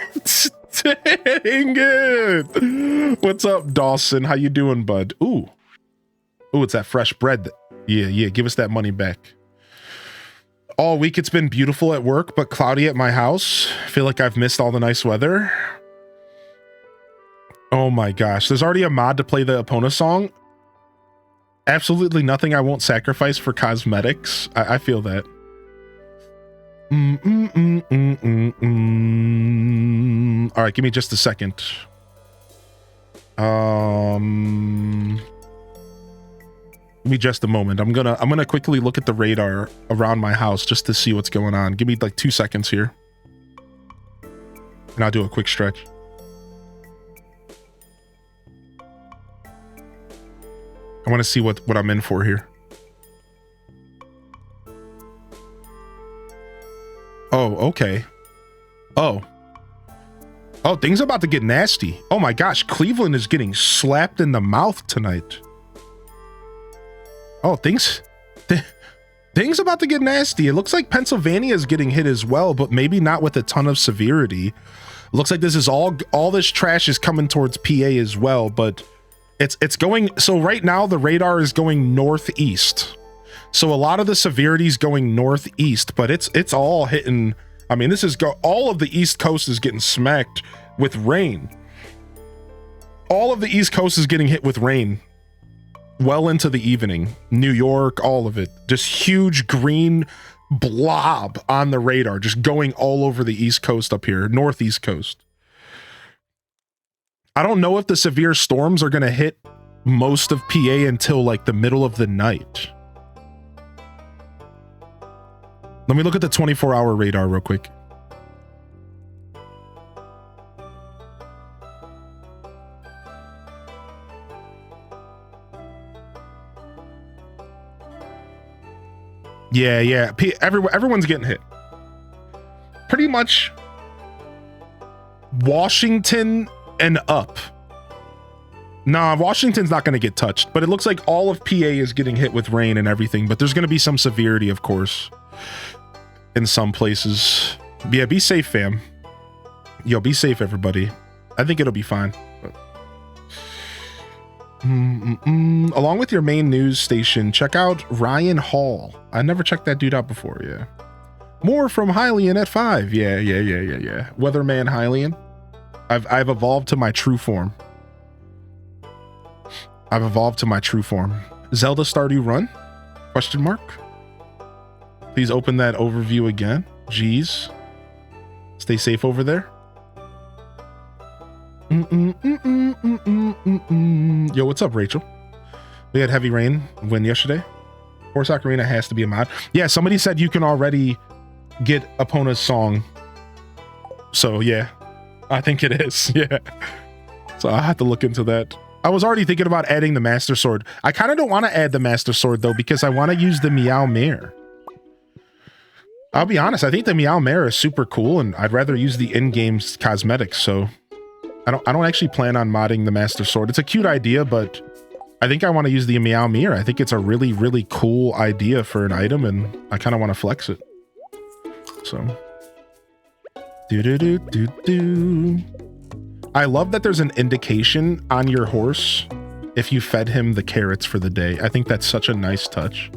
it. What's up, Dawson? How you doing, bud? Ooh, it's that fresh bread. Yeah, give us that money back. All week it's been beautiful at work, but cloudy at my house. Feel like I've missed all the nice weather. Oh my gosh, there's already a mod to play the Epona song. Absolutely nothing I won't sacrifice for cosmetics. I feel that. All right, give me just a second. Give me just a moment. I'm gonna quickly look at the radar around my house just to see what's going on. Give me like 2 seconds here, and I'll do a quick stretch. I want to see what I'm in for here. Oh, okay. Oh, things are about to get nasty. Oh my gosh, Cleveland is getting slapped in the mouth tonight. Oh, things about to get nasty. It looks like Pennsylvania is getting hit as well, but maybe not with a ton of severity. It looks like this is all this trash is coming towards PA as well, but it's going. So right now the radar is going northeast. So a lot of the severity is going northeast, but it's all hitting. I mean, all of the East Coast is getting smacked with rain. All of the East Coast is getting hit with rain well into the evening. New York, all of it. Just huge green blob on the radar, just going all over the East Coast up here, Northeast Coast. I don't know if the severe storms are going to hit most of PA until like the middle of the night. Let me look at the 24-hour radar real quick. Yeah. Everyone's getting hit. Pretty much Washington and up. Nah, Washington's not going to get touched, but it looks like all of PA is getting hit with rain and everything, but there's going to be some severity, of course, in some places. Yeah, be safe, fam. Yo, be safe, everybody. I think it'll be fine. Along with your main news station, check out Ryan Hall. I never checked that dude out before. Yeah. More from Hylian at 5. Yeah. Weatherman Hylian. I've evolved to my true form. Zelda Stardew Run? Question mark. Please open that overview again. Jeez. Stay safe over there. Yo, what's up, Rachel? We had heavy rain win yesterday. Horse Ocarina has to be a mod. Yeah, somebody said you can already get Epona's song. So yeah, I think it is. Yeah. So I have to look into that. I was already thinking about adding the Master Sword. I kind of don't want to add the Master Sword though, because I want to use the Meow Mare. I'll be honest, I think the Meow Mare is super cool, and I'd rather use the in-game cosmetics, so I don't actually plan on modding the Master Sword. It's a cute idea, but I think I want to use the Meow Mirror. I think it's a really, really cool idea for an item, and I kind of want to flex it. So, I love that there's an indication on your horse if you fed him the carrots for the day. I think that's such a nice touch.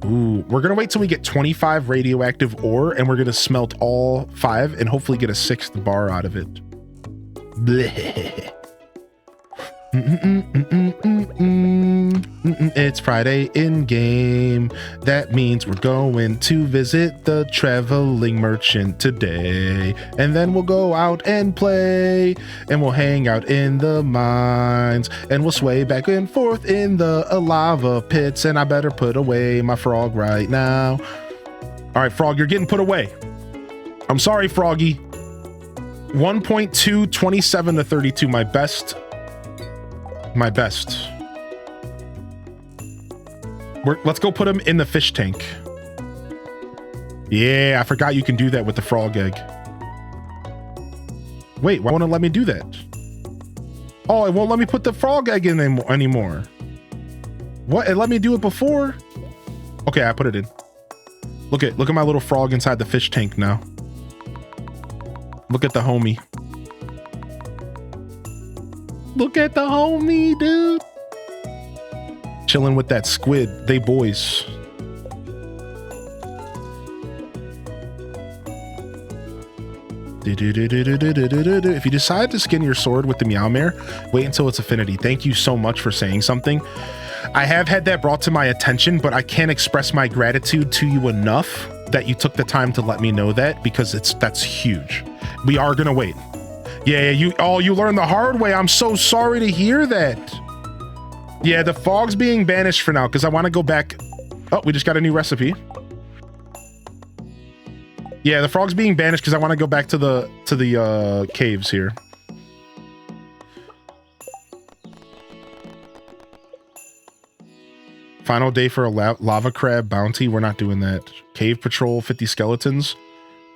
Ooh, we're gonna wait till we get 25 radioactive ore, and we're gonna smelt all 5 and hopefully get a 6th bar out of it. Bleh. It's Friday in game. That means we're going to visit the traveling merchant today. And then we'll go out and play. And we'll hang out in the mines. And we'll sway back and forth in the lava pits. And I better put away my frog right now. All right, Frog, you're getting put away. I'm sorry, Froggy. 1.2, 27 to 32, my best. Let's go put him in the fish tank. Yeah, I forgot you can do that with the frog egg. Wait, why won't it let me do that? Oh, it won't let me put the frog egg in anymore. What? It let me do it before? Okay, I put it in. Look at my little frog inside the fish tank now. Look at the homie. Look at the homie, dude. Chilling with that squid. They boys. If you decide to skin your sword with the Meow Mare, wait until its affinity. Thank you so much for saying something. I have had that brought to my attention, but I can't express my gratitude to you enough that you took the time to let me know that, because that's huge. We are gonna wait. Yeah, you learned the hard way. I'm so sorry to hear that. Yeah, the fog's being banished for now because I want to go back. Oh, we just got a new recipe. Yeah, the frog's being banished because I want to go back to the caves here. Final day for a lava crab bounty. We're not doing that. Cave patrol, 50 skeletons.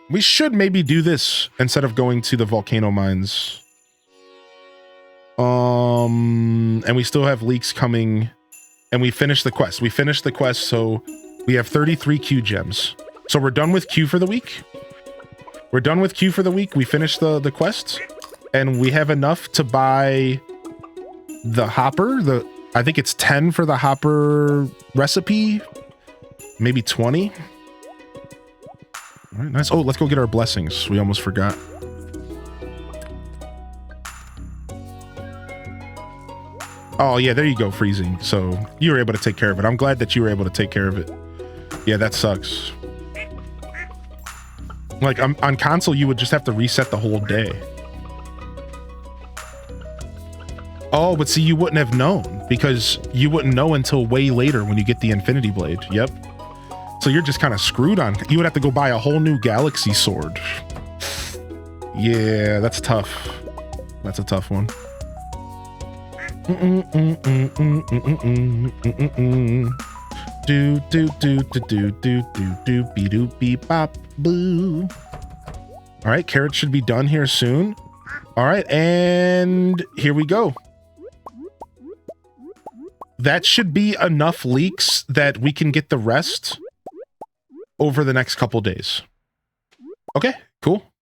We should maybe do this instead of going to the volcano mines. And we still have leaks coming, and we finished the quest. So we have 33 Q gems. So we're done with Q for the week. We finished the quest, and we have enough to buy the hopper, I think it's 10 for the hopper recipe, maybe 20. All right, nice. Oh, let's go get our blessings. We almost forgot. Oh, yeah, there you go, freezing. So you were able to take care of it. I'm glad that you were able to take care of it. Yeah, that sucks. Like, on console, you would just have to reset the whole day. Oh, but see, you wouldn't have known because you wouldn't know until way later when you get the Infinity Blade. Yep. So you're just kind of screwed on. You would have to go buy a whole new Galaxy Sword. Yeah, that's tough. That's a tough one. Do do do do do do do do be do be bop boo. All right, carrots should be done here soon. All right, and here we go. That should be enough leeks that we can get the rest over the next couple days. Okay, cool.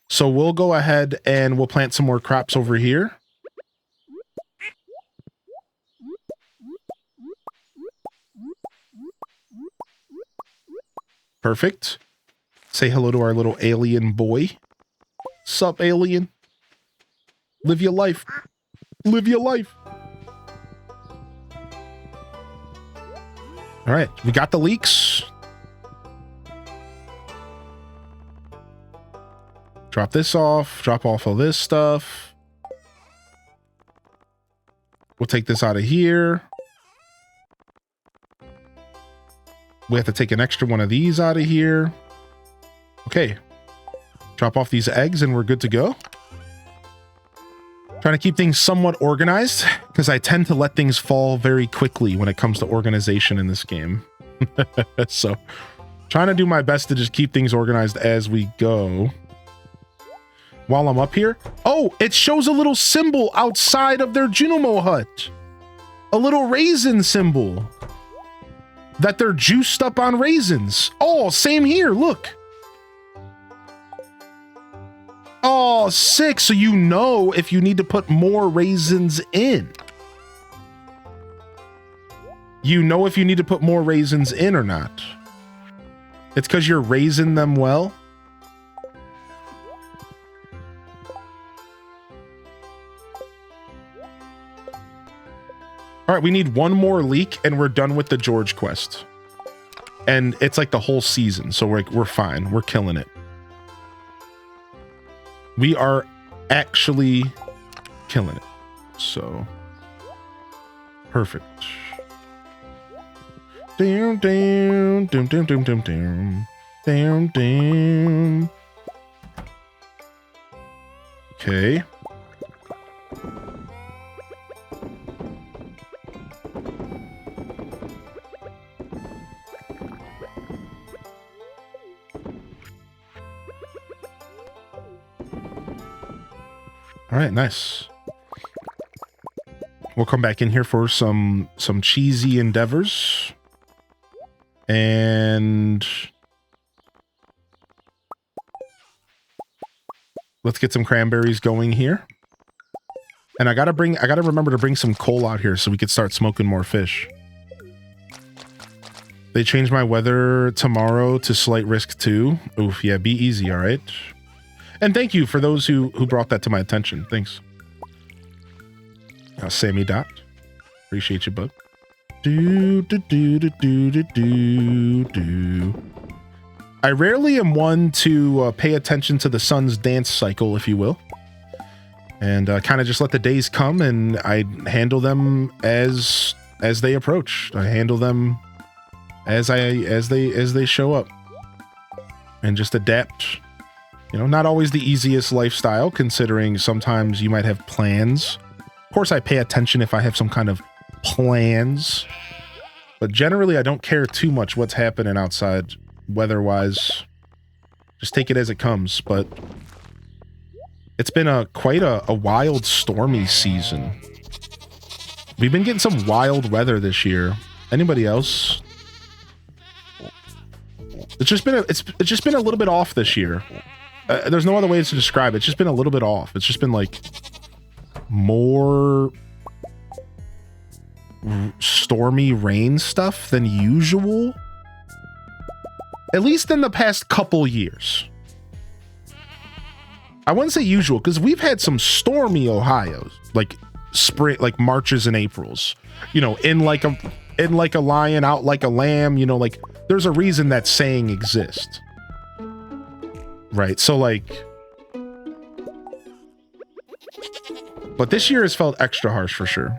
So we'll go ahead and we'll plant some more crops over here. Perfect. Say hello to our little alien boy. Sup, alien? Live your life. Live your life. All right, we got the leeks. Drop this off. Drop off all this stuff. We'll take this out of here. We have to take an extra one of these out of here. Okay. Drop off these eggs and we're good to go. Trying to keep things somewhat organized because I tend to let things fall very quickly when it comes to organization in this game. So trying to do my best to just keep things organized as we go. While I'm up here. Oh, it shows a little symbol outside of their Junimo hut. A little raisin symbol. That they're juiced up on raisins. Oh, same here. Look. Oh, sick. So you know if you need to put more raisins in. You know if you need to put more raisins in or not. It's because you're raising them well. All right, we need one more leek and we're done with the George quest. And it's like the whole season, so we're fine. We're killing it. We are actually killing it. So perfect. Down, down, down, down, down, down, down, down, down. Okay. All right, nice. We'll come back in here for some cheesy endeavors. And let's get some cranberries going here. And I gotta remember to bring some coal out here so we could start smoking more fish. They changed my weather tomorrow to slight risk 2. Oof, yeah, be easy, all right? And thank you for those who brought that to my attention. Thanks. Sammy Dot. Appreciate you, bud. Do, do, do, do, do, do, do, do. I rarely am one to pay attention to the sun's dance cycle, if you will. And kind of just let the days come and I handle them as they approach. I handle them as they show up. And just adapt. You know, not always the easiest lifestyle, considering sometimes you might have plans. Of course, I pay attention if I have some kind of plans. But generally, I don't care too much what's happening outside weather-wise. Just take it as it comes. But it's been quite a wild, stormy season. We've been getting some wild weather this year. Anybody else? It's just been a little bit off this year. There's no other way to describe it. It's just been a little bit off. It's just been like more stormy rain stuff than usual. At least in the past couple years. I wouldn't say usual, because we've had some stormy Ohio's, like spring, like Marches and Aprils. You know, in like a lion, out like a lamb. You know, like there's a reason that saying exists, right? So like, but this year has felt extra harsh for sure.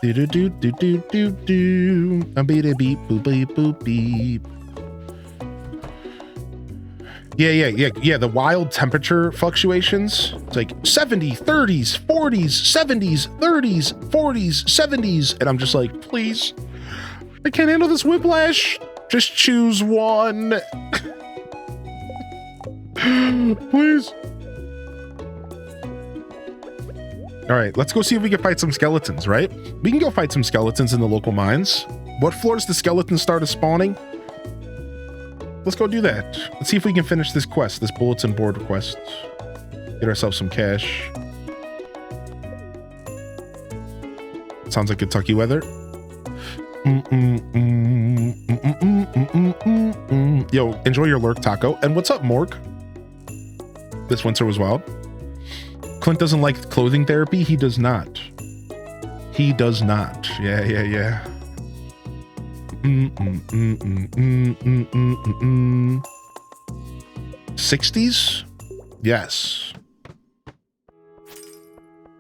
Do do do do do do do. A beep beep boop beep boop beep. Yeah. The wild temperature fluctuations. It's like 70, 30s, 40s, 70s, 30s, 40s, 70s. And I'm just like, please, I can't handle this whiplash. Just choose one. Please. All right, let's go see if we can fight some skeletons, right? We can go fight some skeletons in the local mines. What floors the skeletons started spawning? Let's go do that. Let's see if we can finish this quest, this bulletin board quest. Get ourselves some cash. Sounds like Kentucky weather. Yo, enjoy your lurk taco. And what's up, Morg? This winter was wild. Clint doesn't like clothing therapy. He does not. He does not. Yeah. 60s? Yes.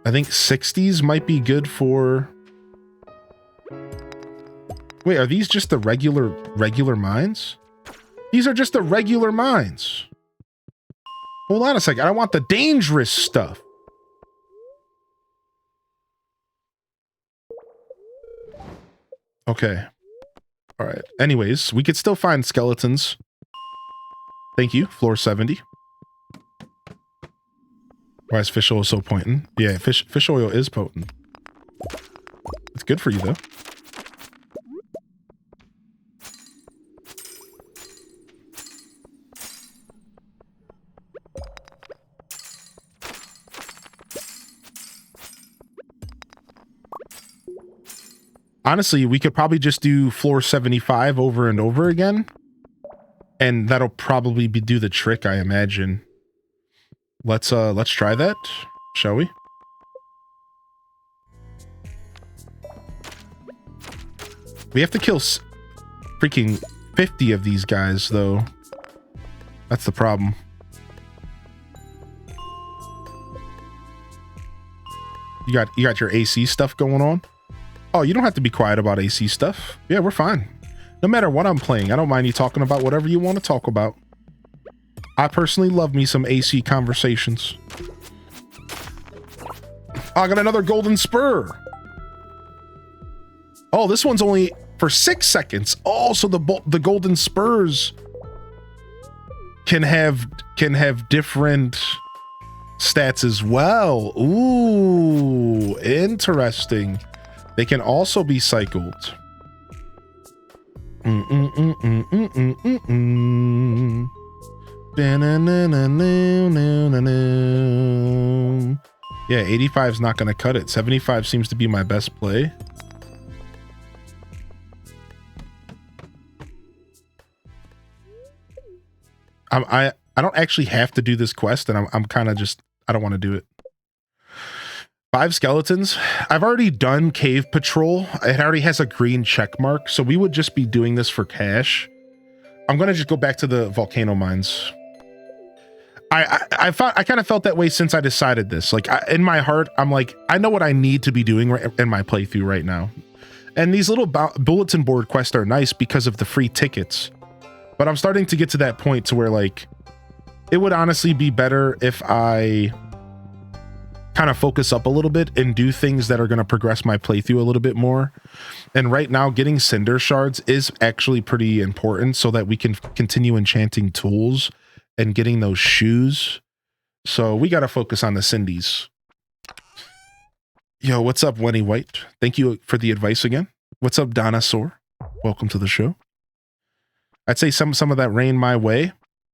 I think 60s might be good for... Wait, are these just the regular mines? These are just the regular mines. Hold on a second. I want the dangerous stuff. Okay. All right. Anyways, we could still find skeletons. Thank you. Floor 70. Why is fish oil so potent? Yeah, fish oil is potent. It's good for you, though. Honestly, we could probably just do floor 75 over and over again. And that'll probably do the trick, I imagine. Let's try that, shall we? We have to kill freaking 50 of these guys, though. That's the problem. You got your AC stuff going on? Oh, you don't have to be quiet about AC stuff. Yeah, we're fine. No matter what I'm playing, I don't mind you talking about whatever you want to talk about. I personally love me some AC conversations. Oh, I got another golden spur. Oh, this one's only for 6 seconds. Oh, so the golden spurs can have different stats as well. Ooh, interesting. They can also be cycled. Yeah, 85 is not going to cut it. 75 seems to be my best play. I don't actually have to do this quest, and I'm kind of just, I don't want to do it. 5 skeletons. I've already done cave patrol. It already has a green check mark, so we would just be doing this for cash. I'm gonna just go back to the volcano mines. I kind of felt that way since I decided this. Like in my heart, I'm like, I know what I need to be doing in my playthrough right now. And these little bulletin board quests are nice because of the free tickets. But I'm starting to get to that point to where like, it would honestly be better if I kind of focus up a little bit and do things that are going to progress my playthrough a little bit more. And right now getting cinder shards is actually pretty important so that we can continue enchanting tools and getting those shoes. So we got to focus on the cindies. Yo, what's up, Wenny White? Thank you for the advice again. What's up, Dinosaur? Welcome to the show. I'd say some of that rain my way,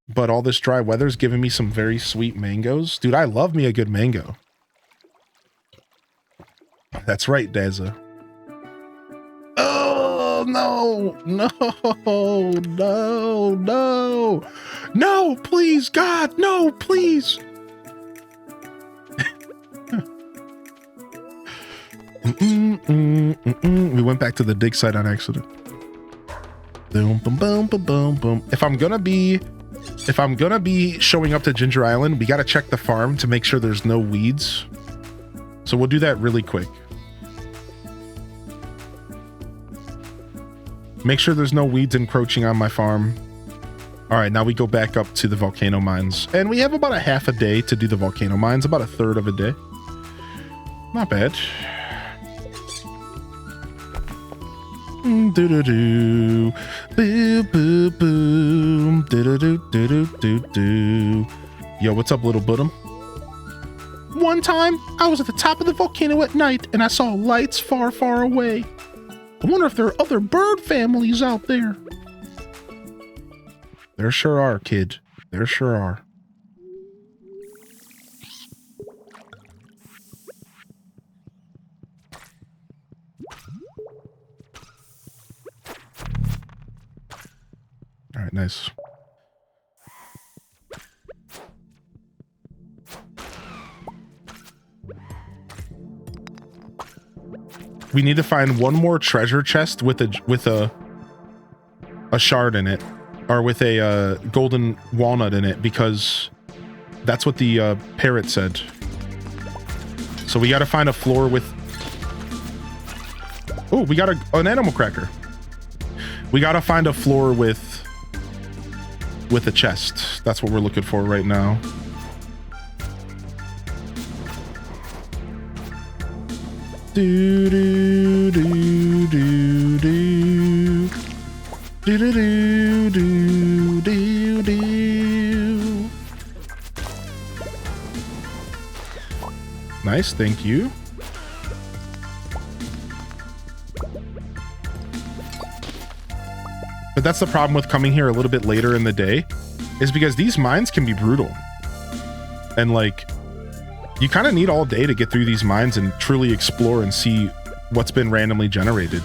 but all this dry weather's giving me some very sweet mangoes. Dude, I love me a good mango. That's right, Dazza. Oh, no, no, no, no, no, please, God, no, please. We went back to the dig site on accident. Boom, boom, boom, boom, boom, boom. If I'm gonna be showing up to Ginger Island, we gotta check the farm to make sure there's no weeds. So we'll do that really quick. Make sure there's no weeds encroaching on my farm. All right, now we go back up to the volcano mines. And we have about a half a day to do the volcano mines, about a third of a day. Not bad. Do-do-do. Boo, boo, boom. Do-do-do-do-do-do-do. Yo, what's up, little Budum? One time, I was at the top of the volcano at night, and I saw lights far, far away. I wonder if there are other bird families out there. There sure are, kid. There sure are. All right, nice. We need to find one more treasure chest with a shard in it, or with a golden walnut in it, because that's what the parrot said. So we got to find a floor with. Oh, we got an animal cracker. We got to find a floor with a chest. That's what we're looking for right now. Do do do do do do do do do do. Nice, thank you. But that's the problem with coming here a little bit later in the day, is because these mines can be brutal. And like, you kind of need all day to get through these mines and truly explore and see what's been randomly generated.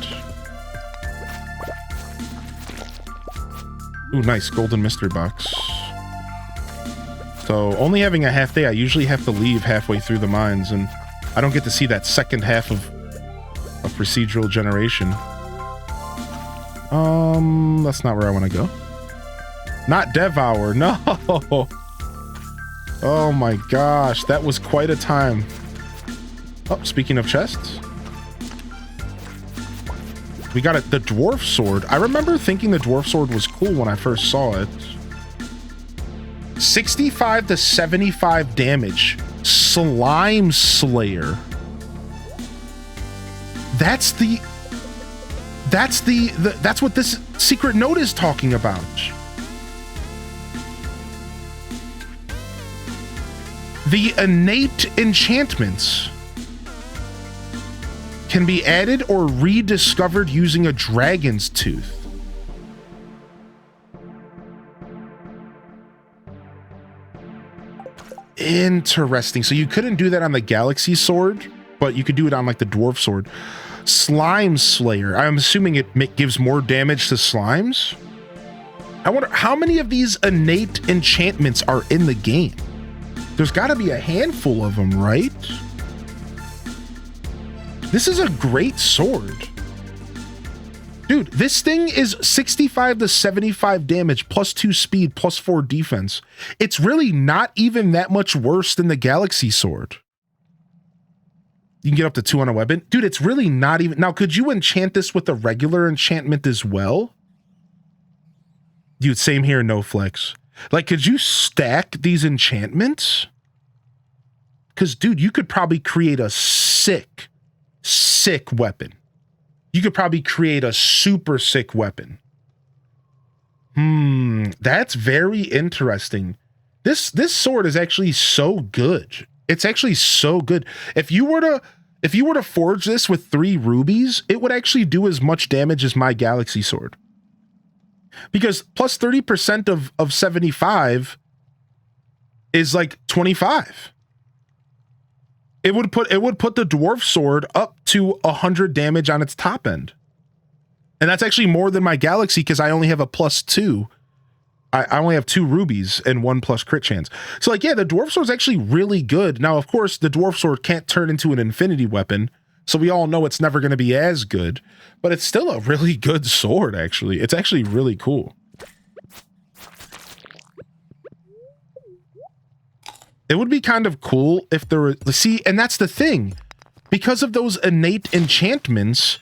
Ooh, nice, golden mystery box. So only having a half day, I usually have to leave halfway through the mines, and I don't get to see that second half of procedural generation. That's not where I want to go. Not Devour, no. Oh my gosh, that was quite a time. Oh, speaking of chests, we got it. The dwarf sword. I remember thinking the dwarf sword was cool when I first saw it. 65 to 75 damage. Slime Slayer. That's what this secret note is talking about. The innate enchantments can be added or rediscovered using a dragon's tooth. Interesting. So you couldn't do that on the Galaxy Sword, but you could do it on like the Dwarf Sword. Slime Slayer. I'm assuming it gives more damage to slimes. I wonder how many of these innate enchantments are in the game. There's got to be a handful of them, right? This is a great sword. Dude, this thing is 65 to 75 damage, plus 2 speed, plus 4 defense. It's really not even that much worse than the Galaxy Sword. You can get up to 2 on a weapon. Dude, it's really not even... Now, could you enchant this with a regular enchantment as well? Dude, same here, no flex. Like, could you stack these enchantments? Because, dude, you could probably create a sick weapon. You could probably create a super sick weapon. That's very interesting. This sword is actually so good. It's actually so good. If you were to forge this with 3 rubies, it would actually do as much damage as my Galaxy Sword. Because plus 30% of 75 is like 25. It would put the dwarf sword up to 100 damage on its top end. And that's actually more than my galaxy because I only have a +2. I only have 2 rubies and 1 plus crit chance. So like, yeah, the dwarf sword's actually really good. Now, of course, the dwarf sword can't turn into an infinity weapon. So we all know it's never going to be as good, but it's still a really good sword, actually. It's actually really cool. It would be kind of cool if there were... See, and that's the thing. Because of those innate enchantments,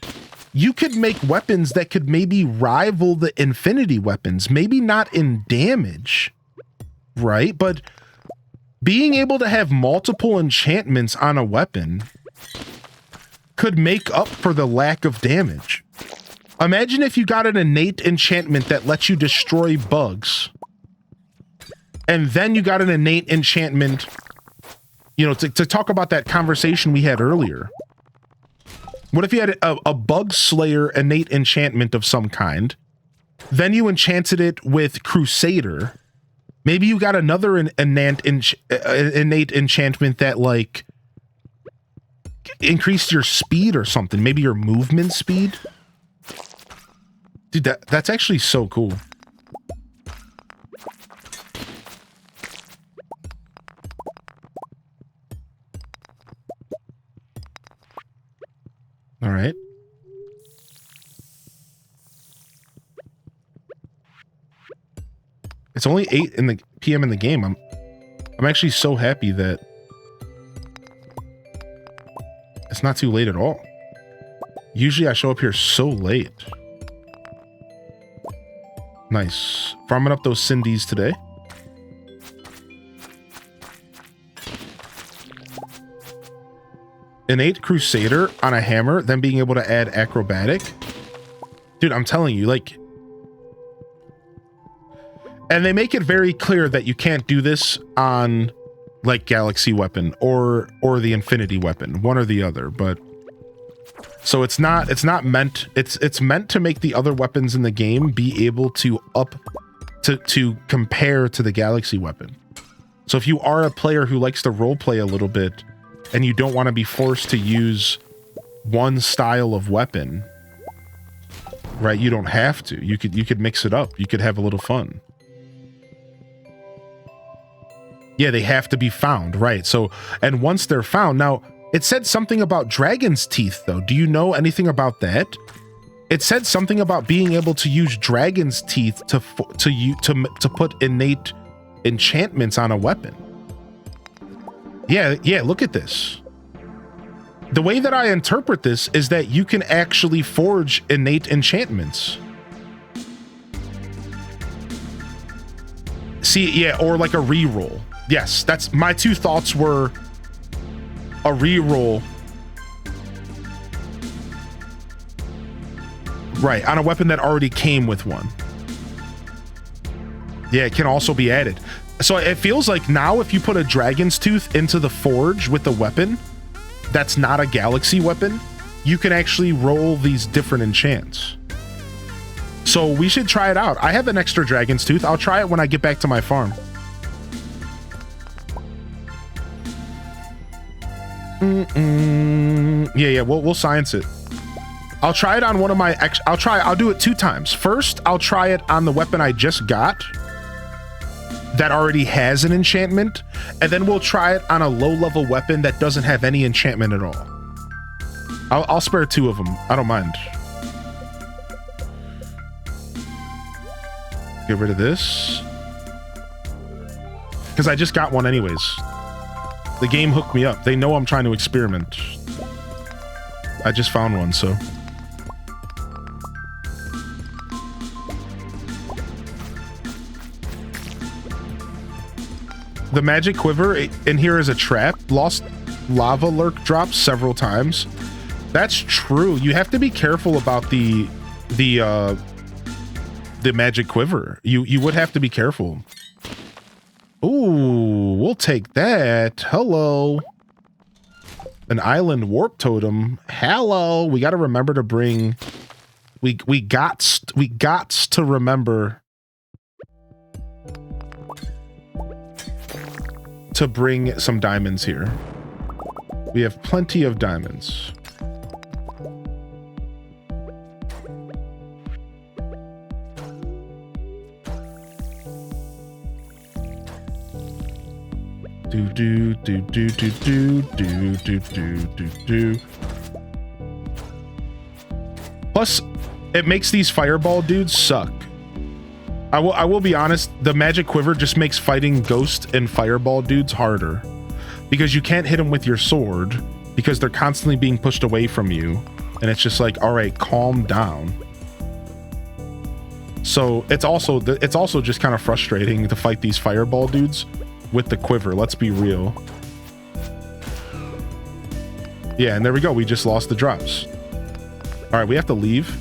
you could make weapons that could maybe rival the infinity weapons. Maybe not in damage, right? But being able to have multiple enchantments on a weapon could make up for the lack of damage. Imagine if you got an innate enchantment that lets you destroy bugs, and then you got an innate enchantment, you know, to talk about that conversation we had earlier. What if you had a bug slayer innate enchantment of some kind, then you enchanted it with Crusader? Maybe you got another innate enchantment that, like, increased your speed or something. Maybe your movement speed. Dude, that's actually so cool. All right. It's only 8 in the PM in the game. I'm actually so happy that it's not too late at all. Usually I show up here so late. Nice. Farming up those Cindy's today. Innate Crusader on a hammer, then being able to add acrobatic. Dude, I'm telling you, like... And they make it very clear that you can't do this on, like, Galaxy Weapon or the Infinity Weapon, one or the other, but... So it's not meant... It's meant to make the other weapons in the game be able to to compare to the Galaxy Weapon. So if you are a player who likes to roleplay a little bit, and you don't want to be forced to use one style of weapon, right? You don't have to. You could mix it up. You could have a little fun. Yeah, they have to be found, right? So, and once they're found, now it said something about dragon's teeth, though. Do you know anything about that? It said something about being able to use dragon's teeth to put innate enchantments on a weapon. Yeah, look at this. The way that I interpret this is that you can actually forge innate enchantments. See, yeah, or like a reroll. Yes, that's my 2 thoughts were a reroll. Right, on a weapon that already came with one. Yeah, it can also be added. So it feels like now if you put a dragon's tooth into the forge with the weapon that's not a galaxy weapon, you can actually roll these different enchants. So we should try it out. I have an extra dragon's tooth. I'll try it when I get back to my farm. Yeah, we'll science it. I'll try it on one of my I'll do it 2 times. First, I'll try it on the weapon I just got that already has an enchantment, and then we'll try it on a low-level weapon that doesn't have any enchantment at all. I'll spare 2 of them. I don't mind. Get rid of this. Because I just got one anyways. The game hooked me up. They know I'm trying to experiment. I just found one, so... The magic quiver in here is a trap. Lost lava lurk drops several times. That's true. You have to be careful about the magic quiver. You would have to be careful. Ooh, we'll take that. Hello. An island warp totem. Hello. We got to remember to bring We got to remember to bring some diamonds here. We have plenty of diamonds. Do do do do do do do do do do. Plus, it makes these fireball dudes suck. I will be honest, the magic quiver just makes fighting ghost and fireball dudes harder because you can't hit them with your sword because they're constantly being pushed away from you, and it's just like, all right, calm down. So it's also just kind of frustrating to fight these fireball dudes with the quiver. Let's be real. Yeah, and there we go. We just lost the drops. All right, we have to leave.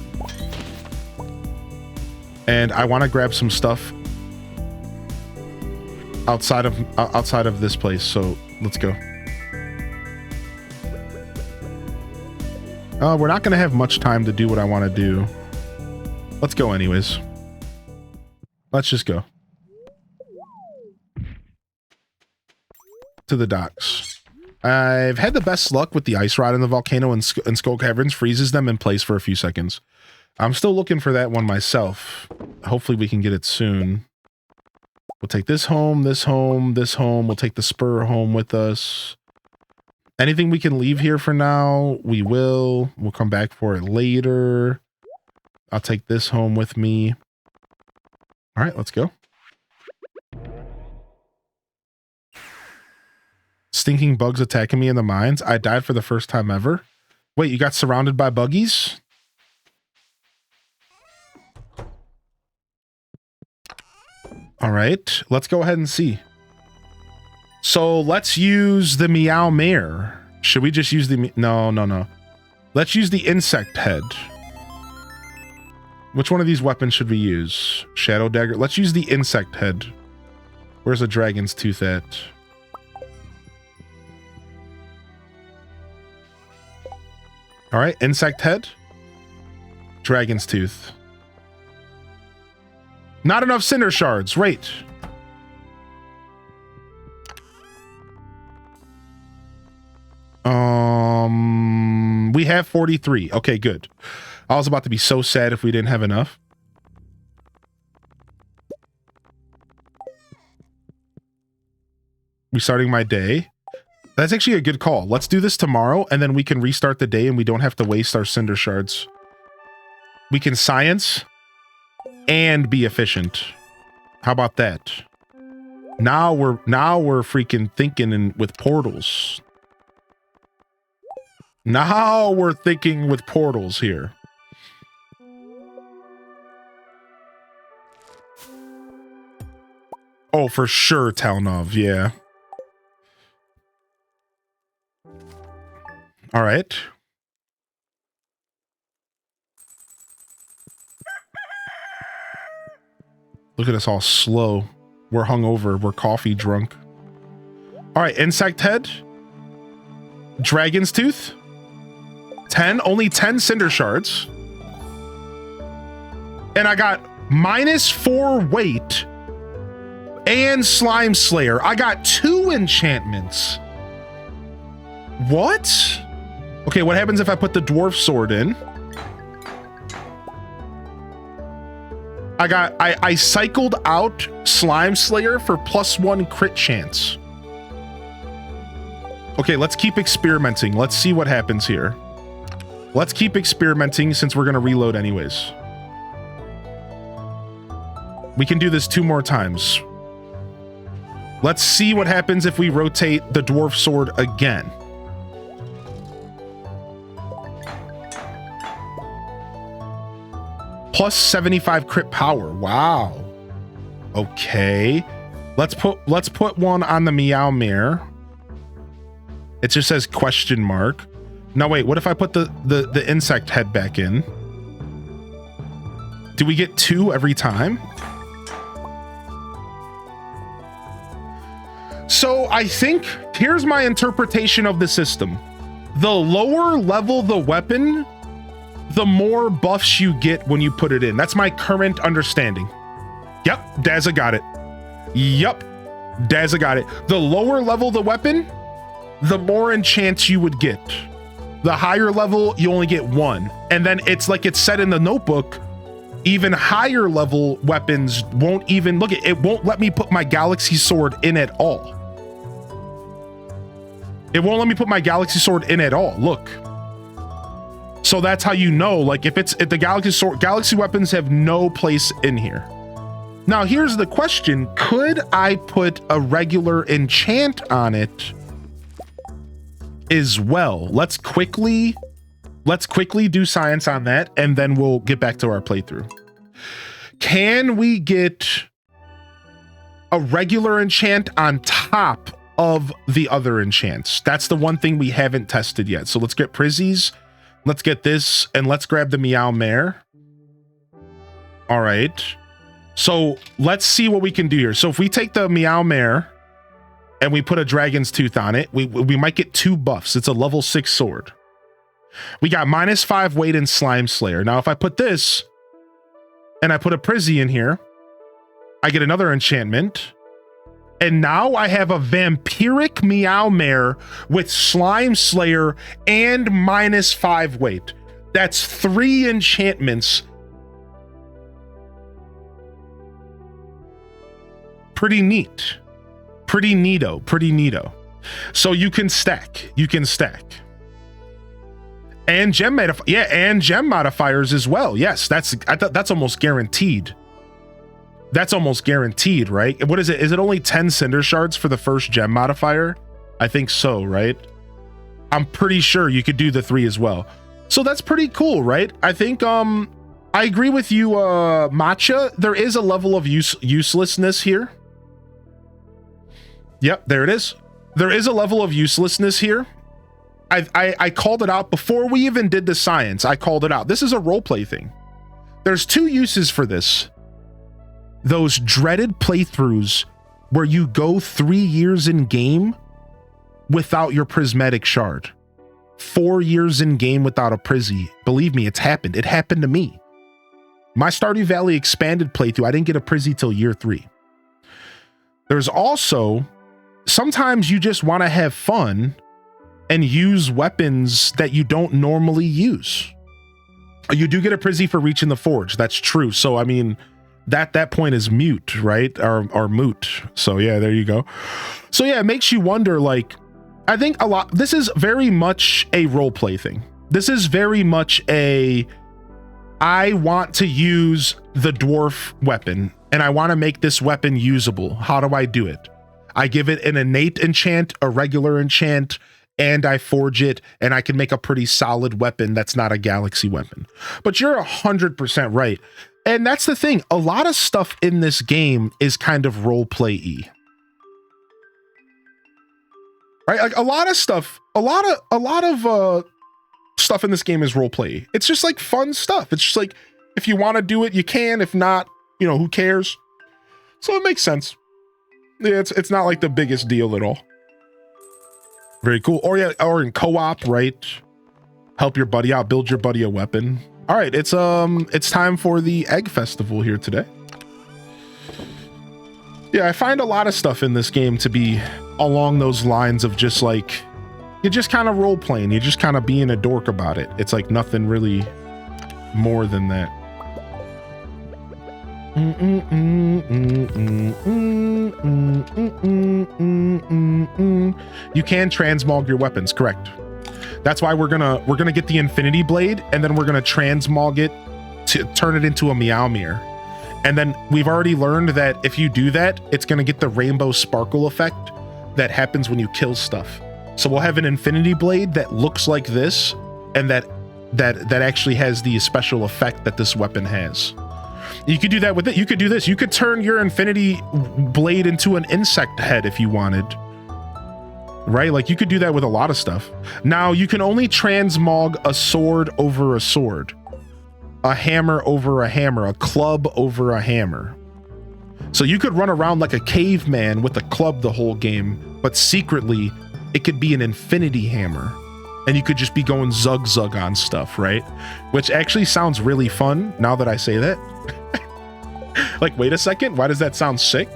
And I want to grab some stuff outside of this place. So let's go. We're not going to have much time to do what I want to do. Let's go anyways. Let's just go to the docks. I've had the best luck with the ice rod in the volcano, and Skull Caverns freezes them in place for a few seconds. I'm still looking for that one myself. Hopefully we can get it soon. We'll take this home, this home, this home. We'll take the spur home with us. Anything we can leave here for now, we will. We'll come back for it later. I'll take this home with me. All right, let's go. Stinking bugs attacking me in the mines. I died for the first time ever. Wait, you got surrounded by buggies? All right, let's go ahead and see. So let's use the Meow Mare. Should we just use the... No. Let's use the insect head. Which one of these weapons should we use? Shadow dagger. Let's use the insect head. Where's the dragon's tooth at? All right, insect head. Dragon's tooth. Not enough cinder shards. Wait. We have 43. Okay, good. I was about to be so sad if we didn't have enough. Restarting my day. That's actually a good call. Let's do this tomorrow, and then we can restart the day and we don't have to waste our cinder shards. We can science and be efficient. How about that? Now we're freaking thinking with portals. Now we're thinking with portals here. Oh, for sure, Talnov, yeah. All right. Look at us all slow. We're hungover. We're coffee drunk. All right, insect head. Dragon's tooth. 10, only 10 cinder shards. And I got -4 weight and slime slayer. I got 2 enchantments. What? Okay, what happens if I put the dwarf sword in? I cycled out slime slayer for +1 crit chance. Okay, let's keep experimenting. Let's see what happens here. Let's keep experimenting since we're gonna reload anyways. We can do this 2 more times. Let's see what happens if we rotate the dwarf sword again. +75 crit power. Wow. Okay. Let's put one on the Meow Mare. It just says question mark. No, wait, what if I put the insect head back in? Do we get 2 every time? So I think here's my interpretation of the system. The lower level the weapon, the more buffs you get when you put it in. That's my current understanding. Yep, Dazza got it. Yep, Dazza got it. The lower level the weapon, the more enchants you would get. The higher level, you only get one. And then it's like it's said in the notebook, even higher level weapons won't even, look, it won't let me put my Galaxy Sword in at all. It won't let me put my Galaxy Sword in at all, look. So that's how you know, like if the Galaxy Sword, Galaxy weapons have no place in here. Now here's the question, could I put a regular enchant on it as well? Let's quickly do science on that, and then we'll get back to our playthrough. Can we get a regular enchant on top of the other enchants? That's the one thing we haven't tested yet. So let's get Prizzies, let's get this, and let's grab the Meowmare. All right. So let's see what we can do here. So if we take the Meowmare and we put a Dragon's Tooth on it, we might get 2 buffs. It's a level 6 sword. We got -5 weight in Slime Slayer. Now, if I put this and I put a Prizzy in here, I get another enchantment. And now I have a Vampiric Meowmare with Slime Slayer and -5 weight. That's 3 enchantments. Pretty neat. Pretty neato. So you can stack. And gem modifiers as well. Yes, that's almost guaranteed. That's almost guaranteed, right? What is it? Is it only 10 Cinder Shards for the first gem modifier? I think so, right? I'm pretty sure you could do the 3 as well. So that's pretty cool, right? I think I agree with you, Matcha. There is a level of uselessness here. Yep, there it is. There is a level of uselessness here. I called it out before we even did the science. I called it out. This is a roleplay thing. There's 2 uses for this. Those dreaded playthroughs where you go 3 years in game without your prismatic shard. 4 years in game without a Prizzy. Believe me, it's happened. It happened to me. My Stardew Valley expanded playthrough, I didn't get a Prizzy till year 3. There's also, sometimes you just want to have fun and use weapons that you don't normally use. You do get a Prizzy for reaching the forge. That's true. So, I mean, that point is mute, right? Or moot. So yeah, there you go. So yeah, it makes you wonder, like, I think a lot, this is very much a roleplay thing. This is very much I want to use the dwarf weapon and I want to make this weapon usable. How do I do it? I give it an innate enchant, a regular enchant, and I forge it, and I can make a pretty solid weapon that's not a galaxy weapon. But you're 100% right. And that's the thing. A lot of stuff in this game is kind of roleplay-y. Right? Like a lot of stuff in this game is roleplay. It's just like fun stuff. It's just like, if you want to do it, you can. If not, you know, who cares? So it makes sense. Yeah, it's not like the biggest deal at all. Very cool. Or yeah, or in co-op, right? Help your buddy out, build your buddy a weapon. All right, it's time for the Egg Festival here today. Yeah, I find a lot of stuff in this game to be along those lines of just like, you're just kind of role playing. You're just kind of being a dork about it. It's like nothing really more than that. You can transmog your weapons, correct? That's why we're gonna get the Infinity Blade, and then we're gonna transmog it to turn it into a Meowmere. And then we've already learned that if you do that, it's gonna get the rainbow sparkle effect that happens when you kill stuff. So we'll have an Infinity Blade that looks like this, and that actually has the special effect that this weapon has. You could do that with it. You could do this. You could turn your Infinity Blade into an insect head if you wanted. Right? Like you could do that with a lot of stuff. Now you can only transmog a sword over a sword, a hammer over a hammer, a club over a hammer. So you could run around like a caveman with a club the whole game, but secretly it could be an infinity hammer. and you could just be going zug on stuff, right? Which actually sounds really fun now that I say that. Like, wait a second, why does that sound sick?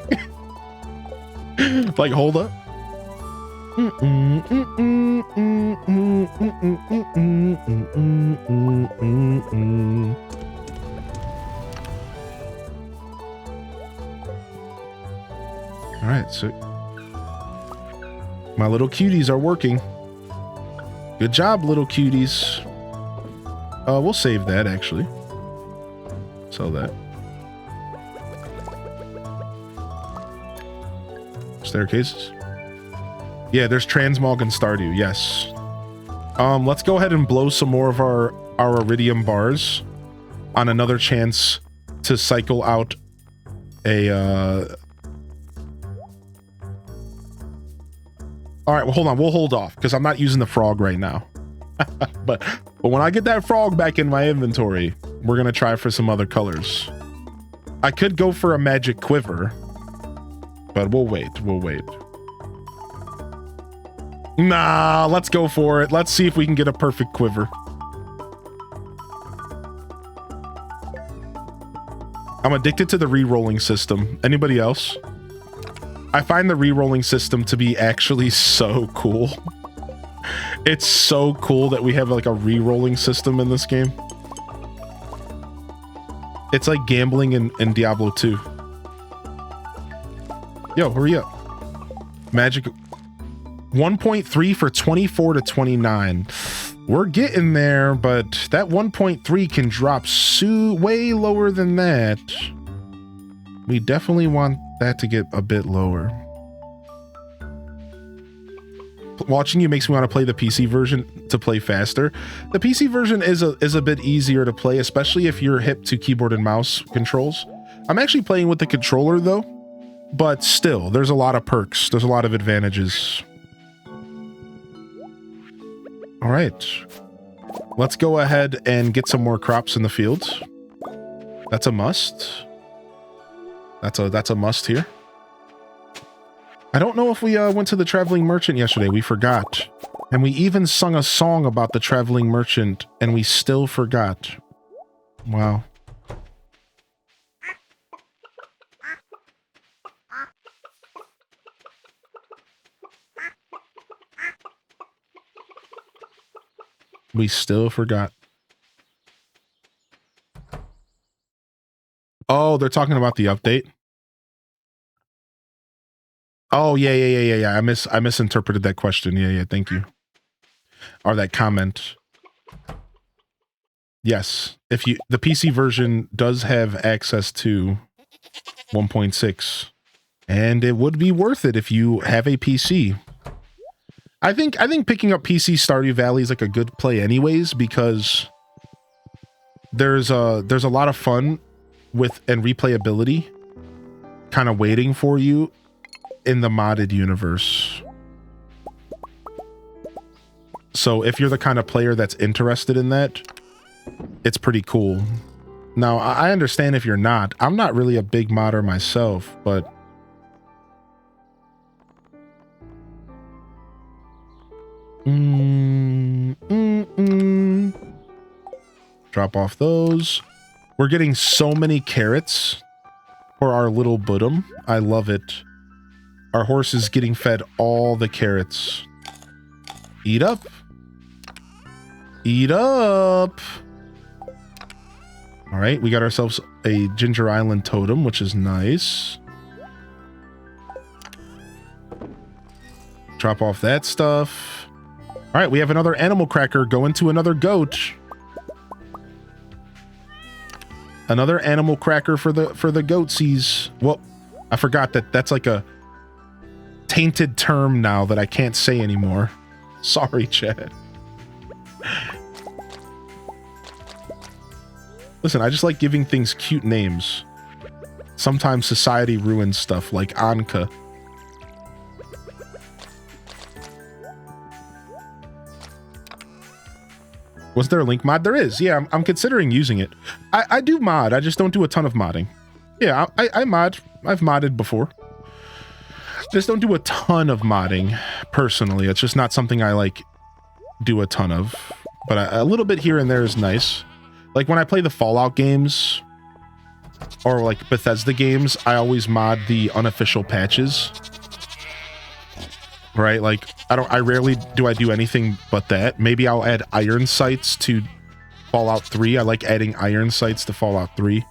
Like, hold up. All right, so my little cuties are working. Good job, little cuties. We'll save that, actually. Sell that. Staircases. Yeah, there's Transmog and Stardew, yes. Let's go ahead and blow some more of our iridium bars on another chance to cycle out a all right, well, hold on. We'll hold off because I'm not using the frog right now. but when I get that frog back in my inventory, we're going to try for some other colors. I could go for a magic quiver, but we'll wait. We'll wait. Nah, let's go for it. Let's see if we can get a perfect quiver. I'm addicted to the re-rolling system. Anybody else? I find the re-rolling system to be actually so cool. It's so cool that we have like a re-rolling system in this game. It's like gambling in Diablo 2. Yo, hurry up. Magic 1.3 for 24 to 29. We're getting there, but that 1.3 can drop way lower than that. We definitely want that to get a bit lower. Watching you makes me want to play the PC version to play faster. The PC version is a bit easier to play, especially if you're hip to keyboard and mouse controls. I'm actually playing with the controller though, but still, there's a lot of perks. There's a lot of advantages. All right, let's go ahead and get some more crops in the fields. That's a must. That's a must here. I don't know if we went to the Traveling Merchant yesterday. We forgot. And we even sung a song about the Traveling Merchant, and we still forgot. Wow. We still forgot. Oh, they're talking about the update. Oh, yeah. I misinterpreted that question. Yeah, thank you. Or that comment. Yes, the PC version does have access to 1.6, and it would be worth it if you have a PC. I think picking up PC Stardew Valley is like a good play anyways, because there's a lot of fun with and replayability kind of waiting for you in the modded universe. So if you're the kind of player that's interested in that, it's pretty cool. Now, I understand if you're not. I'm not really a big modder myself, but drop off those. We're getting so many carrots for our little Budum. I love it. Our horse is getting fed all the carrots. Eat up. Eat up. All right, we got ourselves a Ginger Island totem, which is nice. Drop off that stuff. All right, we have another animal cracker going to another goat. Another animal cracker for the goatsies. Well, I forgot that's like a tainted term now that I can't say anymore. Sorry, Chad. Listen, I just like giving things cute names. Sometimes society ruins stuff, like Anka. Was there a link mod? There is. Yeah, I'm considering using it. I do mod. I just don't do a ton of modding. Yeah, I mod. I've modded before. Just don't do a ton of modding, personally. It's just not something I, like, do a ton of, but a little bit here and there is nice. Like when I play the Fallout games or like Bethesda games, I always mod the unofficial patches. Right? Like I rarely do anything but that. Maybe I'll add iron sights to Fallout 3. I like adding iron sights to Fallout 3.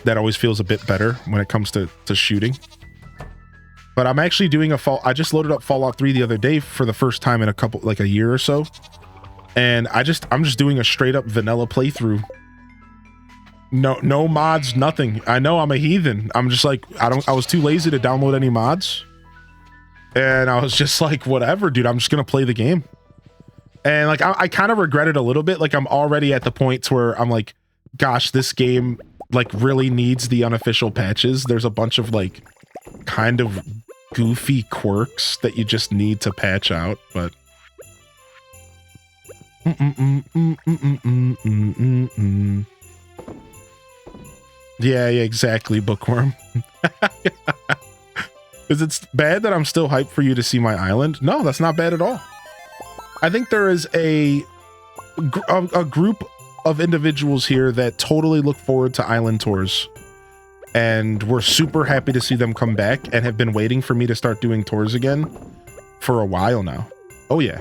That always feels a bit better when it comes to shooting. But I'm actually doing I just loaded up Fallout 3 the other day for the first time in a year or so. And I'm just doing a straight up vanilla playthrough. No mods, nothing. I know I'm a heathen. I'm just like, I was too lazy to download any mods. And I was just like, whatever, dude, I'm just going to play the game. And like, I kind of regret it a little bit. Like I'm already at the point where I'm like, gosh, this game like really needs the unofficial patches. There's a bunch of like kind of goofy quirks that you just need to patch out, but yeah, exactly, Bookworm. Is it bad that I'm still hyped for you to see my island? No, that's not bad at all. I think there is a group of individuals here that totally look forward to island tours. And we're super happy to see them come back and have been waiting for me to start doing tours again for a while now. Oh yeah.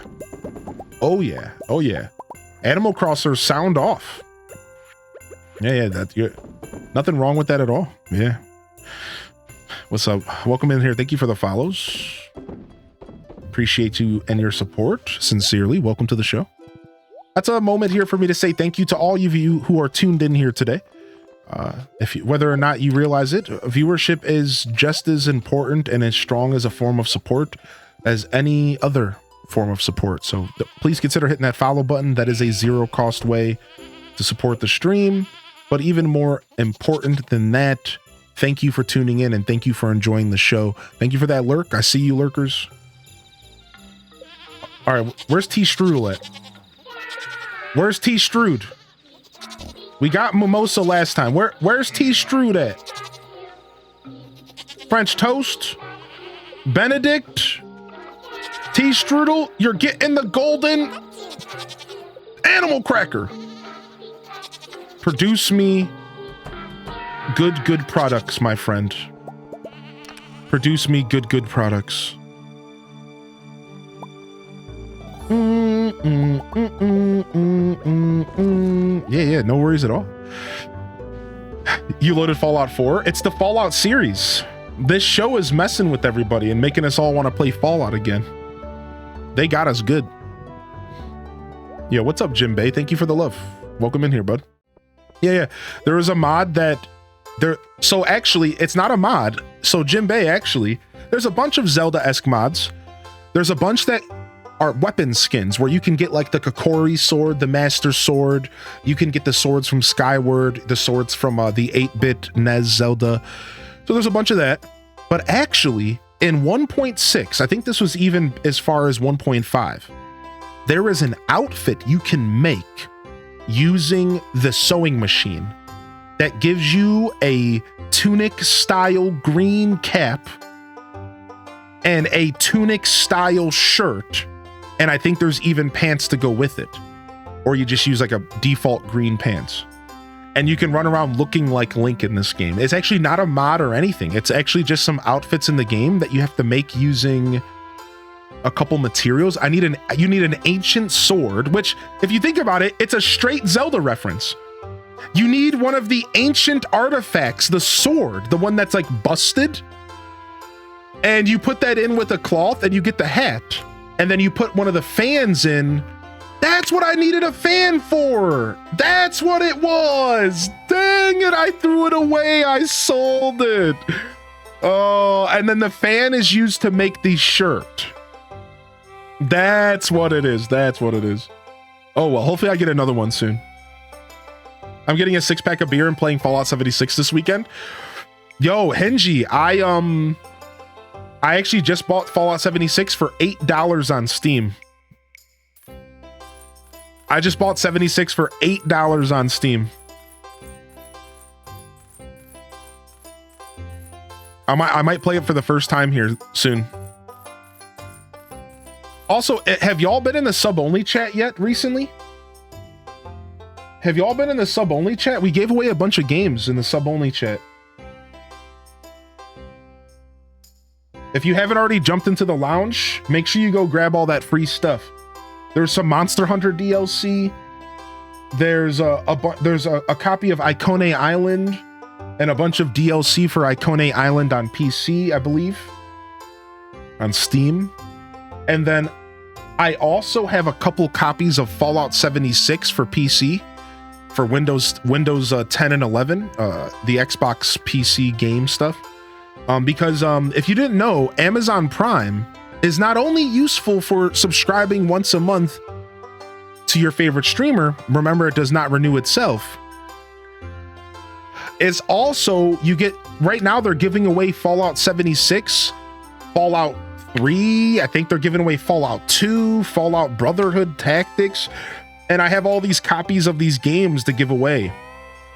Oh yeah. Oh yeah. Animal Crossers sound off. Yeah, nothing wrong with that at all. Yeah. What's up? Welcome in here. Thank you for the follows. Appreciate you and your support. Sincerely, welcome to the show. That's a moment here for me to say thank you to all of you who are tuned in here today. Whether or not you realize it, viewership is just as important and as strong as a form of support as any other form of support. So please consider hitting that follow button. That is a zero cost way to support the stream. But even more important than that, thank you for tuning in and thank you for enjoying the show. Thank you for that lurk. I see you, lurkers. All right, where's T Strudel at? Where's T Strud? We got Mimosa last time. Where's T Strud at? French toast? Benedict? T Strudel? You're getting the golden animal cracker. Produce me good products, my friend. Produce me good products. Yeah, no worries at all. You loaded Fallout 4? It's the Fallout series. This show is messing with everybody and making us all want to play Fallout again. They got us good. Yeah, what's up, Jim Bay? Thank you for the love. Welcome in here, bud. Yeah. There was a mod that so actually, it's not a mod. So Jim Bay, actually, there's a bunch of Zelda-esque mods. There's a bunch that are weapon skins where you can get like the Kokori sword, the Master Sword. You can get the swords from Skyward, the swords from the 8-bit NES Zelda. So there's a bunch of that. But actually, in 1.6, I think this was even as far as 1.5, there is an outfit you can make using the sewing machine that gives you a tunic-style green cap and a tunic-style shirt. And I think there's even pants to go with it. Or you just use like a default green pants. And you can run around looking like Link in this game. It's actually not a mod or anything. It's actually just some outfits in the game that you have to make using a couple materials. You need an ancient sword, which if you think about it, it's a straight Zelda reference. You need one of the ancient artifacts, the sword, the one that's like busted. And you put that in with a cloth and you get the hat. And then you put one of the fans in. That's what I needed a fan for. That's what it was. Dang it, I threw it away. I sold it. Oh, and then the fan is used to make the shirt. That's what it is. That's what it is. Oh, well, hopefully I get another one soon. I'm getting a 6-pack of beer and playing Fallout 76 this weekend. Yo, Henji, I actually just bought Fallout 76 for $8 on Steam. I just bought 76 for $8 on Steam. I might play it for the first time here soon. Also, have y'all been in the sub-only chat yet recently? Have y'all been in the sub-only chat? We gave away a bunch of games in the sub-only chat. If you haven't already jumped into the lounge, make sure you go grab all that free stuff. There's some Monster Hunter DLC. There's a copy of Icone Island and a bunch of DLC for Icone Island on PC, I believe, on Steam. And then I also have a couple copies of Fallout 76 for PC, for Windows 10 and 11, the Xbox PC game stuff. Because if you didn't know, Amazon Prime is not only useful for subscribing once a month to your favorite streamer, remember it does not renew itself. It's also, you get, right now they're giving away Fallout 76, Fallout 3, I think they're giving away Fallout 2, Fallout Brotherhood Tactics, and I have all these copies of these games to give away.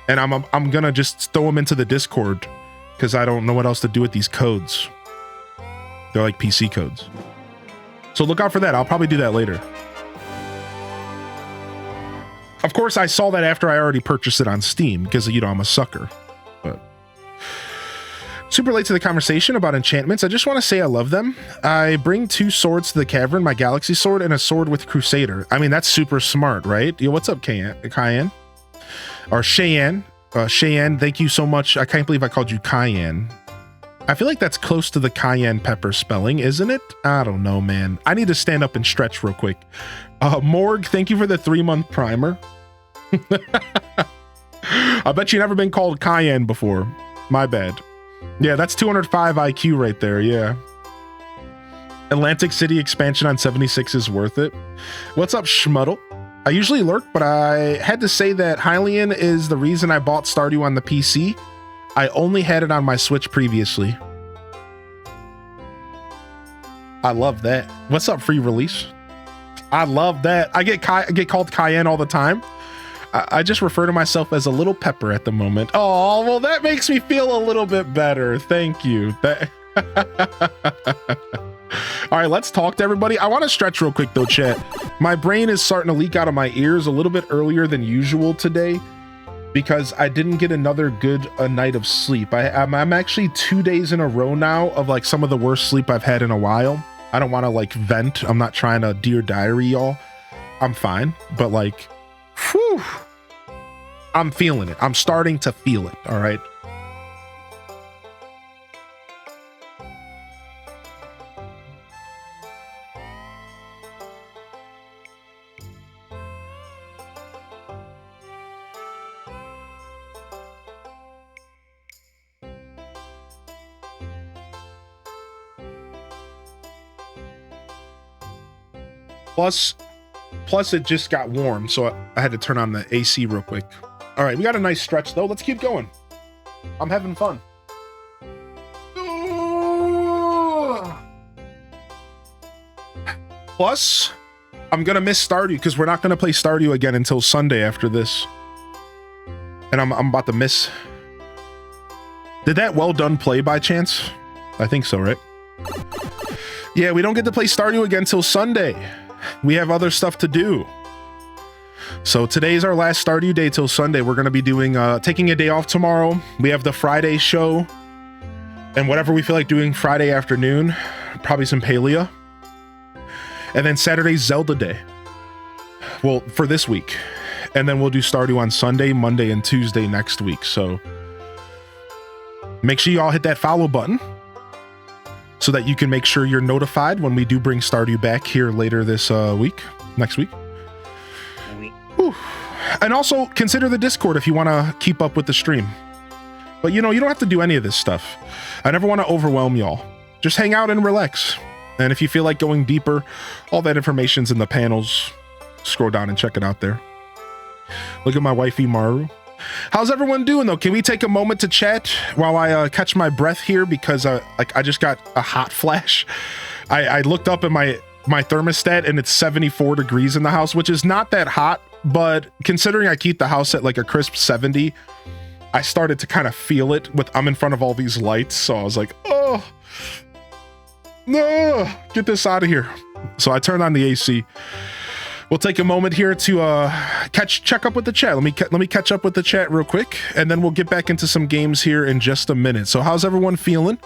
And I'm gonna just throw them into the Discord, because I don't know what else to do with these codes. They're like PC codes. So look out for that. I'll probably do that later. Of course, I saw that after I already purchased it on Steam, because, you know, I'm a sucker. But super late to the conversation about enchantments. I just want to say I love them. I bring 2 swords to the cavern, my Galaxy Sword and a sword with Crusader. I mean, that's super smart, right? Yo, what's up, Cayenne? Or Cheyenne. Cheyenne, thank you so much. I can't believe I called you Cayenne. I feel like that's close to the cayenne pepper spelling, isn't it? I don't know, man. I need to stand up and stretch real quick. Morg, thank you for the 3-month primer. I bet you never been called Cayenne before. My bad. Yeah, that's 205 IQ right there, yeah. Atlantic City expansion on 76 is worth it. What's up, Schmuddle? I usually lurk, but I had to say that Hylian is the reason I bought Stardew on the PC. I only had it on my Switch previously. I love that. What's up, free release? I love that. I get called Cayenne all the time. I just refer to myself as a little pepper at the moment. Oh, well, that makes me feel a little bit better. Thank you. All right, let's talk to everybody. I want to stretch real quick though, chat. My brain is starting to leak out of my ears a little bit earlier than usual today because I didn't get another good night of sleep. I'm actually 2 days in a row now of like some of the worst sleep I've had in a while. I don't want to like vent. I'm not trying to Dear Diary y'all. I'm fine, but like, whew, I'm feeling it. I'm starting to feel it. All right. Plus it just got warm, so I had to turn on the AC real quick. All right, we got a nice stretch though. Let's keep going. I'm having fun. Plus, I'm gonna miss Stardew because we're not gonna play Stardew again until Sunday after this. And I'm about to miss. Did that well done play by chance? I think so, right? Yeah, we don't get to play Stardew again till Sunday. We have other stuff to do. So today's our last Stardew day till Sunday. We're going to be doing, taking a day off tomorrow. We have the Friday show and whatever we feel like doing Friday afternoon, probably some Palia. And then Saturday's Zelda day. Well, for this week. And then we'll do Stardew on Sunday, Monday, and Tuesday next week. So make sure you all hit that follow button so that you can make sure you're notified when we do bring Stardew back here later this next week. Whew. And also consider the Discord if you want to keep up with the stream. But you know, you don't have to do any of this stuff. I never want to overwhelm y'all. Just hang out and relax. And if you feel like going deeper, all that information's in the panels. Scroll down and check it out there. Look at my wifey Maru. How's everyone doing though? Can we take a moment to chat while I catch my breath here because I just got a hot flash. I looked up at my thermostat and it's 74 degrees in the house, which is not that hot, but considering I keep the house at like a crisp 70, I started to kind of feel it I'm in front of all these lights, so I was like, oh no, get this out of here. So I turned on the AC. We'll take a moment here to check up with the chat. Let me catch up with the chat real quick, and then we'll get back into some games here in just a minute. So how's everyone feeling?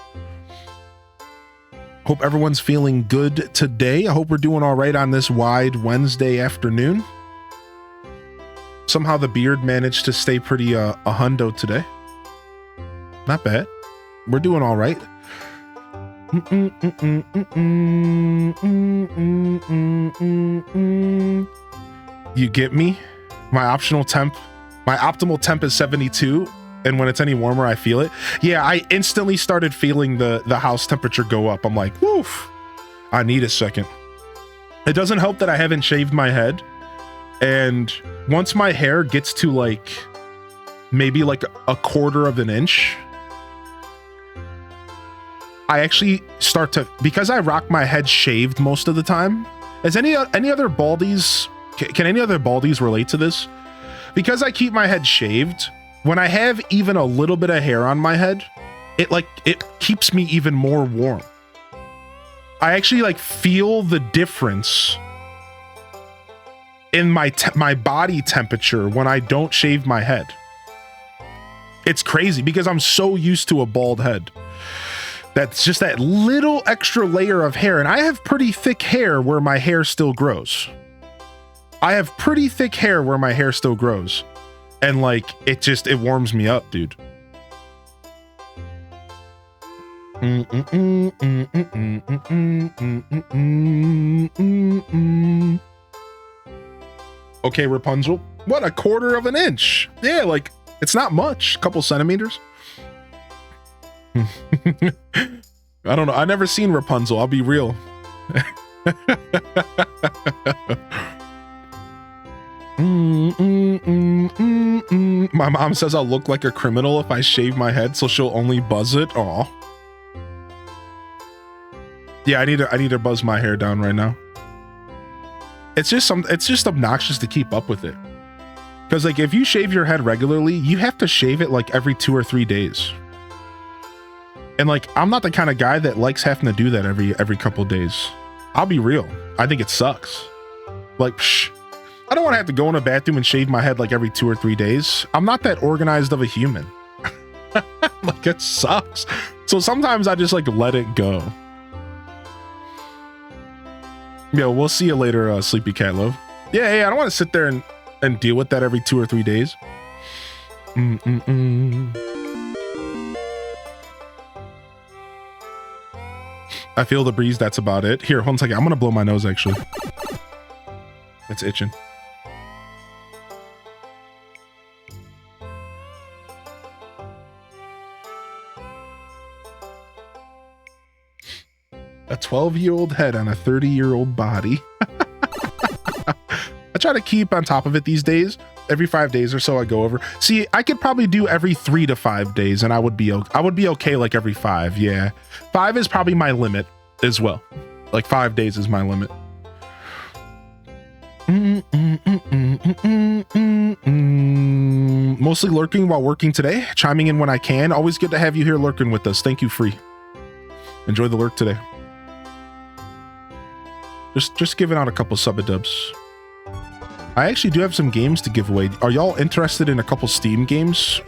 Hope everyone's feeling good today. I hope we're doing all right on this wide Wednesday afternoon. Somehow the beard managed to stay pretty a hundo today. Not bad. We're doing all right. You get me? My optimal temp is 72, and when it's any warmer, I feel it. Yeah, I instantly started feeling the house temperature go up. I'm like, woof, I need a second. It doesn't help that I haven't shaved my head, and once my hair gets to like maybe like a quarter of an inch, I actually start to, because I rock my head shaved most of the time. Is any other baldies, can any other baldies relate to this? Because I keep my head shaved, when I have even a little bit of hair on my head, it keeps me even more warm. I actually like feel the difference in my body temperature when I don't shave my head. It's crazy because I'm so used to a bald head. That's just that little extra layer of hair. And I have pretty thick hair where my hair still grows. And like, it warms me up, dude. Okay, Rapunzel. What, a quarter of an inch? Yeah, like, it's not much. A couple centimeters. I don't know. I've never seen Rapunzel. I'll be real. My mom says I'll look like a criminal if I shave my head, so she'll only buzz it. Aw. Yeah, I need to buzz my hair down right now. It's just obnoxious to keep up with it. Because like if you shave your head regularly, you have to shave it like every 2 or 3 days. And like, I'm not the kind of guy that likes having to do that every couple days. I'll be real. I think it sucks. Like, I don't want to have to go in a bathroom and shave my head like every 2 or 3 days. I'm not that organized of a human. Like, it sucks. So sometimes I just like let it go. Yeah, we'll see you later, Sleepy Cat Love. Yeah, I don't want to sit there and deal with that every 2 or 3 days. I feel the breeze. That's about it. Here, hold on a second. I'm gonna blow my nose actually. It's itching. A 12-year-old head on a 30-year-old body. I try to keep on top of it these days. Every 5 days or so I go over. See, I could probably do every 3 to 5 days and I would be okay like every 5. Yeah. 5 is probably my limit as well. Like 5 days is my limit. Mostly lurking while working today. Chiming in when I can. Always good to have you here lurking with us. Thank you, Free. Enjoy the lurk today. Just giving out a couple sub-a-dubs. I actually do have some games to give away. Are y'all interested in a couple Steam games?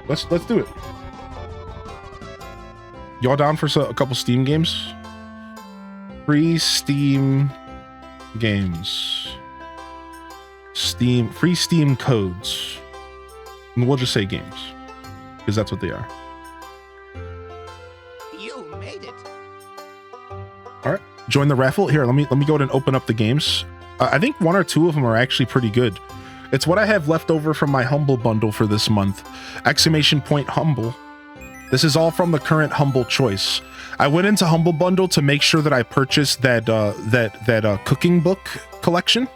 Let's do it. Y'all down for a couple Steam games? Free Steam games. Free Steam codes. And we'll just say games, because that's what they are. You made it. All right, join the raffle. Here, let me go ahead and open up the games. I think 1 or 2 of them are actually pretty good. It's what I have left over from my Humble bundle for this month. Exclamation point Humble. This is all from the current Humble choice. I went into Humble bundle to make sure that I purchased that cooking book collection.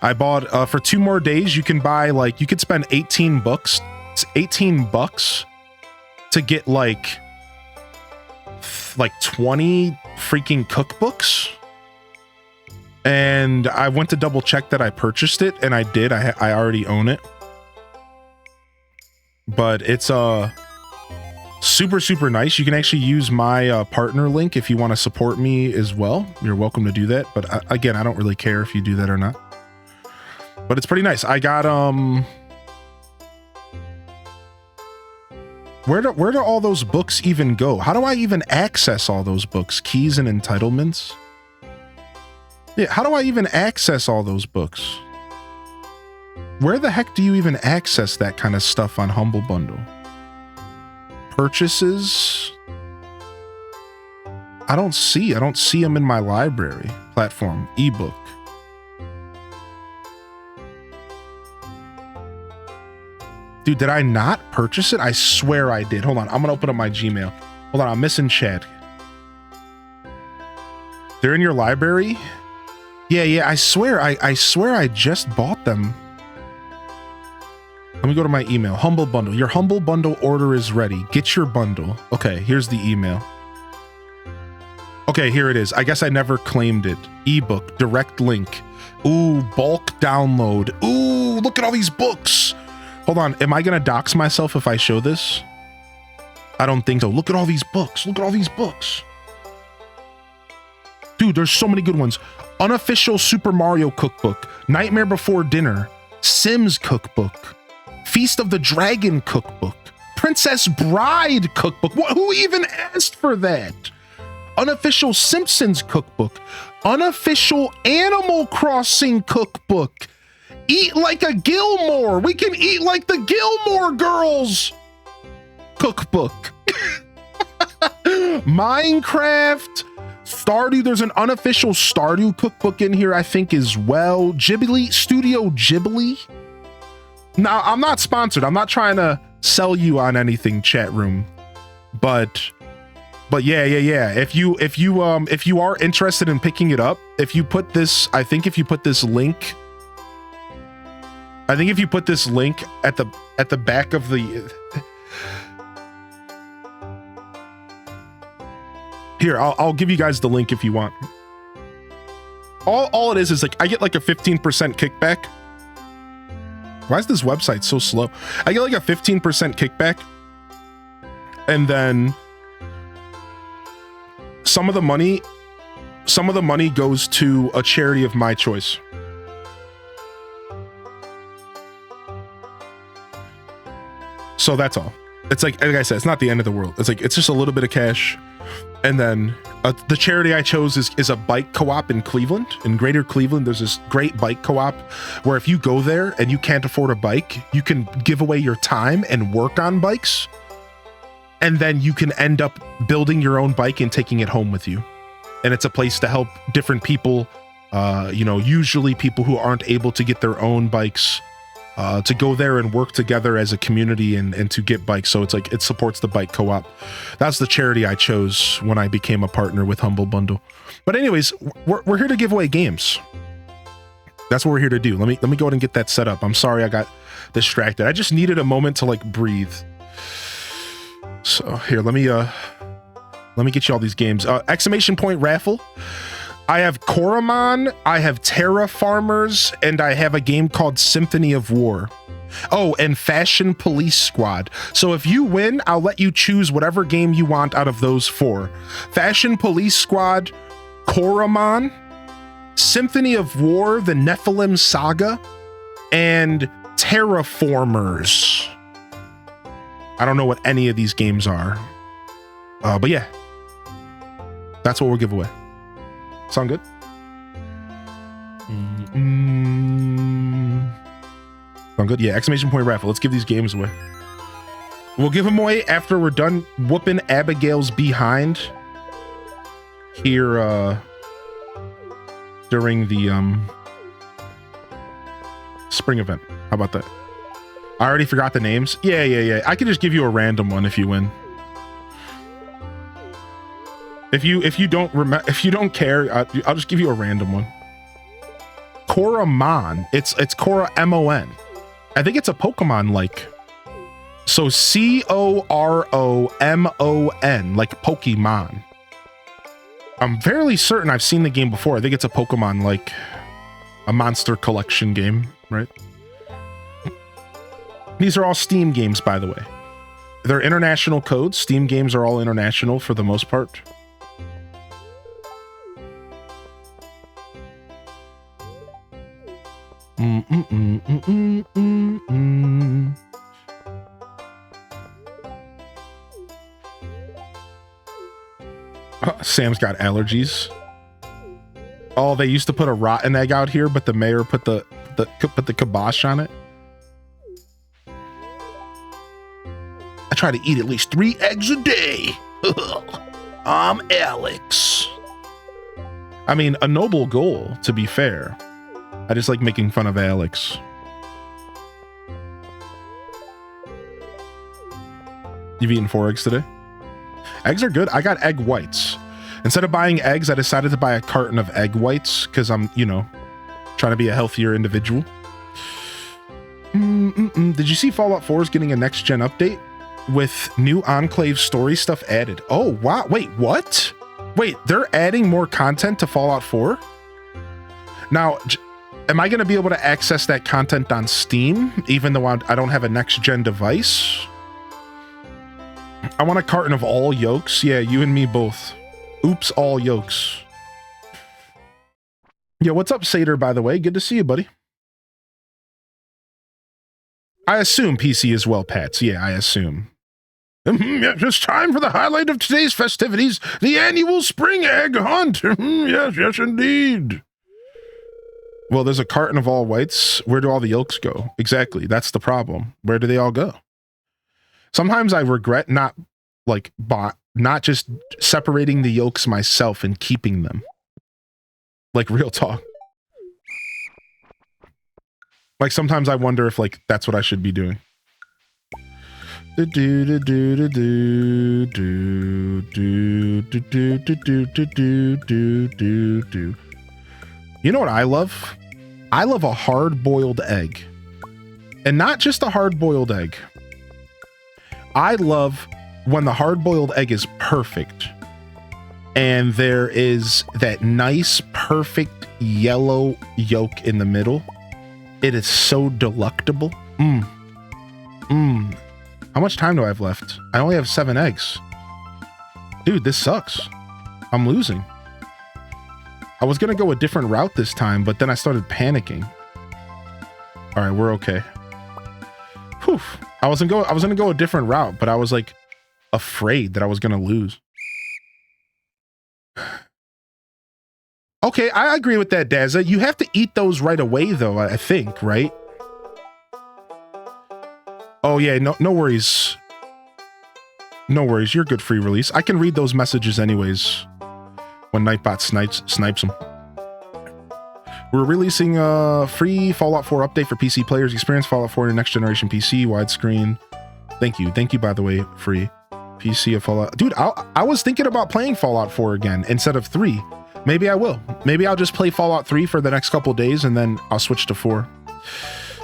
I bought for 2 more days. You can buy you could spend 18 bucks. It's 18 bucks to get like 20 freaking cookbooks. And I went to double check that I purchased it, and I did. I already own it. But it's Super, super nice. You can actually use my partner link if you want to support me as well. You're welcome to do that. But again, I don't really care if you do that or not. But it's pretty nice. I got where do all those books even go? How do I even access all those books? Keys and entitlements? Yeah, how do I even access all those books? Where the heck do you even access that kind of stuff on Humble Bundle? Purchases? I don't see them in my library platform. Ebook. Dude, did I not purchase it? I swear I did. Hold on, I'm gonna open up my Gmail. Hold on, I'm missing chat. They're in your library? Yeah, I swear I just bought them. Let me go to my email. Humble Bundle. Your Humble Bundle order is ready. Get your bundle. Okay, here's the email. Okay, here it is. I guess I never claimed it. Ebook, direct link. Ooh, bulk download. Ooh, look at all these books. Hold on, am I gonna dox myself if I show this? I don't think so. Look at all these books. Look at all these books. Dude, there's so many good ones. Unofficial Super Mario Cookbook, Nightmare Before Dinner, Sims Cookbook, Feast of the Dragon Cookbook, Princess Bride Cookbook. Who even asked for that? Unofficial Simpsons Cookbook, Unofficial Animal Crossing Cookbook, Eat Like a Gilmore. We can eat like the Gilmore Girls Cookbook. Minecraft, Stardew. There's an unofficial Stardew cookbook in here, I think, as well. Ghibli, Studio Ghibli. Now, I'm not sponsored. I'm not trying to sell you on anything, chat room. But yeah. If you are interested in picking it up, if you put this, I think if you put this link at the back of the here, I'll give you guys the link if you want. All it is like I get like a 15% kickback. Why is this website so slow? I get like a 15% kickback, and then some of the money goes to a charity of my choice. So that's all. It's like I said, it's not the end of the world. It's like, it's just a little bit of cash. And then the charity I chose is a bike co-op in Cleveland. In Greater Cleveland, there's this great bike co-op where if you go there and you can't afford a bike, you can give away your time and work on bikes. And then you can end up building your own bike and taking it home with you. And it's a place to help different people, usually people who aren't able to get their own bikes, to go there and work together as a community and to get bikes. So it's like, it supports the bike co-op. That's the charity I chose when I became a partner with Humble Bundle. But anyways, we're here to give away games. That's what we're here to do. Let me go ahead and get that set up. I'm sorry I got distracted. I just needed a moment to like breathe. So here, let me get you all these games. Exclamation point raffle. I have Koromon, I have Terra Farmers, and I have a game called Symphony of War. Oh, and Fashion Police Squad. So if you win, I'll let you choose whatever game you want out of those four. Fashion Police Squad, Koromon, Symphony of War, the Nephilim Saga, and Terraformers. I don't know what any of these games are. But yeah, that's what we'll give away. Sound good? Sound good? Yeah, exclamation point raffle. Let's give these games away. We'll give them away after we're done whooping Abigail's behind here during the spring event. How about that? I already forgot the names. Yeah. I can just give you a random one if you win. If you don't remember, if you don't care, I'll just give you a random one. Koromon. It's Koromon. I think it's a Pokemon like. So Coromon, like Pokemon. I'm fairly certain I've seen the game before. I think it's a Pokemon like a monster collection game, right? These are all Steam games, by the way. They're international codes. Steam games are all international for the most part. Sam's got allergies. Oh, they used to put a rotten egg out here, but the mayor put the kibosh on it. I try to eat at least 3 eggs a day. I'm Alex. I mean, a noble goal, to be fair. I just like making fun of Alex. You've eaten 4 eggs today? Eggs are good. I got egg whites. Instead of buying eggs, I decided to buy a carton of egg whites because I'm, you know, trying to be a healthier individual. Did you see Fallout 4 is getting a next-gen update with new Enclave story stuff added? Oh, wow. Wait, what? Wait, they're adding more content to Fallout 4? Now, am I going to be able to access that content on Steam, even though I don't have a next-gen device? I want a carton of all yolks. Yeah, you and me both. Oops, all yolks. Yo, what's up, Sater, by the way? Good to see you, buddy. I assume PC as well, Pats. Yeah, I assume. Yes, it's time for the highlight of today's festivities, the annual spring egg hunt. Yes, indeed. Well, there's a carton of all whites. Where do all the yolks go? Exactly, that's the problem. Where do they all go? Sometimes I regret not just separating the yolks myself and keeping them. Like, real talk. Like, sometimes I wonder if, like, that's what I should be doing. You know what I love? I love a hard-boiled egg. And not just a hard-boiled egg. I love when the hard-boiled egg is perfect and there is that nice, perfect yellow yolk in the middle. It is so delectable. How much time do I have left? I only have 7 eggs. Dude, this sucks. I'm losing. I was gonna go a different route this time, but then I started panicking. All right, we're okay. Whew. I was gonna go a different route, but I was like afraid that I was gonna lose. Okay, I agree with that, Dazza. You have to eat those right away, though, I think, right? Oh yeah, no worries. No worries, you're good free release. I can read those messages anyways when Nightbot snipes them. We're releasing a free Fallout 4 update for PC players. Experience Fallout 4 in next generation PC, widescreen. Thank you, by the way, free PC of Fallout. Dude, I was thinking about playing Fallout 4 again instead of 3. Maybe I will. Maybe I'll just play Fallout 3 for the next couple days and then I'll switch to 4.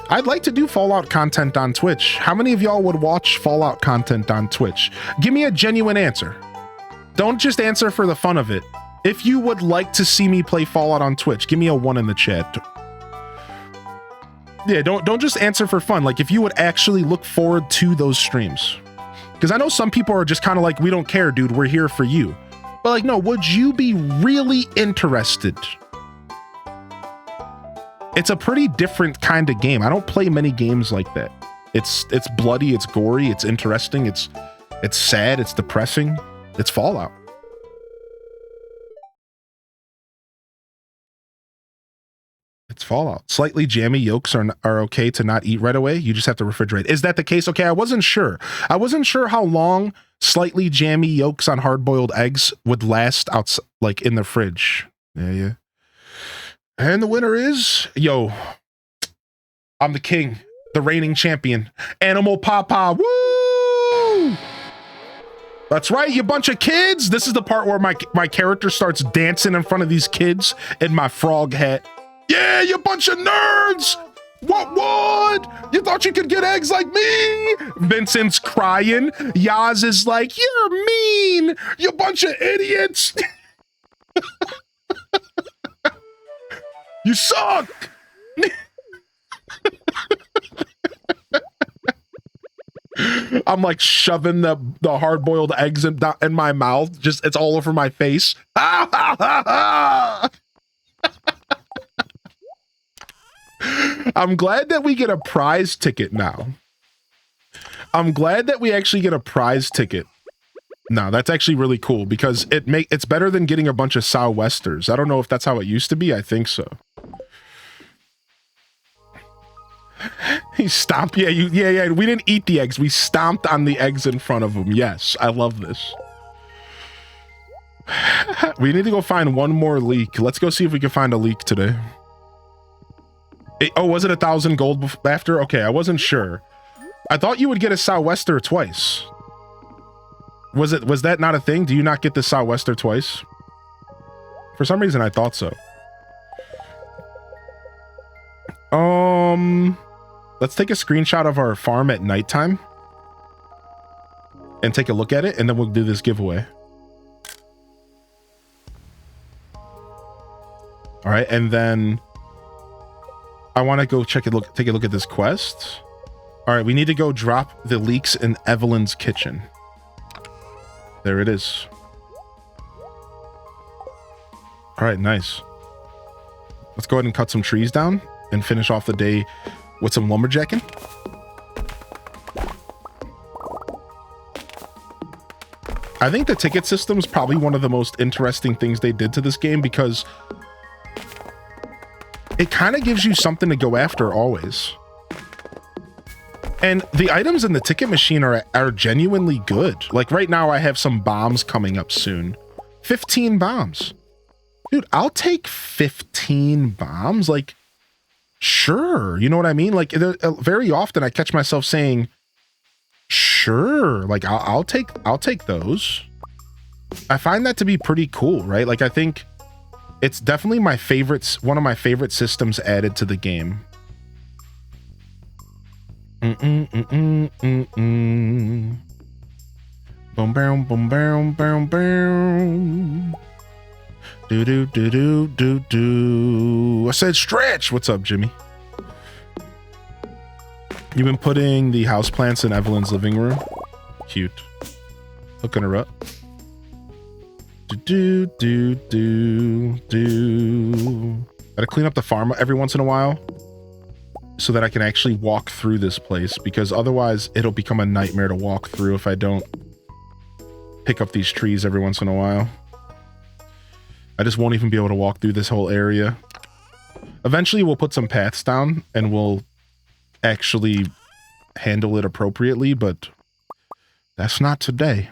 I'd like to do Fallout content on Twitch. How many of y'all would watch Fallout content on Twitch? Give me a genuine answer. Don't just answer for the fun of it. If you would like to see me play Fallout on Twitch, give me a 1 in the chat. Yeah, don't just answer for fun. Like, if you would actually look forward to those streams. Because I know some people are just kind of like, we don't care, dude. We're here for you. But like, no, would you be really interested? It's a pretty different kind of game. I don't play many games like that. It's bloody, it's gory, it's interesting, it's sad, it's depressing. It's Fallout. It's Fallout. Slightly jammy yolks are okay to not eat right away. You just have to refrigerate. Is that the case? Okay, I wasn't sure. I wasn't sure how long slightly jammy yolks on hard-boiled eggs would last outside, like in the fridge. Yeah. And the winner is, yo, I'm the king, the reigning champion, Animal Papa. Woo! That's right, you bunch of kids. This is the part where my character starts dancing in front of these kids in my frog hat. Yeah, you bunch of nerds! What? You thought you could get eggs like me? Vincent's crying. Yaz is like, you're mean! You bunch of idiots! You suck! I'm like shoving the hard-boiled eggs in my mouth. Just it's all over my face. I'm glad that we get a prize ticket now. I'm glad that we actually get a prize ticket. No, that's actually really cool because it's better than getting a bunch of Southwesters. I don't know if that's how it used to be. I think so. He stomped. Yeah, yeah. We didn't eat the eggs. We stomped on the eggs in front of him. Yes, I love this. We need to go find one more leak. Let's go see if we can find a leak today. Oh, was it 1,000 gold after? Okay, I wasn't sure. I thought you would get a Southwester twice. Was that not a thing? Do you not get the Southwester twice? For some reason, I thought so. Let's take a screenshot of our farm at nighttime and take a look at it, and then we'll do this giveaway. All right, and then I want to go take a look at this quest. All right, we need to go drop the leeks in Evelyn's kitchen. There it is. All right, nice. Let's go ahead and cut some trees down and finish off the day with some lumberjacking. I think the ticket system is probably one of the most interesting things they did to this game because it kind of gives you something to go after always. And the items in the ticket machine are genuinely good. Like right now I have some bombs coming up soon. 15 bombs. Dude, I'll take 15 bombs. Like, sure. You know what I mean? Like very often I catch myself saying, sure. Like I'll take those. I find that to be pretty cool, right? Like I think it's definitely one of my favorite systems added to the game. Boom, boom, boom, boom, boom, boom. Do. I said stretch. What's up, Jimmy? You've been putting the houseplants in Evelyn's living room. Cute. Hooking her up. Do. Gotta clean up the farm every once in a while so that I can actually walk through this place, because otherwise it'll become a nightmare to walk through if I don't pick up these trees every once in a while. I just won't even be able to walk through this whole area. Eventually we'll put some paths down and we'll actually handle it appropriately, but that's not today.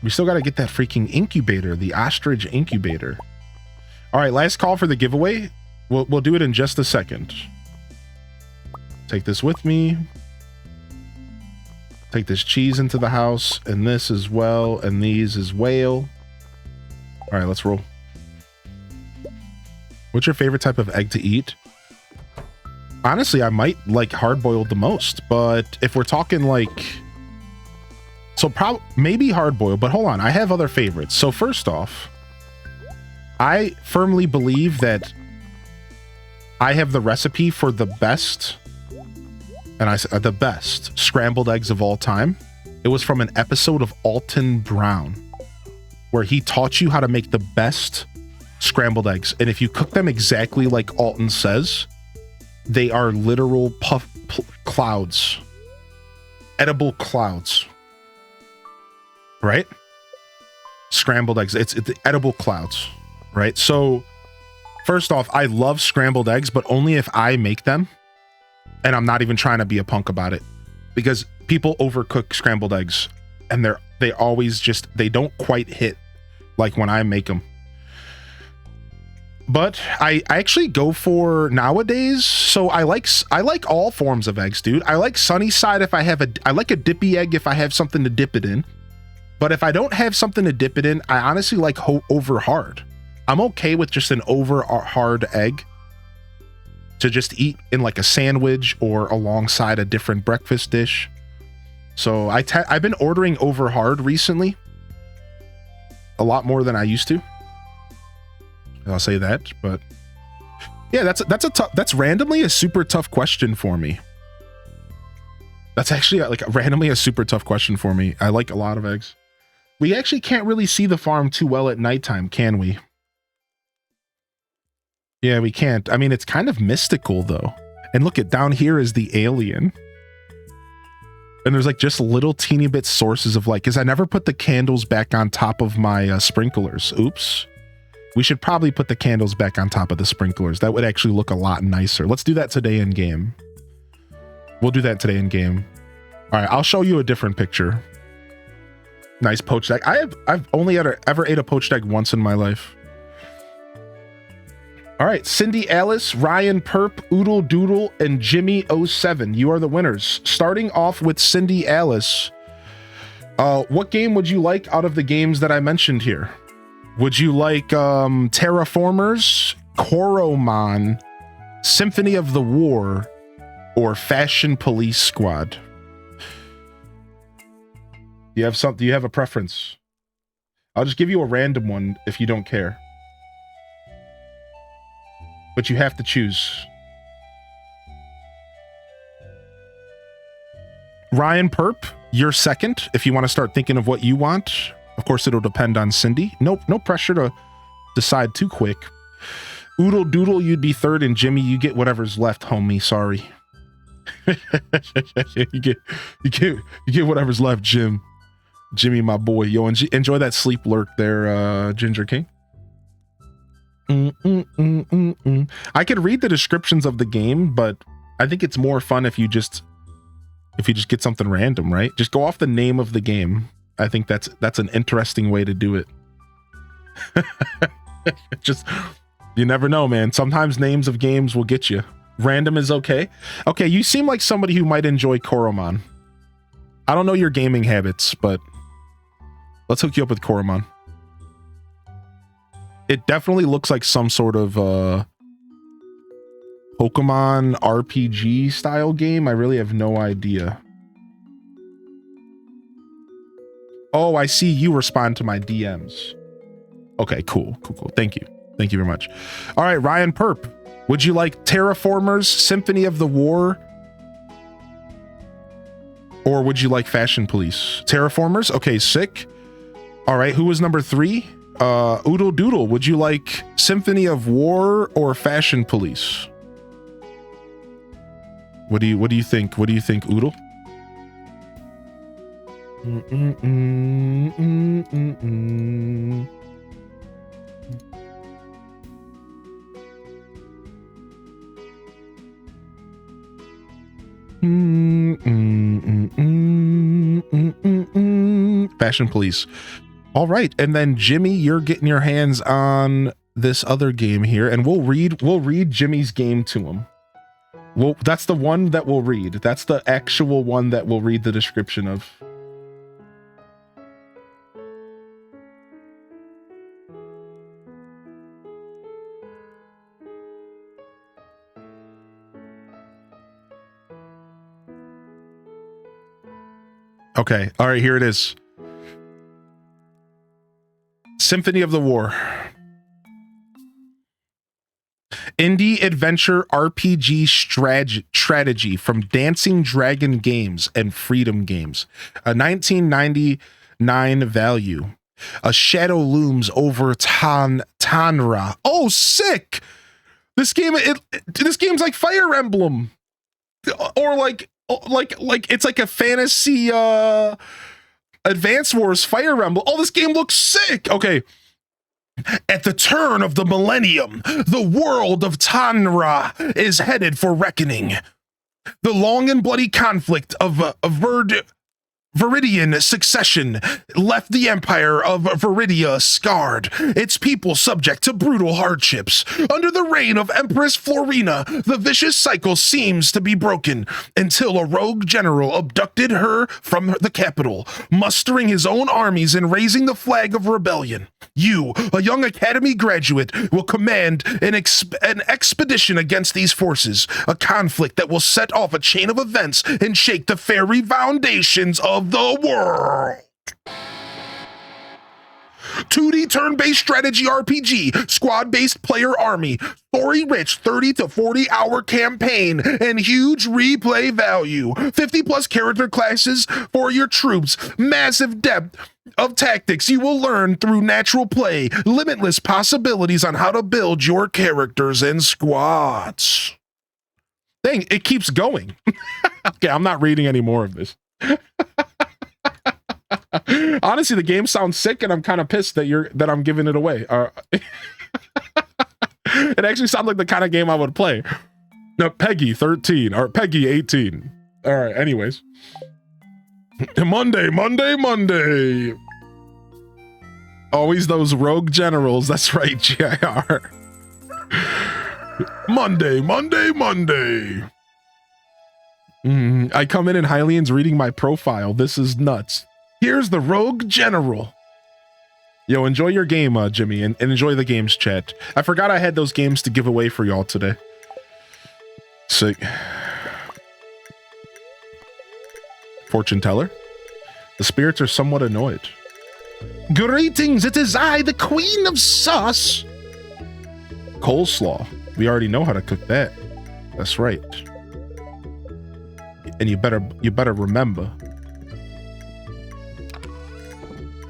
We still got to get that freaking incubator, the ostrich incubator. All right, last call for the giveaway. We'll do it in just a second. Take this with me. Take this cheese into the house, and this as well, and these as well. All right, let's roll. What's your favorite type of egg to eat? Honestly, I might like hard-boiled the most, but if we're talking like... So maybe hard-boiled, but hold on, I have other favorites. So first off, I firmly believe that I have the recipe for the best, and the best scrambled eggs of all time. It was from an episode of Alton Brown, where he taught you how to make the best scrambled eggs. And if you cook them exactly like Alton says, they are literal clouds, edible clouds, right? Scrambled eggs. It's the edible clouds. Right. So first off, I love scrambled eggs, but only if I make them. And I'm not even trying to be a punk about it, because people overcook scrambled eggs and they always they don't quite hit like when I make them. But I actually go for nowadays. So I like all forms of eggs, dude. I like sunny side if I like a dippy egg if I have something to dip it in. But if I don't have something to dip it in, I honestly like over hard. I'm okay with just an over hard egg to just eat in like a sandwich or alongside a different breakfast dish. So I've been ordering over hard recently, a lot more than I used to. I'll say that, but Yeah, that's randomly a super tough question for me. That's actually like randomly a super tough question for me. I like a lot of eggs. We actually can't really see the farm too well at nighttime, can we? Yeah, we can't. I mean, it's kind of mystical though. And look at down here is the alien. And there's like just little teeny bit sources of light, because I never put the candles back on top of my sprinklers. Oops. We should probably put the candles back on top of the sprinklers. That would actually look a lot nicer. Let's do that today in game. We'll do that today in game. All right, I'll show you a different picture. Nice poached egg. I've only ever ate a poached egg once in my life. All right, Cindy Alice, Ryan Perp, Oodle Doodle, and Jimmy07. You are the winners. Starting off with Cindy Alice. What game would you like out of the games that I mentioned here? Would you like Terraformers, Coromon, Symphony of the War, or Fashion Police Squad? Do you have a preference? I'll just give you a random one if you don't care. But you have to choose. Ryan Perp, you're second if you want to start thinking of what you want. Of course, it'll depend on Cindy. Nope, no pressure to decide too quick. Oodle Doodle, you'd be third, and Jimmy, you get whatever's left, homie. Sorry. you get whatever's left, Jim. Jimmy, my boy. Yo, enjoy that sleep lurk there, Ginger King. I could read the descriptions of the game, but I think it's more fun if you just get something random, right? Just go off the name of the game. I think that's an interesting way to do it. Just, you never know, man. Sometimes names of games will get you. Random is okay. Okay, you seem like somebody who might enjoy Coromon. I don't know your gaming habits, but let's hook you up with Coromon. It definitely looks like some sort of Pokemon RPG style game. I really have no idea. Oh, I see you respond to my DMs. Okay, cool. Thank you very much. All right, Ryan Perp, would you like Terraformers, Symphony of the War, or would you like Fashion Police? Terraformers? Okay, sick. All right, who was number 3? Oodle Doodle, would you like Symphony of War or Fashion Police? What do you think? What do you think, Oodle? Fashion Police. All right, and then Jimmy, you're getting your hands on this other game here, and we'll read Jimmy's game to him. Well, that's the one that we'll read. That's the actual one that we'll read the description of. Okay, all right, here it is. Symphony of the War. Indie adventure RPG strategy from Dancing Dragon Games and Freedom Games. A 1999 value. A shadow looms over Tanra. Oh, sick! This game's like Fire Emblem, or like it's like a fantasy Advance Wars Fire Emblem. Oh, this game looks sick. Okay. At the turn of the millennium, the world of Tanra is headed for reckoning. The long and bloody conflict of Viridian succession left the empire of Viridia scarred, its people subject to brutal hardships. Under the reign of Empress Florina, the vicious cycle seems to be broken until a rogue general abducted her from the capital, mustering his own armies and raising the flag of rebellion. You, a young academy graduate, will command an expedition against these forces, a conflict that will set off a chain of events and shake the very foundations of the world. 2D turn-based strategy RPG, squad-based player army, story-rich 30 to 40 hour campaign, and huge replay value. 50 plus character classes for your troops, massive depth of tactics you will learn through natural play, limitless possibilities on how to build your characters and squads. Dang, it keeps going. Okay, I'm not reading any more of this. Honestly, the game sounds sick, and I'm kind of pissed that I'm giving it away. It actually sounds like the kind of game I would play. No, Peggy 13 or Peggy 18. All right. Anyways, Monday. Always those rogue generals. That's right, GIR. Monday. I come in and Hylian's reading my profile. This is nuts. Here's the rogue general. Yo, enjoy your game, Jimmy, and enjoy the games, chat. I forgot I had those games to give away for y'all today. Sick. Fortune teller. The spirits are somewhat annoyed. Greetings, it is I, the Queen of Sauce. Coleslaw. We already know how to cook that. That's right. And you better remember.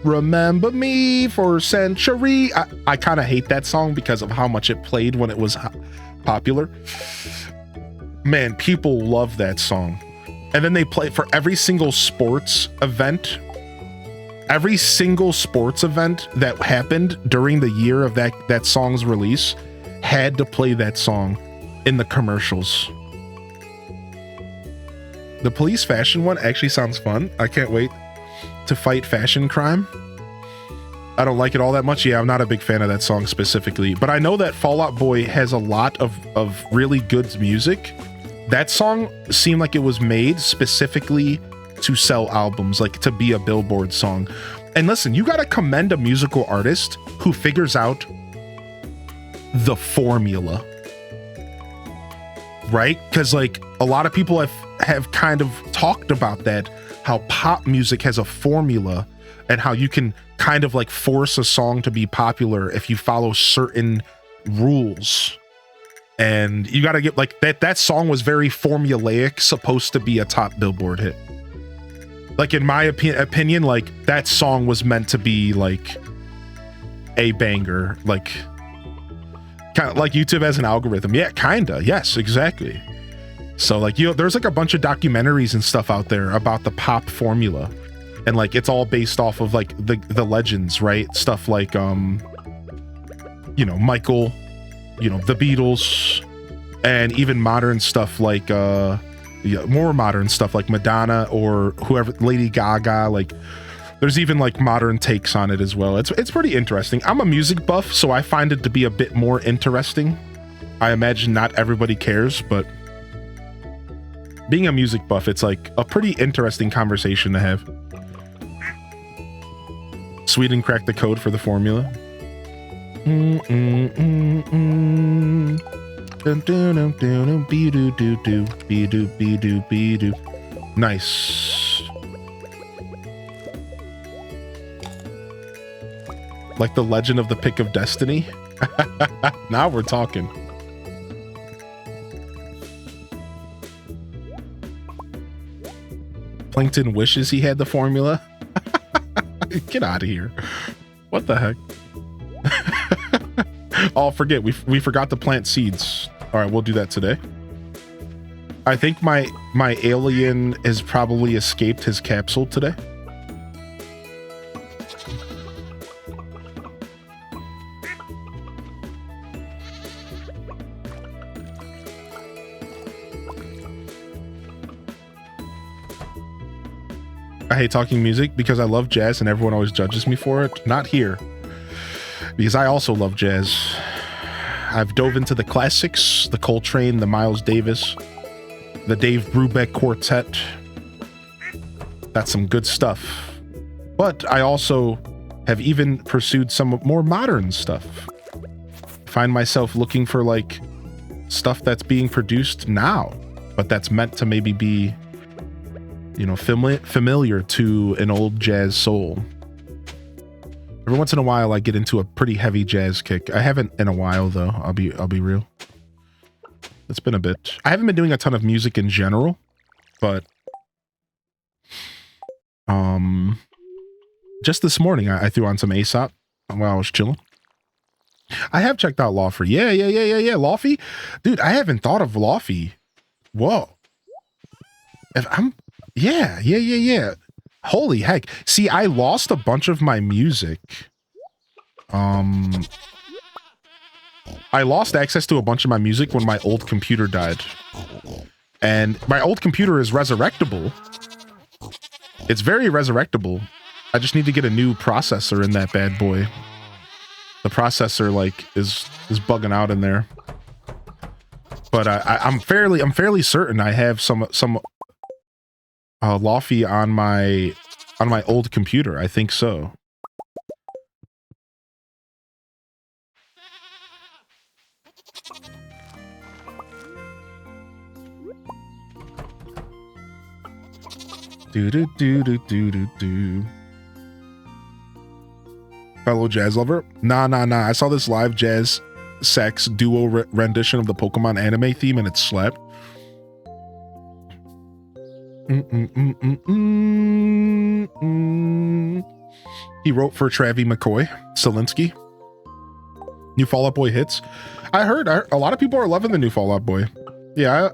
Remember me for a century. I kind of hate that song because of how much it played when it was popular. Man, people love that song. And then they play for every single sports event. Every single sports event that happened during the year of that song's release had to play that song in the commercials. The police fashion one actually sounds fun. I can't wait to fight fashion crime. I don't like it all that much. Yeah, I'm not a big fan of that song specifically, but I know that Fall Out Boy has a lot of really good music. That song seemed like it was made specifically to sell albums, like to be a Billboard song. And listen, you got to commend a musical artist who figures out the formula, right? Because like a lot of people have kind of talked about that, how pop music has a formula and how you can kind of like force a song to be popular if you follow certain rules. And you got to get like that song was very formulaic, supposed to be a top Billboard hit. Like in my opinion, like that song was meant to be like a banger, like kind of like YouTube as an algorithm. Yeah, kinda. Yes, exactly. So like, there's like a bunch of documentaries and stuff out there about the pop formula, and like it's all based off of like the legends, right? Stuff like Michael, the Beatles, and even modern stuff like more modern stuff like Madonna or whoever, Lady Gaga. Like there's even like modern takes on it as well. It's pretty interesting. I'm a music buff, so I find it to be a bit more interesting. I imagine not everybody cares, but being a music buff, it's like a pretty interesting conversation to have. Sweden cracked the code for the formula. Nice. Like the Legend of the Pick of Destiny. Now we're talking. Plankton wishes he had the formula. Get out of here. What the heck? Oh, forget. We forgot to plant seeds. All right, we'll do that today. I think my alien has probably escaped his capsule today. I hate talking music because I love jazz and everyone always judges me for it. Not here. Because I also love jazz. I've dove into the classics, the Coltrane, the Miles Davis, the Dave Brubeck Quartet. That's some good stuff. But I also have even pursued some more modern stuff. Find myself looking for like stuff that's being produced now, but that's meant to maybe be, familiar to an old jazz soul. Every once in a while, I get into a pretty heavy jazz kick. I haven't in a while, though. I'll be real. It's been a bit. I haven't been doing a ton of music in general, but just this morning, I threw on some Aesop while I was chilling. I have checked out Lawfy. Yeah. Lawfy, dude. I haven't thought of Lawfy. Whoa. Yeah. Holy heck. See, I lost a bunch of my music. I lost access to a bunch of my music when my old computer died. And my old computer is resurrectable. It's very resurrectable. I just need to get a new processor in that bad boy. The processor like is bugging out in there. But I'm fairly certain I have some Lawfy on my old computer. I think so. Do. Fellow jazz lover? Nah. I saw this live jazz sax duo rendition of the Pokemon anime theme and it slapped. He wrote for Travie McCoy, Selinsky. New Fall Out Boy hits. I heard a lot of people are loving the new Fall Out Boy. Yeah,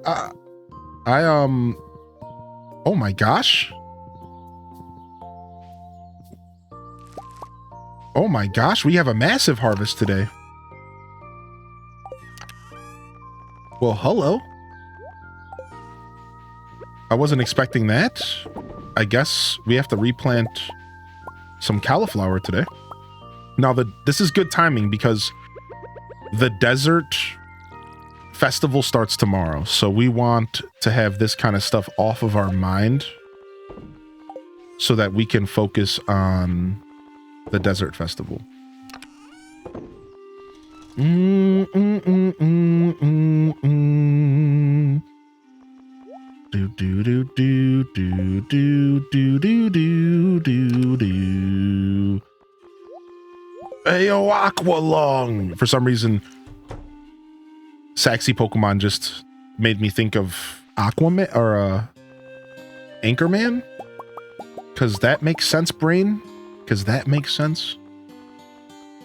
oh my gosh. Oh my gosh, we have a massive harvest today. Well, hello. I wasn't expecting that. I guess we have to replant some cauliflower today. Now, this is good timing because the desert festival starts tomorrow. So we want to have this kind of stuff off of our mind so that we can focus on the desert festival. Heyo, Aqualung! For some reason, Saxy Pokemon just made me think of Aquaman or Anchorman. Cause that makes sense, brain. Cause that makes sense.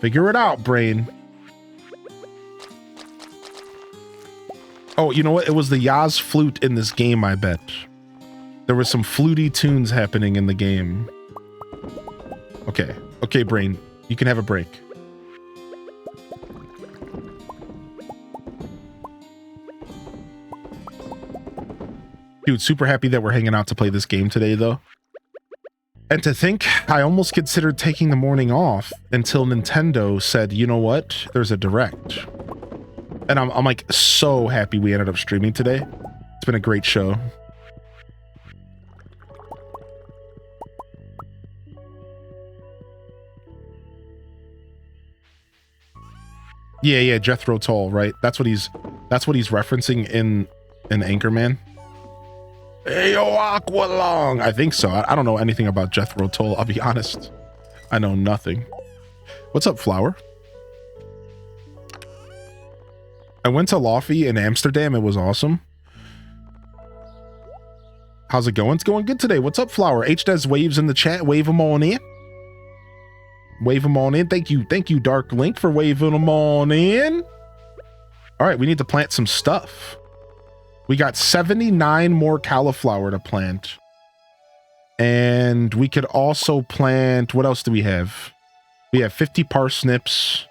Figure it out, brain. Oh, you know what? It was the Yaz flute in this game, I bet. There were some fluty tunes happening in the game. Okay, brain. You can have a break. Dude, super happy that we're hanging out to play this game today, though. And to think, I almost considered taking the morning off until Nintendo said, you know what? There's a Direct. And I'm like so happy we ended up streaming today. It's been a great show. Yeah, Jethro Tull, right? That's what he's referencing in Anchorman. Heyo, Aqualung! I think so. I don't know anything about Jethro Tull, I'll be honest. I know nothing. What's up, Flower? I went to Lawfy in Amsterdam. It was awesome. How's it going? It's going good today. What's up, Flower? HDes waves in the chat. Wave them on in. Wave them on in. Thank you, Dark Link, for waving them on in. All right, we need to plant some stuff. We got 79 more cauliflower to plant. And we could also plant... What else do we have? We have 50 parsnips.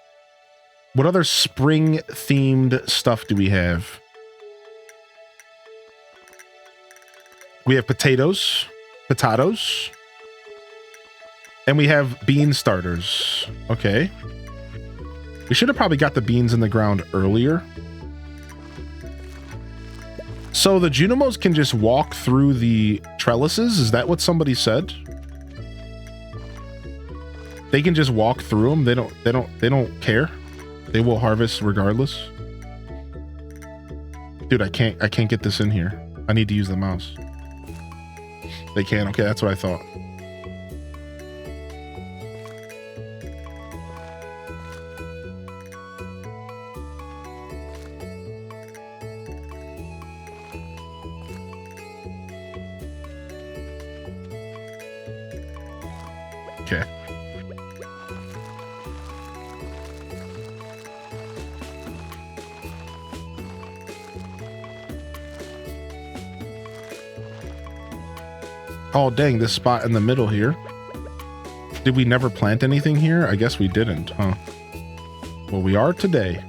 What other spring-themed stuff do we have? We have potatoes. And we have bean starters. Okay. We should have probably got the beans in the ground earlier. So the Junimos can just walk through the trellises? Is that what somebody said? They can just walk through them. They don't care. They will harvest regardless. Dude, I can't get this in here. I need to use the mouse. They can. Okay, that's what I thought. Okay. Oh, dang, this spot in the middle here. Did we never plant anything here? I guess we didn't, huh? Well, we are today.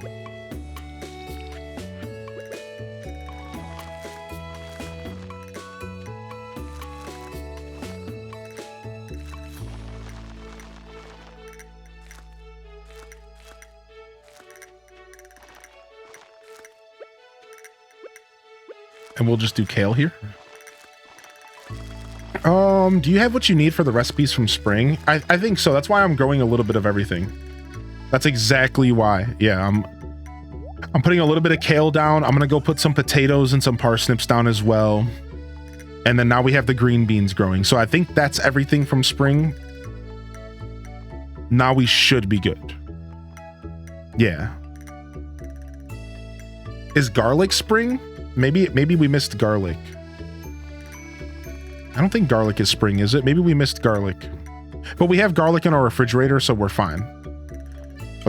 And we'll just do kale here. Do you have what you need for the recipes from spring? I think so. That's why I'm growing a little bit of everything. That's exactly why. Yeah, I'm putting a little bit of kale down. I'm gonna go put some potatoes and some parsnips down as well. And then now we have the green beans growing. So I think that's everything from spring. Now we should be good. Yeah. Is garlic spring? Maybe we missed garlic. I don't think garlic is spring, is it? Maybe we missed garlic. But we have garlic in our refrigerator, so we're fine.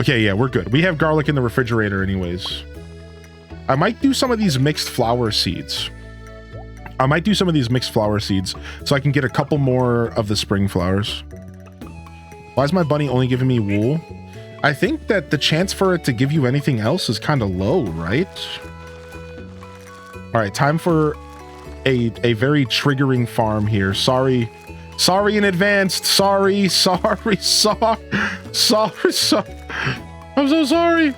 Okay, yeah, we're good. We have garlic in the refrigerator anyways. I might do some of these mixed flower seeds. So I can get a couple more of the spring flowers. Why is my bunny only giving me wool? I think that the chance for it to give you anything else is kind of low, right? All right, time for a very triggering farm here. Sorry in advance. Sorry. I'm so sorry.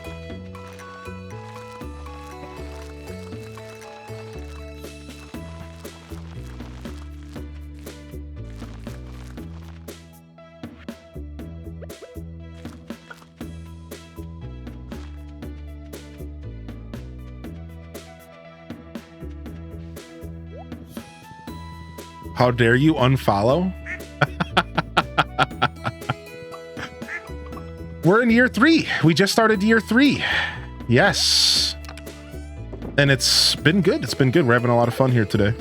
How dare you unfollow? We're in year 3. We just started year 3. Yes. And it's been good. It's been good. We're having a lot of fun here today.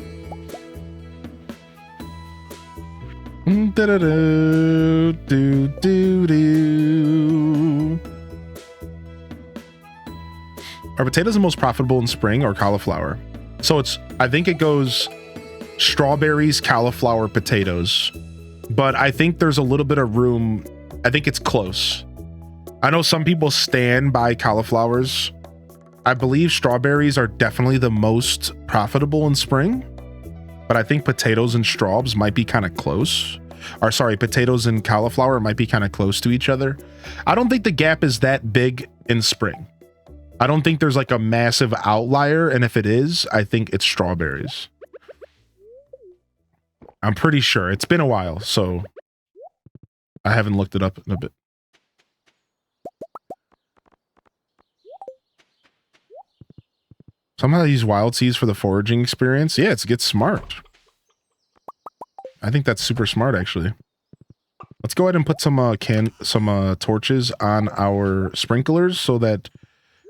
Are potatoes the most profitable in spring or cauliflower? So I think it goes strawberries, cauliflower, potatoes, but I think there's a little bit of room. I think it's close. I know some people stand by cauliflowers. I believe strawberries are definitely the most profitable in spring, but I think potatoes and straws might be kind of close. Or sorry, potatoes and cauliflower might be kind of close to each other. I don't think the gap is that big in spring. I don't think there's like a massive outlier, and if it is, I think it's strawberries. I'm pretty sure. It's been a while, so I haven't looked it up in a bit. Somehow these wild seeds for the foraging experience. Yeah, it's get smart. I think that's super smart, actually. Let's go ahead and put some torches on our sprinklers so that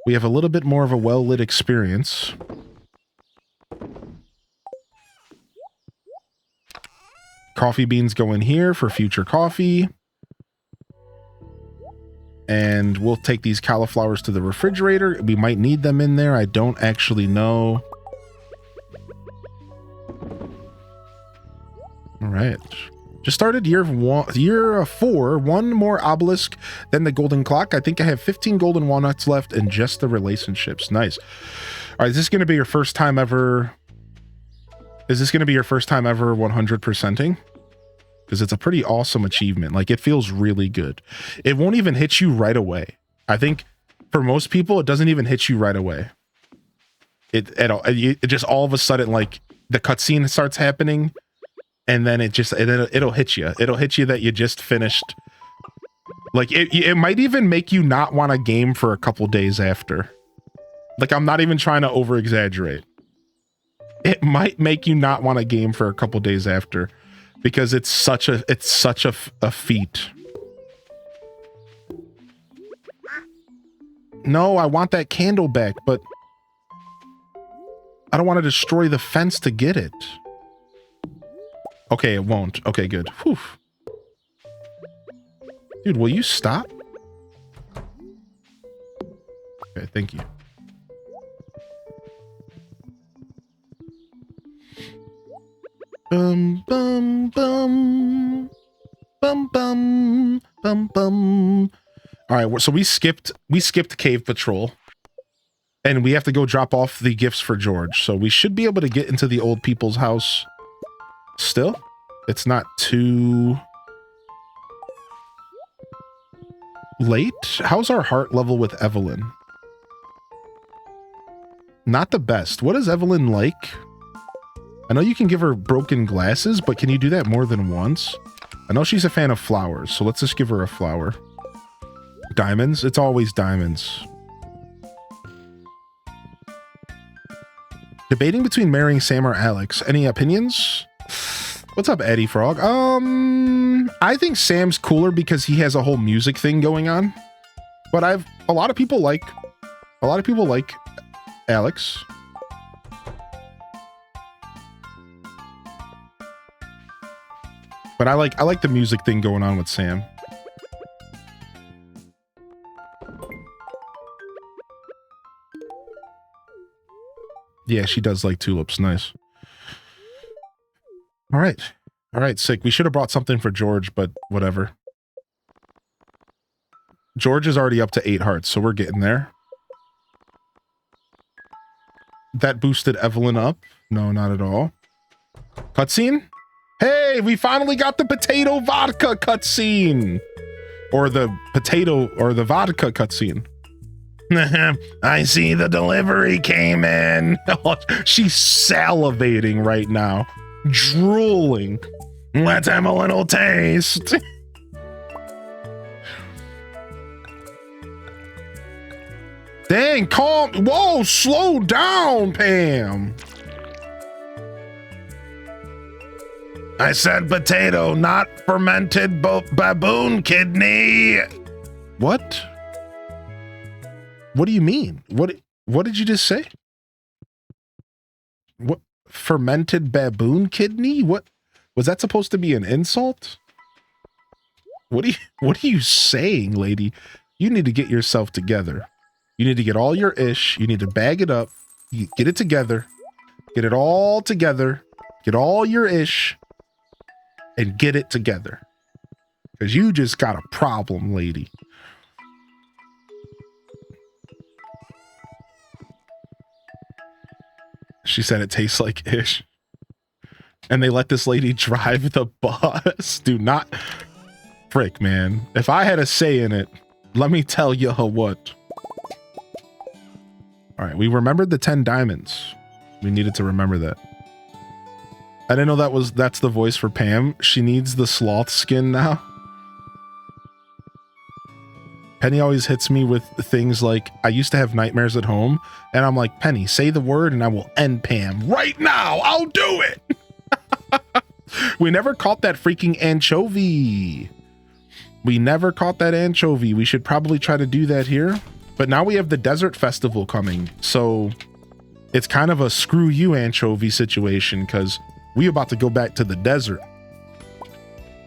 we have a little bit more of a well-lit experience. Coffee beans go in here for future coffee. And we'll take these cauliflowers to the refrigerator. We might need them in there. I don't actually know. All right. Just started year 4. One more obelisk than the golden clock. I think I have 15 golden walnuts left and just the relationships. Nice. All right. Is this going to be your first time ever? Is this going to be your first time ever 100%ing? Because it's a pretty awesome achievement. Like, it feels really good. It won't even hit you right away. I think for most people, it doesn't even hit you right away. It just all of a sudden, like, the cutscene starts happening, and then it'll hit you. It'll hit you that you just finished. Like, it might even make you not want a game for a couple days after. Like, I'm not even trying to over exaggerate. It might make you not want a game for a couple days after, because it's such a feat. No, I want that candle back, but I don't want to destroy the fence to get it. Okay, it won't. Okay, good. Whew. Dude, will you stop? Okay, thank you. Bum bum bum bum bum bum bum. All right, so we skipped Cave Patrol, and we have to go drop off the gifts for George. So we should be able to get into the old people's house. Still, it's not too late. How's our heart level with Evelyn? Not the best. What is Evelyn like? I know you can give her broken glasses, but can you do that more than once? I know she's a fan of flowers, so let's just give her a flower. Diamonds? It's always diamonds. Debating between marrying Sam or Alex. Any opinions? What's up, Eddie Frog? I think Sam's cooler because he has a whole music thing going on. But a lot of people like Alex. But I like the music thing going on with Sam. Yeah, she does like tulips. Nice. All right. All right, sick. We should have brought something for George, but whatever. George is already up to 8 hearts, so we're getting there. That boosted Evelyn up. No, not at all. Cutscene? Hey, we finally got the potato vodka cutscene. Or the vodka cutscene. I see the delivery came in. She's salivating right now. Drooling. Let's have a little taste. Dang, calm. Whoa, slow down, Pam. I said potato, not fermented baboon kidney. What? What do you mean? What did you just say? What? Fermented baboon kidney? What? Was that supposed to be an insult? What are you saying, lady? You need to get yourself together. You need to get all your ish. You need to bag it up. You get it together. Get it all together. Get all your ish. And get it together. Because you just got a problem, lady. She said it tastes like ish. And they let this lady drive the bus. Do not. Frick, man. If I had a say in it, let me tell you what. All right, we remembered the 10 diamonds. We needed to remember that. I didn't know that's the voice for Pam. She needs the sloth skin now. Penny always hits me with things like, I used to have nightmares at home, and I'm like, Penny, say the word and I will end Pam. Right now, I'll do it! We never caught that freaking anchovy. We never caught that anchovy. We should probably try to do that here. But now we have the desert festival coming, so it's kind of a screw you anchovy situation, because we about to go back to the desert.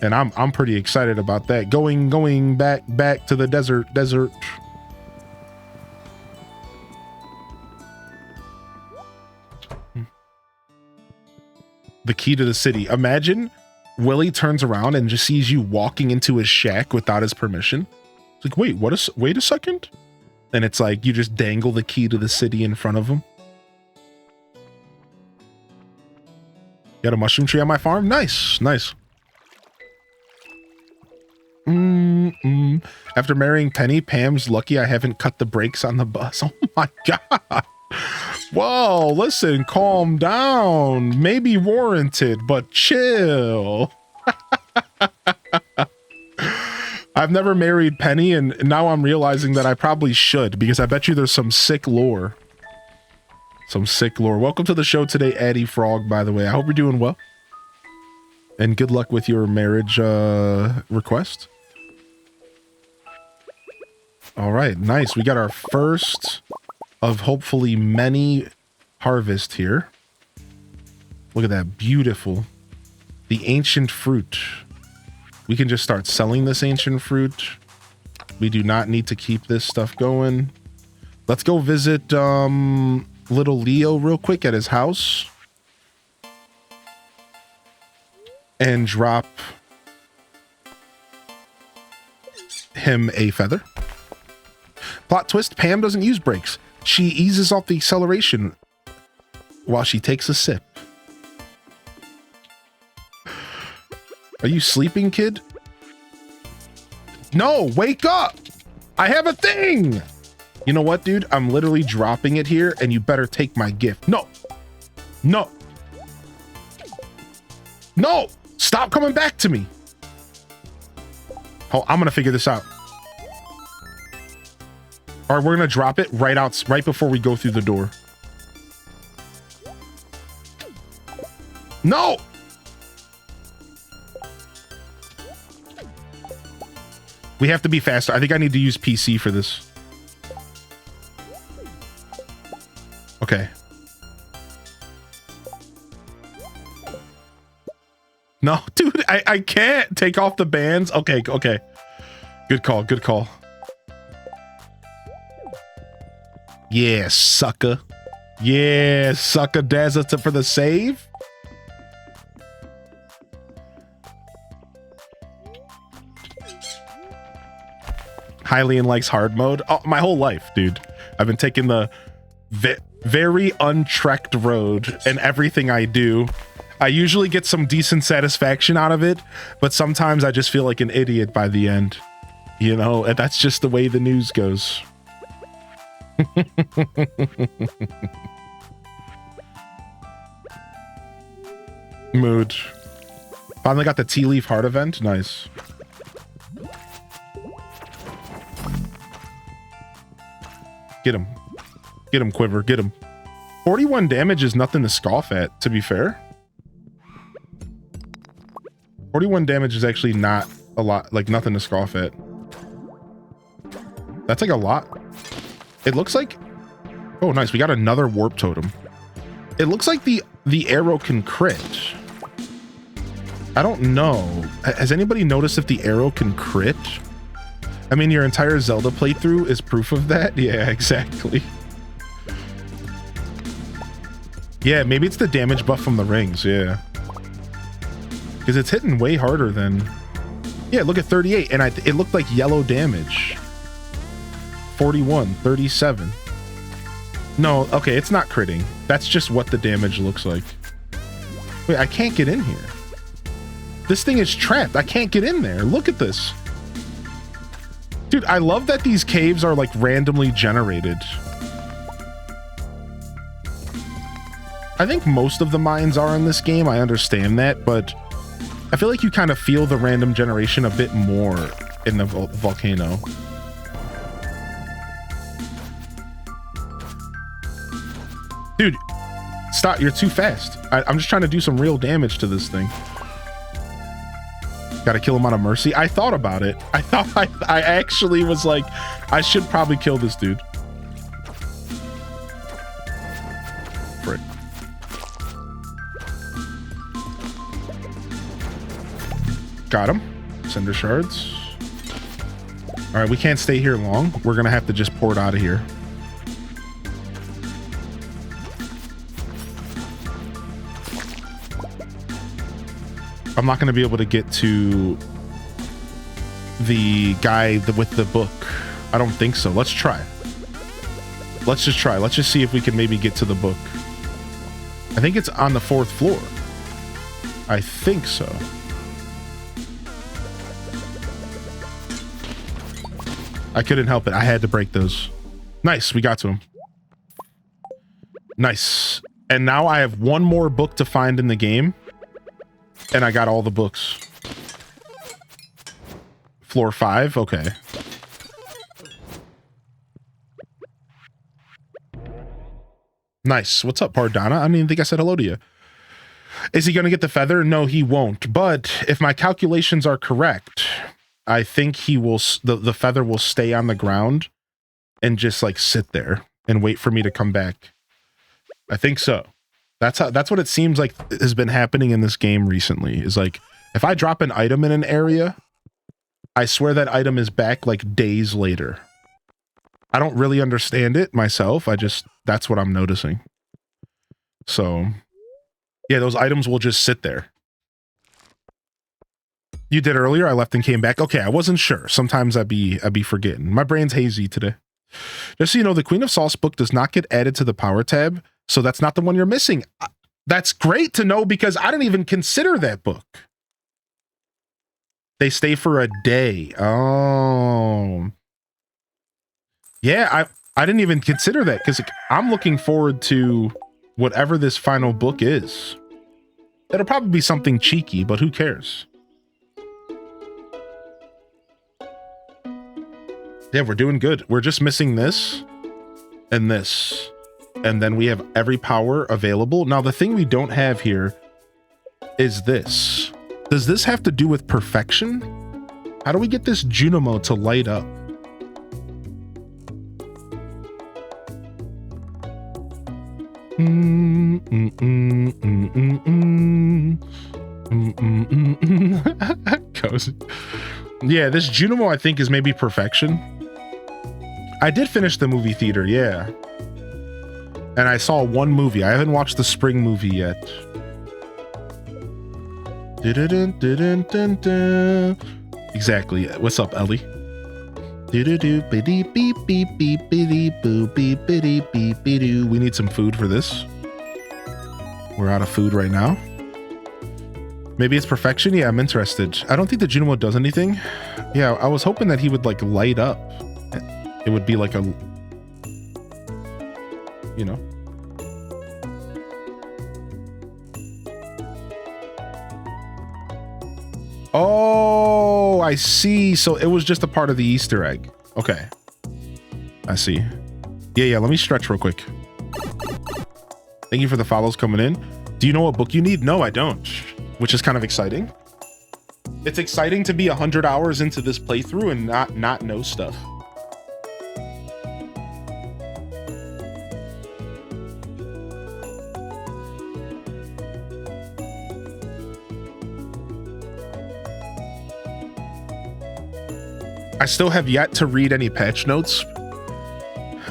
And I'm pretty excited about that. Going back to the desert. The key to the city. Imagine Willie turns around and just sees you walking into his shack without his permission. It's like, wait a second. And it's like, you just dangle the key to the city in front of him. Got a mushroom tree on my farm? Nice. After marrying Penny, Pam's lucky I haven't cut the brakes on the bus. Oh my God. Whoa, listen, calm down. Maybe warranted, but chill. I've never married Penny, and now I'm realizing that I probably should, because I bet you there's some sick lore. Welcome to the show today, Eddie Frog, by the way. I hope you're doing well. And good luck with your marriage request. All right, nice. We got our first of hopefully many harvest here. Look at that, beautiful. The ancient fruit. We can just start selling this ancient fruit. We do not need to keep this stuff going. Let's go visit little Leo real quick at his house. And drop him a feather. Plot twist, Pam doesn't use brakes. She eases off the acceleration while she takes a sip. Are you sleeping, kid? No, wake up! I have a thing! You know what, dude? I'm literally dropping it here, and you better take my gift. No! No! No! Stop coming back to me! Oh, I'm gonna figure this out. All right, we're gonna drop it right before we go through the door. No! We have to be faster. I think I need to use PC for this. Okay. No, dude, I can't take off the bands. Okay, okay. Good call, good call. Yeah, sucker. Yeah, sucker Dazza for the save. Hylian likes hard mode. Oh, my whole life, dude. I've been taking the very untrekked road in everything I do. I usually get some decent satisfaction out of it, but sometimes I just feel like an idiot by the end. You know, and that's just the way the news goes. Mood. Finally got the Tea Leaf Heart event. Nice. Get him. Get him, Quiver. Get him. 41 damage is nothing to scoff at, to be fair. 41 damage is actually not a lot, like nothing to scoff at. That's like a lot. It looks like... Oh, nice. We got another warp totem. It looks like the arrow can crit. I don't know. Has anybody noticed if the arrow can crit? I mean, your entire Zelda playthrough is proof of that. Yeah, exactly. Yeah, maybe it's the damage buff from the rings. Yeah. Because it's hitting way harder than... Yeah, look at 38. And it looked like yellow damage. 41, 37. No, okay, it's not critting. That's just what the damage looks like. Wait, I can't get in here. This thing is trapped. I can't get in there. Look at this. Dude, I love that these caves are like randomly generated. I think most of the mines are in this game. I understand that, but I feel like you kind of feel the random generation a bit more in the volcano. Dude, stop. You're too fast. I'm just trying to do some real damage to this thing. Gotta kill him out of mercy. I thought about it. I actually was like, I should probably kill this dude. Frick. Got him. Cinder shards. All right, we can't stay here long. We're gonna have to just port out of here. I'm not going to be able to get to the guy with the book. I don't think so. Let's try. Let's just try. Let's just see if we can maybe get to the book. I think it's on the 4th floor. I think so. I couldn't help it. I had to break those. Nice. We got to him. Nice. And now I have one more book to find in the game. And I got all the books. Floor 5, okay. Nice. What's up, Pardana? I don't even think I said hello to you. Is he going to get the feather? No, he won't. But if my calculations are correct, I think he will. The feather will stay on the ground and just like sit there and wait for me to come back. I think so. That's what it seems like has been happening in this game recently, is like If I drop an item in an area, I swear that item is back like days later. I don't really understand it myself. That's what I'm noticing. So, yeah, those items will just sit there. You did earlier. I left and came back. Okay, I wasn't sure. Sometimes I'd be forgetting. My brain's hazy today. Just so you know, the Queen of Sauce book does not get added to the power tab, so that's not the one you're missing. That's great to know because I didn't even consider that book. They stay for a day. Oh. Yeah, I didn't even consider that because I'm looking forward to whatever this final book is. It'll probably be something cheeky, but who cares? Yeah, we're doing good. We're just missing this and this. And then we have every power available. Now, the thing we don't have here is this. Does this have to do with perfection? How do we get this Junimo to light up? Goes. Yeah, this Junimo I think is maybe perfection. I did finish the movie theater, yeah. And I saw one movie. I haven't watched the Spring movie yet. Exactly. What's up, Ellie? We need some food for this. We're out of food right now. Maybe it's perfection? Yeah, I'm interested. I don't think the Junimo does anything. Yeah, I was hoping that he would like light up. It would be like a, you know. Oh, I see. So it was just a part of the Easter egg. Okay. I see. Yeah, let me stretch real quick. Thank you for the follows coming in. Do you know what book you need? No, I don't. Which is kind of exciting. It's exciting to be 100 hours into this playthrough and not know stuff. I still have yet to read any patch notes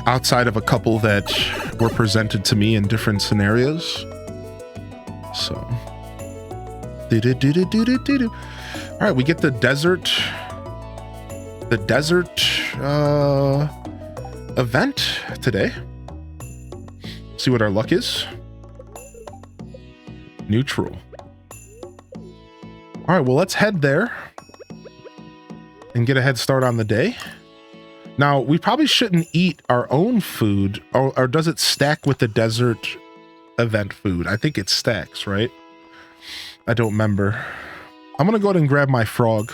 outside of a couple that were presented to me in different scenarios. So, all right, we get the desert event today. See what our luck is. Neutral. All right, well, let's head there and get a head start on the day. Now, we probably shouldn't eat our own food, or does it stack with the desert event food? I think it stacks, right? I don't remember. I'm gonna go ahead and grab my frog.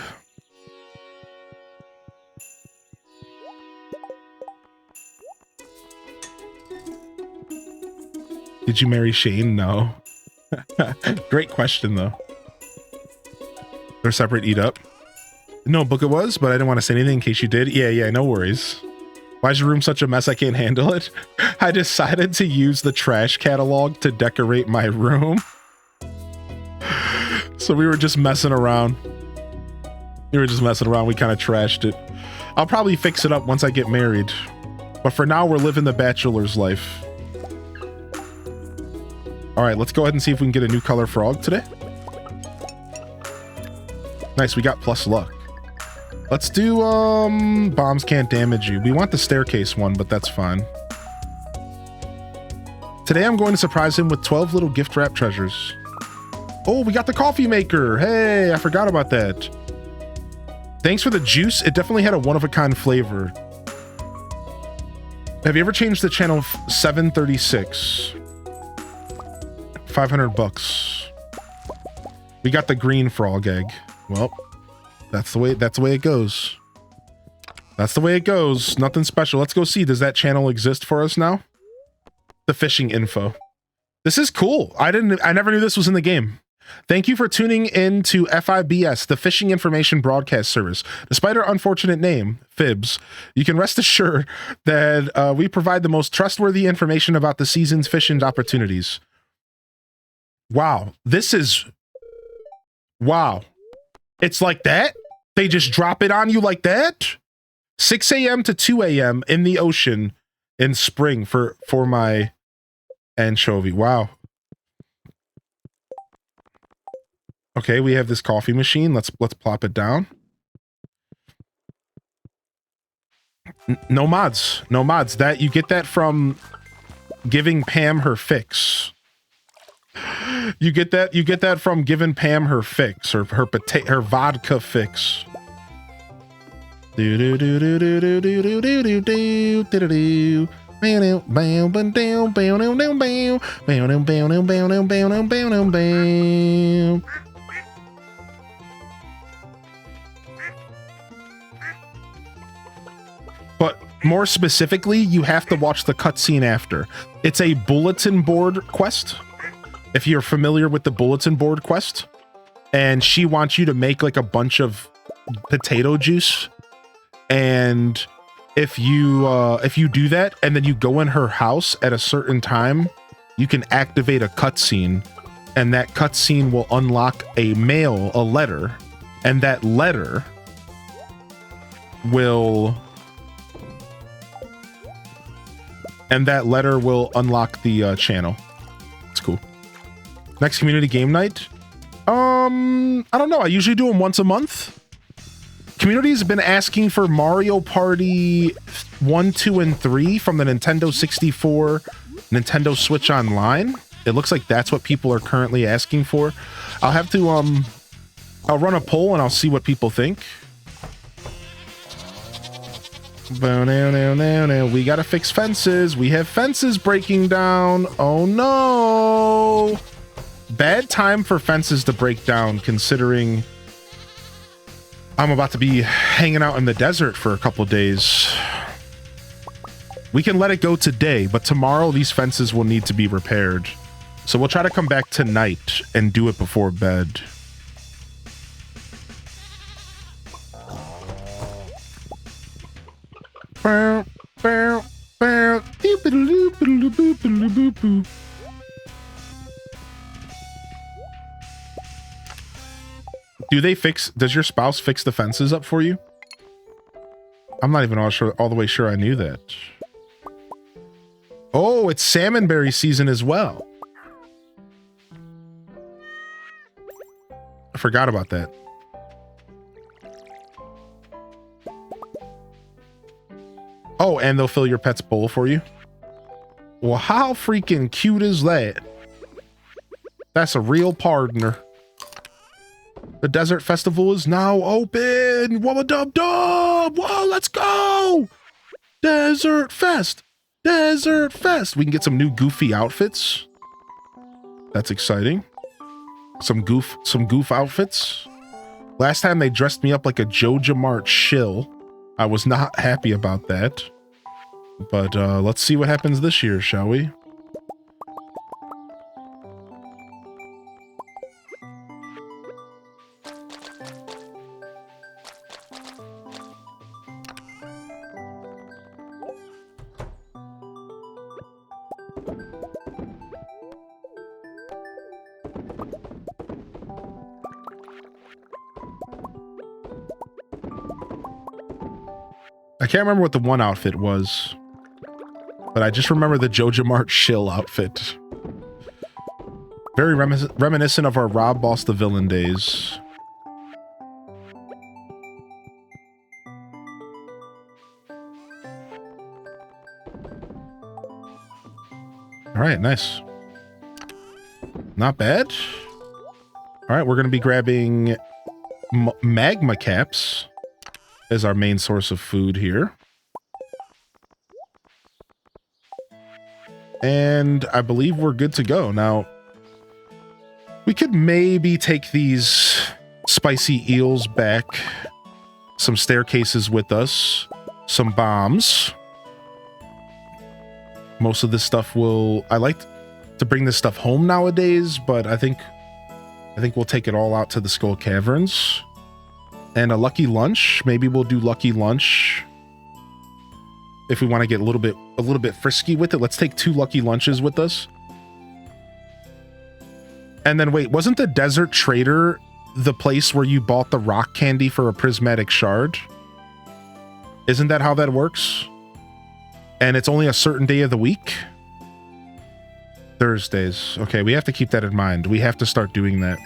Did you marry Shane? No. Great question, though. They're separate eat up. No, book it was, but I didn't want to say anything in case you did. Yeah, no worries. Why is your room such a mess? I can't handle it. I decided to use the trash catalog to decorate my room. So we were just messing around. We kind of trashed it. I'll probably fix it up once I get married. But for now, we're living the bachelor's life. All right, let's go ahead and see if we can get a new color frog today. Nice, we got plus luck. Let's do, bombs can't damage you. We want the staircase one, but that's fine. Today I'm going to surprise him with 12 little gift wrap treasures. Oh, we got the coffee maker. Hey, I forgot about that. Thanks for the juice. It definitely had a one-of-a-kind flavor. Have you ever changed the channel 736? 500 bucks. We got the green frog egg. Well, that's the way it goes. That's the way it goes. Nothing special. Let's go see. Does that channel exist for us now? The fishing info. This is cool. I never knew this was in the game. Thank you for tuning in to FIBS, the Fishing Information Broadcast Service. Despite our unfortunate name, FIBS, you can rest assured that we provide the most trustworthy information about the season's fishing opportunities. Wow. Wow. It's like that? They just drop it on you like that? 6 a.m. to 2 a.m. in the ocean in spring for my anchovy. Wow. Okay, we have this coffee machine. Let's plop it down. No mods. No mods. That you get that from giving Pam her fix. You get that from giving Pam her fix, or her vodka fix. Do do do do do do do do do do do do. But more specifically, you have to watch the cutscene after. It's a bulletin board quest. If you're familiar with the bulletin board quest, and she wants you to make like a bunch of potato juice, and if you do that and then you go in her house at a certain time, you can activate a cutscene, and that cutscene will unlock a letter, and that letter will unlock the channel. It's cool. Next community game night? I don't know. I usually do them once a month. Community has been asking for Mario Party 1, 2, and 3 from the Nintendo 64, Nintendo Switch Online. It looks like that's what people are currently asking for. I'll have to, I'll run a poll and I'll see what people think. We gotta fix fences. We have fences breaking down. Oh no! Bad time for fences to break down, considering I'm about to be hanging out in the desert for a couple days. We can let it go today, but tomorrow these fences will need to be repaired. So we'll try to come back tonight and do it before bed. Does your spouse fix the fences up for you? I'm not even all the way sure I knew that. Oh, it's salmonberry season as well. I forgot about that. Oh, and they'll fill your pet's bowl for you. Well, how freaking cute is that? That's a real partner. The Desert Festival is now open. Wubba dub dub. Whoa, let's go. Desert Fest. Desert Fest. We can get some new goofy outfits. That's exciting. Some goof outfits. Last time they dressed me up like a Joja Mart shill. I was not happy about that. But let's see what happens this year, shall we? I can't remember what the one outfit was, but I just remember the Joja Mart shill outfit. Very reminiscent of our Rob Boss the Villain days. All right, nice. Not bad. All right, we're going to be grabbing magma caps as our main source of food here. And I believe we're good to go. Now, we could maybe take these spicy eels back, some staircases with us, some bombs. Most of this stuff I like to bring this stuff home nowadays, but I think we'll take it all out to the Skull Caverns. And a lucky lunch. Maybe we'll do lucky lunch if we want to get a little bit frisky with it. Let's take 2 lucky lunches with us. And then wait, wasn't the Desert Trader the place where you bought the rock candy for a prismatic shard? Isn't that how that works? And it's only a certain day of the week? Thursdays. Okay, we have to keep that in mind. We have to start doing that.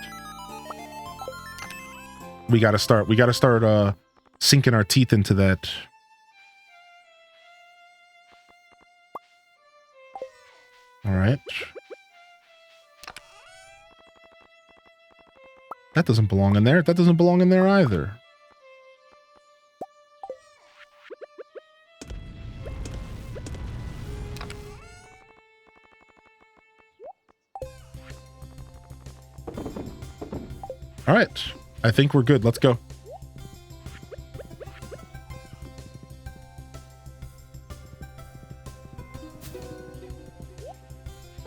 We gotta start sinking our teeth into that. All right. That doesn't belong in there. That doesn't belong in there either. All right. I think we're good. Let's go.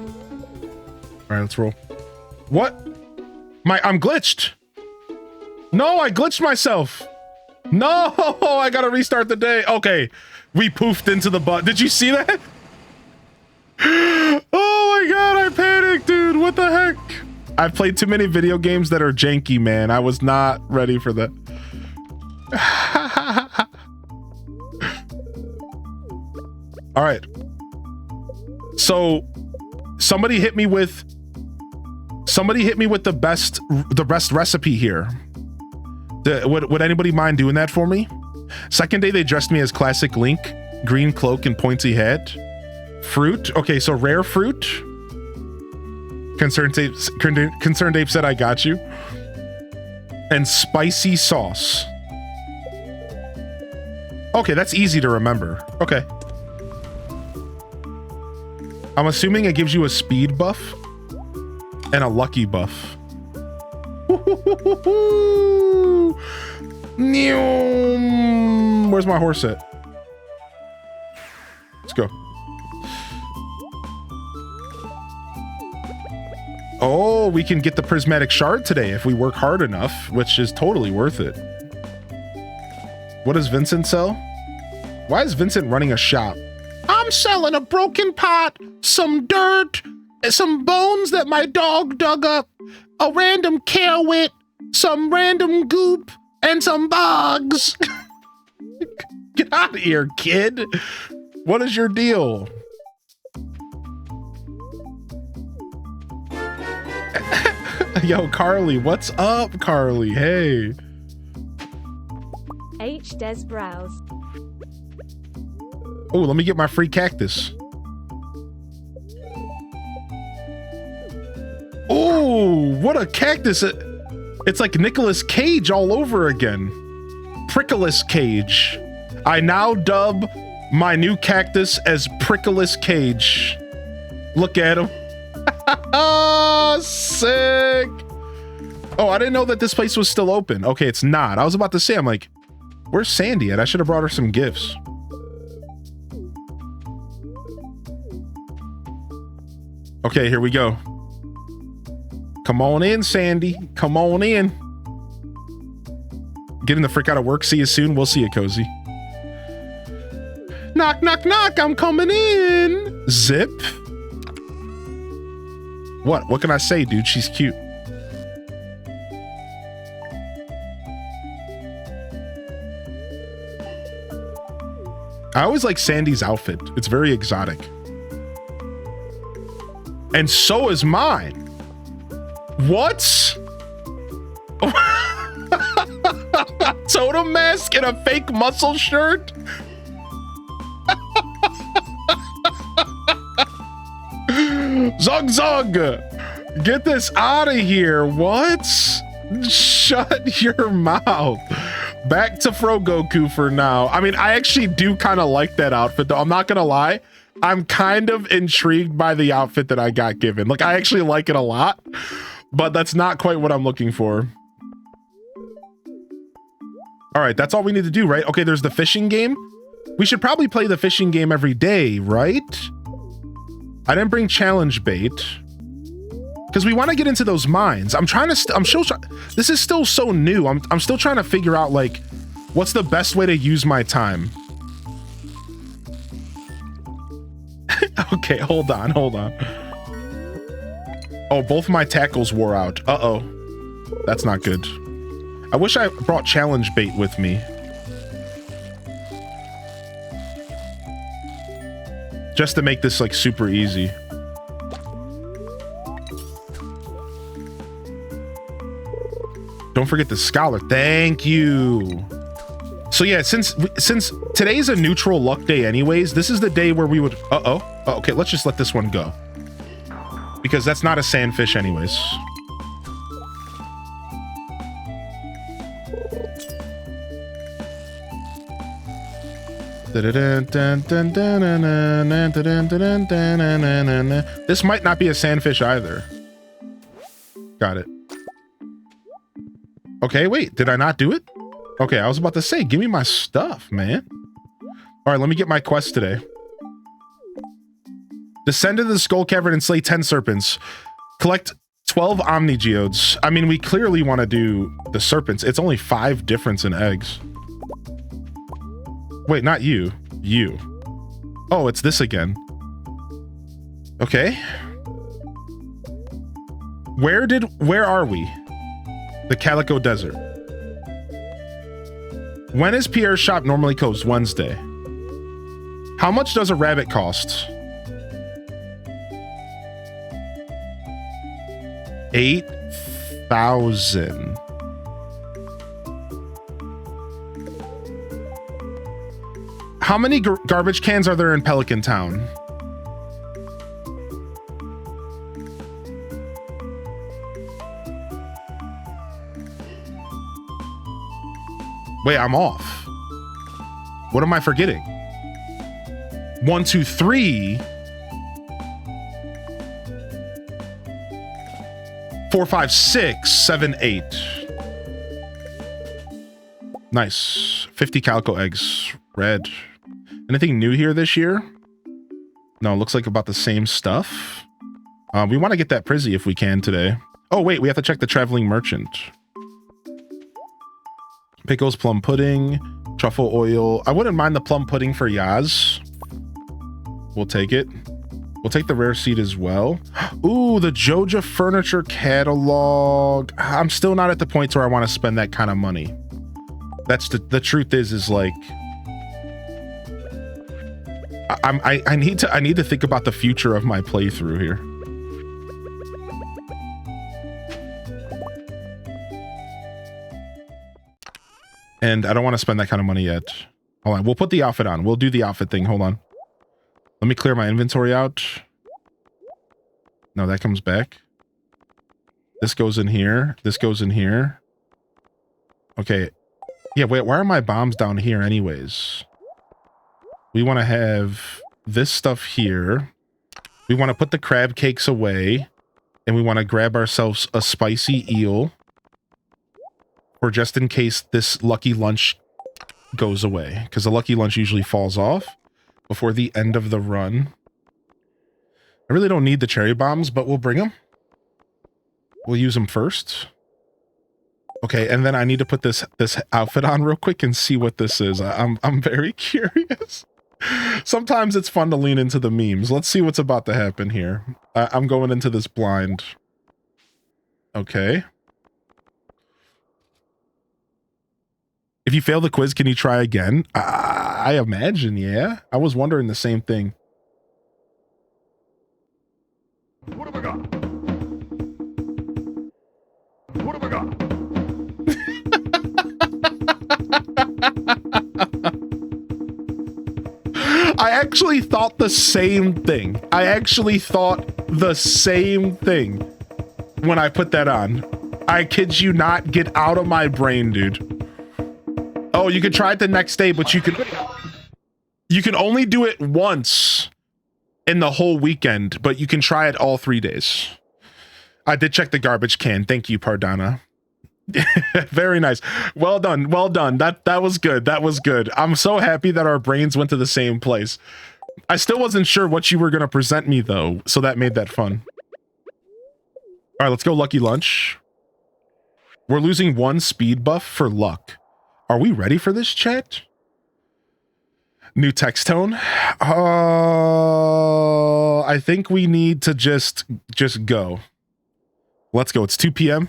All right, let's roll. What? I'm glitched. No, I glitched myself. No, I gotta restart the day. Okay, we poofed into the butt. Did you see that? Oh my god, I panicked, dude. What the heck? I've played too many video games that are janky, man. I was not ready for that. All right. So somebody hit me with the best recipe here. Would anybody mind doing that for me? Second day they dressed me as classic Link, green cloak and pointy hat. Fruit. Okay, so rare fruit. Concerned Ape said I got you. And spicy sauce. Okay, that's easy to remember. Okay. I'm assuming it gives you a speed buff and a lucky buff. Where's my horse at? Let's go. Oh, we can get the prismatic shard today if we work hard enough, which is totally worth it. What does Vincent sell? Why is Vincent running a shop? I'm selling a broken pot, some dirt, some bones that my dog dug up, a random carrot, some random goop, and some bugs. Get out of here, kid. What is your deal? Yo, Carly, what's up, Carly? Hey. Des browse. Oh, let me get my free cactus. Oh, what a cactus. It's like Nicolas Cage all over again. Prickles Cage. I now dub my new cactus as Prickles Cage. Look at him. Sick. Oh, I didn't know that this place was still open. Okay, it's not. I was about to say, I'm like, where's Sandy at? I should have brought her some gifts. Okay, here we go. Come on in, Sandy. Come on in. Getting the frick out of work. See you soon. We'll see you, Cozy. Knock, knock, knock. I'm coming in. Zip. What can I say, dude? She's cute. I always like Sandy's outfit. It's very exotic. And so is mine. What? Totem mask and a fake muscle shirt? Zug Zug! Get this out of here. What? Shut your mouth. Back to Frogoku for now. I mean, I actually do kind of like that outfit, though. I'm not gonna lie. I'm kind of intrigued by the outfit that I got given. Like, I actually like it a lot, but that's not quite what I'm looking for. All right, that's all we need to do, right? Okay, there's the fishing game. We should probably play the fishing game every day, right? I didn't bring challenge bait because we want to get into those mines. I'm still trying. This is still so new. I'm still trying to figure out, like, what's the best way to use my time. Okay, hold on. Oh, both my tackles wore out. Uh-oh. That's not good. I wish I brought challenge bait with me. Just to make this like super easy. Don't forget the scholar. Thank you. So yeah, since today's a neutral luck day anyways, this is the day where we would... Oh, okay, let's just let this one go. Because that's not a sandfish anyways. This might not be a sandfish either. Got it. Okay, wait, did I not do it? Okay, I was about to say, give me my stuff, man. All right, let me get my quest today. Descend into the skull cavern and slay 10 serpents. Collect 12 omni geodes. I mean, we clearly want to do the serpents. It's only 5 difference in eggs. Wait, not you. You. Oh, it's this again. Okay. Where are we? The Calico Desert. When is Pierre's shop normally closed? Wednesday. How much does a rabbit cost? 8,000. How many garbage cans are there in Pelican Town? Wait, I'm off. What am I forgetting? 1, 2, 3. 4, 5, 6, 7, 8. Nice. 50 calico eggs. Red. Anything new here this year? No, it looks like about the same stuff. We want to get that Prizzy if we can today. Oh, wait, we have to check the traveling merchant. Pickles, plum pudding, truffle oil. I wouldn't mind the plum pudding for Yaz. We'll take it. We'll take the rare seed as well. Ooh, the Joja furniture catalog. I'm still not at the point where I want to spend that kind of money. That's the truth is like I need to think about the future of my playthrough here. And I don't want to spend that kind of money yet. Hold on, we'll put the outfit on. We'll do the outfit thing. Hold on. Let me clear my inventory out. No, that comes back. This goes in here. This goes in here. Okay. Yeah, wait, why are my bombs down here anyways? We want to have this stuff here. We want to put the crab cakes away. And we want to grab ourselves a spicy eel. Or just in case this lucky lunch goes away. Because the lucky lunch usually falls off before the end of the run. I really don't need the cherry bombs, but we'll bring them. We'll use them first. Okay, and then I need to put this outfit on real quick and see what this is. I'm very curious. Sometimes it's fun to lean into the memes. Let's see what's about to happen here. I'm going into this blind. Okay. If you fail the quiz, can you try again? I imagine, yeah. I was wondering the same thing. What have I got? What have I got? I actually thought the same thing. I actually thought the same thing when I put that on. I kid you not. Get out of my brain, dude. Oh, you can try it the next day, but you can only do it once in the whole weekend, but you can try it all 3 days. I did check the garbage can. Thank you, Pardana. Very nice. Well done. Well done. That was good. That was good. I'm so happy that our brains went to the same place. I still wasn't sure what you were going to present me, though, so that made that fun. All right, let's go Lucky Lunch. We're losing 1 speed buff for luck. Are we ready for this, chat? New text tone. I think we need to just go. Let's go. It's 2 p.m.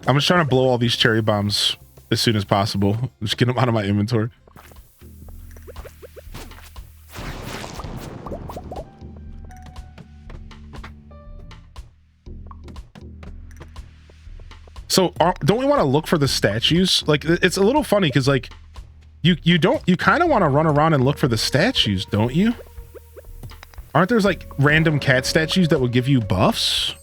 I'm just trying to blow all these cherry bombs as soon as possible. Just get them out of my inventory. So don't we want to look for the statues? Like, it's a little funny because like you kind of want to run around and look for the statues, don't you? Aren't there like random cat statues that would give you buffs?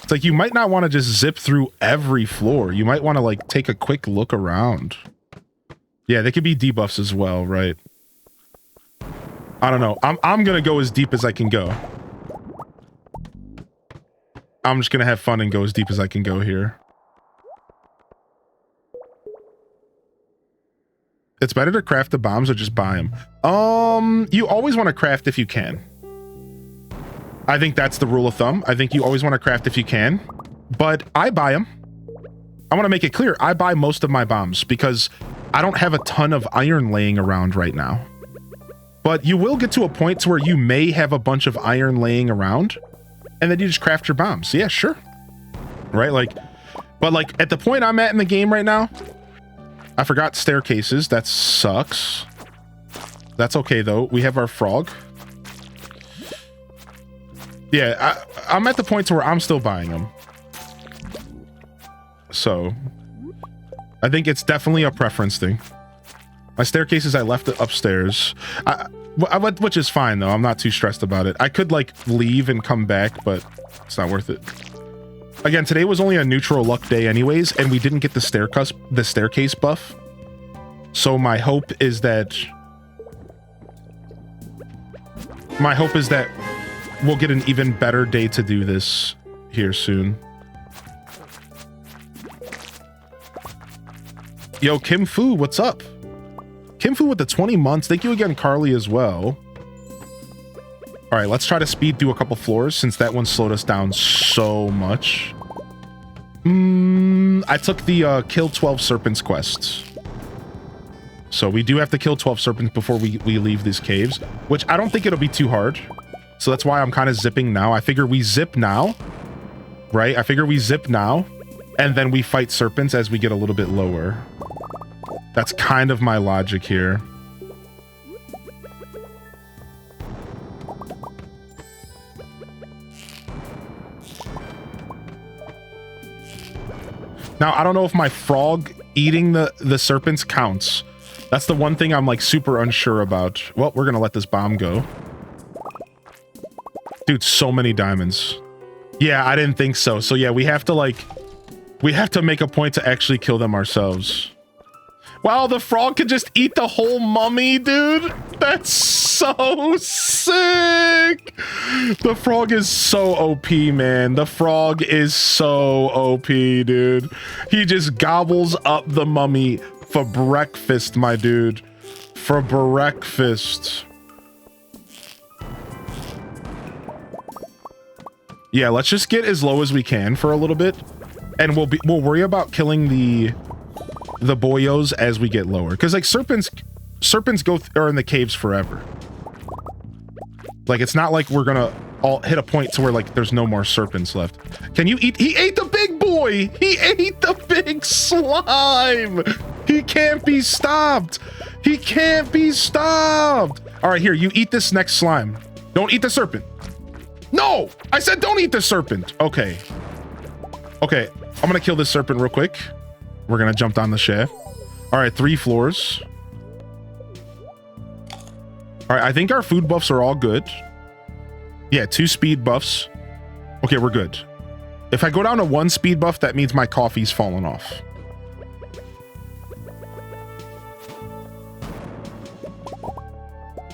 It's like you might not want to just zip through every floor. You might want to like take a quick look around. Yeah, they could be debuffs as well, right? I don't know. I'm gonna go as deep as I can go. I'm just gonna have fun and go as deep as I can go here. It's better to craft the bombs or just buy them. You always want to craft if you can. I think that's the rule of thumb. I think you always want to craft if you can, but I buy them. I want to make it clear. I buy most of my bombs because I don't have a ton of iron laying around right now. But you will get to a point to where you may have a bunch of iron laying around and then you just craft your bombs. Yeah, sure. Right? Like, but like at the point I'm at in the game right now, I forgot staircases. That sucks. That's okay though. We have our frog. Yeah, I'm at the point to where I'm still buying them. So I think it's definitely a preference thing. My staircases, I left it upstairs. Which is fine though. I'm not too stressed about it. I could like leave and come back, but it's not worth it. Again, today was only a neutral luck day anyways, and we didn't get the staircase buff. So my hope is that we'll get an even better day to do this here soon. Yo, Kim Fu, what's up? Kim Fu with the 20 months. Thank you again, Carly, as well. All right, let's try to speed through a couple floors since that one slowed us down so much. I took the kill 12 serpents quest. So we do have to kill 12 serpents before we leave these caves, which I don't think it'll be too hard. So that's why I'm kind of zipping now. I figure we zip now, right? I figure we zip now, and then we fight serpents as we get a little bit lower. That's kind of my logic here. Now, I don't know if my frog eating the serpents counts. That's the one thing I'm like super unsure about. Well, we're gonna let this bomb go. Dude, so many diamonds. Yeah, I didn't think so. So yeah, we have to make a point to actually kill them ourselves. Wow, the frog could just eat the whole mummy, dude. That's so sick. The frog is so OP, man. The frog is so OP, dude. He just gobbles up the mummy for breakfast, my dude. For breakfast. Yeah, let's just get as low as we can for a little bit, and we'll worry about killing the boyos as we get lower. Because like serpents are in the caves forever. Like it's not like we're gonna all hit a point to where like there's no more serpents left. Can you eat? He ate the big boy. He ate the big slime. He can't be stopped. He can't be stopped. All right, here, you eat this next slime. Don't eat the serpent. No, I said don't eat the serpent. Okay. Okay, I'm gonna kill this serpent real quick. We're gonna jump down the shaft. All right, 3 floors. All right, I think our food buffs are all good. Yeah, 2 speed buffs. Okay, we're good. If I go down to 1 speed buff, that means my coffee's fallen off.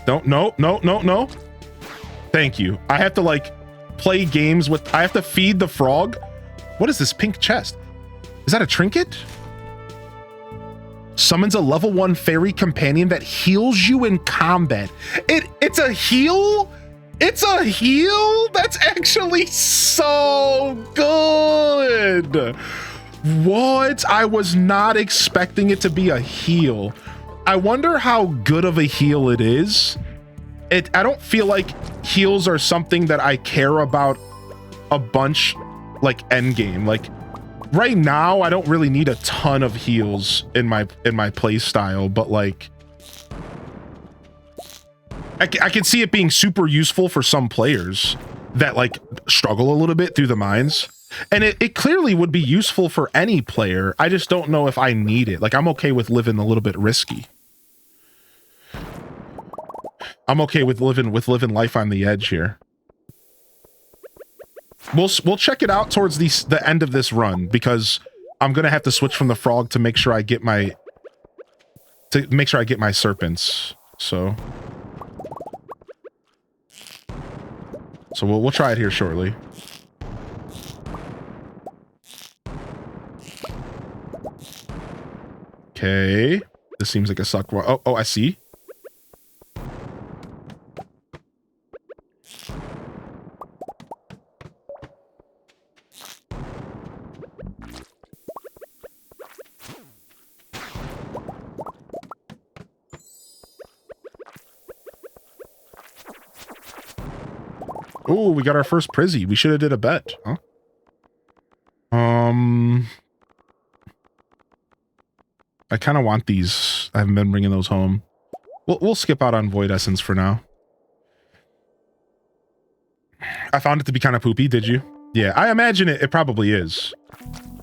No. Thank you. I have to like play games with, I have to feed the frog. What is this pink chest? Is that a trinket? Summons a level 1 fairy companion that heals you in combat. It's a heal? It's a heal? That's actually so good. What? I was not expecting it to be a heal. I wonder how good of a heal it is. I don't feel like heals are something that I care about a bunch like end game. Like right now, I don't really need a ton of heals in my play style, but like I can see it being super useful for some players that like struggle a little bit through the mines. And it clearly would be useful for any player. I just don't know if I need it. Like I'm okay with living a little bit risky. I'm okay with living life on the edge here. We'll check it out towards the end of this run because I'm gonna have to switch from the frog to make sure I get my serpents. So we'll try it here shortly. Okay, this seems like a suck. Oh, I see. Oh, we got our first Prizzy. We should have did a bet, huh? I kind of want these. I haven't been bringing those home. We'll skip out on Void Essence for now. I found it to be kind of poopy, did you? Yeah, I imagine it probably is.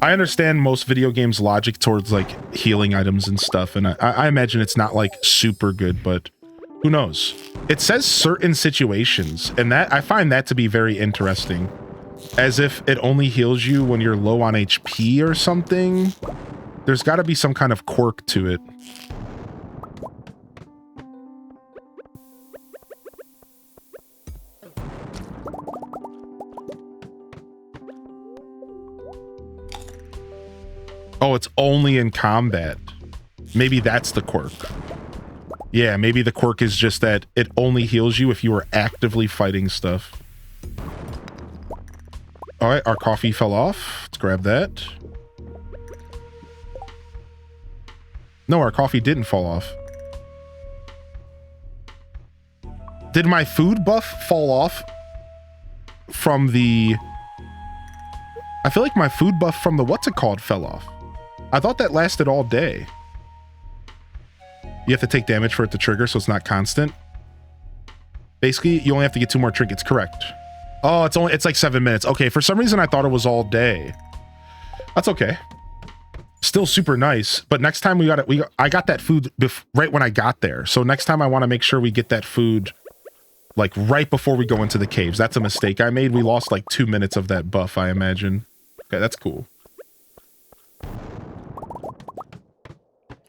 I understand most video games' logic towards like healing items and stuff, and I imagine it's not like super good, but who knows? It says certain situations, and that I find that to be very interesting. As if it only heals you when you're low on HP or something. There's got to be some kind of quirk to it. Oh, it's only in combat. Maybe that's the quirk. Yeah, maybe the quirk is just that it only heals you if you are actively fighting stuff. All right, our coffee fell off. Let's grab that. No, our coffee didn't fall off. Did my food buff fall off from the... I feel like my food buff from the what's it called fell off. I thought that lasted all day. You have to take damage for it to trigger, so it's not constant. Basically, you only have to get 2 more trinkets, correct. Oh, it's like 7 minutes. Okay, for some reason I thought it was all day. That's okay. Still super nice, but next time I got that food right when I got there. So next time I want to make sure we get that food like right before we go into the caves. That's a mistake I made. We lost like 2 minutes of that buff, I imagine. Okay, that's cool.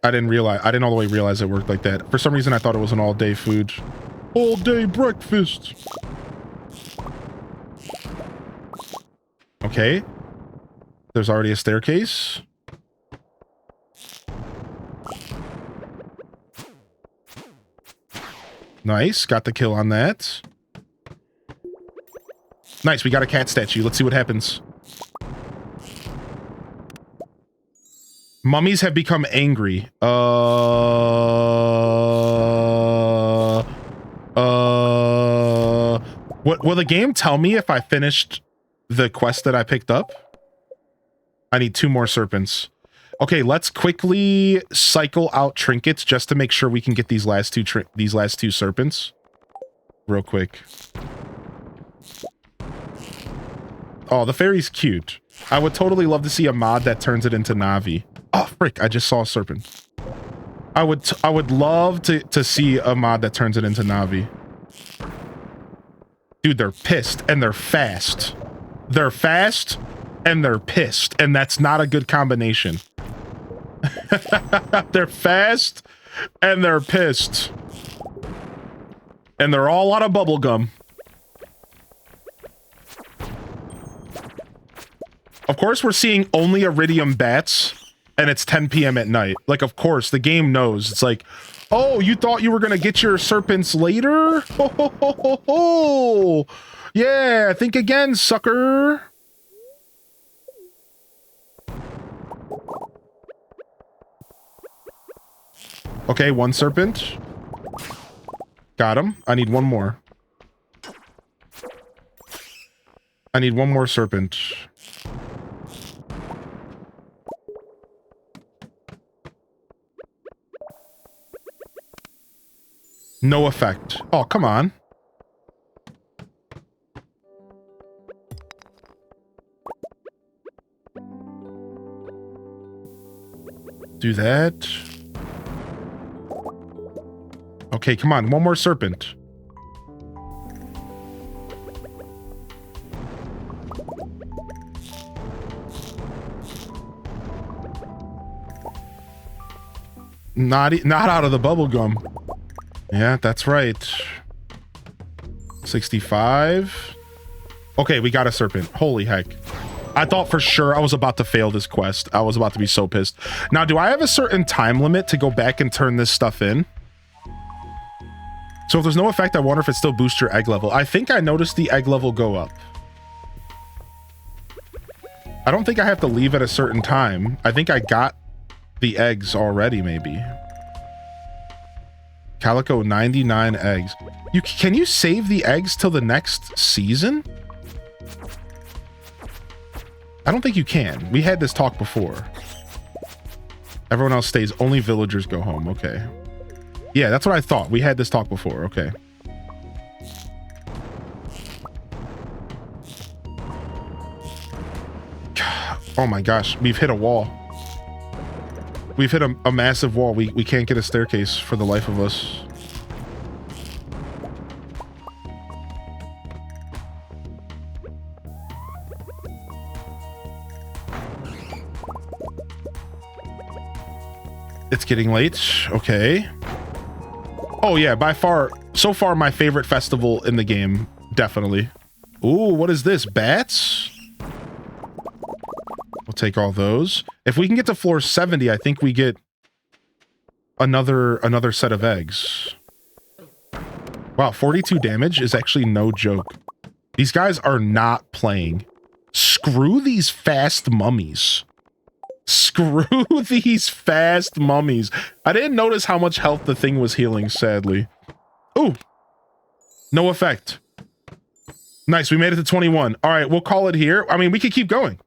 I didn't all the way realize it worked like that. For some reason, I thought it was an all-day food. All-day breakfast. Okay. There's already a staircase. Nice. Got the kill on that. Nice. We got a cat statue. Let's see what happens. Mummies have become angry. Will the game tell me if I finished the quest that I picked up? I need 2 more serpents. Okay, let's quickly cycle out trinkets just to make sure we can get these last two serpents. Real quick. Oh, the fairy's cute. I would totally love to see a mod that turns it into Navi. Oh, frick, I just saw a serpent. I would love to see a mod that turns it into Navi. Dude, they're pissed and they're fast. They're fast and they're pissed, and that's not a good combination. They're fast and they're pissed. And they're all out of bubblegum. Of course, we're seeing only iridium bats, and it's 10 p.m. at night. Like, of course, the game knows. It's like, oh, you thought you were gonna get your serpents later? Ho, ho, ho, ho, ho. Yeah, think again, sucker. Okay, 1 serpent. Got him. I need 1 more. I need 1 more serpent. No effect. Oh, come on. Do that. Okay, come on. One more serpent. Not out of the bubble gum. Yeah, that's right. 65. Okay, we got a serpent. Holy heck. I thought for sure I was about to fail this quest. I was about to be so pissed. Now, do I have a certain time limit to go back and turn this stuff in? So if there's no effect, I wonder if it still boosts your egg level. I think I noticed the egg level go up. I don't think I have to leave at a certain time. I think I got the eggs already, maybe. Calico, 99 eggs. Can you save the eggs till the next season? I don't think you can. We had this talk before. Everyone else stays. Only villagers go home. Okay. Yeah, that's what I thought. We had this talk before. Okay. Oh my gosh. We've hit a wall. We've hit a massive wall. We can't get a staircase for the life of us. It's getting late. Okay. Oh yeah, by far, so far my favorite festival in the game. Definitely. Ooh, what is this? Bats? We'll take all those. If we can get to floor 70, I think we get another set of eggs. Wow, 42 damage is actually no joke. These guys are not playing. Screw these fast mummies. Screw these fast mummies. I didn't notice how much health the thing was healing, sadly. Ooh. No effect. Nice, we made it to 21. All right, we'll call it here. I mean, we could keep going.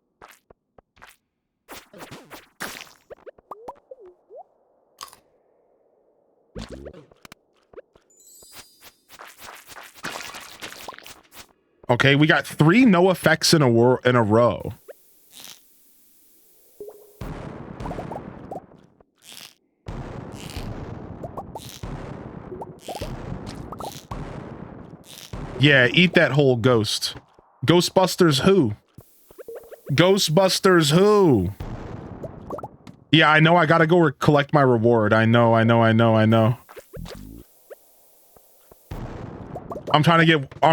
Okay, we got 3 no effects in a row. Yeah, eat that whole ghost. Ghostbusters who? Ghostbusters who? Yeah, I know I gotta go collect my reward. I know. I'm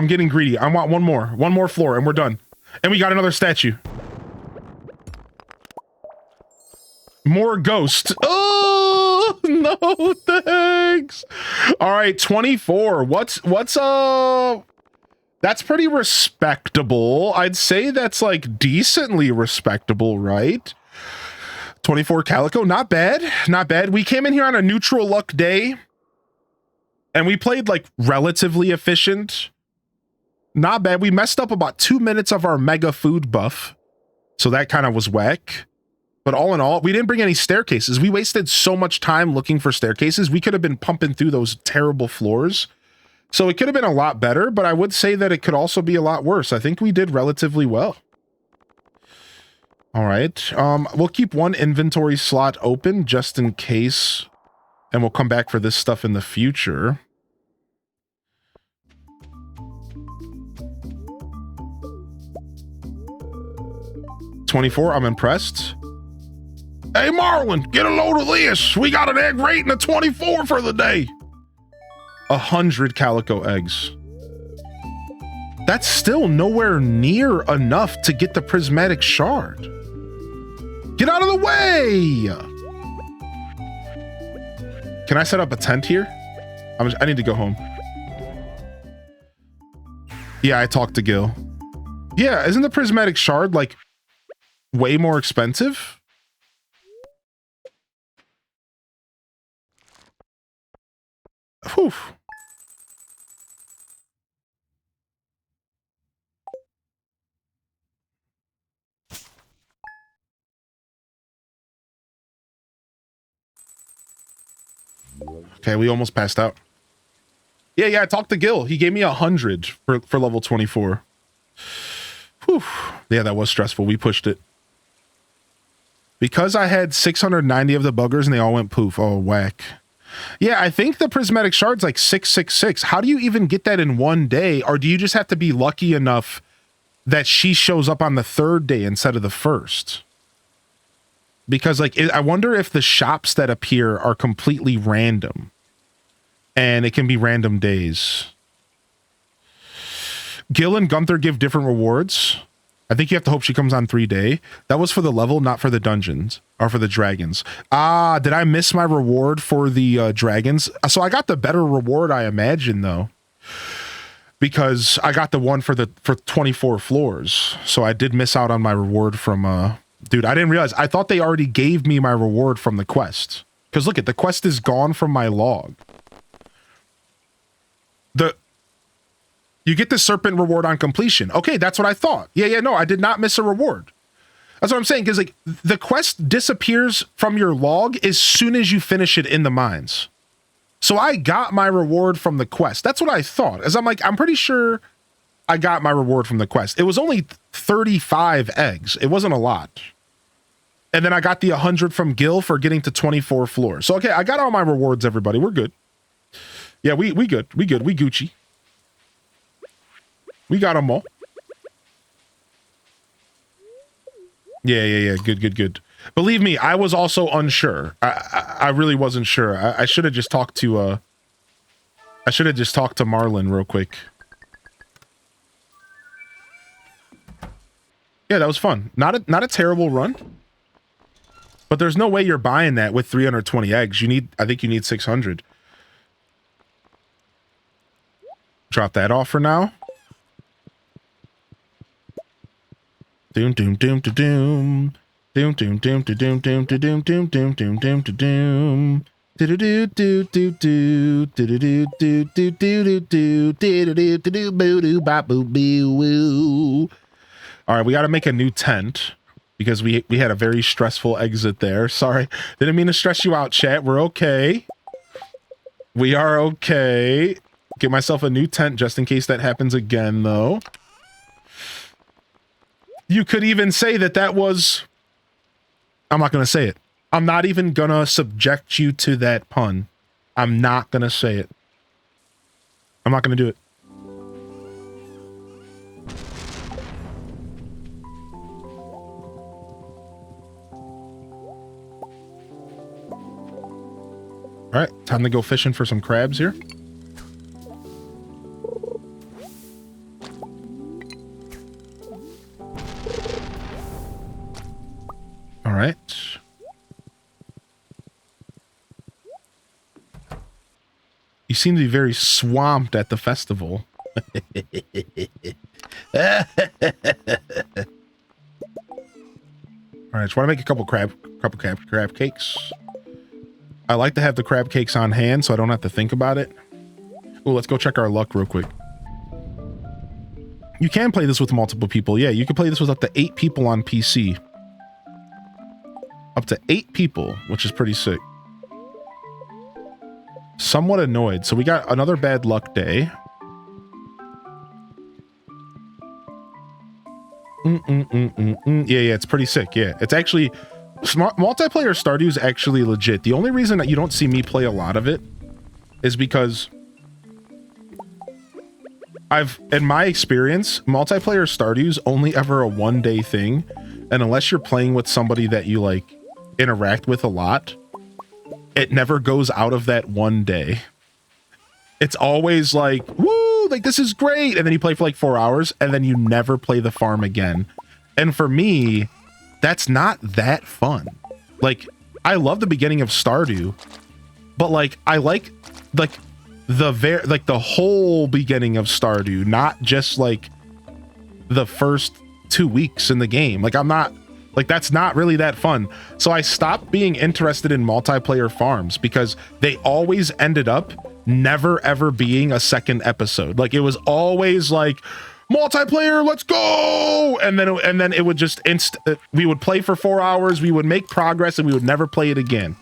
getting greedy. I want one more floor and we're done. And we got another statue. More ghost. Oh, no thanks. All right, 24. What's that's pretty respectable. I'd say that's like decently respectable, right? 24 Calico, not bad. Not bad. We came in here on a neutral luck day. And we played like relatively efficient. Not bad. We messed up about 2 minutes of our mega food buff. So that kind of was whack. But all in all, we didn't bring any staircases. We wasted so much time looking for staircases. We could have been pumping through those terrible floors. So it could have been a lot better, but I would say that it could also be a lot worse. I think we did relatively well. All right. We'll keep one inventory slot open just in case. And we'll come back for this stuff in the future. $24, I'm impressed. Hey, Marlon, get a load of this. We got an egg rating of 24 for the day. 100 Calico eggs. That's still nowhere near enough to get the prismatic shard. Get out of the way! Can I set up a tent here? I need to go home. Yeah, I talked to Gil. Yeah, isn't the prismatic shard like way more expensive? Whew. Okay, we almost passed out. Yeah, I talked to Gil. He gave me 100 for level 24. Whew. Yeah, that was stressful. We pushed it. Because I had 690 of the buggers and they all went poof. Oh, whack. Yeah, I think the prismatic shard's like 666. How do you even get that in one day? Or do you just have to be lucky enough that she shows up on the third day instead of the first? Because like, I wonder if the shops that appear are completely random. And it can be random days. Gil and Gunther give different rewards. I think you have to hope she comes on 3-day. That was for the level, not for the dungeons or for the dragons. Ah, did I miss my reward for the dragons? So I got the better reward, I imagine, though, because I got the one for 24 floors. So I did miss out on my reward from dude. I didn't realize. I thought they already gave me my reward from the quest. Because look, the quest is gone from my log. You get the serpent reward on completion. Okay, that's what I thought. Yeah, no, I did not miss a reward. That's what I'm saying, because like the quest disappears from your log as soon as you finish it in the mines. So I got my reward from the quest. That's what I thought. As I'm like, I'm pretty sure I got my reward from the quest. It was only 35 eggs. It wasn't a lot. And then I got the 100 from Gil for getting to 24 floors. So okay, I got all my rewards, everybody. We're good. Yeah, we good. We good. We Gucci. We got them all. Yeah. Good. Believe me, I was also unsure. I really wasn't sure. I should have just talked to Marlon real quick. Yeah, that was fun. Not a terrible run. But there's no way you're buying that with 320 eggs. I think you need 600. Drop that off for now. Doom doom doom to doom. Doom doom doom to doom doom to doom doom doom doom doom to doom. Do do do do do do do do do do do do do do boo doo ba boo boo woo. All right, we got to make a new tent because we had a very stressful exit there. Sorry, didn't mean to stress you out, chat. We're okay. We are okay. Get myself a new tent just in case that happens again, though. You could even say that was... I'm not going to say it. I'm not even going to subject you to that pun. I'm not going to say it. I'm not going to do it. All right, time to go fishing for some crabs here. All right. You seem to be very swamped at the festival. All right, just want to make a couple crab cakes. I like to have the crab cakes on hand so I don't have to think about it. Oh, let's go check our luck real quick. You can play this with multiple people. Yeah, you can play this with up to 8 people on PC. Up to 8 people, which is pretty sick. Somewhat annoyed. So we got another bad luck day. Yeah, it's pretty sick. Yeah, it's actually... multiplayer Stardew is actually legit. The only reason that you don't see me play a lot of it is because in my experience, multiplayer Stardew is only ever a one-day thing. And unless you're playing with somebody that you like interact with a lot, it never goes out of that one day. It's always like, woo, like this is great. And then you play for like 4 hours and then you never play the farm again. And for me, that's not that fun. Like, I love the beginning of Stardew, but like, I like the whole beginning of Stardew, not just like the first 2 weeks in the game. Like, I'm not, like, that's not really that fun. So I stopped being interested in multiplayer farms because they always ended up never ever being a second episode. Like, it was always like, multiplayer, let's go, and then it would just we would play for 4 hours, we would make progress, and we would never play it again.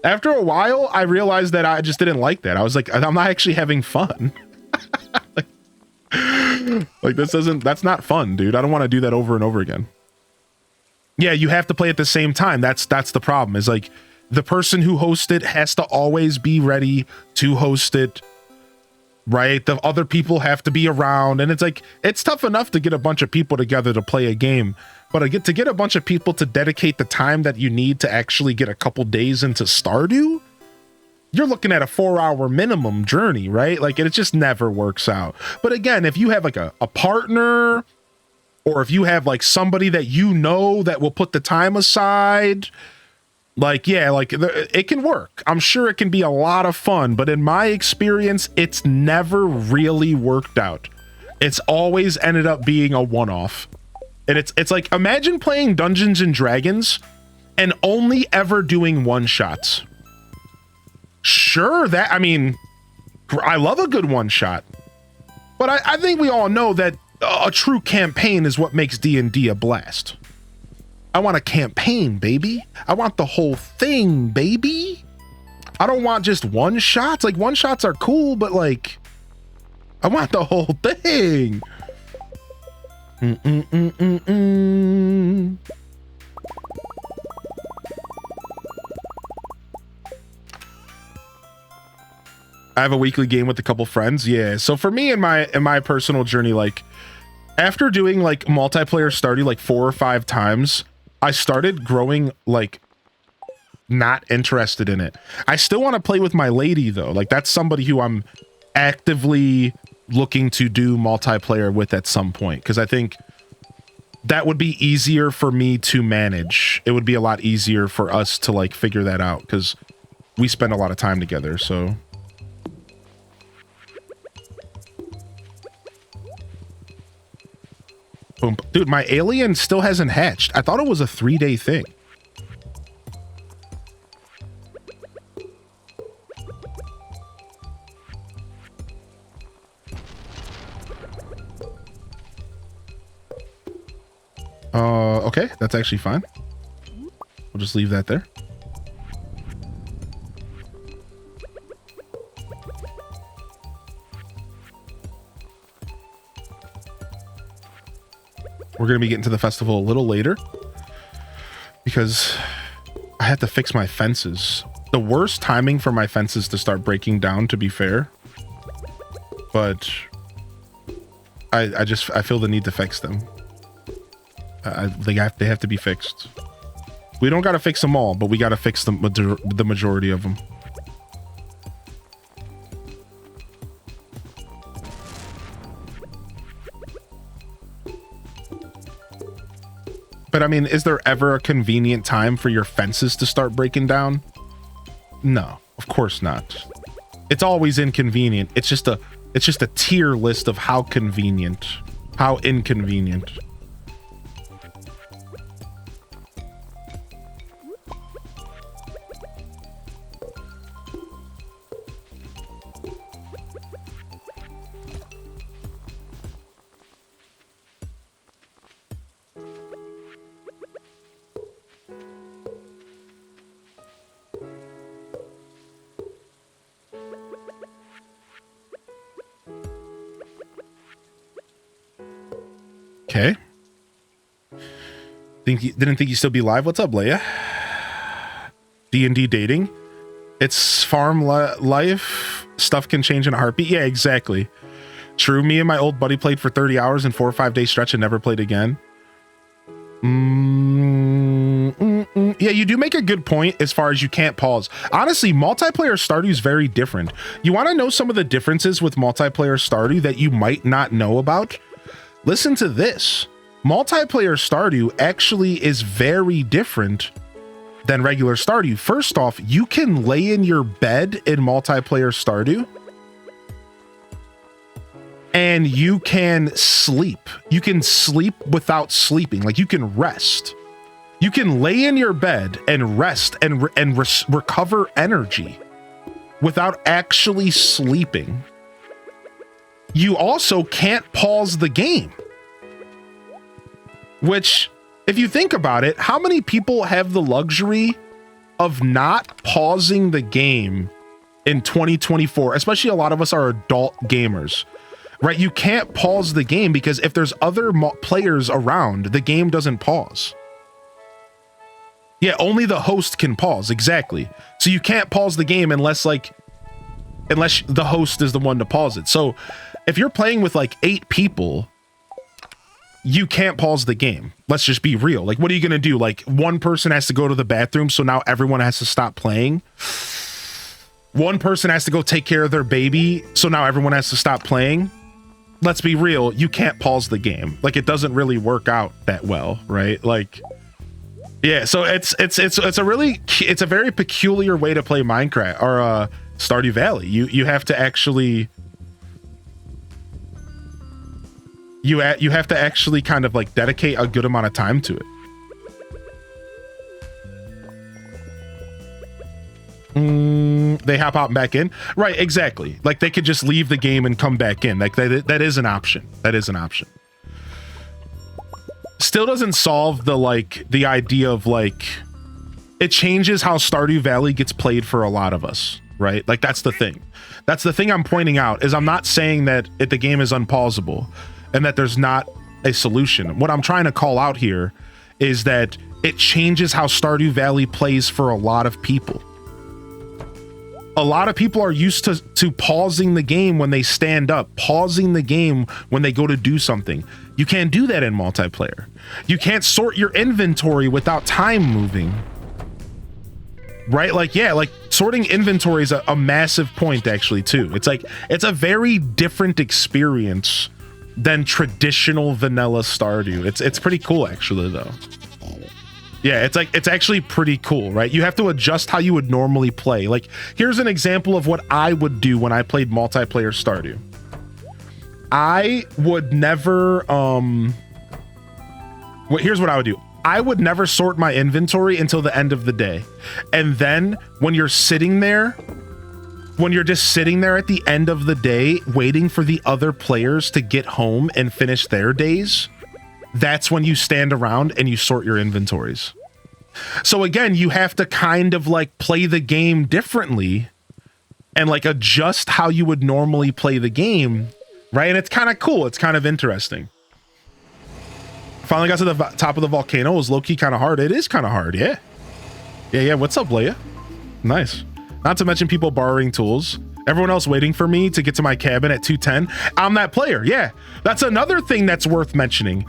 After a while, I realized that I just didn't like that. I was like, I'm not actually having fun. like that's not fun, dude. I don't want to do that over and over again. Yeah, you have to play at the same time. That's the problem. Is like the person who hosts it has to always be ready to host it, right? The other people have to be around, and it's like it's tough enough to get a bunch of people together to play a game, but to get a bunch of people to dedicate the time that you need to actually get a couple days into Stardew, you're looking at a 4-hour minimum journey, right? Like it just never works out. But again, if you have like a partner, or if you have like somebody that you know that will put the time aside, like, yeah, like it can work. I'm sure it can be a lot of fun, but in my experience, it's never really worked out. It's always ended up being a one-off. And it's like, imagine playing Dungeons and Dragons and only ever doing one-shots. Sure, I mean, I love a good one-shot, but I think we all know that a true campaign is what makes D&D a blast. I want a campaign, baby. I want the whole thing, baby. I don't want just one-shots. Like, one-shots are cool, but like, I want the whole thing. I have a weekly game with a couple friends. Yeah. So for me in my personal journey, like after doing like multiplayer Stardew like 4 or 5 times, I started growing like not interested in it. I still want to play with my lady though. Like that's somebody who I'm actively looking to do multiplayer with at some point, because I think that would be easier for me to manage. It would be a lot easier for us to like figure that out, because we spend a lot of time together. So boom. Dude, my alien still hasn't hatched. I thought it was a 3-day thing. Okay, that's actually fine. We'll just leave that there. We're going to be getting to the festival a little later because I have to fix my fences. The worst timing for my fences to start breaking down, to be fair. But I feel the need to fix them. They have to be fixed. We don't got to fix them all, but we got to fix the majority of them. But I mean, is there ever a convenient time for your fences to start breaking down? No, of course not. It's always inconvenient. It's just a tier list of how convenient, how inconvenient. Okay. Didn't think you'd still be live. What's up, Leia? D&D dating. It's farm life. Stuff can change in a heartbeat. Yeah, exactly. True. Me and my old buddy played for 30 hours in 4 or 5 day stretch and never played again. Yeah, you do make a good point as far as you can't pause. Honestly, multiplayer Stardew is very different. You want to know some of the differences with multiplayer Stardew that you might not know about? Listen to this. Multiplayer Stardew actually is very different than regular Stardew. First off, you can lay in your bed in multiplayer Stardew and you can sleep. You can sleep without sleeping. Like you can rest. You can lay in your bed and rest and recover energy without actually sleeping. You also can't pause the game, which, if you think about it, how many people have the luxury of not pausing the game in 2024, especially a lot of us are adult gamers, right? You can't pause the game because if there's other players around, the game doesn't pause. Yeah, only the host can pause, exactly. So you can't pause the game unless the host is the one to pause it. So if you're playing with like 8 people, you can't pause the game. Let's just be real. Like, what are you going to do? Like, one person has to go to the bathroom, so now everyone has to stop playing. One person has to go take care of their baby, so now everyone has to stop playing. Let's be real. You can't pause the game. Like, it doesn't really work out that well, right? Like, yeah. So it's a very peculiar way to play Minecraft or Stardew Valley. You have to actually. You have to actually kind of like dedicate a good amount of time to it. They hop out and back in, right? Exactly. Like they could just leave the game and come back in. Like that is an option. That is an option. Still doesn't solve the idea of like it changes how Stardew Valley gets played for a lot of us, right? Like that's the thing. That's the thing I'm pointing out is I'm not saying that the game is unpausable and that there's not a solution. What I'm trying to call out here is that it changes how Stardew Valley plays for a lot of people. A lot of people are used to pausing the game when they stand up, pausing the game when they go to do something. You can't do that in multiplayer. You can't sort your inventory without time moving. Right? Like, yeah, like sorting inventory is a massive point actually too. It's like, it's a very different experience than traditional vanilla Stardew. It's pretty cool actually though. Yeah, it's actually pretty cool, right? You have to adjust how you would normally play. Like here's an example of what I would do when I played multiplayer Stardew. I would never here's what I would do. I would never sort my inventory until the end of the day. And then when you're sitting there, when you're just sitting there at the end of the day waiting for the other players to get home and finish their days, that's when you stand around and you sort your inventories. So again, you have to kind of like play the game differently and like adjust how you would normally play the game, right? And it's kind of cool. It's kind of interesting. Finally got to the top of the volcano. It was low-key kind of hard. It is kind of hard, yeah. Yeah. What's up, Leia? Nice. Not to mention people borrowing tools. Everyone else waiting for me to get to my cabin at 2:10. I'm that player, yeah. That's another thing that's worth mentioning.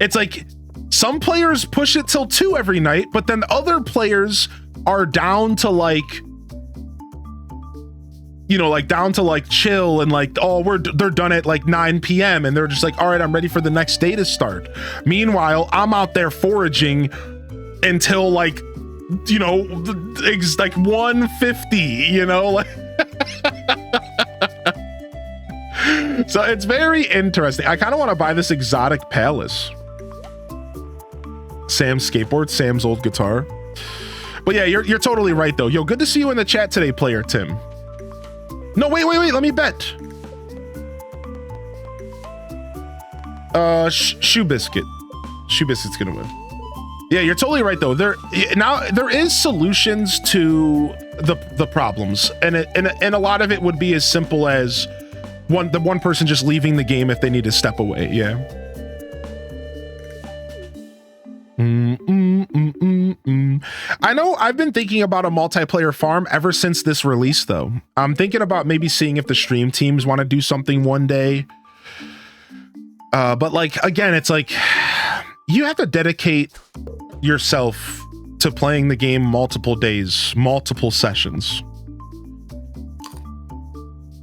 It's like some players push it till 2 every night, but then other players are down to like, you know, like down to like chill and like, oh, they're done at like 9 p.m. and they're just like, all right, I'm ready for the next day to start. Meanwhile, I'm out there foraging until like, you know, like 1:50, you know, like. So it's very interesting. I kind of want to buy this exotic palace. Sam's skateboard, Sam's old guitar. But yeah, you're totally right though. Yo, good to see you in the chat today, player Tim. No, wait, let me bet. Shoe Biscuit. Shoe Biscuit's gonna win. Yeah, you're totally right though. There is solutions to the problems, and a lot of it would be as simple as the one person just leaving the game if they need to step away. Yeah. I know I've been thinking about a multiplayer farm ever since this release though. I'm thinking about maybe seeing if the stream teams want to do something one day. But like, again, it's like you have to dedicate yourself to playing the game multiple days, multiple sessions.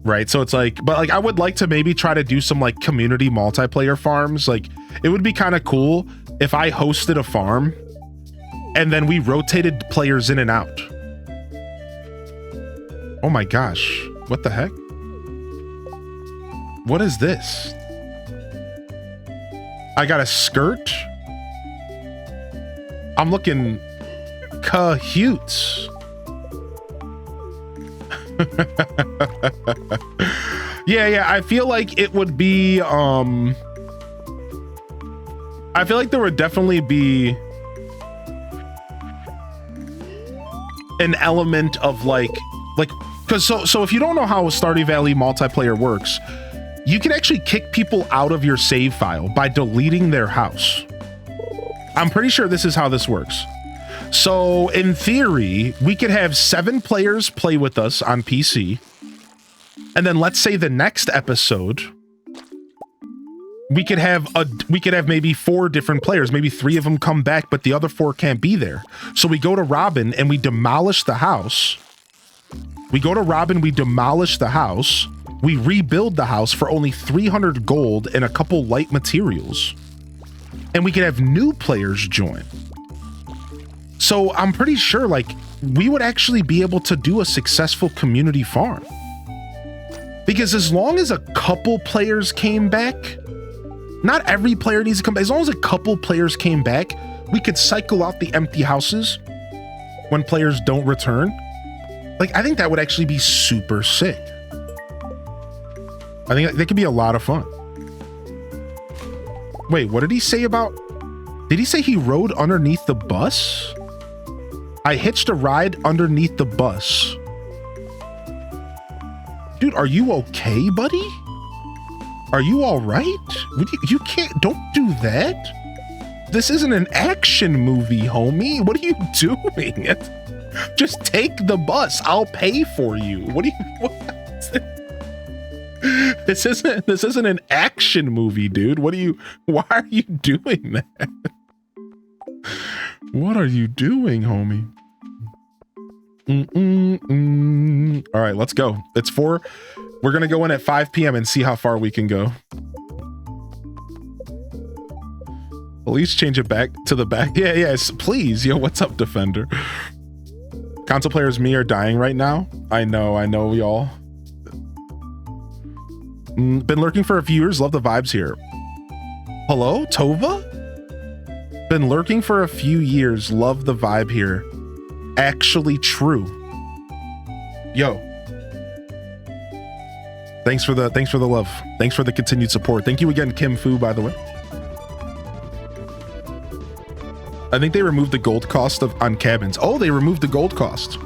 Right. So it's like, but like, I would like to maybe try to do some like community multiplayer farms. Like it would be kind of cool if I hosted a farm and then we rotated players in and out. Oh my gosh. What the heck? What is this? I got a skirt. I'm looking cahoots. Yeah. I feel like it would be, I feel like there would definitely be an element of like because so if you don't know how Stardew Valley multiplayer works, you can actually kick people out of your save file by deleting their house. I'm pretty sure this is how this works. So in theory, we could have 7 players play with us on PC. And then let's say the next episode, we could have maybe 4 different players, maybe 3 of them come back, but the other 4 can't be there. So we go to Robin and we demolish the house. We rebuild the house for only 300 gold and a couple light materials. And we could have new players join. So I'm pretty sure like we would actually be able to do a successful community farm. Because as long as a couple players came back, not every player needs to come back. As long as a couple players came back, we could cycle out the empty houses when players don't return. Like, I think that would actually be super sick. I think that could be a lot of fun. Wait, what did he say about... Did he say he rode underneath the bus? I hitched a ride underneath the bus. Dude, are you okay, buddy? Are you all right? You can't... Don't do that. This isn't an action movie, homie. What are you doing? Just take the bus. I'll pay for you. What do you... What? This isn't an action movie, dude. Why are you doing that? What are you doing, homie? All right, let's go. It's 4. We're gonna go in at 5 p.m. and see how far we can go. At least change it back to the back. Yeah, yes, please. Yo, what's up, Defender? Console players, me, are dying right now. I know, we all. Been lurking for a few years. Love the vibes here. Hello, Tova? Been lurking for a few years. Love the vibe here. Actually true. Yo. Thanks for the love. Thanks for the continued support. Thank you again, Kim Fu, by the way. I think they removed the gold cost on cabins. Oh, they removed the gold cost.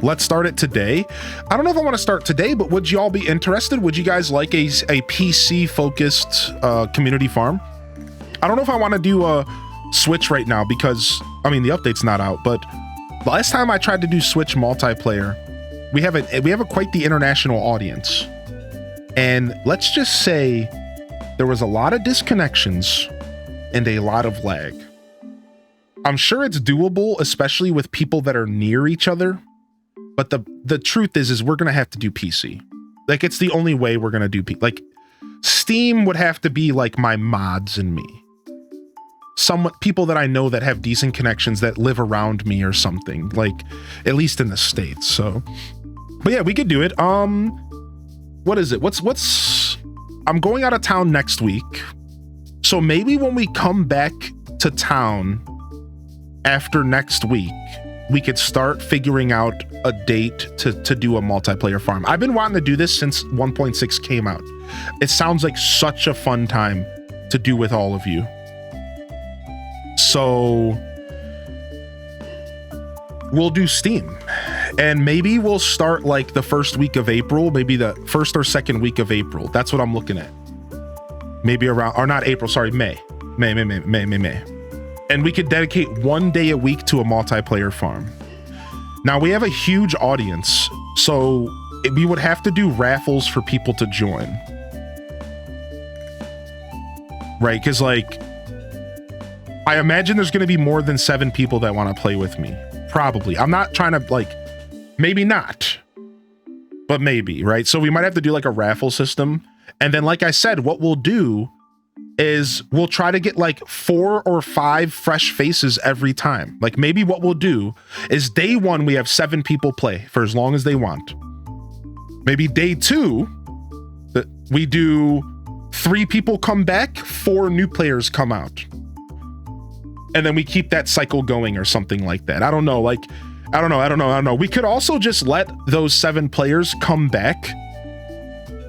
Let's start it today. I don't know if I want to start today, but would you all be interested? Would you guys like a PC focused community farm? I don't know if I want to do a Switch right now because, I mean, the update's not out, but last time I tried to do Switch multiplayer, we have quite the international audience. And let's just say there was a lot of disconnections and a lot of lag. I'm sure it's doable, especially with people that are near each other. But the truth is we're going to have to do PC. Like, it's the only way we're going to do PC. Like, Steam would have to be like my mods and me. People that I know that have decent connections that live around me or something. Like, at least in the States. So, but yeah, we could do it. What is it? I'm going out of town next week. So maybe when we come back to town after next week, we could start figuring out a date to do a multiplayer farm. I've been wanting to do this since 1.6 came out. It sounds like such a fun time to do with all of you. So we'll do Steam, and maybe we'll start like the first week of April, maybe the first or second week of April. That's what I'm looking at. Maybe around, or not April, sorry, May. And we could dedicate 1 day a week to a multiplayer farm. Now, we have a huge audience, so we would have to do raffles for people to join. Right? Because, like, I imagine there's going to be more than 7 people that want to play with me. Probably. I'm not trying to, like, maybe not, but maybe, right? So we might have to do, like, a raffle system. And then, like I said, what we'll do is we'll try to get like 4 or 5 fresh faces every time. Like, maybe what we'll do is day 1, we have 7 people play for as long as they want. Maybe day 2, we do 3 people come back, 4 new players come out. And then we keep that cycle going or something like that. I don't know. Like, I don't know. We could also just let those 7 players come back.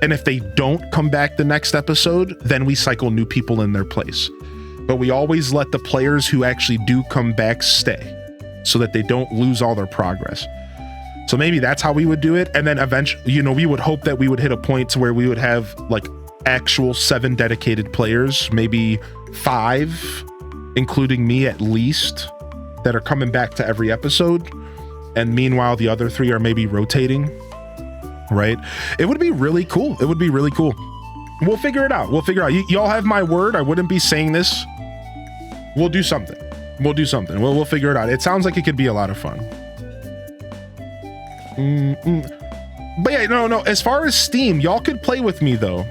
And if they don't come back the next episode, then we cycle new people in their place. But we always let the players who actually do come back stay. so that they don't lose all their progress. So maybe that's how we would do it. And then eventually, you know, we would hope that we would hit a point to where we would have like actual 7 dedicated players, maybe 5, including me at least, that are coming back to every episode. And meanwhile, the other 3 are maybe rotating, right? It would be really cool. It would be really cool. We'll figure it out. We'll figure it out. Y'all have my word. I wouldn't be saying this. We'll do something. We'll do something. We'll figure it out. It sounds like it could be a lot of fun. But yeah, no. As far as Steam, y'all could play with me though.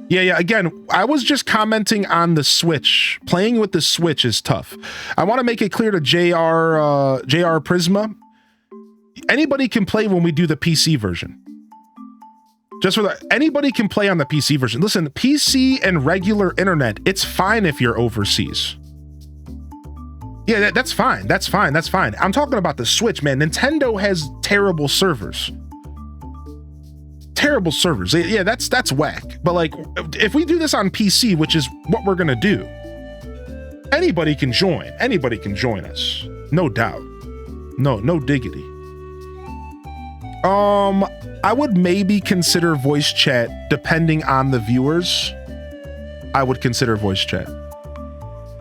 Yeah. Again, I was just commenting on the Switch. Playing with the Switch is tough. I want to make it clear to JR Prisma. Anybody can play when we do the PC version. Just for that, anybody can play on the PC version. Listen, PC and regular internet, it's fine if you're overseas. Yeah, that's fine. That's fine. That's fine. I'm talking about the Switch, man. Nintendo has terrible servers. Terrible servers. Yeah, that's whack. But like, if we do this on PC, which is what we're gonna do, anybody can join. Anybody can join us. No doubt. No diggity. I would maybe consider voice chat depending on the viewers. I would consider voice chat.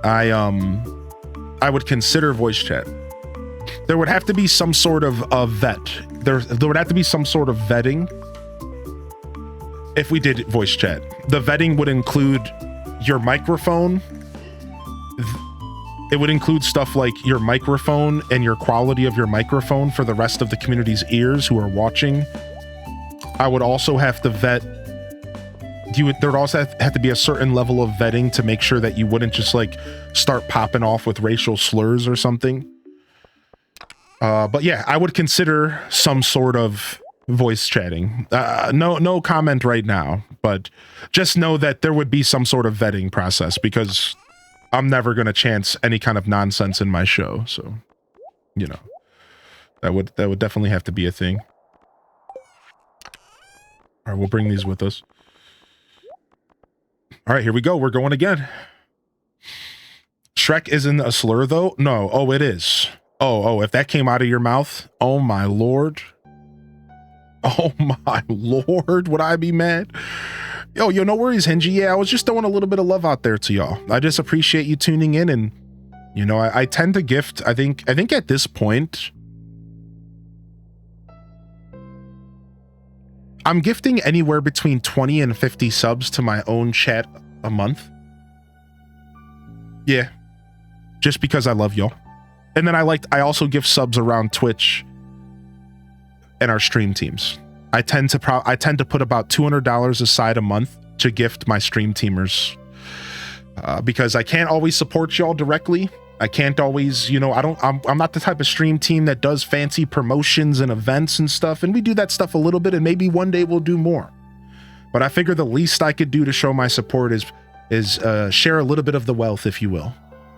I would consider voice chat. There would have to be some sort of vet. There would have to be some sort of vetting if we did voice chat. The vetting would include your microphone. It would include stuff like your microphone and your quality of your microphone for the rest of the community's ears who are watching. I would also have to vet. There would also have to be a certain level of vetting to make sure that you wouldn't just like start popping off with racial slurs or something. But yeah, I would consider some sort of voice chatting. No comment right now, but just know that there would be some sort of vetting process because I'm never going to chance any kind of nonsense in my show. So, you know, that would definitely have to be a thing. All right, we'll bring these with us. All right, here we go. We're going again. Shrek isn't a slur, though? No. Oh, it is. Oh, if that came out of your mouth, oh, my Lord. Oh, my Lord. Would I be mad? Yo, no worries, Henji. Yeah, I was just throwing a little bit of love out there to y'all. I just appreciate you tuning in. And, you know, I tend to gift, I think at this point, I'm gifting anywhere between 20 and 50 subs to my own chat a month. Yeah. Just because I love y'all. And then I also gift subs around Twitch and our stream teams. I tend to put about $200 aside a month to gift my stream teamers. Because I can't always support y'all directly. I can't always, you know, I'm not the type of stream team that does fancy promotions and events and stuff. And we do that stuff a little bit and maybe one day we'll do more. But I figure the least I could do to show my support is share a little bit of the wealth, if you will.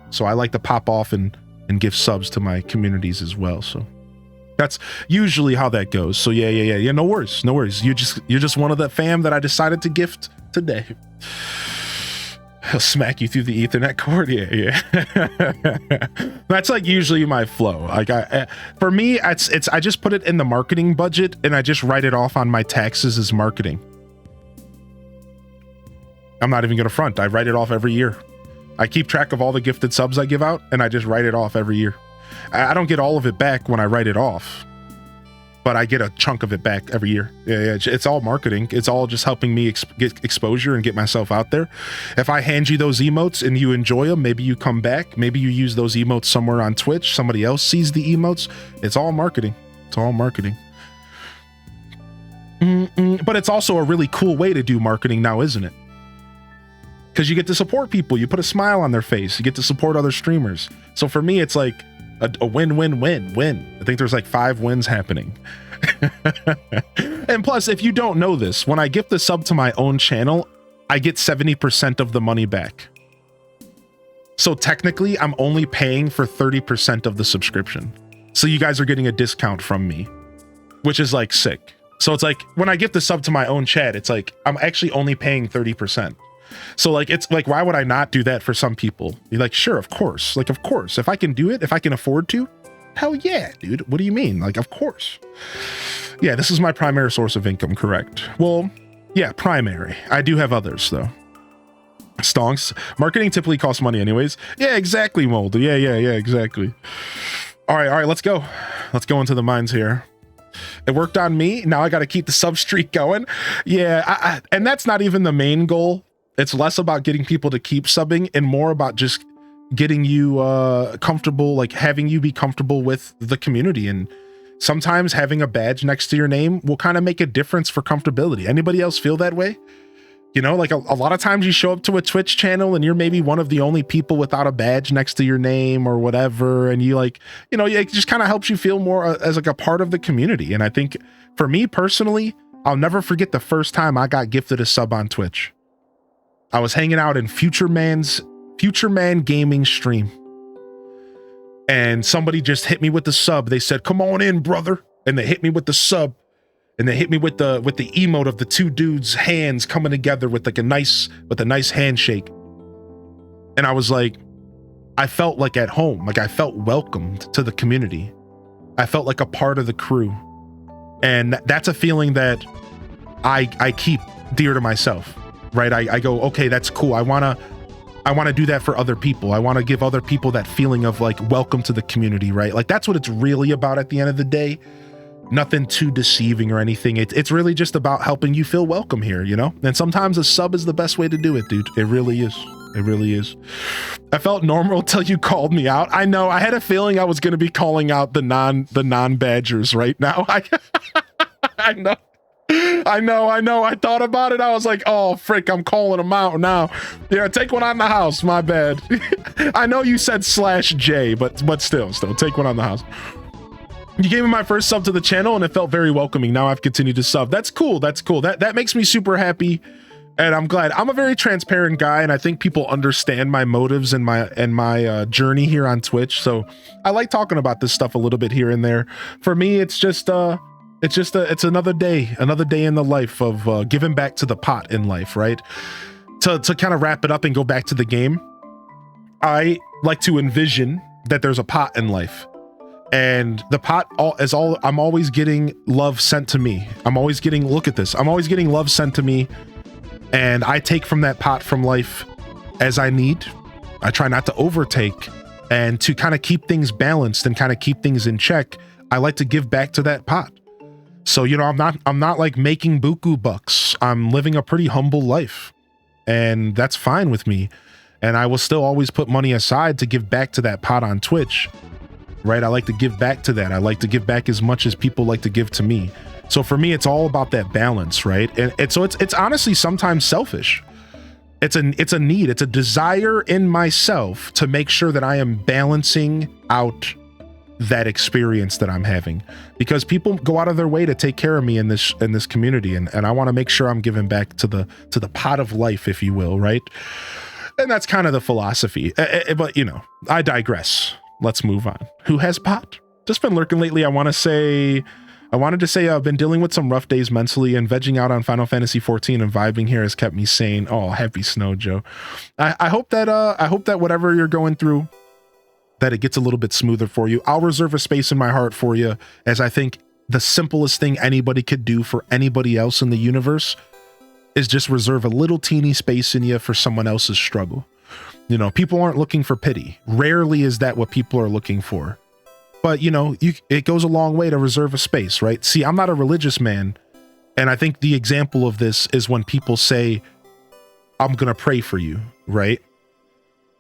So I like to pop off and give subs to my communities as well. So that's usually how that goes. So yeah. No worries. You're just one of the fam that I decided to gift today. He'll smack you through the Ethernet cord. Yeah. That's like usually my flow. Like for me, it's I just put it in the marketing budget and I just write it off on my taxes as marketing. I'm not even gonna front. I write it off every year. I keep track of all the gifted subs I give out and I just write it off every year. I don't get all of it back when I write it off, but I get a chunk of it back every year. Yeah. It's all marketing. It's all just helping me get exposure and get myself out there. If I hand you those emotes and you enjoy them, maybe you come back. Maybe you use those emotes somewhere on Twitch. Somebody else sees the emotes. It's all marketing. It's all marketing. But it's also a really cool way to do marketing now, isn't it? Because you get to support people. You put a smile on their face. You get to support other streamers. So for me, it's like a win-win-win-win. I think there's like 5 wins happening. And plus, if you don't know this, when I gift the sub to my own channel, I get 70% of the money back. So technically, I'm only paying for 30% of the subscription. So you guys are getting a discount from me, which is like sick. So it's like when I gift the sub to my own chat, it's like I'm actually only paying 30%. So like, it's like, why would I not do that for some people? You're like, sure, of course. Like, of course, if I can do it, if I can afford to, hell yeah, dude. What do you mean? Like, of course. Yeah, this is my primary source of income, correct? Well, yeah, primary. I do have others, though. Stonks. Marketing typically costs money anyways. Yeah, exactly, Mold. Yeah, exactly. All right, let's go. Let's go into the mines here. It worked on me. Now I got to keep the sub streak going. Yeah, and that's not even the main goal. It's less about getting people to keep subbing and more about just getting you comfortable, like having you be comfortable with the community. And sometimes having a badge next to your name will kind of make a difference for comfortability. Anybody else feel that way? You know, like a lot of times you show up to a Twitch channel and you're maybe one of the only people without a badge next to your name or whatever. And you like, you know, it just kind of helps you feel more as like a part of the community. And I think for me personally, I'll never forget the first time I got gifted a sub on Twitch. I was hanging out in Future Man Gaming stream. And somebody just hit me with the sub. They said, "Come on in, brother." And they hit me with the sub. And they hit me with the emote of the two dudes' hands coming together with like a nice handshake. And I was like, I felt like at home, like I felt welcomed to the community. I felt like a part of the crew. And that's a feeling that I keep dear to myself, right? I go, okay, that's cool. I wanna do that for other people. I wanna give other people that feeling of like welcome to the community, right? Like that's what it's really about at the end of the day. Nothing too deceiving or anything. It's really just about helping you feel welcome here, you know? And sometimes a sub is the best way to do it, dude. It really is. It really is. I felt normal till you called me out. I know. I had a feeling I was going to be calling out the non-badgers right now. I know. I thought about it. I was like, oh, frick, I'm calling them out now. Yeah, take one on the house. My bad. I know you said /J, but still, take one on the house. You gave me my first sub to the channel and it felt very welcoming. Now I've continued to sub. That's cool. That makes me super happy. And I'm glad. I'm a very transparent guy and I think people understand my motives and my journey here on Twitch. So I like talking about this stuff a little bit here and there. For me, it's another day in the life of giving back to the pot in life, right? To kind of wrap it up and go back to the game. I like to envision that there's a pot in life. And the pot I'm always getting love sent to me. I'm always getting love sent to me. And I take from that pot from life as I need. I try not to overtake, and to kind of keep things balanced and kind of keep things in check, I like to give back to that pot. So, you know, I'm not like making buku bucks. I'm living a pretty humble life, and that's fine with me. And I will still always put money aside to give back to that pot on Twitch. Right? I like to give back to that. I like to give back as much as people like to give to me. So for me, it's all about that balance, right? And so it's honestly sometimes selfish. It's a need, it's a desire in myself to make sure that I am balancing out that experience that I'm having, because people go out of their way to take care of me in this community, and I want to make sure I'm giving back to the pot of life, if you will, right? And that's kind of the philosophy. But you know, I digress. Let's move on. Who has pot? Just been lurking lately. I wanted to say I've been dealing with some rough days mentally, and vegging out on Final Fantasy 14 and vibing here has kept me sane. Oh, happy Snow Joe. I hope that whatever you're going through, that it gets a little bit smoother for you. I'll reserve a space in my heart for you, as I think the simplest thing anybody could do for anybody else in the universe is just reserve a little teeny space in you for someone else's struggle. You know, people aren't looking for pity. Rarely is that what people are looking for. But, you know, it goes a long way to reserve a space, right? See, I'm not a religious man. And I think the example of this is when people say, I'm going to pray for you, right?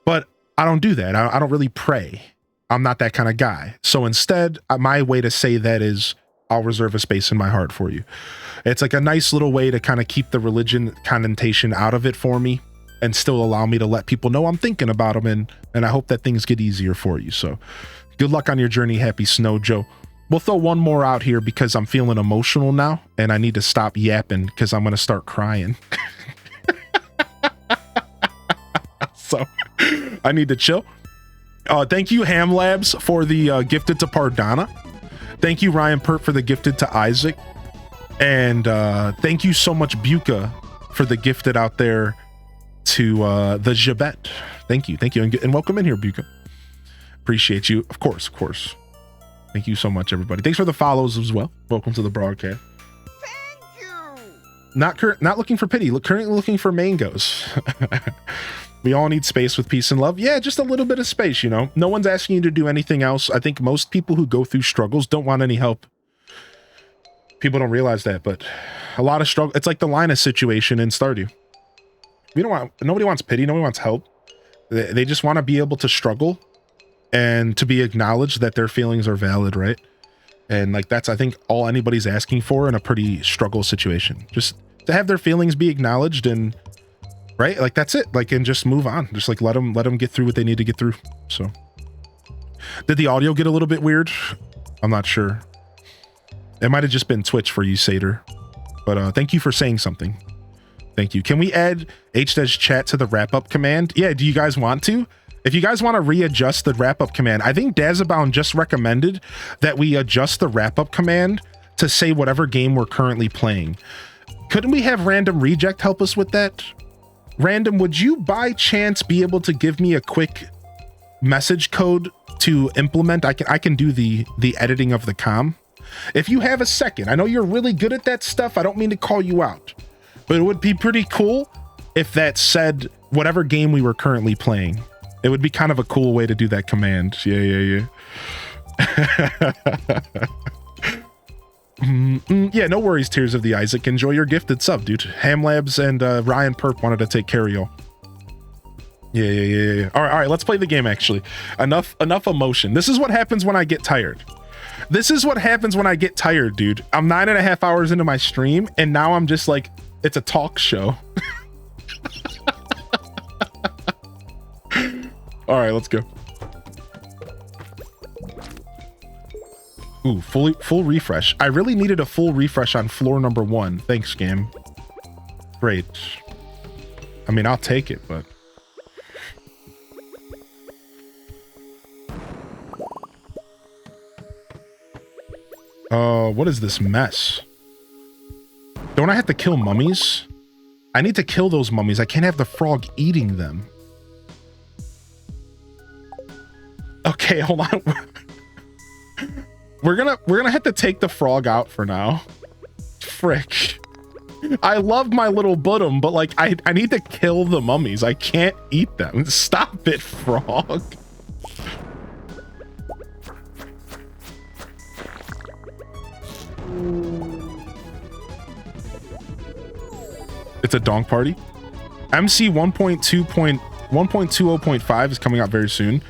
But I don't do that. I don't really pray. I'm not that kind of guy. So instead, my way to say that is, I'll reserve a space in my heart for you. It's like a nice little way to kind of keep the religion connotation out of it for me, and still allow me to let people know I'm thinking about them, and I hope that things get easier for you. So good luck on your journey, happy Snow Joe. We'll throw one more out here because I'm feeling emotional now, and I need to stop yapping because I'm going to start crying. So I need to chill. Thank you, Ham Labs, for the gifted to Pardana. Thank you, Ryan Pert, for the gifted to Isaac. And thank you so much, Buka, for the gifted out there to the Jabet. Thank you, and welcome in here, Buka. Appreciate you, of course. Thank you so much, everybody. Thanks for the follows as well. Welcome to the broadcast. Thank you. Not looking for pity. Currently looking for mangoes. We all need space with peace and love. Yeah, just a little bit of space, you know. No one's asking you to do anything else. I think most people who go through struggles don't want any help. People don't realize that, but a lot of struggle. It's like the Linus situation in Stardew. Nobody wants pity. Nobody wants help. They just want to be able to struggle and to be acknowledged that their feelings are valid, right? And like that's, I think, all anybody's asking for in a pretty struggle situation. Just to have their feelings be acknowledged and right, like that's it. Like and just move on. Just like let them get through what they need to get through. So, did the audio get a little bit weird? I'm not sure. It might have just been Twitch for you, Satyr. But thank you for saying something. Thank you. Can we add HDES chat to the wrap-up command? Yeah, do you guys want to? If you guys want to readjust the wrap-up command, I think Dazabound just recommended that we adjust the wrap-up command to say whatever game we're currently playing. Couldn't we have Random Reject help us with that? Random, would you by chance be able to give me a quick message code to implement? I can do the editing of the comm. If you have a second, I know you're really good at that stuff. I don't mean to call you out, but it would be pretty cool if that said whatever game we were currently playing. It would be kind of a cool way to do that command. Yeah. Yeah, no worries, Tears of the Isaac. Enjoy your gifted sub, dude. Hamlabs and Ryan Perp wanted to take care of y'all. Yeah. All right, let's play the game, actually. Enough emotion. This is what happens when I get tired. This is what happens when I get tired, dude. I'm 9.5 hours into my stream, and now I'm just like, it's a talk show. All right, let's go. Ooh, full refresh. I really needed a full refresh on floor number 1. Thanks, game. Great. I mean, I'll take it, but... what is this mess? Don't I have to kill mummies? I need to kill those mummies. I can't have the frog eating them. Okay, hold on. We're gonna have to take the frog out for now. Frick. I love my little bottom, but like I need to kill the mummies. I can't eat them. Stop it, frog. It's a donk party. MC 1.20.5 is coming out very soon.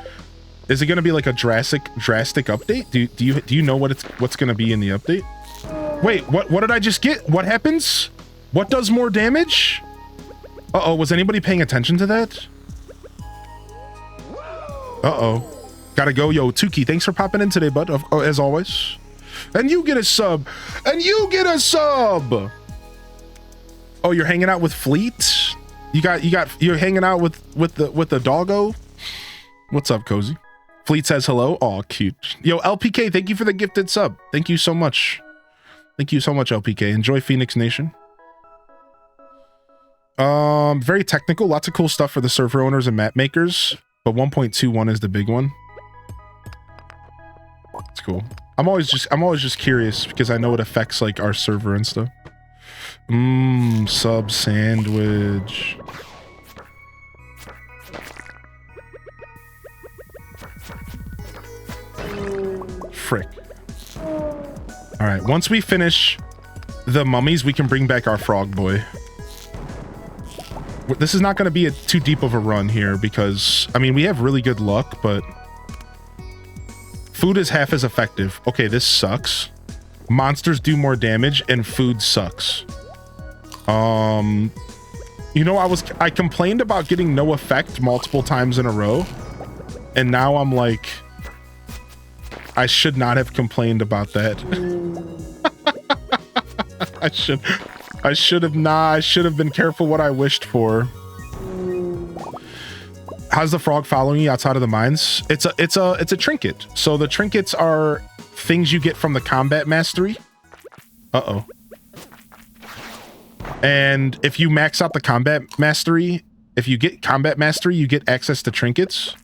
Is it going to be like a drastic update? Do you know what's going to be in the update? Wait, what did I just get? What happens? What does more damage? Uh-oh, was anybody paying attention to that? Uh-oh. Gotta go. Yo, Tuki, thanks for popping in today, bud, as always. And you get a sub. And you get a sub. Oh, you're hanging out with Fleet? You're hanging out with the doggo? What's up, Cozy? Fleet says hello. Oh, cute. Yo, LPK, thank you for the gifted sub. Thank you so much. Thank you so much, LPK. Enjoy Phoenix Nation. Very technical. Lots of cool stuff for the server owners and map makers. But 1.21 is the big one. It's cool. I'm always just curious because I know it affects like our server and stuff. Sub sandwich. Frick. All right, once we finish the mummies, we can bring back our frog boy. This is not going to be too deep of a run here because, I mean, we have really good luck, but food is half as effective. Okay, this sucks. Monsters do more damage and food sucks. You know, I complained about getting no effect multiple times in a row, and now I'm like, I should not have complained about that. I should have been careful what I wished for. How's the frog following you outside of the mines? It's a trinket. So the trinkets are things you get from the combat mastery. Uh-oh. And if you max out the combat mastery, if you get combat mastery, you get access to trinkets.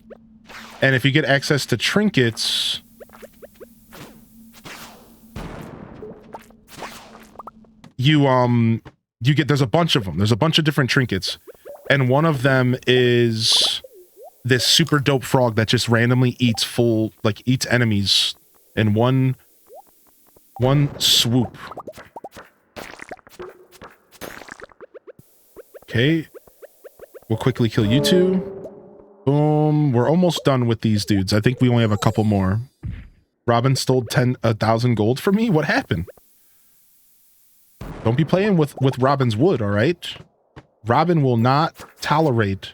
And if you get access to trinkets, you get, there's a bunch of them. There's a bunch of different trinkets. And one of them is this super dope frog that just randomly eats eats enemies in one swoop. Okay. We'll quickly kill you two. Boom. We're almost done with these dudes. I think we only have a couple more. Robin stole 1,000 gold from me? What happened? Don't be playing with Robin's wood, all right? Robin will not tolerate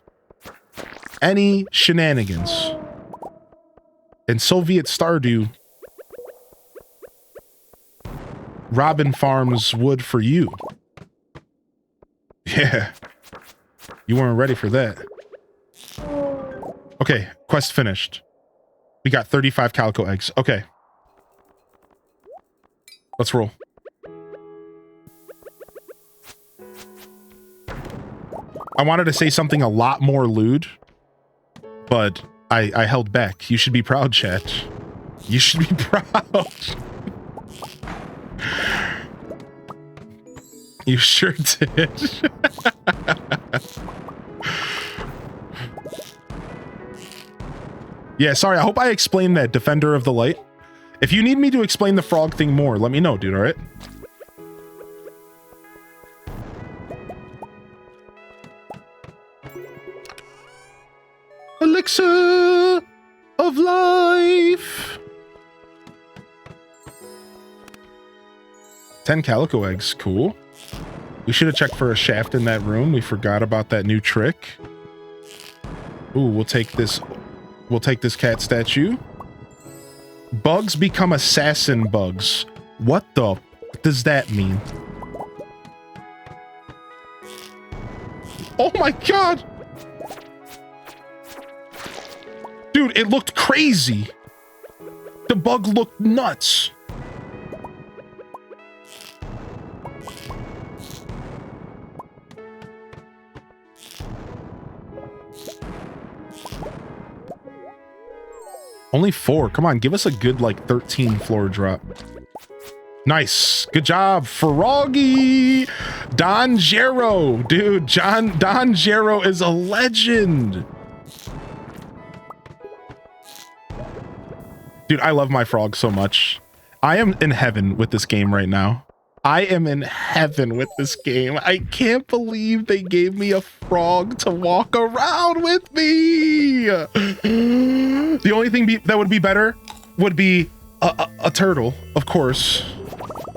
any shenanigans. In Soviet Stardew, Robin farms wood for you. Yeah. You weren't ready for that. Okay, quest finished. We got 35 calico eggs. Okay. Let's roll. I wanted to say something a lot more lewd, but I held back. You should be proud, chat. You should be proud. You sure did. Yeah, sorry. I hope I explained that, Defender of the Light. If you need me to explain the frog thing more, let me know, dude, all right? Elixir of life. 10 calico eggs. Cool. We should have checked for a shaft in that room. We forgot about that new trick. Ooh, we'll take this cat statue. Bugs become assassin bugs. What the does that mean? Oh my god! Dude, it looked crazy. The bug looked nuts. Only 4. Come on, give us a good, like, 13 floor drop. Nice. Good job, Froggy. Don Gero. Dude, Don Gero is a legend. Dude, I love my frog so much. I am in heaven with this game right now. I am in heaven with this game. I can't believe they gave me a frog to walk around with me. The only thing that would be better would be a turtle, of course.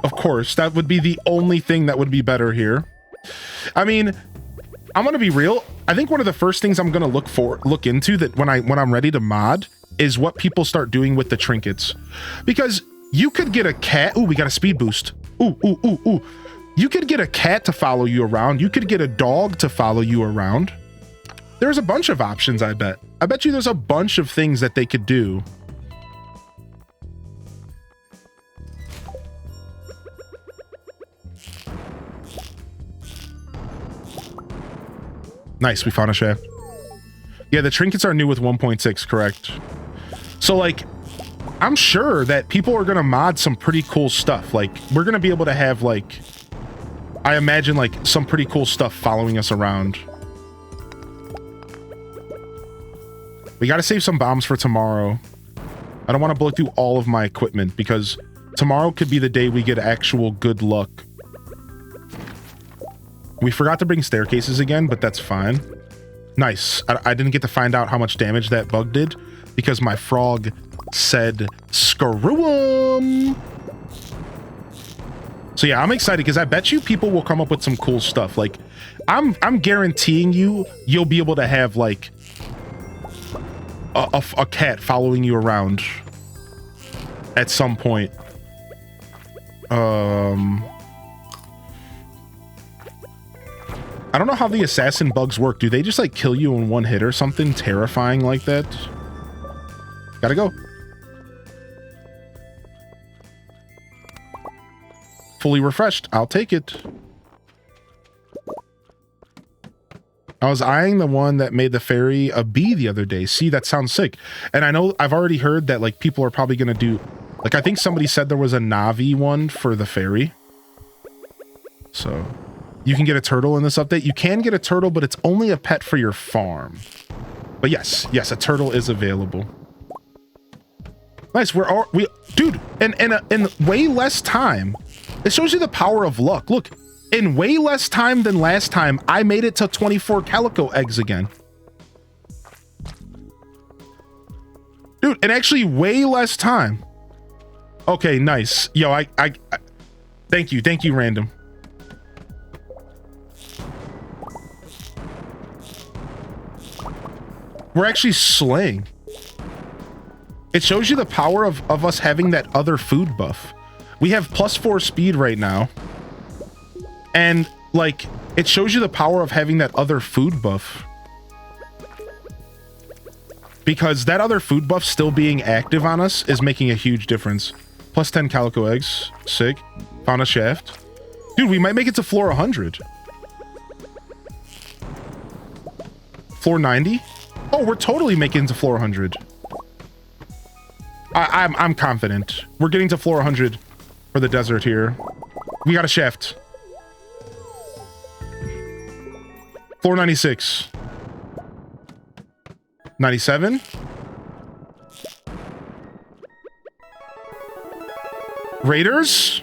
Of course, that would be the only thing that would be better here. I mean, I'm gonna be real. I think one of the first things I'm gonna look into that when I'm ready to mod is what people start doing with the trinkets, because you could get a cat. Ooh, we got a speed boost. Ooh. You could get a cat to follow you around. You could get a dog to follow you around. There's a bunch of options, I bet. I bet you there's a bunch of things that they could do. Nice, we found a shaft. Yeah, the trinkets are new with 1.6, correct? So, like, I'm sure that people are gonna mod some pretty cool stuff. Like, we're gonna be able to have, like, I imagine, like, some pretty cool stuff following us around. We gotta save some bombs for tomorrow. I don't want to blow through all of my equipment because tomorrow could be the day we get actual good luck. We forgot to bring staircases again, but that's fine. Nice. I didn't get to find out how much damage that bug did because my frog said screw 'em. So yeah, I'm excited because I bet you people will come up with some cool stuff. Like, I'm guaranteeing you'll be able to have like a cat following you around at some point. I don't know how the assassin bugs work. Do they just like kill you in one hit or something terrifying like that? Gotta go. Fully refreshed. I'll take it. I was eyeing the one that made the fairy a bee the other day. See, that sounds sick. And I know I've already heard that like people are probably going to do, like, I think somebody said there was a Navi one for the fairy. So you can get a turtle in this update. You can get a turtle, but it's only a pet for your farm. But yes, a turtle is available. Nice. Dude, in way less time. It shows you the power of luck. Look, in way less time than last time, I made it to 24 calico eggs again. Dude, and actually way less time. Okay, nice. Yo, I thank you, random. We're actually slaying. It shows you the power of us having that other food buff. We have +4 speed right now. And like, it shows you the power of having that other food buff. Because that other food buff still being active on us is making a huge difference. +10 calico eggs. Sick. Found a shaft. Dude, we might make it to floor 100. Floor 90? Oh, we're totally making it to floor 100. I'm confident. We're getting to floor 100 for the desert here. We got a shaft. Floor 96. 97. Raiders?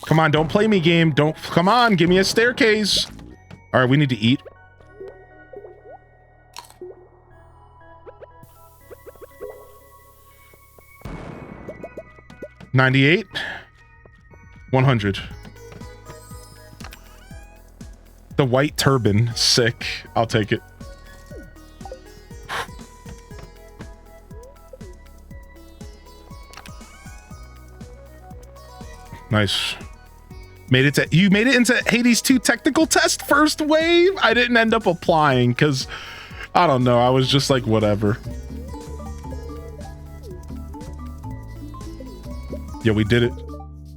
Come on, don't play me, game. Come on, give me a staircase. All right, we need to eat. $98. 100. The white turban. Sick. I'll take it. Nice. You made it into Hades 2 technical test first wave. I didn't end up applying because I don't know. I was just like, whatever. Yeah, we did it.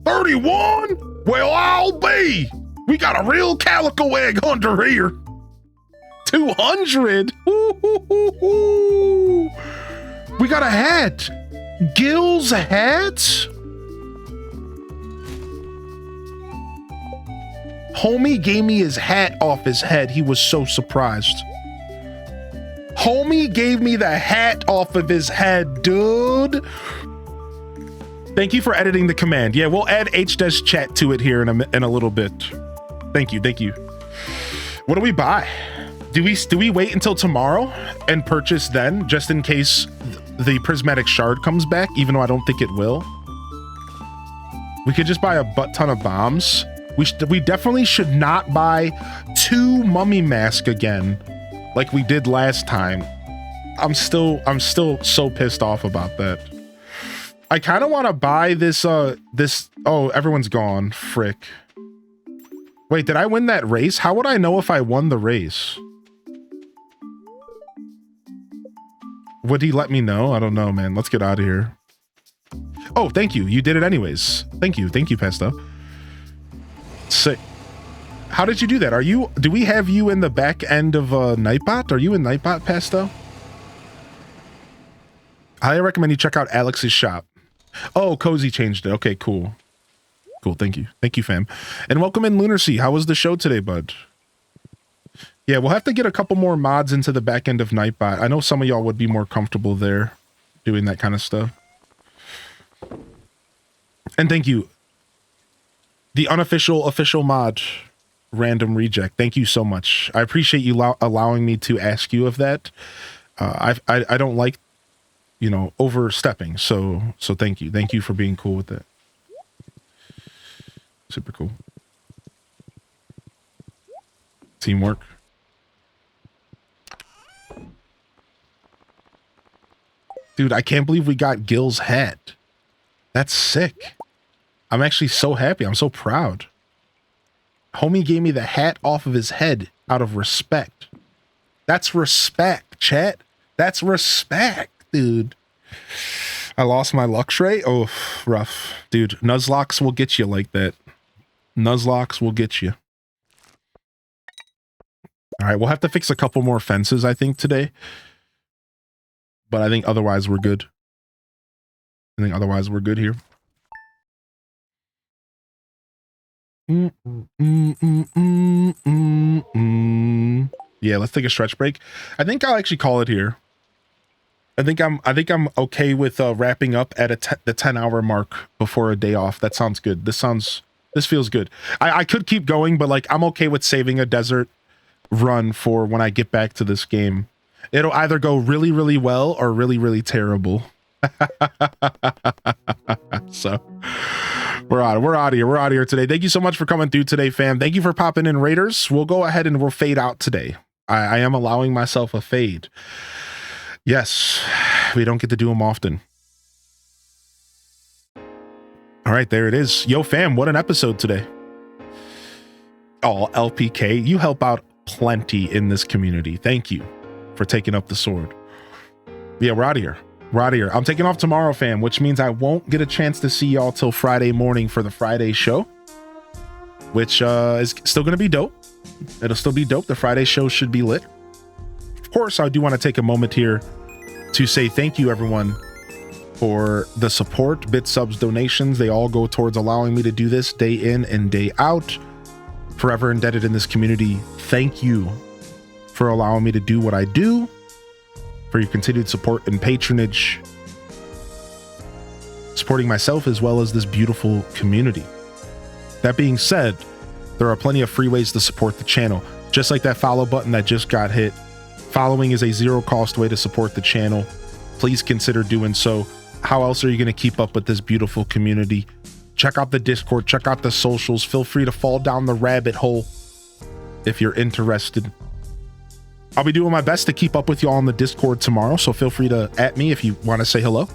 31? Well, I'll be. We got a real calico egg hunter here. 200. Ooh. We got a hat. Gil's hat. Homie gave me his hat off his head. He was so surprised. Homie gave me the hat off of his head, dude. Thank you for editing the command. Yeah, we'll add HDES chat to it here in a little bit. Thank you. What do we buy? Do we wait until tomorrow and purchase then, just in case the prismatic shard comes back, even though I don't think it will? We could just buy a butt ton of bombs. We definitely should not buy 2 mummy mask again, like we did last time. I'm still so pissed off about that. I kind of want to buy this. Oh, everyone's gone. Frick. Wait, did I win that race? How would I know if I won the race? Would he let me know? I don't know, man. Let's get out of here. Oh, thank you. You did it anyways. Thank you, Pesto. Sick. How did you do that? Do we have you in the back end of Nightbot? Are you in Nightbot, Pesto? I highly recommend you check out Alex's shop. Oh, Cozy changed it. Okay, cool. Cool, thank you. Thank you, fam. And welcome in Lunar Sea. How was the show today, bud? Yeah, we'll have to get a couple more mods into the back end of Nightbot. I know some of y'all would be more comfortable there doing that kind of stuff. And thank you. The unofficial official mod, Random Reject. Thank you so much. I appreciate you allowing me to ask you of that. I don't like, overstepping. So thank you. Thank you for being cool with that. Super cool. Teamwork. Dude, I can't believe we got Gil's hat. That's sick. I'm actually so happy. I'm so proud. Homie gave me the hat off of his head out of respect. That's respect, chat. That's respect, dude. I lost my Luxray. Oh, rough. Dude, Nuzlocke will get you like that. Nuzlocke will get you. All right, we'll have to fix a couple more fences, I think, today. But I think otherwise we're good. I think otherwise we're good here. Yeah, let's take a stretch break. I think I'll actually call it here. I think I'm okay with wrapping up at the 10-hour mark before a day off. That sounds good. This feels good. I could keep going, but like I'm okay with saving a desert run for when I get back to this game. It'll either go really, really well or really, really terrible. So we're out of here today. Thank you so much for coming through today, fam. Thank you for popping in, Raiders. We'll go ahead and we'll fade out today. I am allowing myself a fade. Yes, we don't get to do them often. All right, there it is. Yo, fam, what an episode today. Oh, LPK, you help out plenty in this community. Thank you for taking up the sword. Yeah, we're out of here. I'm taking off tomorrow, fam, which means I won't get a chance to see y'all till Friday morning for the Friday show, which is still going to be dope. It'll still be dope. The Friday show should be lit. Of course, I do want to take a moment here to say thank you, everyone, for the support, bits, subs, donations. They all go towards allowing me to do this day in and day out. Forever indebted in this community. Thank you for allowing me to do what I do, for your continued support and patronage, supporting myself as well as this beautiful community. That being said, there are plenty of free ways to support the channel. Just like that follow button that just got hit. Following is a zero cost way to support the channel. Please consider doing so. How else are you going to keep up with this beautiful community? Check out the Discord, check out the socials. Feel free to fall down the rabbit hole if you're interested. I'll be doing my best to keep up with you all on the Discord tomorrow, so feel free to @ me if you want to say hello.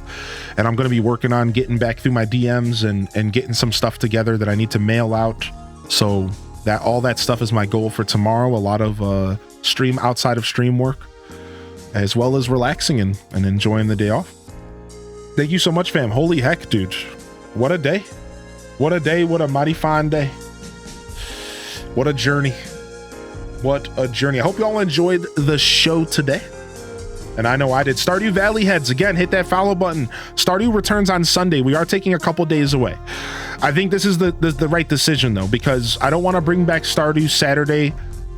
And I'm going to be working on getting back through my DMs and getting some stuff together that I need to mail out. So that all that stuff is my goal for tomorrow. A lot of stream outside of stream work, as well as relaxing and enjoying the day off. Thank you so much, fam. Holy heck, dude. What a day. What a day. What a mighty fine day. What a journey. What a journey. I hope you all enjoyed the show today. And I know I did. Stardew Valley heads, again, hit that follow button. Stardew returns on Sunday. We are taking a couple days away. I think this is the right decision, though, because I don't want to bring back Stardew Saturday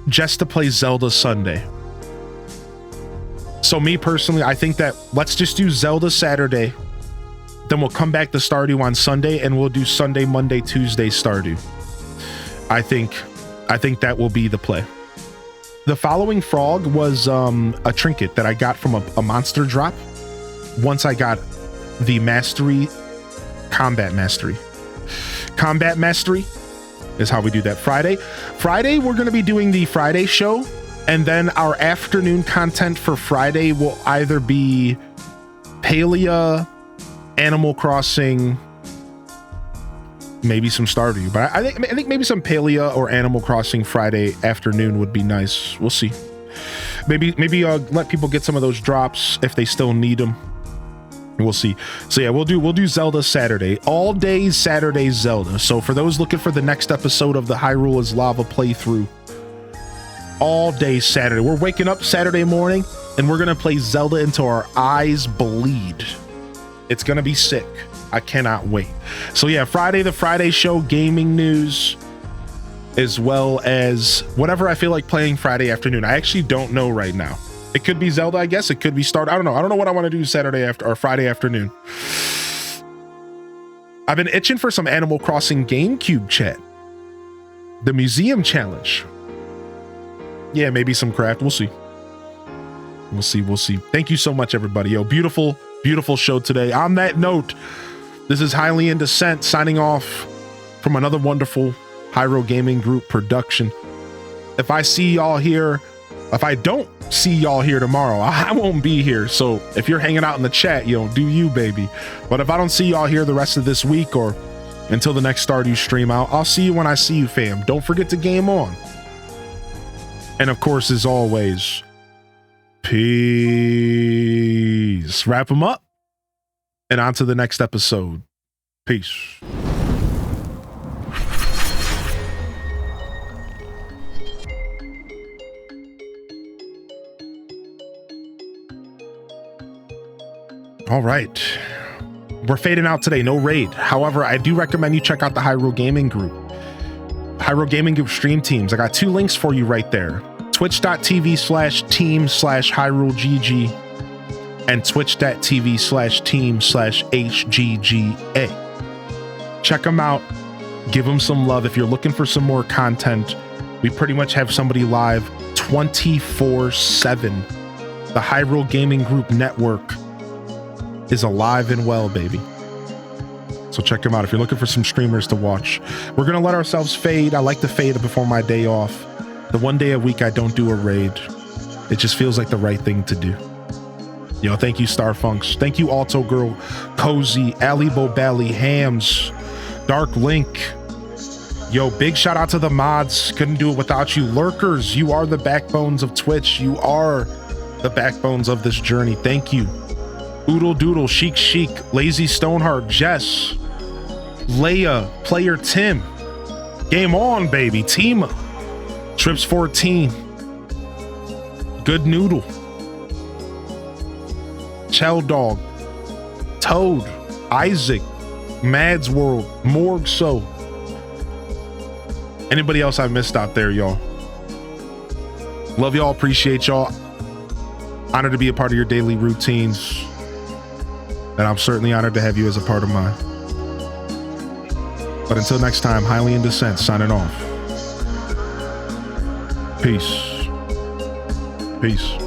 just to play Zelda Sunday. So me personally, I think that let's just do Zelda Saturday. Then we'll come back to Stardew on Sunday and we'll do Sunday, Monday, Tuesday Stardew. I think that will be the play. The following frog was a trinket that I got from a monster drop once I got the combat mastery. Combat mastery is how we do that. Friday, we're going to be doing the Friday show, and then our afternoon content for Friday will either be Palia, Animal Crossing, maybe some Stardew, but I think maybe some Palia or Animal Crossing Friday afternoon would be nice. We'll see. Maybe let people get some of those drops if they still need them. We'll see. So yeah, we'll do Zelda Saturday. All day Saturday Zelda. So for those looking for the next episode of the Hyrule is Lava playthrough, all day Saturday. We're waking up Saturday morning and we're gonna play Zelda until our eyes bleed. It's gonna be sick. I cannot wait. So yeah, Friday, the Friday show, gaming news, as well as whatever I feel like playing Friday afternoon. I actually don't know right now. It could be Zelda, I guess. It could be I don't know what I want to do Saturday or Friday afternoon. I've been itching for some Animal Crossing GameCube chat. The museum challenge. Yeah, maybe some craft. We'll see. We'll see. Thank you so much, everybody. Yo, beautiful show today. On that note, this is Highly in Descent signing off from another wonderful Hyrule Gaming Group production. If I don't see y'all here tomorrow, I won't be here. So if you're hanging out in the chat, do you, baby. But if I don't see y'all here the rest of this week or until the next Stardew stream out, I'll see you when I see you, fam. Don't forget to game on. And of course, as always, peace. Wrap them up and on to the next episode. Peace. All right, we're fading out today. No raid. However, I do recommend you check out the Hyrule Gaming Group. Hyrule Gaming Group stream teams. I got 2 links for you right there. Twitch.tv/team/HyruleGG and Twitch.tv/team/HGGA. Check them out. Give them some love. If you're looking for some more content, we pretty much have somebody live 24/7. The Hyrule Gaming Group network is alive and well, baby. So check them out if you're looking for some streamers to watch. We're going to let ourselves fade. I like to fade before my day off. The one day a week I don't do a raid. It just feels like the right thing to do. Yo, thank you, Starfunks. Thank you, Alto Girl, Cozy, Ali Bobelli, Hams, Dark Link. Yo, big shout out to the mods. Couldn't do it without you. Lurkers, you are the backbones of Twitch. You are the backbones of this journey. Thank you. Oodle Doodle, Chic Chic, Lazy Stoneheart, Jess, Leia, Player Tim, Game On, baby, Tima, Trips 14, Good Noodle, Chell Dog, Toad, Isaac, Mads World, Morg So. Anybody else I missed out there, y'all? Love y'all, appreciate y'all. Honored to be a part of your daily routines. And I'm certainly honored to have you as a part of mine. But until next time, Highly in Descent, signing off. Peace. Peace.